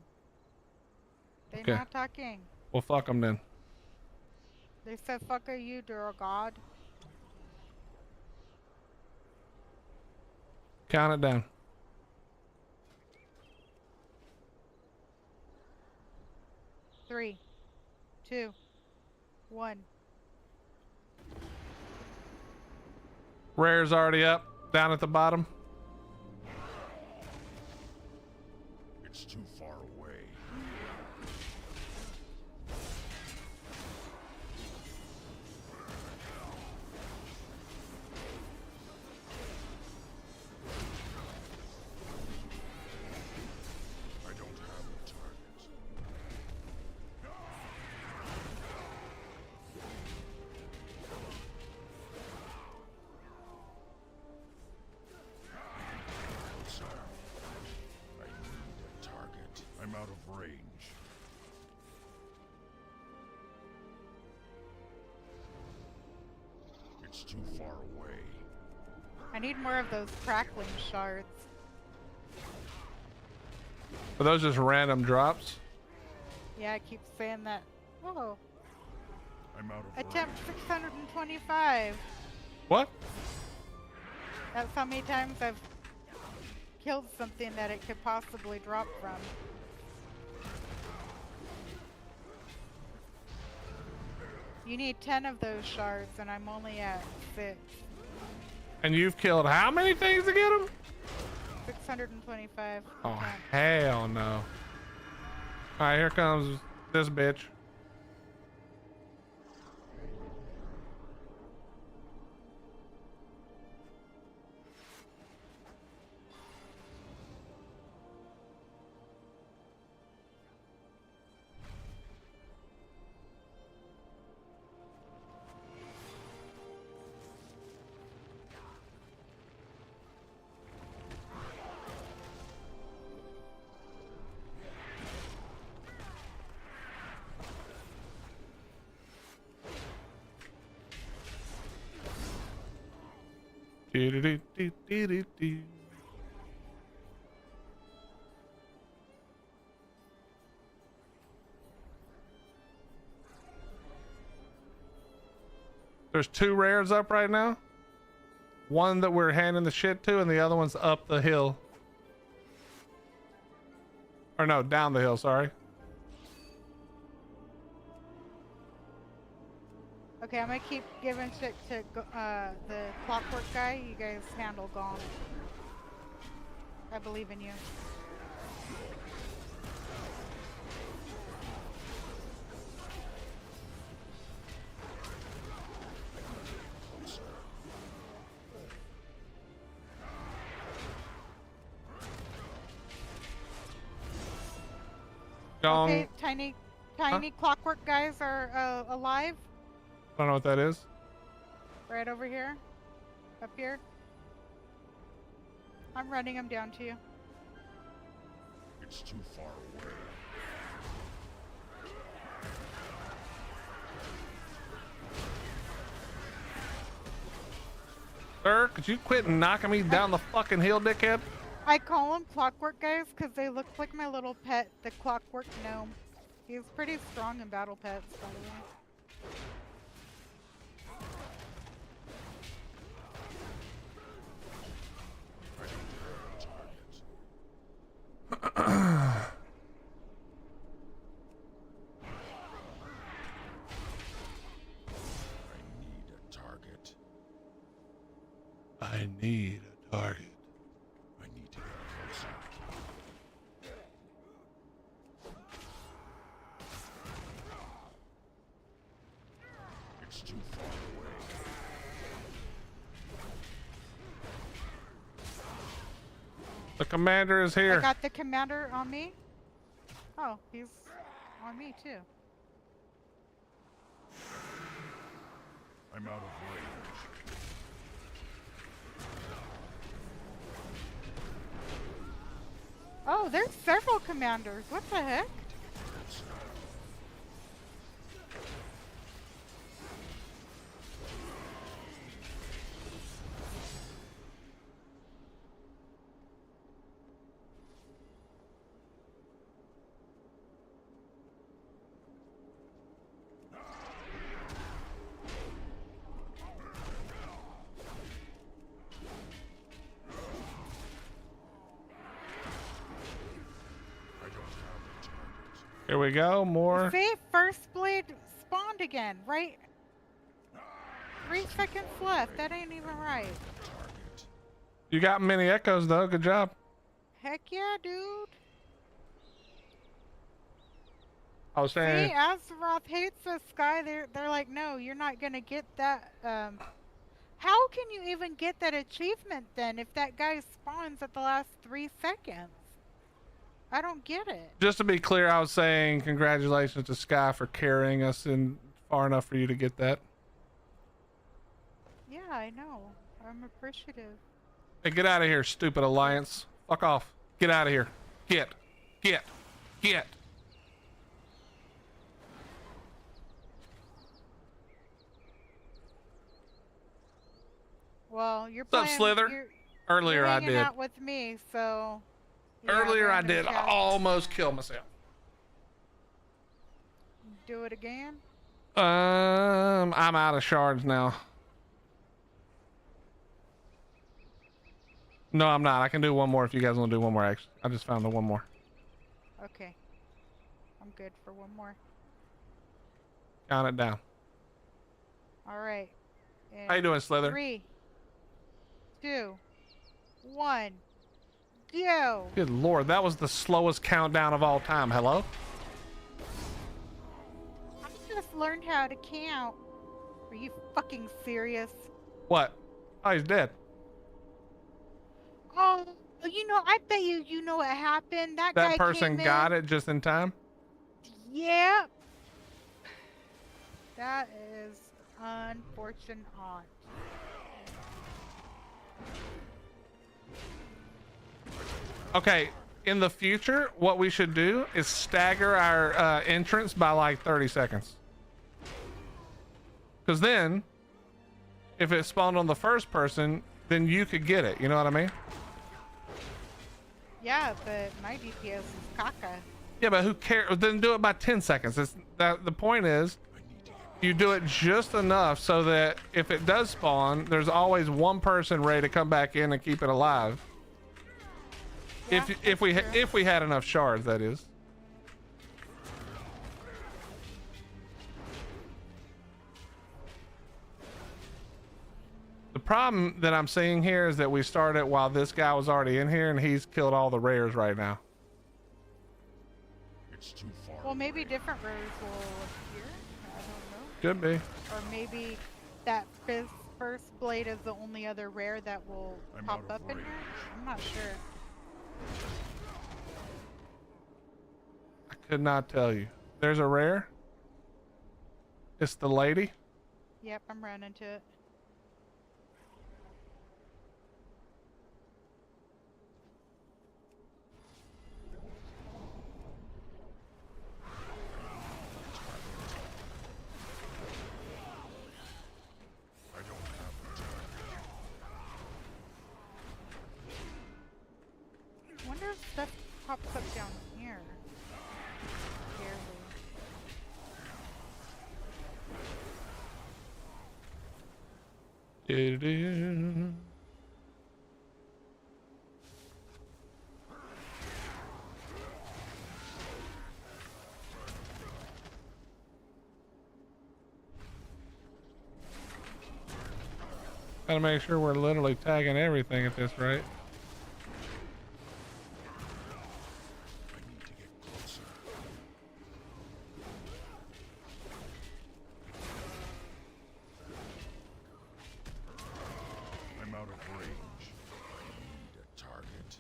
They're Okay. not talking. Well, fuck them then. They said, "Fuck are you, dear God." Count it down. 3, 2, 1. Rare's already up, down at the bottom. It's too far away. I don't have a target. Sir, I need a target. I'm out of range. It's too far away. I need more of those crackling shards. Are those just random drops? Yeah, I keep saying that. Oh, I'm out of attempt 625. What? That's how many times I've killed something that it could possibly drop from. You need 10 of those shards, and I'm only at 6. And you've killed how many things to get them? 625. Oh, attempts. hell no. All right, here comes this bitch. Do-do-do-do-do-do. There's 2 rares up right now. One that we're handing the shit to, and the other one's up the hill. Or no, down the hill, sorry. Okay, I'm gonna keep giving shit to the clockwork guy. You guys handle Gong. I believe in you. Gong. Okay, tiny clockwork guys are alive. I don't know what that is. Right over here. Up here. I'm running them down to you. It's too far away. Sir, could you quit knocking me down the fucking hill, dickhead? I call them clockwork guys because they look like my little pet, the clockwork gnome. He's pretty strong in battle pets, by the way. I need a target. I need to get closer. It's too far away. The commander is here. I got the commander on me. Oh, he's on me too. I'm out of range. Oh, there's several commanders. What the heck? Here we go, more. See, first blade spawned again, right? 3 seconds left. That ain't even right. You got many echoes though, good job. Heck yeah, dude. I was saying. See, Azeroth hates this guy. They're like, no, you're not gonna get that. How can you even get that achievement then if that guy spawns at the last 3 seconds? I don't get it. Just to be clear, I was saying congratulations to Sky for carrying us in far enough for you to get that. Yeah, I know. I'm appreciative. Hey, get out of here, stupid alliance. Fuck off. Get out of here. Get. Well, you're What's up, playing. Slither? Earlier you're I hanging did. out with me, so. yeah, Earlier I random did chat. almost kill myself. Do it again? I'm out of shards now. No, I'm not. I can do one more if you guys want to do one more. Actually, I just found the one more. Okay. I'm good for one more. Count it down. All right. How you doing, Slither? 3, 2, 1, go! Good lord, that was the slowest countdown of all time. Hello? I just learned how to count. Are you fucking serious? What? Oh, he's dead. Oh, you know, I bet you know what happened. That guy person came got in. it just in time? Yep. That is unfortunate. Okay, in the future, what we should do is stagger our entrance by like 30 seconds. Because then, if it spawned on the first person, then you could get it. You know what I mean? Yeah, but my DPS is caca. Yeah, but who cares? Then do it by 10 seconds. The point is, you do it just enough so that if it does spawn, there's always one person ready to come back in and keep it alive. Yeah, if we had enough shards, that is. The problem that I'm seeing here is that we started while this guy was already in here, and he's killed all the rares right now. It's too far. Well, maybe different rares will appear. I don't know. Could be. Or maybe that first blade is the only other rare that will pop up in here. I'm not sure. I could not tell you. There's a rare. It's the lady. Yep, I'm running to it. I wonder if stuff pops up down here. Do-do-do. Gotta make sure we're literally tagging everything at this rate. I'm out of range. I need a target.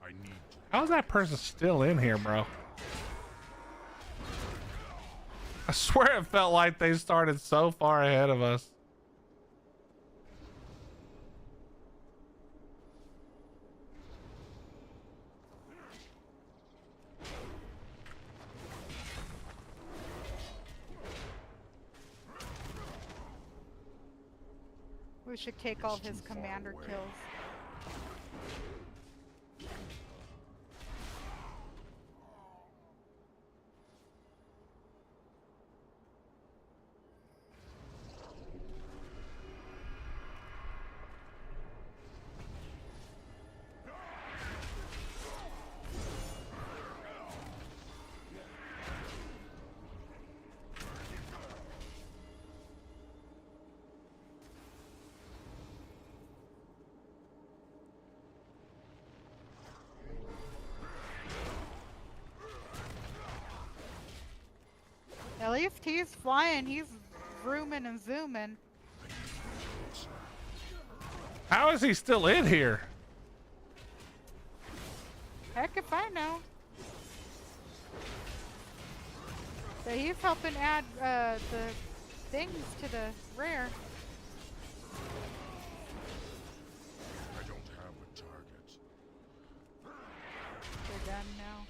I need to. How's that person still in here, bro? I swear it felt like they started so far ahead of us. We should take all his commander kills. At least he's flying, he's zooming and zooming. How is he still in here? Heck if I know. But he's helping add the things to the rare. I don't have a target. They're done now.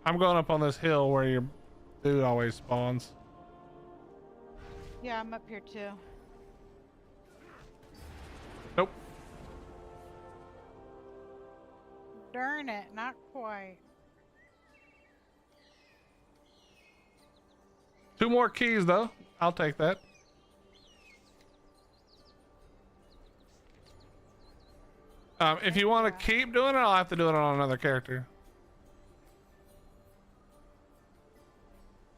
I'm going up on this hill where your dude always spawns. Yeah, I'm up here too. Nope. Darn it, not quite. 2 more keys though. I'll take that. If you want to keep doing it, I'll have to do it on another character.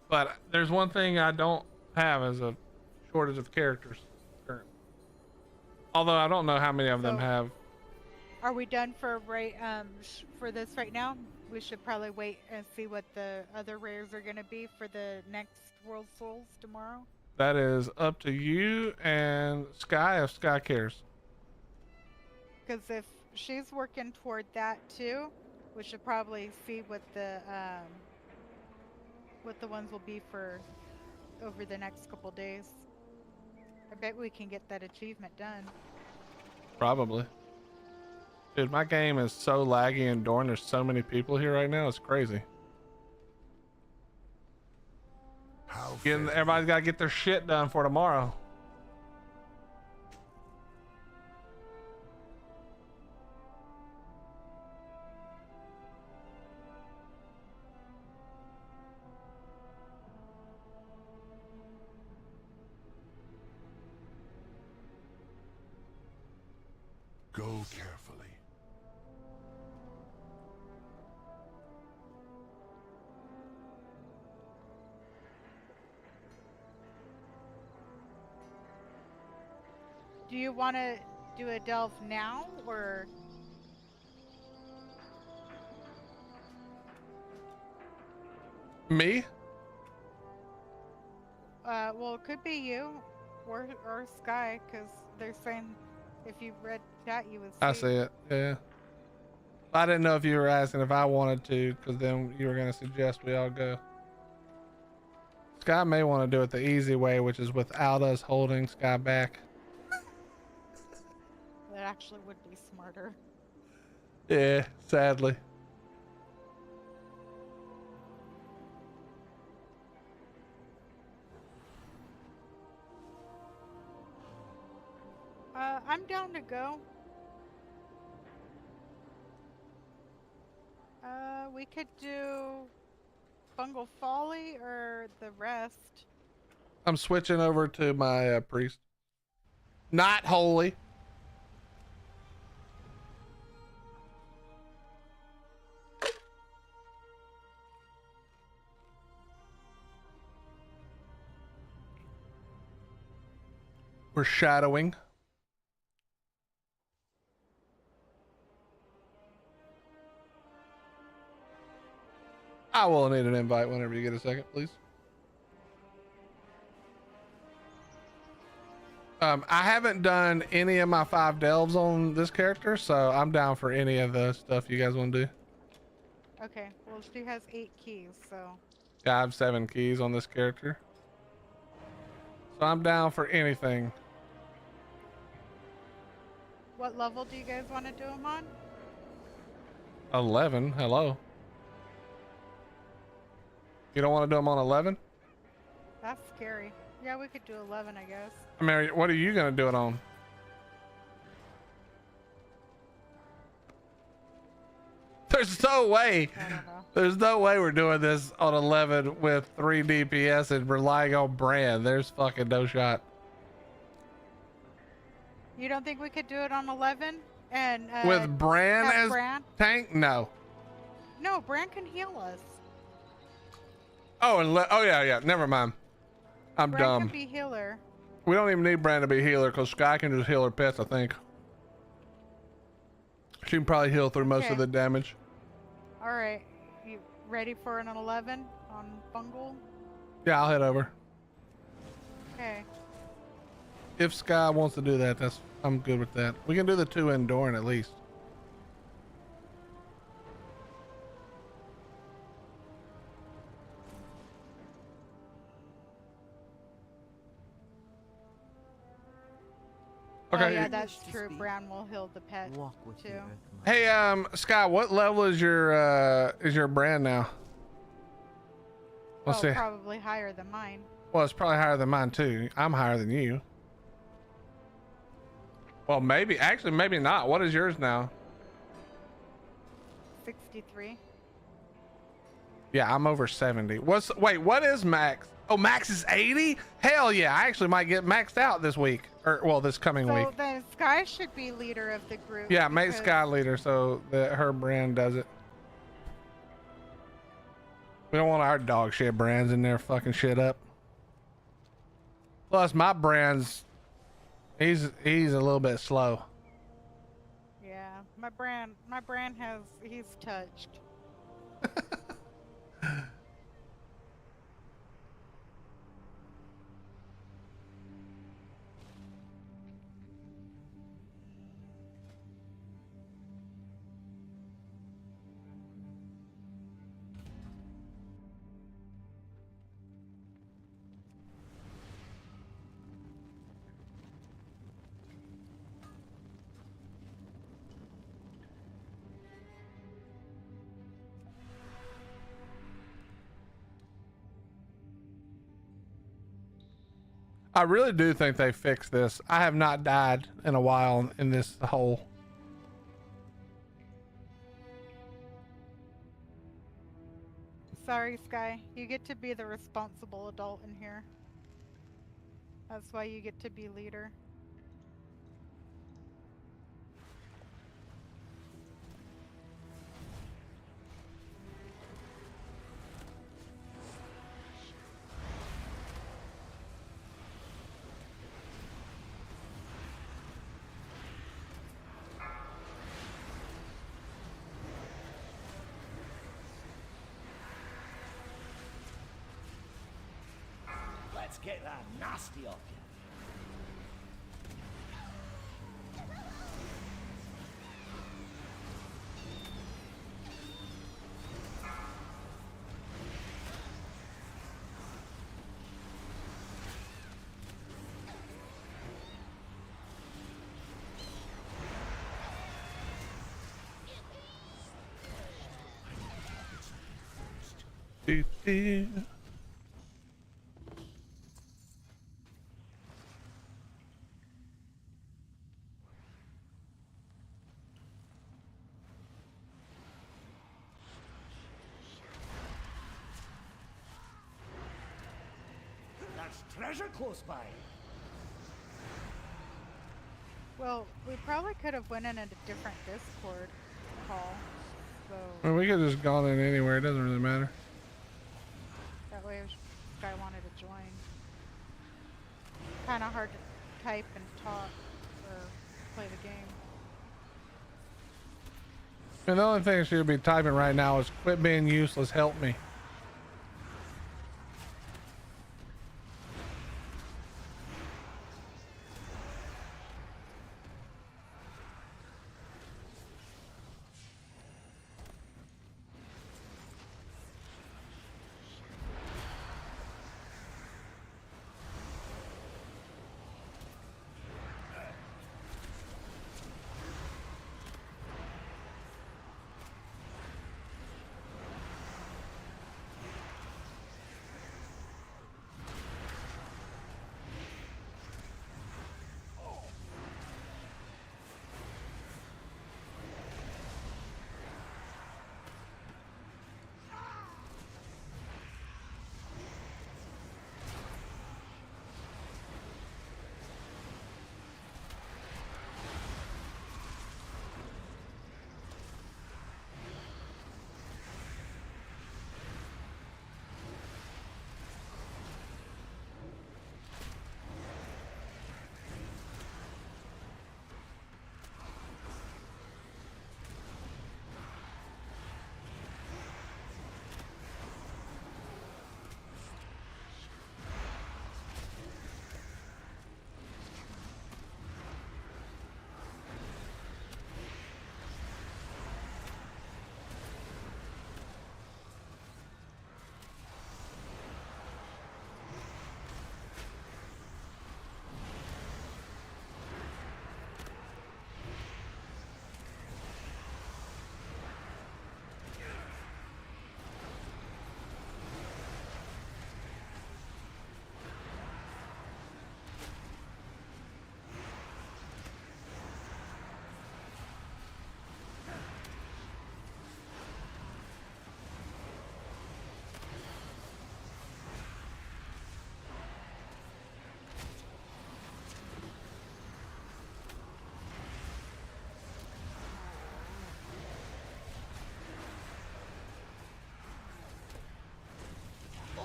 But there's one thing I don't have is a shortage of characters currently. Although I don't know how many of them have. Are we done for for this right now? we should probably wait and see what the other rares are gonna be for the next World Souls tomorrow. That is up to you and Sky if Sky cares. Because if she's working toward that too, we should probably see what the ones will be for over the next couple days. I bet we can get that achievement done. Probably. Dude, my game is so laggy and Dorn. There's so many people here right now. It's crazy. Everybody's got to get their shit done for tomorrow. Go carefully. Do you want to do a delve now, or? Me? Well, it could be you, or Sky, because they're saying if you read that, you would see. I see it, yeah. I didn't know if you were asking if I wanted to, because then you were going to suggest we all go. Sky may want to do it the easy way, which is without us holding Sky back. That actually would be smarter. Yeah, sadly. I'm down to go. We could do Fungal Folly or the rest. I'm switching over to my priest. Not holy. We're shadowing. I will need an invite whenever you get a second, please. I haven't done any of my 5 delves on this character, so I'm down for any of the stuff you guys want to do. Okay, well she has 8 keys, so. Yeah, I have 7 keys on this character. So I'm down for anything. What level do you guys want to do them on? 11, hello. You don't want to do them on 11? That's scary. Yeah, we could do 11, I guess. I mean, what are you going to do it on? There's no way. There's no way we're doing this on 11 with 3 DPS and relying on Bran. There's fucking no shot. You don't think we could do it on 11? And with Bran as Bran? tank? No. No, Bran can heal us. Oh, and oh yeah, never mind. I'm Bran dumb. can be healer. We don't even need Bran to be healer because Sky can just heal her pets, I think. She can probably heal through most of the damage. All right, you ready for an 11 on Bungle? Yeah, I'll head over. Okay. If Sky wants to do that, I'm good with that. We can do the 2 in Dorn at least. Okay. Oh, yeah, that's true. Bran will heal the pet too. Hey, Sky, what level is your brand now? Let's see. Probably higher than mine. Well, it's probably higher than mine too. I'm higher than you. Well, maybe. Actually, maybe not. What is yours now? 63. Yeah, I'm over 70. Wait, what is max? Oh, max is 80? Hell yeah, I actually might get maxed out this week. Or, well, this coming week. So then Sky should be leader of the group. Yeah, make Sky leader so that her brand does it. We don't want our dog shit brands in there fucking shit up. Plus, my brand's, he's a little bit slow. Yeah, my brand he's touched. I really do think they fixed this. I have not died in a while in this hole. Sorry, Sky. You get to be the responsible adult in here. That's why you get to be leader. Let's get that nasty off you. There's treasure close by. Well, we probably could have went in a different Discord call, so Well, we could have just gone in anywhere. It doesn't really matter. that way if this guy wanted to join. Kind of hard to type and talk or play the game. And the only thing she would be typing right now is quit being useless, help me.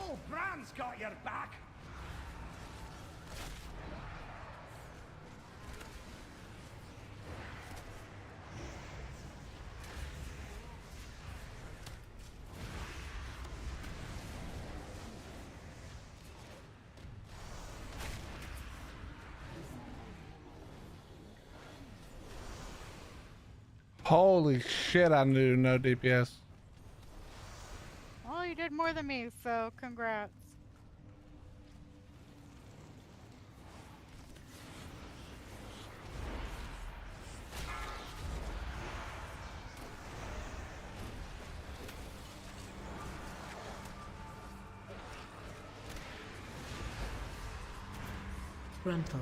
Oh, Bran's got your back. Holy shit, I knew no DPS. Well, you did more than me, so congrats. Frontal.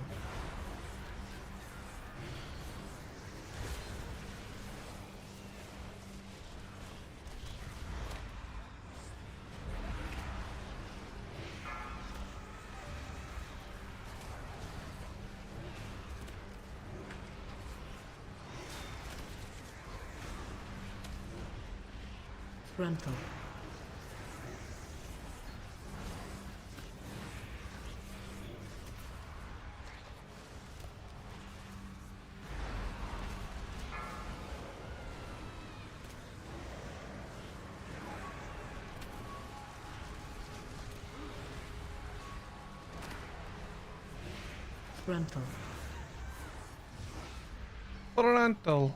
Frontal. Frontal. Frontal.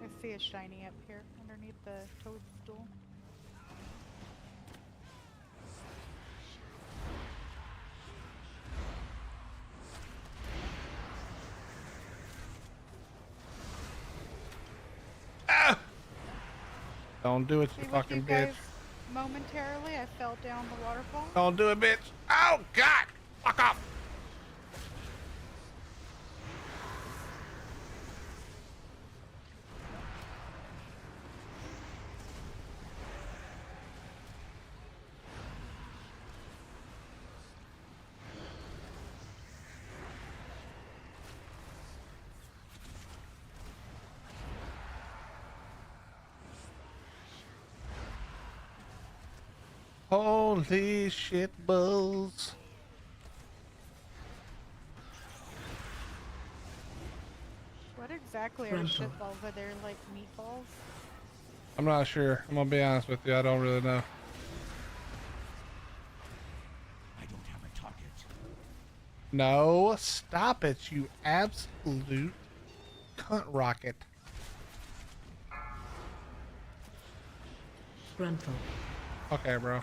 I see a shiny up here underneath the toadstool. Don't do it, you Hey, would fucking you bitch. guys momentarily, I fell down the waterfall. Don't do it, bitch. Oh, God. Fuck off. Holy shit balls. What exactly are shitballs? Are they like meatballs? I'm not sure. I'm gonna be honest with you. I don't really know. I don't have a target. No, stop it, you absolute cunt rocket. Frontal. Okay, bro.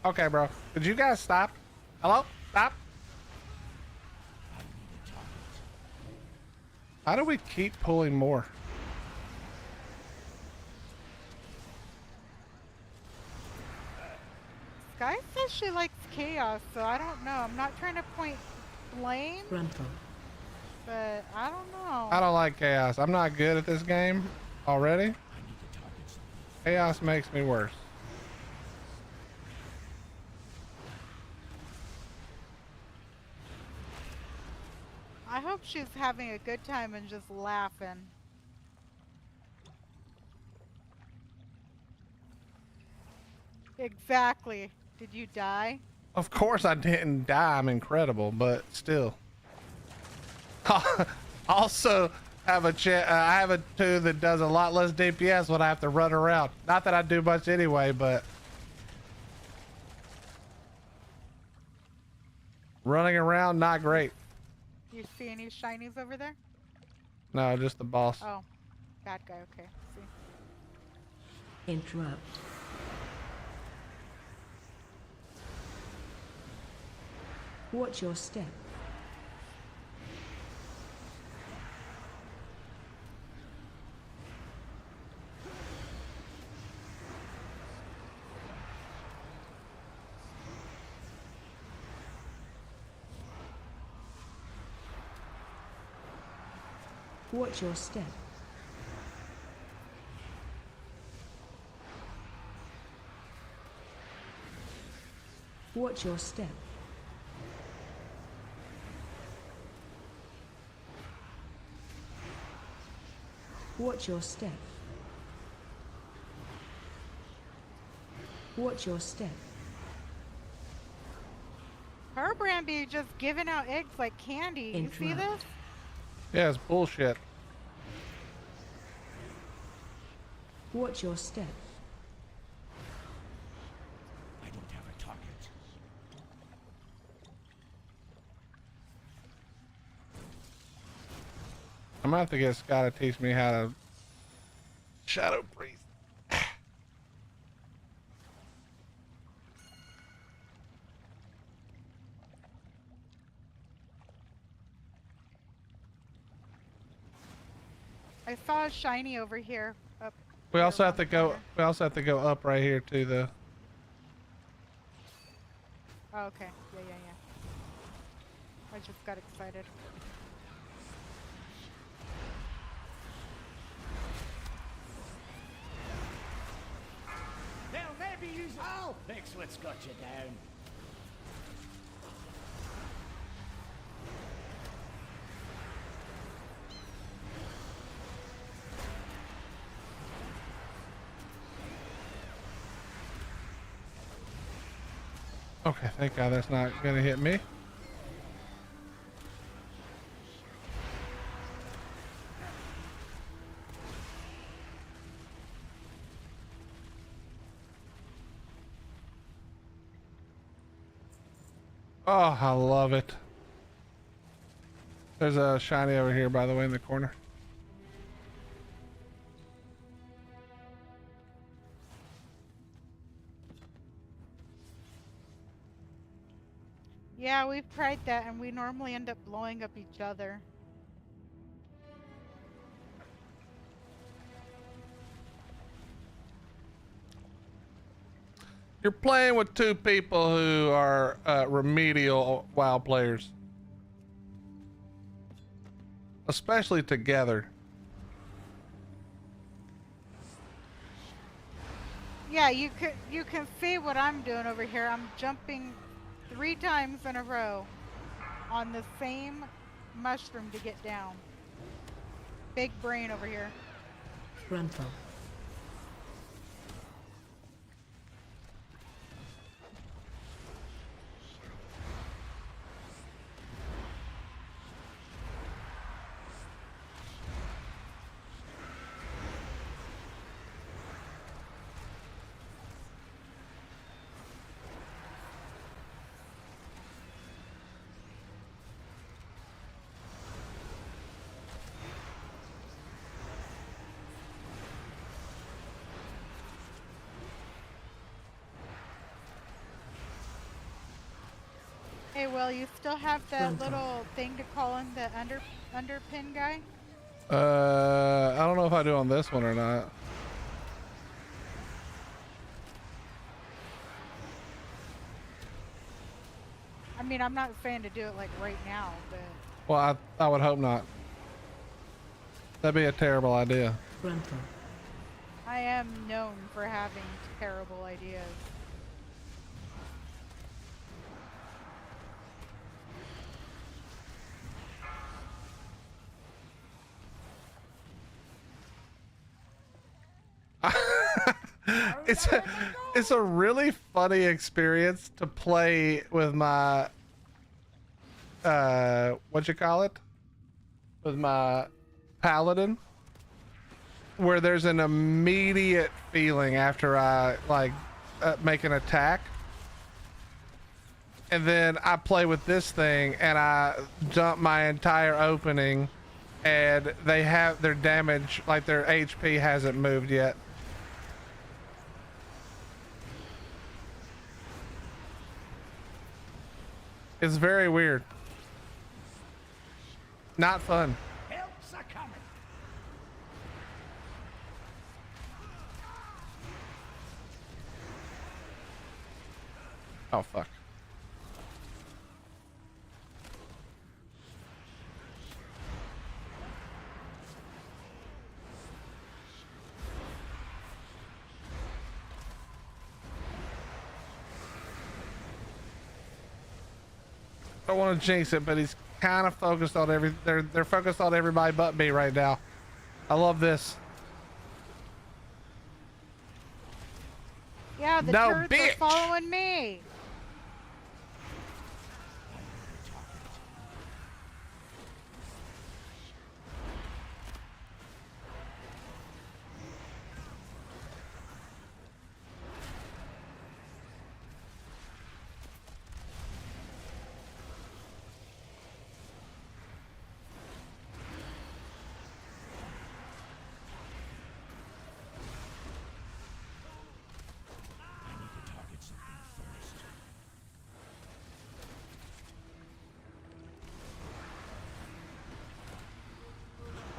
Okay, bro. Could you guys stop? Hello? Stop. How do we keep pulling more? Sky says she likes chaos, so I don't know. I'm not trying to point blame, Frontal. but I don't know. I don't like chaos. I'm not good at this game already. Chaos makes me worse. I hope she's having a good time and just laughing. Exactly. Did you die? Of course I didn't die. I'm incredible, but still. Also have a I have a 2 that does a lot less DPS when I have to run around. Not that I do much anyway, but running around, not great. You see any shinies over there? No, just the boss. Oh, bad guy. Okay. See. Interrupt. Watch your step. Watch your step. Watch your step. Watch your step. Watch your step. Her Brandy just giving out eggs like candy. You see this? Yeah, it's bullshit. Watch your step. I don't have a target. I'm gonna have to get Scott to teach me how to shadow breathe. I saw a shiny over here. Up We here also have around to the go. corner. We also have to go up right here to the. Oh, okay. Yeah. I just got excited. They'll maybe use it. Oh, fix what's got you down. Okay, thank God that's not gonna hit me. Oh, I love it. There's a shiny over here, by the way, in the corner. Yeah, we've tried that and we normally end up blowing up each other. You're playing with two people who are remedial WoW players, especially together. Yeah, you can see what I'm doing over here. I'm jumping 3 times in a row on the same mushroom to get down. Big brain over here. Frontal. Hey, Will, you still have that Frontal. little thing to call in the underpin guy? I don't know if I do on this one or not. I mean, I'm not saying to do it like right now, but Well, I would hope not. That'd be a terrible idea. Frontal. I am known for having terrible ideas. It's a really funny experience to play with my what you call it, with my paladin, where there's an immediate feeling after I like make an attack, and then I play with this thing and I dump my entire opening, and they have their damage, like their HP hasn't moved yet. It's very weird. Not fun. Helps are coming. Oh, fuck. I don't want to jinx it, but he's kind of focused on they're focused on everybody but me right now. I love this. Yeah, the No, turds bitch! are following me.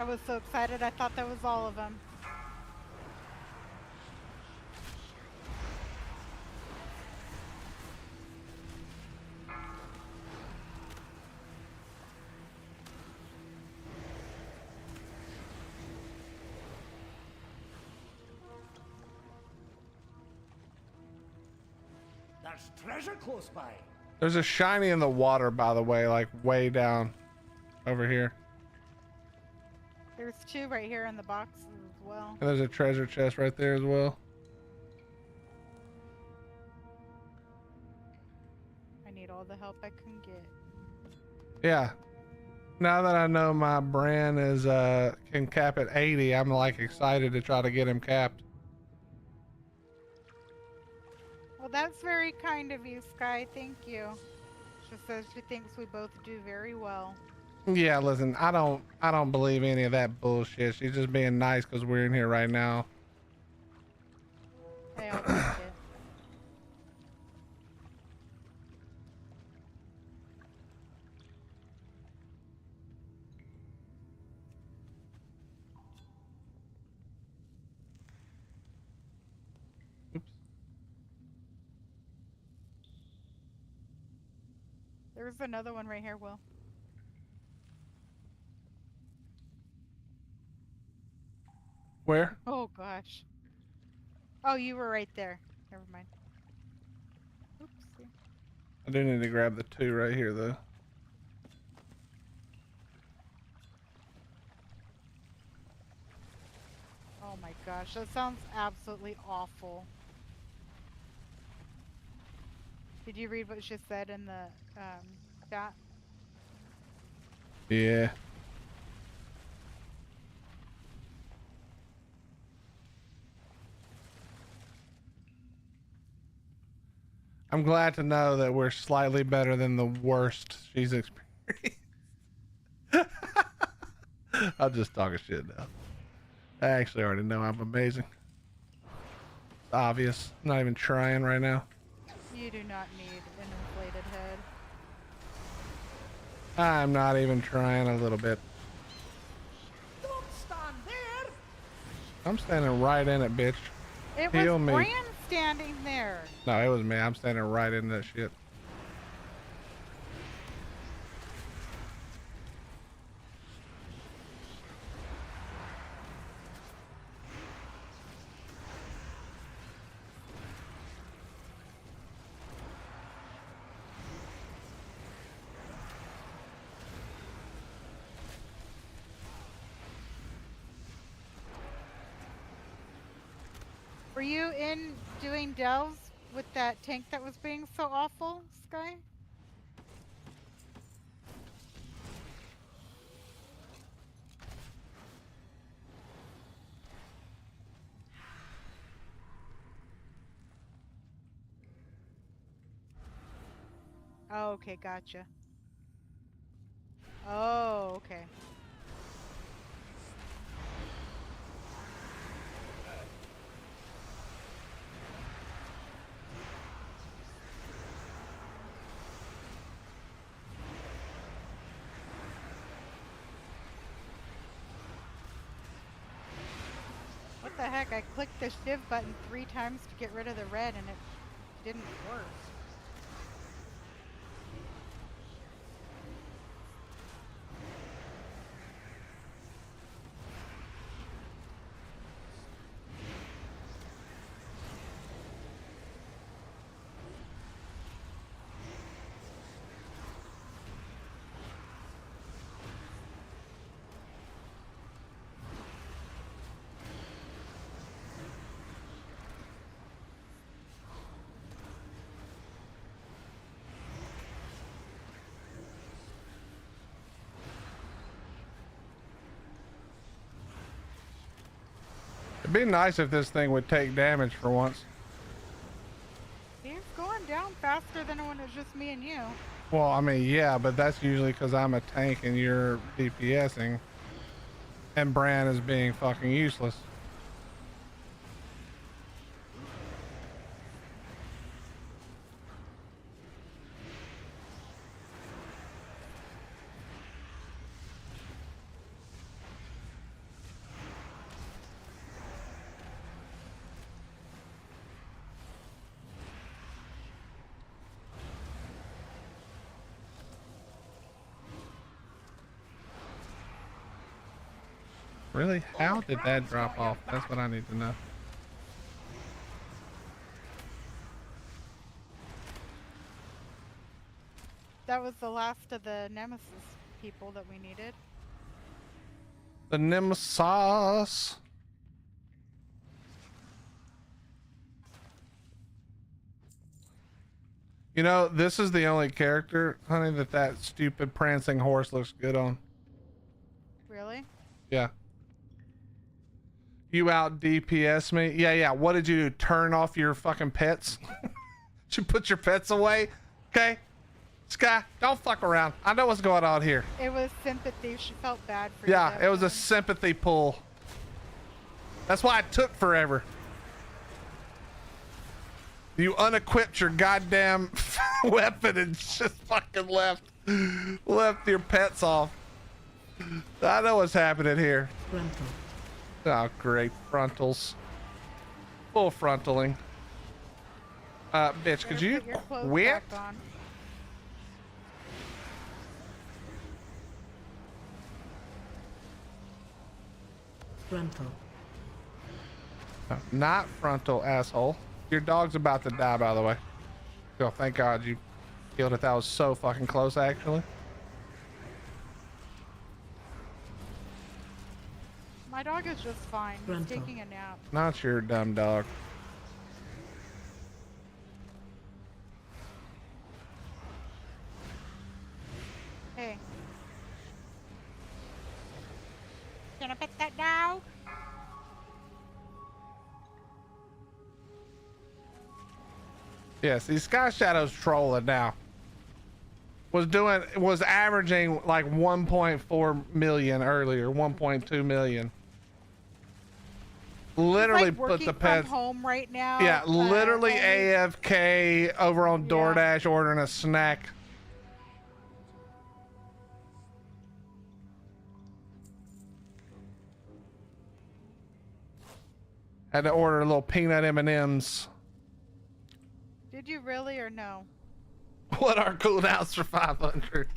I was so excited, I thought that was all of them. There's treasure close by. There's a shiny in the water, by the way, like way down over here. There's two right here in the boxes as well. And there's a treasure chest right there as well. I need all the help I can get. Yeah. Now that I know my brand is can cap at 80, I'm like excited to try to get him capped. Well, that's very kind of you, Sky. Thank you. She says she thinks we both do very well. Yeah, listen, I don't believe any of that bullshit. She's just being nice because we're in here right now. Hey, I'll take it. There's another one right here, Will. Where? Oh gosh. Oh, you were right there. Never mind. Oopsie. I do need to grab the 2 right here though. Oh my gosh, that sounds absolutely awful. Did you read what she said in the chat? Yeah. I'm glad to know that we're slightly better than the worst she's experienced. I'm just talking shit now. I actually already know I'm amazing. It's obvious. I'm not even trying right now. You do not need an inflated head. I'm not even trying a little bit. Don't stand there. I'm standing right in it, bitch. It Heal was me. Bran standing there. No, it was me. I'm standing right in that shit. Were you in doing delves with that tank that was being so awful, Sky? Oh, okay, gotcha. Oh, okay. What the heck? I clicked the shift button 3 times to get rid of the red and it didn't work. It'd be nice if this thing would take damage for once. It's going down faster than when it's just me and you. Well, I mean, yeah, but that's usually because I'm a tank and you're DPSing. And Bran is being fucking useless. Really? How did that drop off? That's what I need to know. That was the last of the Nemesis people that we needed. The Nemesis. You know, this is the only character, honey, that stupid prancing horse looks good on. Really? Yeah. You out DPS me? Yeah. What did you do? Turn off your fucking pets? Did you put your pets away? Okay. Sky, don't fuck around. I know what's going on here. It was sympathy. She felt bad for you. Yeah, it was a sympathy pull. That's why it took forever. You unequipped your goddamn weapon and just fucking left your pets off. I know what's happening here. Frontal. Oh, great. Frontals. Full frontaling. Bitch, could you quit? Frontal. Not frontal, asshole. Your dog's about to die, by the way. Oh, thank God you killed it. That was so fucking close, actually. My dog is just fine. He's taking a nap. Not your dumb dog. Hey. Can I pet that dog? Yes, these Sky Shadow's trolling now. Was averaging like 1.4 million earlier, 1.2 million. Literally like put the from pets home right now. Yeah, literally AFK over on DoorDash ordering a snack. Had to order a little peanut M&Ms. Did you really or no? What are cooldowns for 500?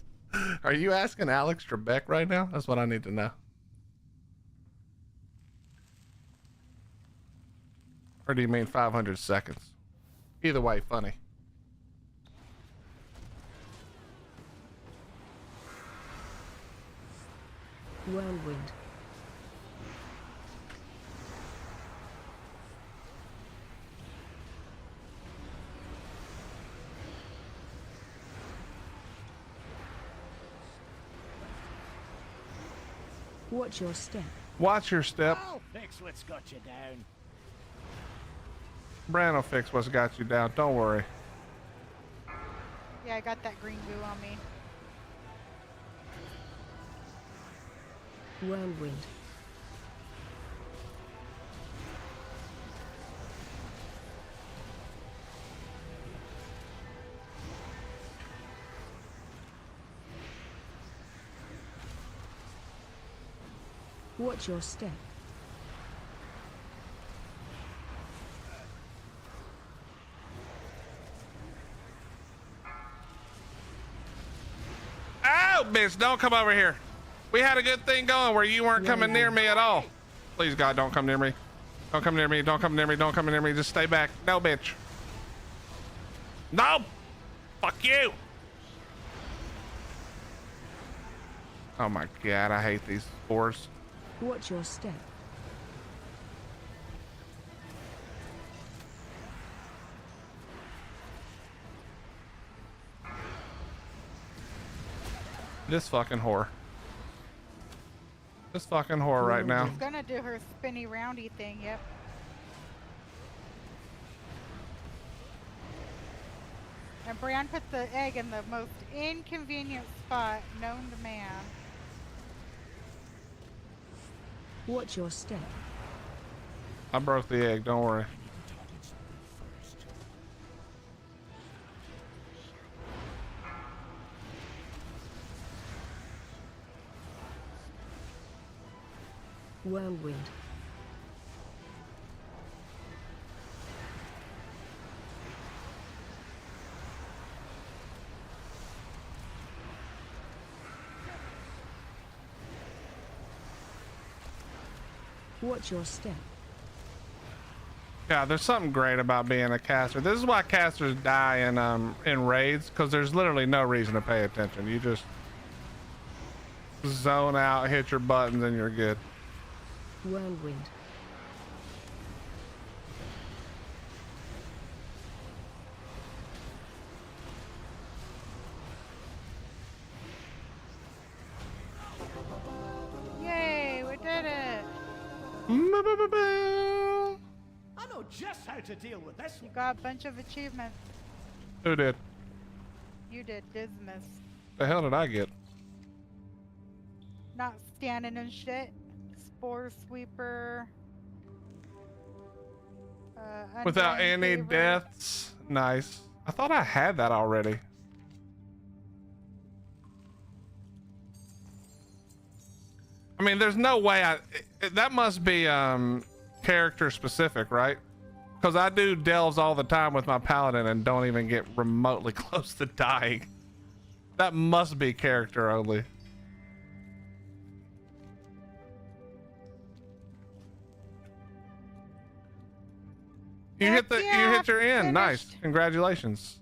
Are you asking Alex Trebek right now? That's what I need to know. Or do you mean 500 seconds? Either way, funny. Whirlwind. Watch your step. Watch your step. I'll fix what's got you down. Bran will fix what's got you down. Don't worry. Yeah, I got that green goo on me. Whirlwind. Watch your step. Oh, bitch, don't come over here. We had a good thing going where you weren't coming near me at all. Please, God, don't come near me. Don't come near me. Don't come near me. Don't come near me. Just stay back. No, bitch. No. Fuck you. Oh, my God. I hate these spores. Watch your step. This fucking whore. This fucking whore right now. She's gonna do her spinny roundy thing, yep. And Bran put the egg in the most inconvenient spot known to man. Watch your step. I broke the egg, don't worry. Whirlwind. Watch your step. Yeah, there's something great about being a caster. This is why casters die in raids, because there's literally no reason to pay attention. You just zone out, hit your buttons, and you're good. Whirlwind. Yay, we did it! I know just how to deal with this. You got a bunch of achievements. Who did? You did, Dismas. The hell did I get? Not standing and shit. Spore Sweeper. Without Undying any Favor. deaths. Nice. I thought I had that already. I mean, there's no way that must be character specific, right? Because I do delves all the time with my paladin and don't even get remotely close to dying. That must be character only. You hit your end. Finished. Nice. Congratulations.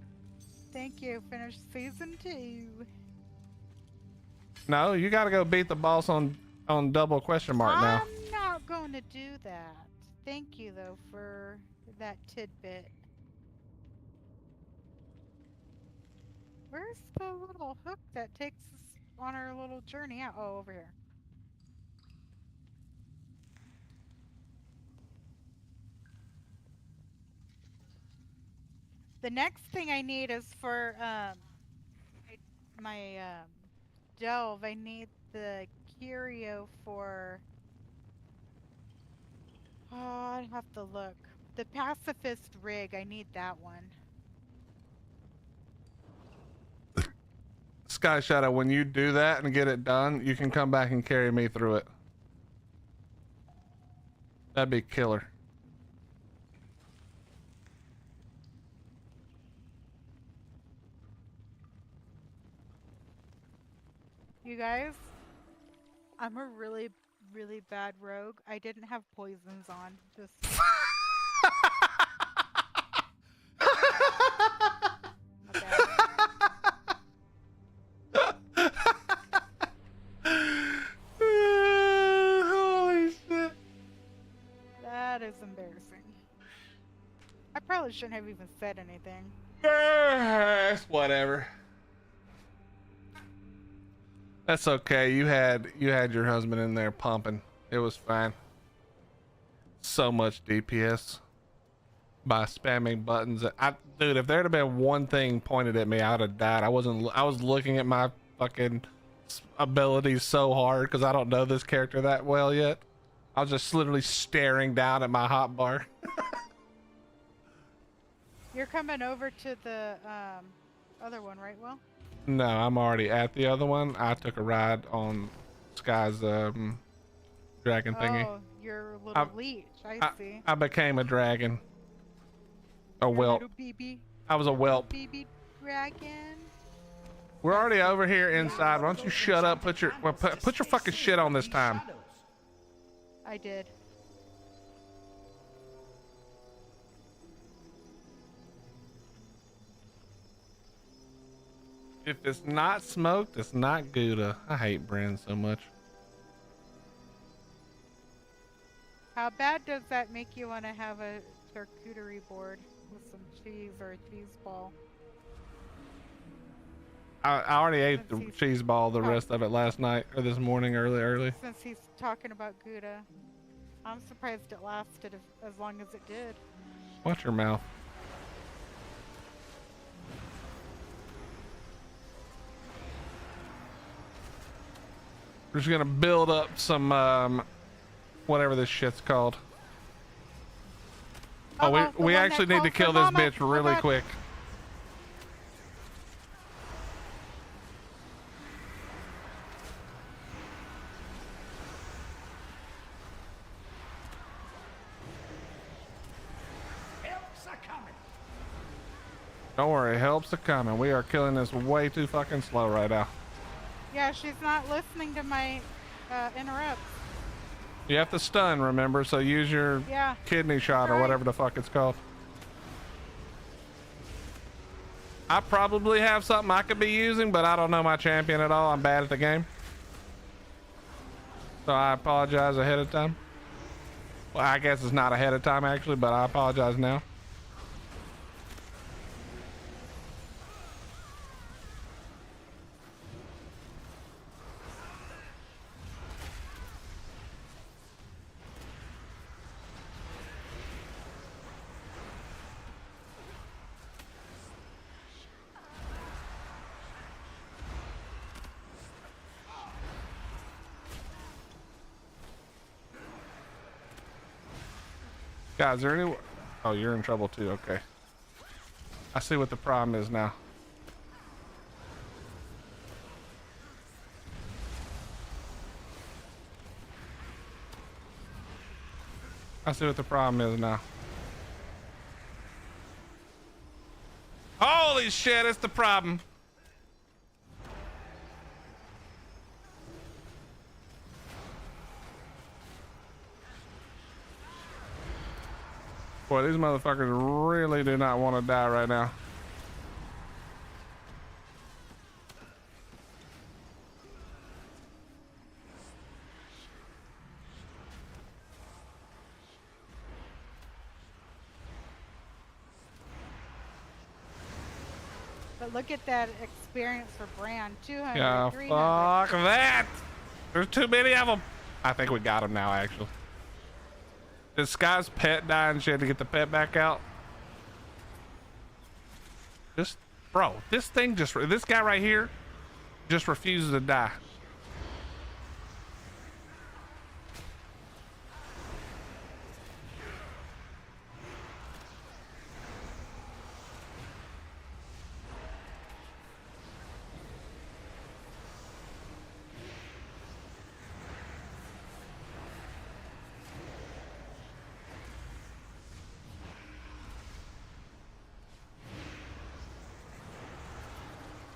Thank you. Finished season 2. No, you got to go beat the boss on double question mark now. I'm not going to do that. Thank you though for that tidbit. Where's the little hook that takes us on our little journey out? Oh, over here. The next thing I need is for my delve. I need the curio for. Oh, I have to look. The pacifist rig. I need that one. Sky Shadow, when you do that and get it done, you can come back and carry me through it. That'd be killer. You guys, I'm a really, really bad rogue. I didn't have poisons on. Just. Holy shit. That is embarrassing. I probably shouldn't have even said anything. It's whatever. That's okay. You had your husband in there pumping. It was fine. So much DPS by spamming buttons. Dude, if there'd have been one thing pointed at me, I'd have died. I was looking at my fucking abilities so hard because I don't know this character that well yet. I was just literally staring down at my hotbar. You're coming over to the other one, right, Will? No, I'm already at the other one. I took a ride on Sky's dragon thingy. Oh, your little leech. I see. I became a dragon. A whelp. I was a whelp. Baby dragon. We're already over here inside. Why don't you shut up? Put your fucking shit on this time. I did. If it's not smoked, it's not Gouda. I hate Bren so much. How bad does that make you want to have a charcuterie board with some cheese or a cheese ball? I already ate the cheese ball, the rest of it last night or this morning early. Since he's talking about Gouda, I'm surprised it lasted as long as it did. Watch your mouth. We're just gonna build up some whatever this shit's called. Oh, we actually need to kill this bitch really quick. Helps are coming. Don't worry, helps are coming. We are killing this way too fucking slow right now. Yeah, she's not listening to my interrupts. You have to stun, remember? So use your kidney shot or whatever the fuck it's called. I probably have something I could be using, but I don't know my champion at all. I'm bad at the game. So I apologize ahead of time. Well, I guess it's not ahead of time actually, but I apologize now. Guys, is there any... Oh, you're in trouble too. Okay. I see what the problem is now. I see what the problem is now. Holy shit, it's the problem. Boy, these motherfuckers really do not want to die right now. But look at that experience for Bran. 200, Yeah, 300. fuck that. There's too many of them. I think we got him now, actually. Did Sky's pet die and she had to get the pet back out? Just, bro, this guy right here just refuses to die.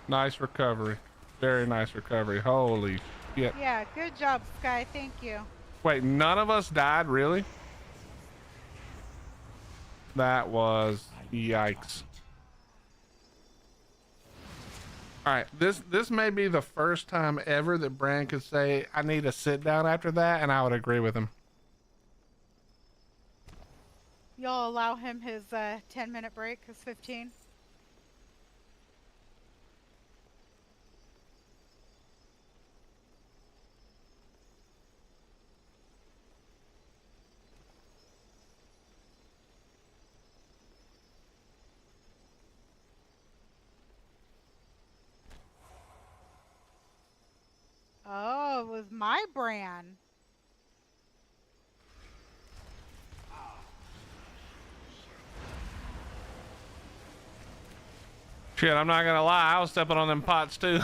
Nice recovery. Very nice recovery. Holy shit. Yeah, good job, Sky. Thank you. Wait, none of us died, really? That was yikes. All right, this may be the first time ever that Bran could say, I need a sit down after that, and I would agree with him. You'll allow him his 10-minute break, his 15? Oh, it was my Bran. Shit, I'm not gonna lie, I was stepping on them pots too.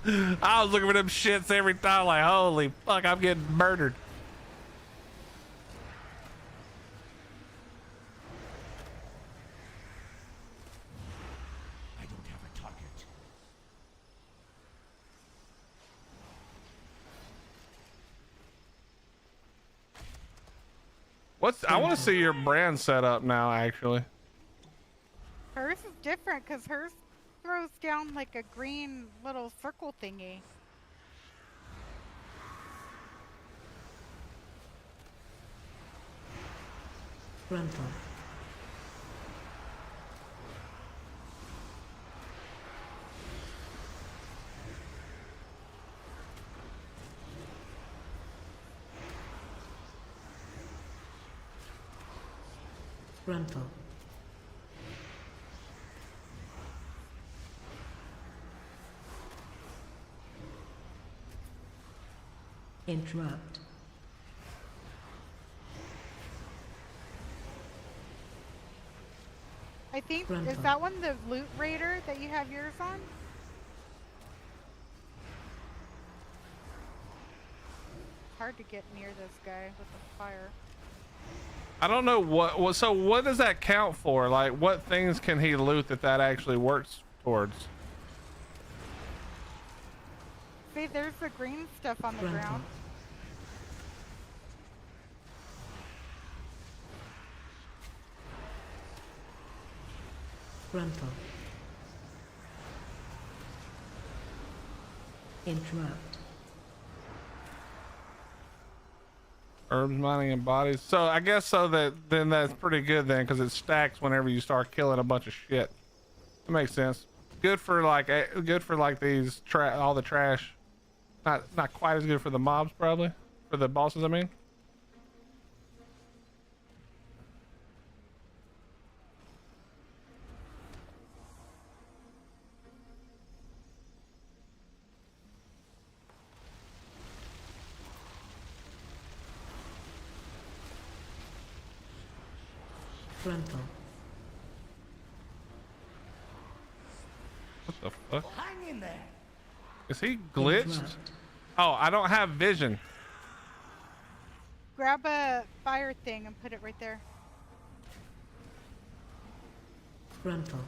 I was looking for them shits every time, like, holy fuck, I'm getting murdered. I don't have a target. I want to see your brand set up now, actually. Hers is different because hers throws down like a green little circle thingy. Frontal. Frontal. Interrupt. I think, is that one the Loot Raider that you have yours on? It's hard to get near this guy with the fire. I don't know so what does that count for? Like, what things can he loot that actually works towards? See, there's the green stuff on the ground. Frontal. Interrupt. Herbs, mining, and bodies. So I guess so then that's pretty good then, because it stacks whenever you start killing a bunch of shit. That makes sense. Good for like these all the trash. Not quite as good for the mobs probably. For the bosses, I mean. Frontal. What the fuck? Hang in there. Is he glitched? Oh, I don't have vision. Grab a fire thing and put it right there. Frontal.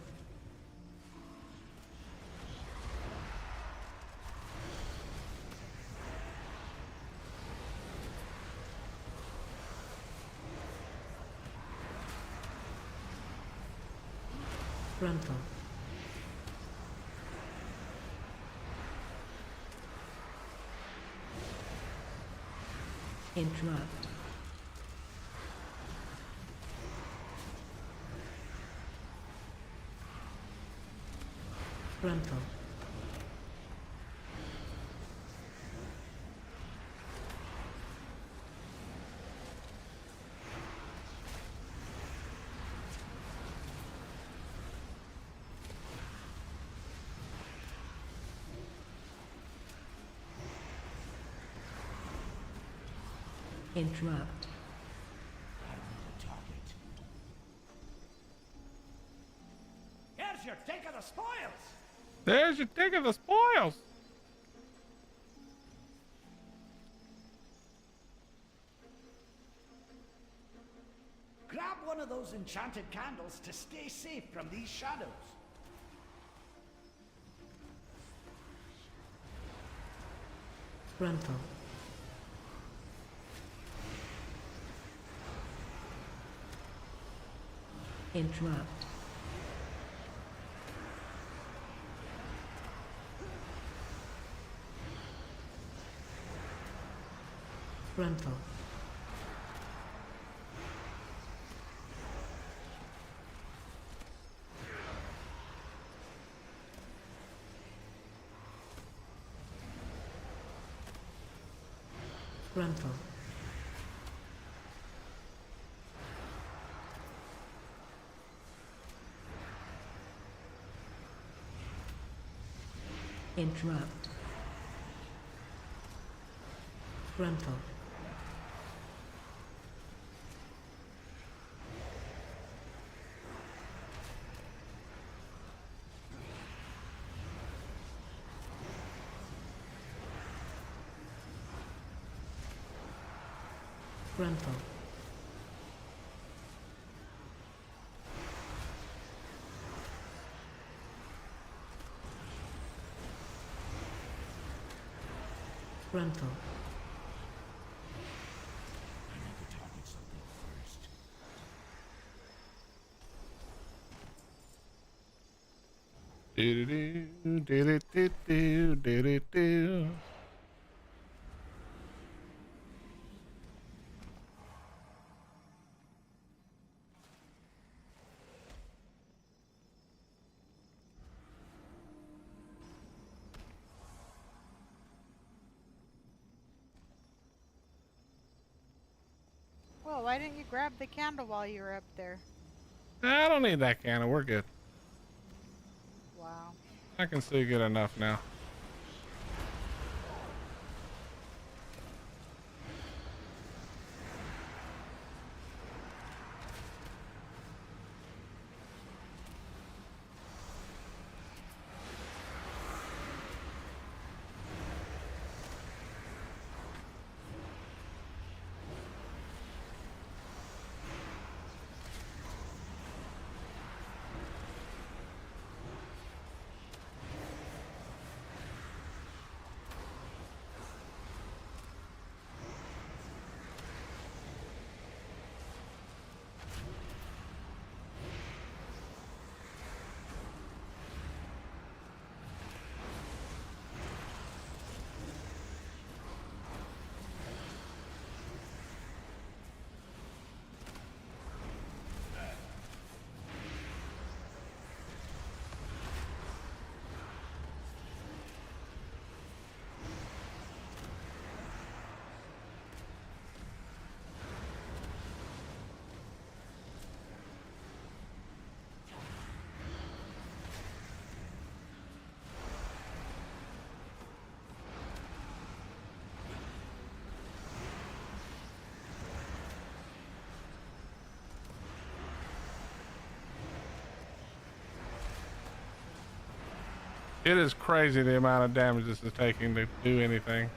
Frontal. Interrupt. Frontal. Interrupt. Here's your take of the spoils. There's your take of the spoils. Grab one of those enchanted candles to stay safe from these shadows. Frontal. Interrupt. Frontal. Frontal. Interrupt. Frontal. Frontal. Frontal. Do. Well, why didn't you grab the candle while you were up there? I don't need that candle. We're good. Wow. I can see good enough now. It is crazy the amount of damage this is taking to do anything.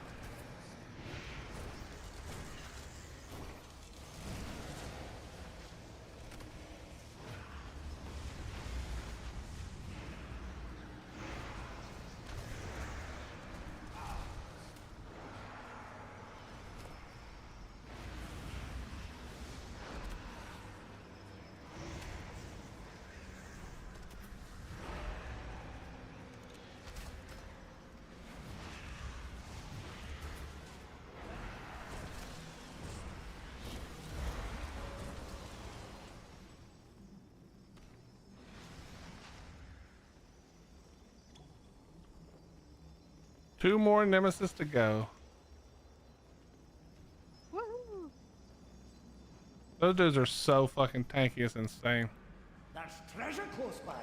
Two more nemesis to go. Woo! Those dudes are so fucking tanky, it's insane. There's treasure close by.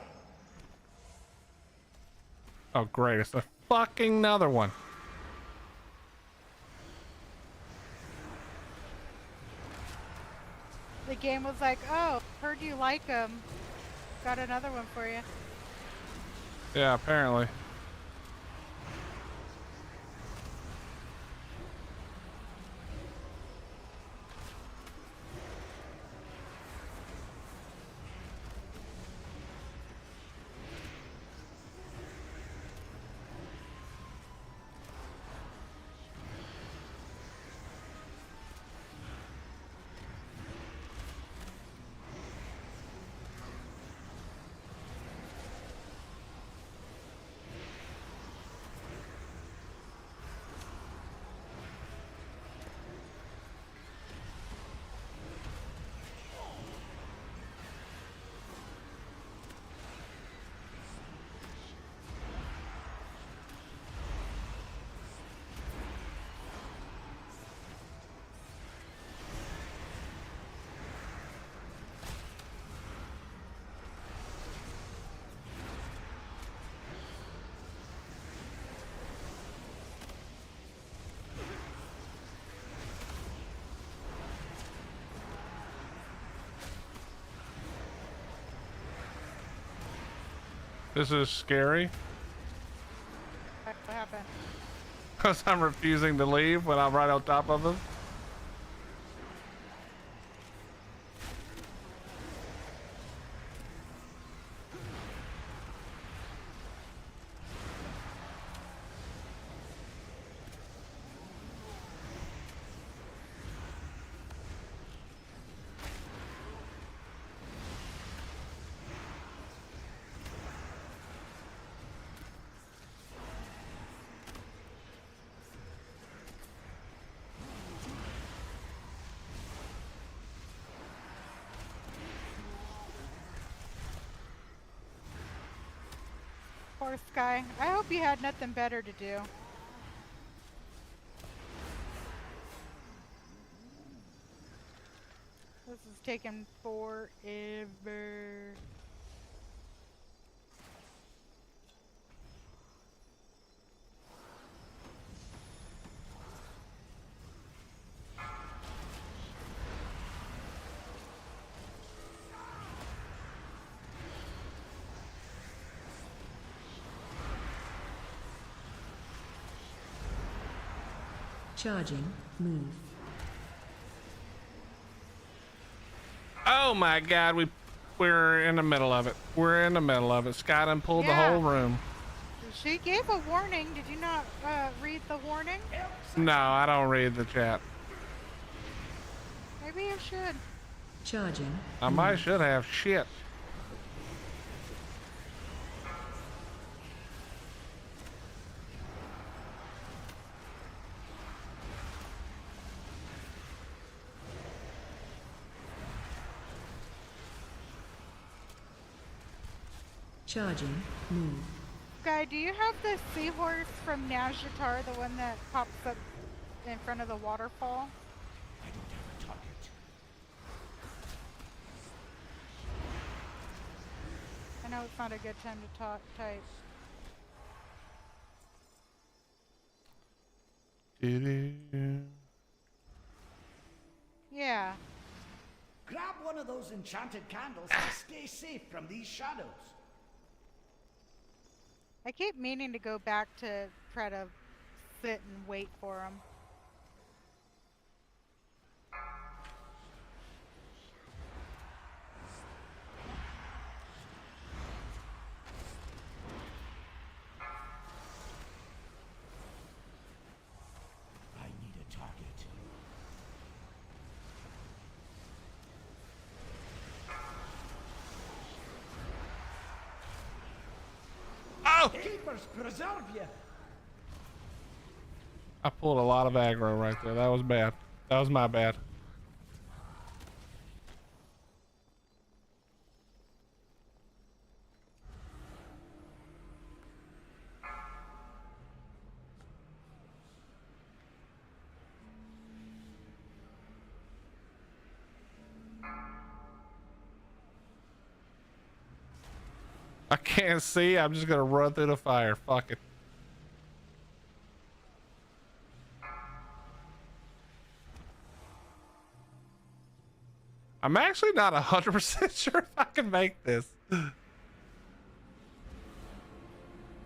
Oh great, it's a fucking another one. The game was like, oh, heard you like them. Got another one for you. Yeah, apparently. This is scary. What happened? Because I'm refusing to leave when I'm right on top of them. Poor Sky. I hope you had nothing better to do. This is taking forever. Charging. Move. Oh my god, we're in the middle of it. We're in the middle of it. Sky done pulled the whole room. She gave a warning. Did you not read the warning? No, I don't read the chat. Maybe you should. Charging. I might should have. Shit. Charging. Move. Guy, do you have the seahorse from Nazjatar, the one that pops up in front of the waterfall? I don't have a target. I know it's not a good time to type. Yeah. Grab one of those enchanted candles to stay safe from these shadows. I keep meaning to go back to try to sit and wait for him. I need a target. Oh! Keepers preserve you. I pulled a lot of aggro right there. That was bad. That was my bad. I can't see. I'm just gonna run through the fire. Fuck it. I'm actually not 100% sure if I can make this. I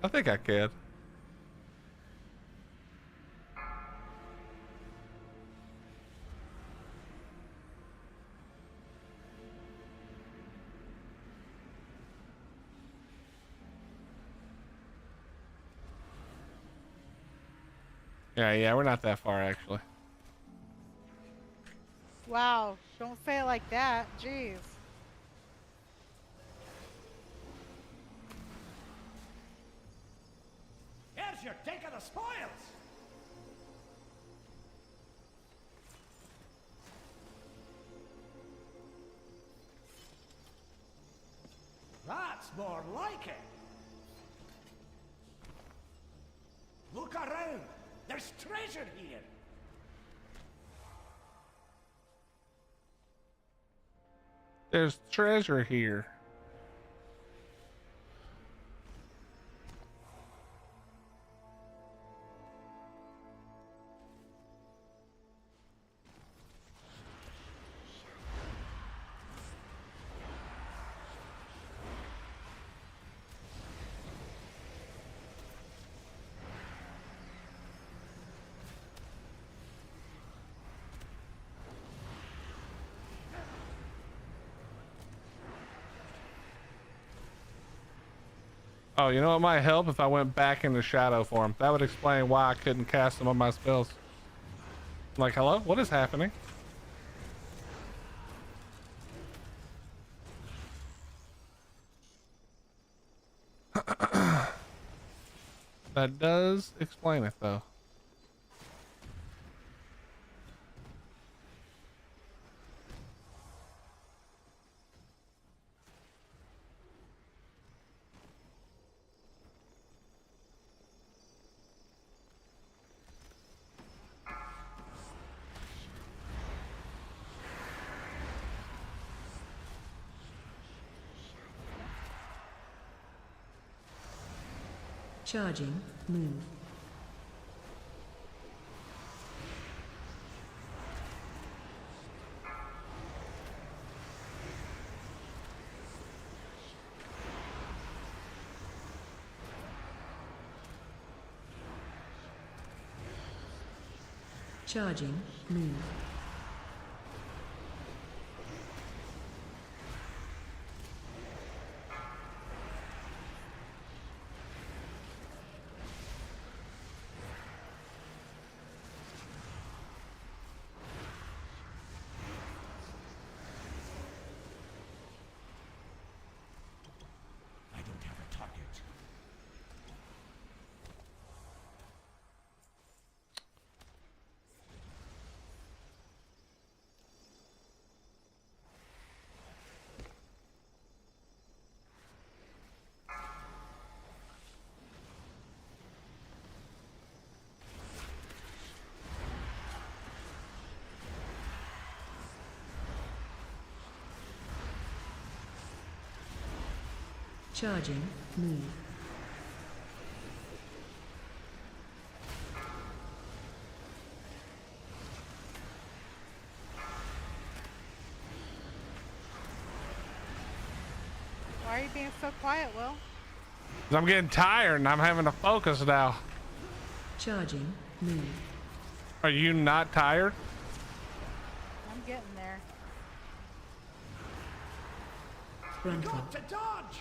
think I can. Yeah, we're not that far actually. Wow, don't say it like that. Jeez. Here's your take of the spoils. That's more like it. Look around. There's treasure here. There's treasure here. Oh, you know what might help if I went back into shadow form? That would explain why I couldn't cast some of my spells. Like, hello? What is happening? That does explain it, though. Charging. Move. Charging. Move. I don't have a target. Charging. Move. Why are you being so quiet, Will? I'm getting tired and I'm having to focus now. Charging. Move. Are you not tired? I'm getting there. You got to dodge.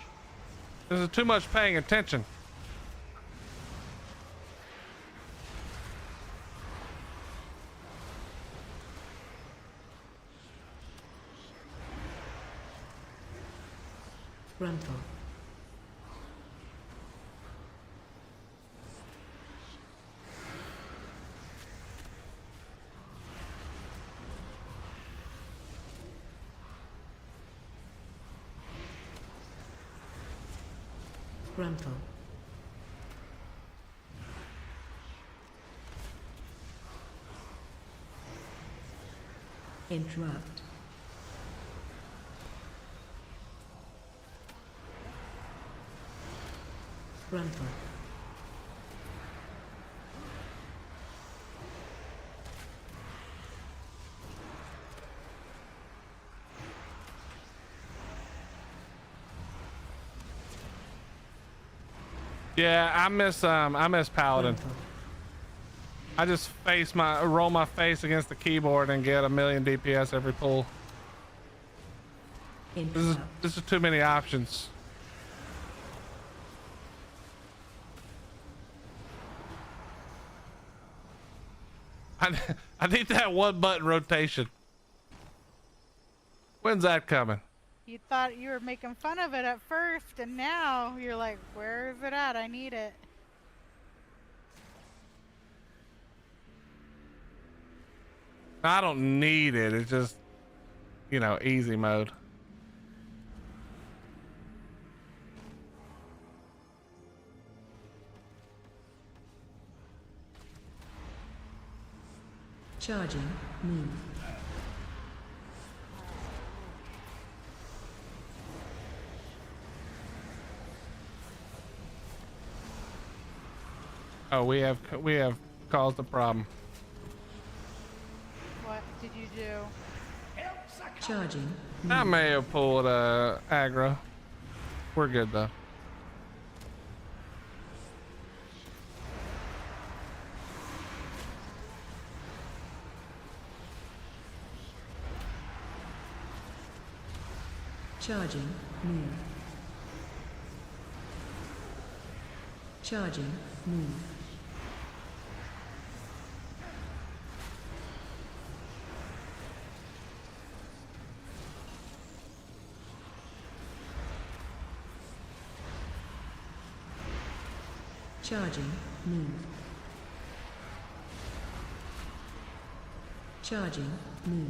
This is too much paying attention. Frontal. Frontal. Interrupt. Frontal. Yeah, I miss Paladin. I just roll my face against the keyboard and get 1,000,000 DPS every pull. This is too many options. I need that one button rotation. When's that coming? You thought you were making fun of it at first, and now you're like, where is it at? I need it. I don't need it. It's just, you know, easy mode. Charging. Move. Oh, we have caused a problem. What did you do? Charging. I may have pulled aggro. We're good though. Charging. Move. Charging. Move. Charging. Move. Charging. Move.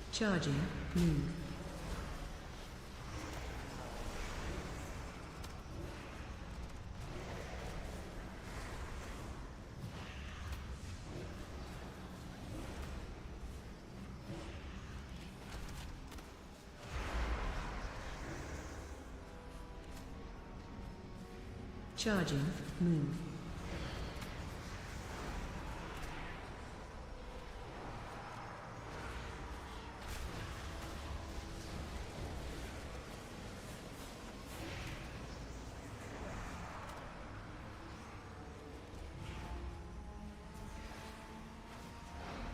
Charging. Move. Charging. Move.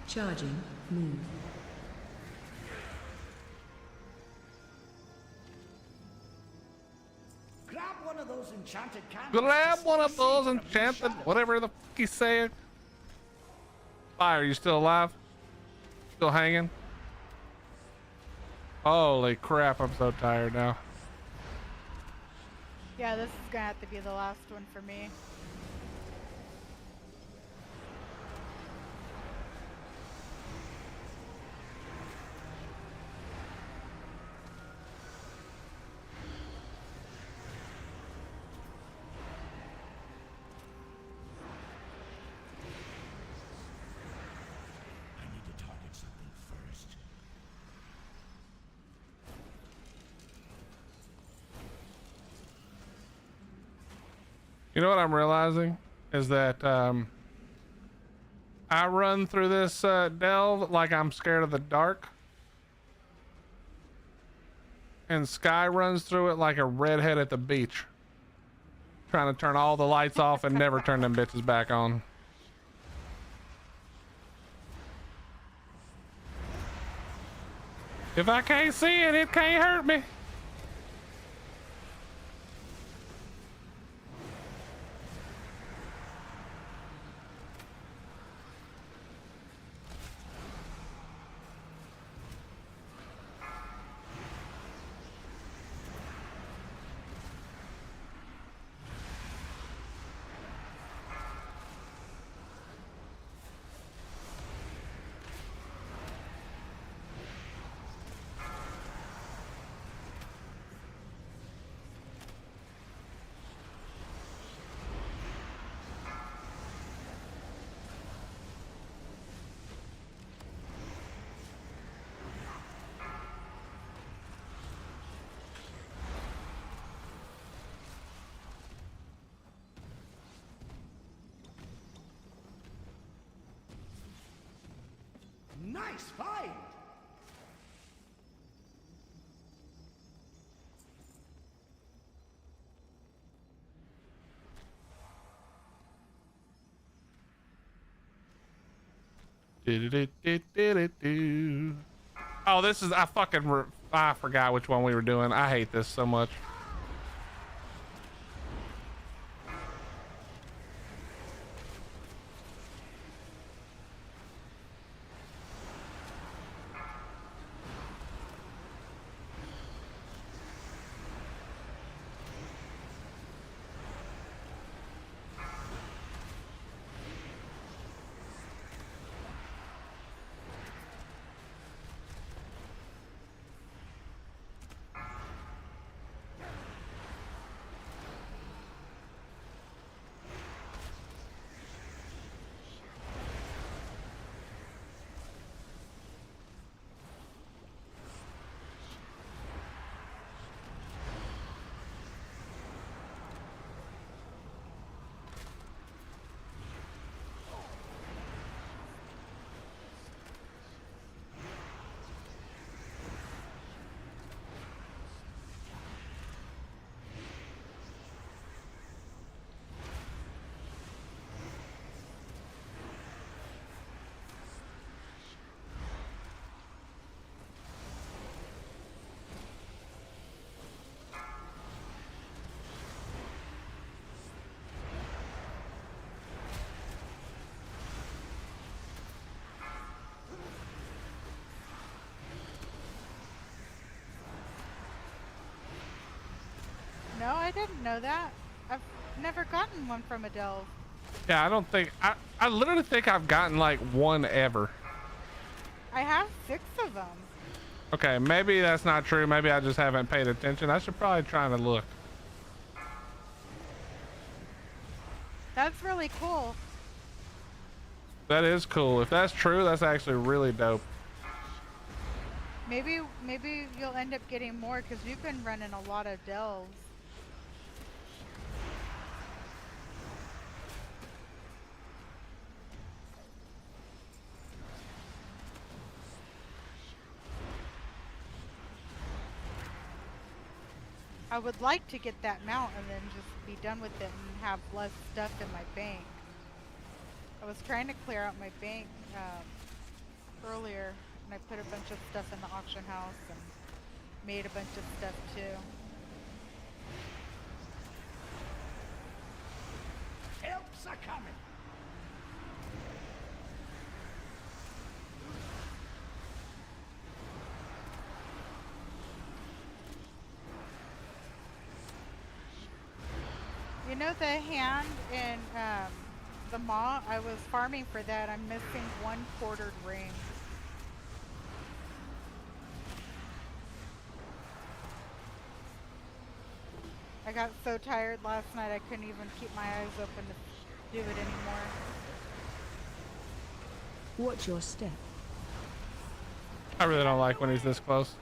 Charging. Move. Grab one of those enchanted candles. Grab one of those enchanted, whatever the fuck he's saying. Fire, you still alive? Still hanging? Holy crap, I'm so tired now. Yeah, this is gonna have to be the last one for me. You know what I'm realizing is that I run through this delve like I'm scared of the dark. And Sky runs through it like a redhead at the beach. Trying to turn all the lights off and never turn them bitches back on. If I can't see it, it can't hurt me. Nice find! Oh, this is, I forgot which one we were doing. I hate this so much. No, I didn't know that. I've never gotten one from a delve. Yeah, I don't think, I literally think I've gotten like one ever. I have 6 of them. Okay, maybe that's not true. Maybe I just haven't paid attention. I should probably try to look. That's really cool. That is cool. If that's true, that's actually really dope. Maybe you'll end up getting more because we've been running a lot of delves. I would like to get that mount and then just be done with it and have less stuff in my bank. I was trying to clear out my bank earlier, and I put a bunch of stuff in the auction house and made a bunch of stuff too. Helps are coming. You know the hand in the maw? I was farming for that. I'm missing 1 quartered ring. I got so tired last night I couldn't even keep my eyes open to do it anymore. Watch your step. I really don't like when he's this close.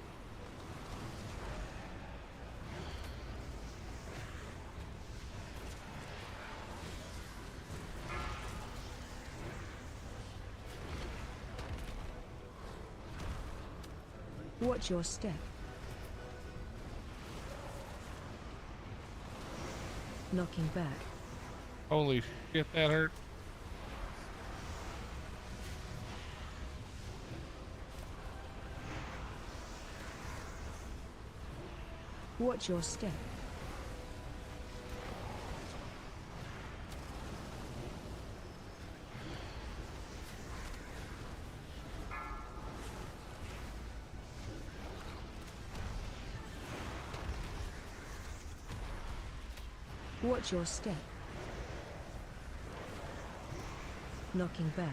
Watch your step. Knocking back. Holy shit, that hurt. Watch your step. Watch your step. Knocking back.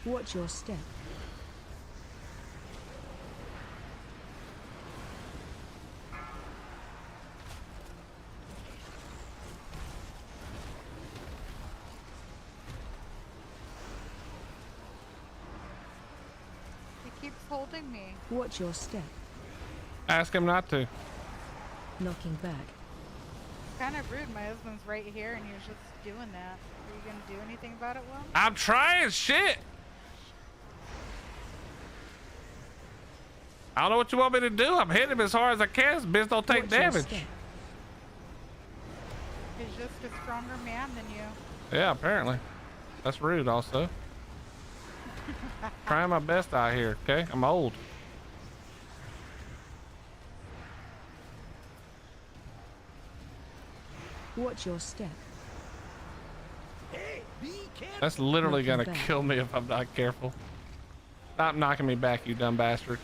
Watch your step. He keeps holding me. Watch your step. Ask him not to. Knocking back. Kind of rude. My husband's right here and he was just doing that. Are you gonna do anything about it, Will? I'm trying shit. I don't know what you want me to do. I'm hitting him as hard as I can. This bitch don't take damage. He's just a stronger man than you. Yeah, apparently. That's rude also. Trying my best out here, okay? I'm old. Watch your step. Hey, be careful. That's literally Knocking gonna back. kill me if I'm not careful. Stop knocking me back, you dumb bastard.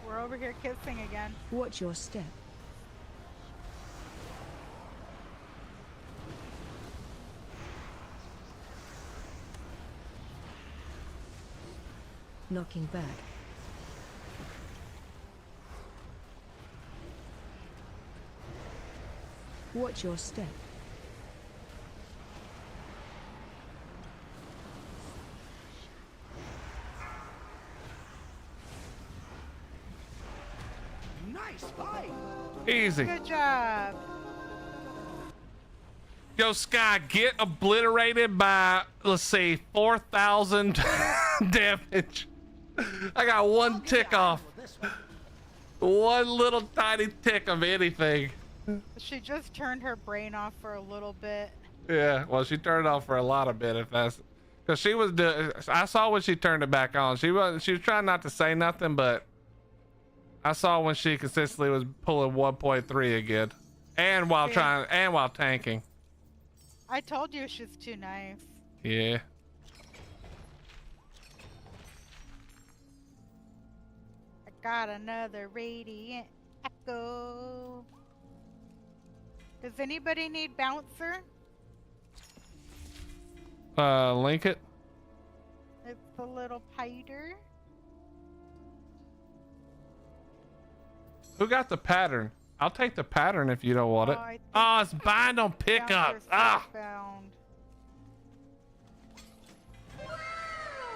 We're over here kissing again. Watch your step. Knocking back. Watch your step. Nice fight. Easy. Good job. Yo, Sky, get obliterated by, let's see, 4,000 damage. I got one tick off. One little tiny tick of anything. She just turned her brain off for a little bit. Yeah, well, she turned it off for a lot of bit, if that's, because she was, I saw when she turned it back on. She was trying not to say nothing, but I saw when she consistently was pulling 1.3 again, and while tanking. I told you she's too nice. Yeah. I got another radiant echo. Does anybody need bouncer? Link it. It's the little piter. Who got the pattern? I'll take the pattern if you don't want it. Oh, it's bind on pickup. Ah.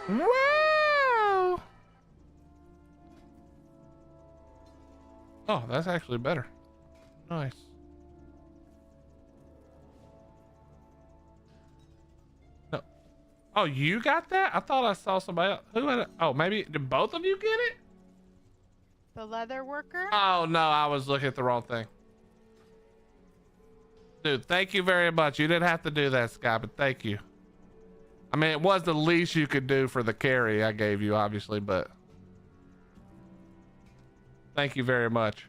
Wow. Oh, that's actually better. Nice. No. Oh, you got that? I thought I saw somebody else. Who had it? Oh, maybe did both of you get it? The leather worker? Oh no, I was looking at the wrong thing. Dude, thank you very much. You didn't have to do that, Sky, but thank you. I mean, it was the least you could do for the carry I gave you, obviously, but thank you very much.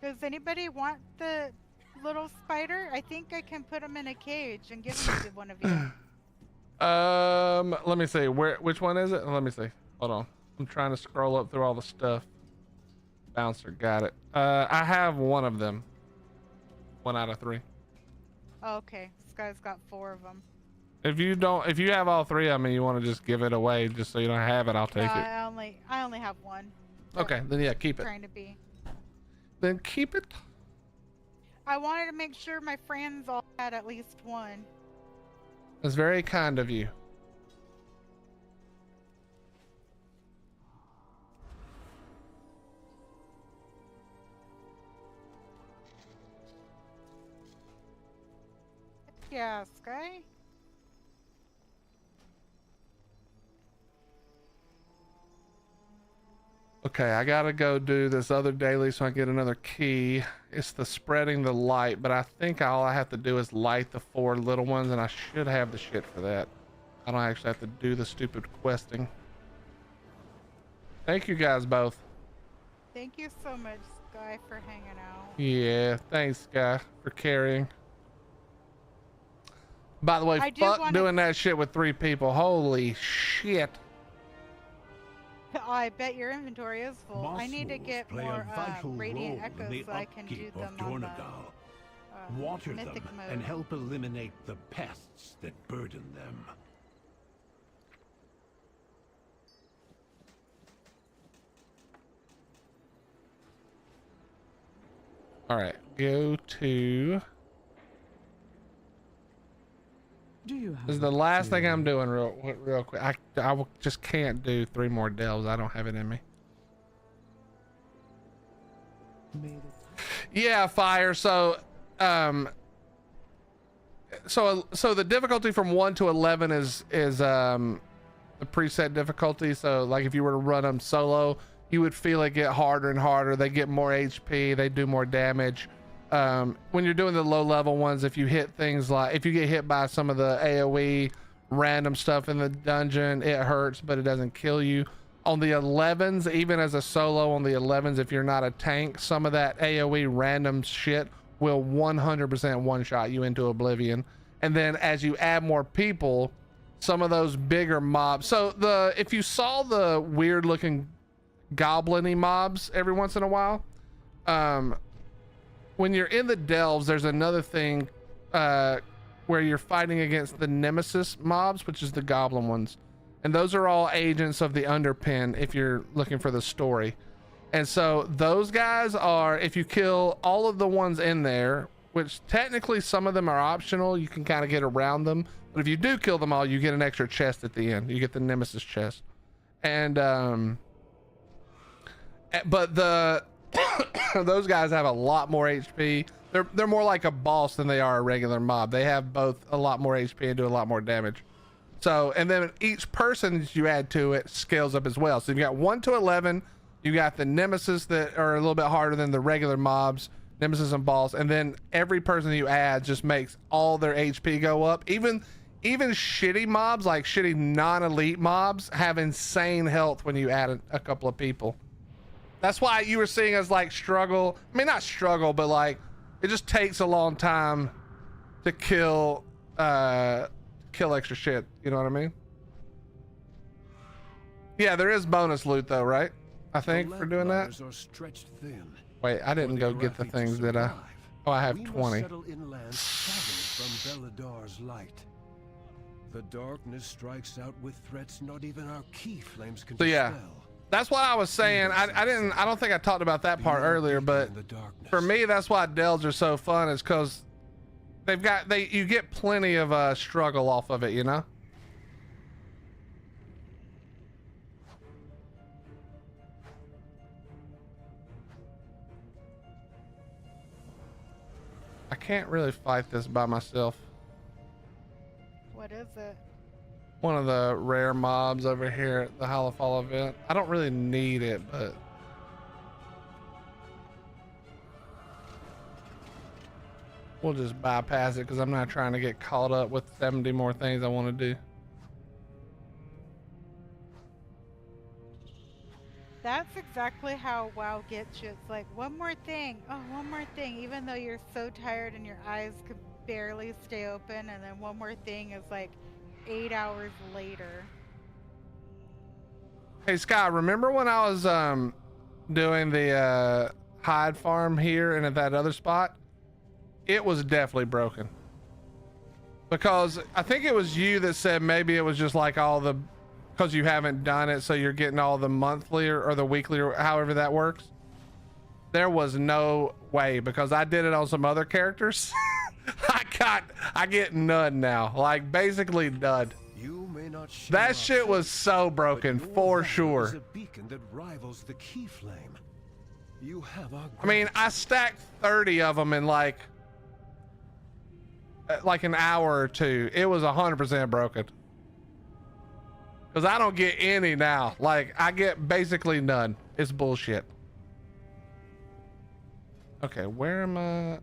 Does anybody want the little spider? I think I can put him in a cage and give him to one of you. Let me see. Which one is it? Let me see. Hold on. I'm trying to scroll up through all the stuff. Bouncer, got it. I have one of them. 1 out of 3. Oh, okay, this guy's got 4 of them. If you have all three of them and you want to just give it away just so you don't have it, I'll take it. I only have one. Okay, then yeah, keep it. Trying to be. Then keep it. I wanted to make sure my friends all had at least one. That's very kind of you. Yeah, Sky. Okay, I gotta go do this other daily so I get another key. It's the spreading the light, but I think all I have to do is light the 4 little ones, and I should have the shit for that. I don't actually have to do the stupid questing. Thank you guys both. Thank you so much, Sky, for hanging out. Yeah, thanks, Sky, for carrying. By the way, fuck doing that shit with 3 people. Holy shit. I bet your inventory is full. I need to get more radiant echoes so I can do them on the Water mythic them mode. and help eliminate the pests that burden them. All right, go to. This is the last thing I'm doing real quick. I just can't do 3 more delves. I don't have it in me. Yeah, fire. So the difficulty from 1 to 11 is the preset difficulty. So like if you were to run them solo, you would feel it get harder and harder. They get more HP, they do more damage. When you're doing the low level ones, if you hit things like, if you get hit by some of the AoE random stuff in the dungeon, it hurts, but it doesn't kill you. On the 11s, even as a solo on the 11s, if you're not a tank, some of that AoE random shit will 100% one shot you into oblivion. And then as you add more people, some of those bigger mobs. So if you saw the weird looking goblin-y mobs every once in a while, when you're in the delves, there's another thing where you're fighting against the nemesis mobs, which is the goblin ones. And those are all agents of the underpin if you're looking for the story. And so those guys are, if you kill all of the ones in there, which technically some of them are optional, you can kind of get around them. But if you do kill them all, you get an extra chest at the end. You get the nemesis chest. And, but those guys have a lot more HP. They're more like a boss than they are a regular mob. They have both a lot more HP and do a lot more damage. So, and then each person that you add to it scales up as well. So you've got 1 to 11, you got the nemesis that are a little bit harder than the regular mobs, nemesis and boss, and then every person you add just makes all their HP go up. Even shitty mobs, like shitty non-elite mobs, have insane health when you add a couple of people. That's why you were seeing us like struggle. I mean, not struggle, but like it just takes a long time to kill extra shit. You know what I mean? Yeah, there is bonus loot though, right? I think for doing that. Wait, I didn't go get the things that I. Oh, I have 20. The darkness strikes out with threats not even our key flames can So yeah. dispel. That's what I was saying. I don't think I talked about that part earlier, but for me, that's why delves are so fun, is because you get plenty of struggle off of it, you know? I can't really fight this by myself. What is it? One of the rare mobs over here at the Halifal event. I don't really need it, but we'll just bypass it because I'm not trying to get caught up with 70 more things I want to do. That's exactly how WoW gets you. It's like, one more thing. Oh, one more thing. Even though you're so tired and your eyes could barely stay open, and then one more thing is like 8 hours later. Hey Sky, remember when I was doing the hide farm here and at that other spot? It was definitely broken. Because I think it was you that said maybe it was just like all the, because you haven't done it, so you're getting all the monthly or the weekly or however that works. There was no way, because I did it on some other characters. I get none now, like basically none. You may not share That our shit was faith, so broken but your for valor sure. is a beacon that rivals the key flame. You have our I mean, I stacked 30 of them in like an hour or two. It was 100% broken. Because I don't get any now. Like, I get basically none. It's bullshit. Okay, where am I?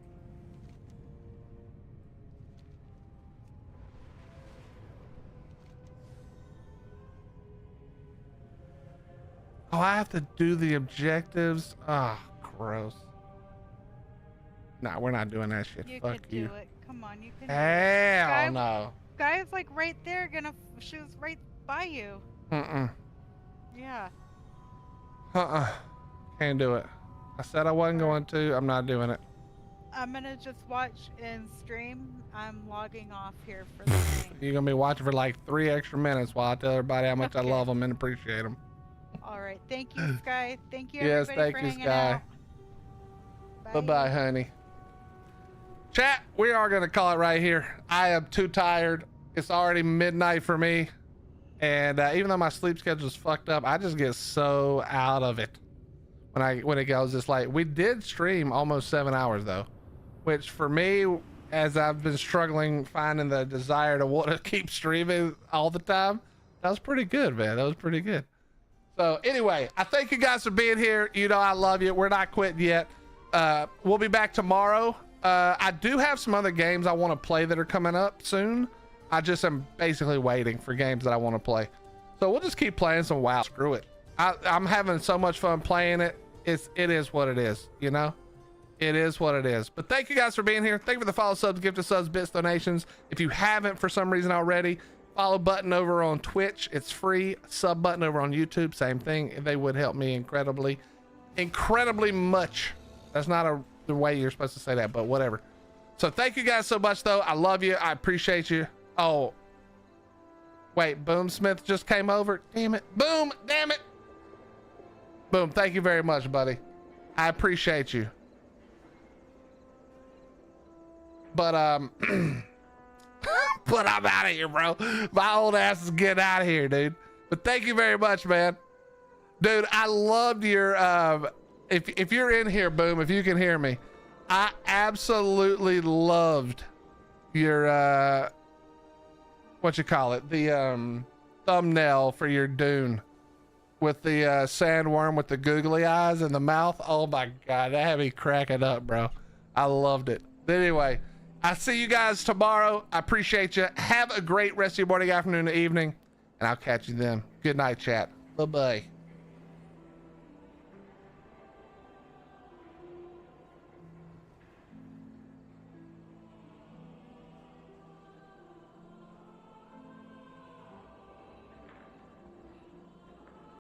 Oh, I have to do the objectives. Ah, gross. Nah, we're not doing that shit. You Fuck could you. do it. Come on, you can. Hell no. Guy's like right there, she was right by you. Yeah. Can't do it. I said I wasn't going to. I'm not doing it. I'm gonna just watch and stream. I'm logging off here for the night. You're gonna be watching for like 3 extra minutes while I tell everybody how much I love them and appreciate them. All right. Thank you, Sky. Thank you, Yes, everybody, thank for you, hanging Sky. out. Bye-bye, honey. Chat, we are gonna call it right here. I am too tired. It's already midnight for me, and even though my sleep schedule is fucked up, I just get so out of it when it goes this late. We did stream almost 7 hours though, which for me, as I've been struggling finding the desire to want to keep streaming all the time, that was pretty good, man. That was pretty good. So anyway, I thank you guys for being here. You know I love you. We're not quitting yet. We'll be back tomorrow. I do have some other games I want to play that are coming up soon. I just am basically waiting for games that I want to play. So we'll just keep playing some WoW. Screw it. I'm having so much fun playing it. It is what it is, you know? It is what it is. But thank you guys for being here. Thank you for the follow, subs, gifted subs, bits, donations. If you haven't for some reason already, follow button over on Twitch. It's free. Sub button over on YouTube. Same thing. They would help me incredibly much. That's not the way you're supposed to say that, but whatever. So thank you guys so much, though. I love you. I appreciate you. Oh, wait. Boom Smith just came over. Damn it. Boom. Damn it. Boom. Thank you very much, buddy. I appreciate you. But but I'm out of here, bro. My old ass is getting out of here, dude. But thank you very much, man. Dude, I loved your if you're in here, Boom, if you can hear me, I absolutely loved your what you call it, the thumbnail for your Dune with the sandworm with the googly eyes and the mouth. Oh my god, that had me cracking up, bro. I loved it. But anyway, I'll see you guys tomorrow. I appreciate you. Have a great rest of your morning, afternoon, and evening, and I'll catch you then. Good night, chat. Bye-bye.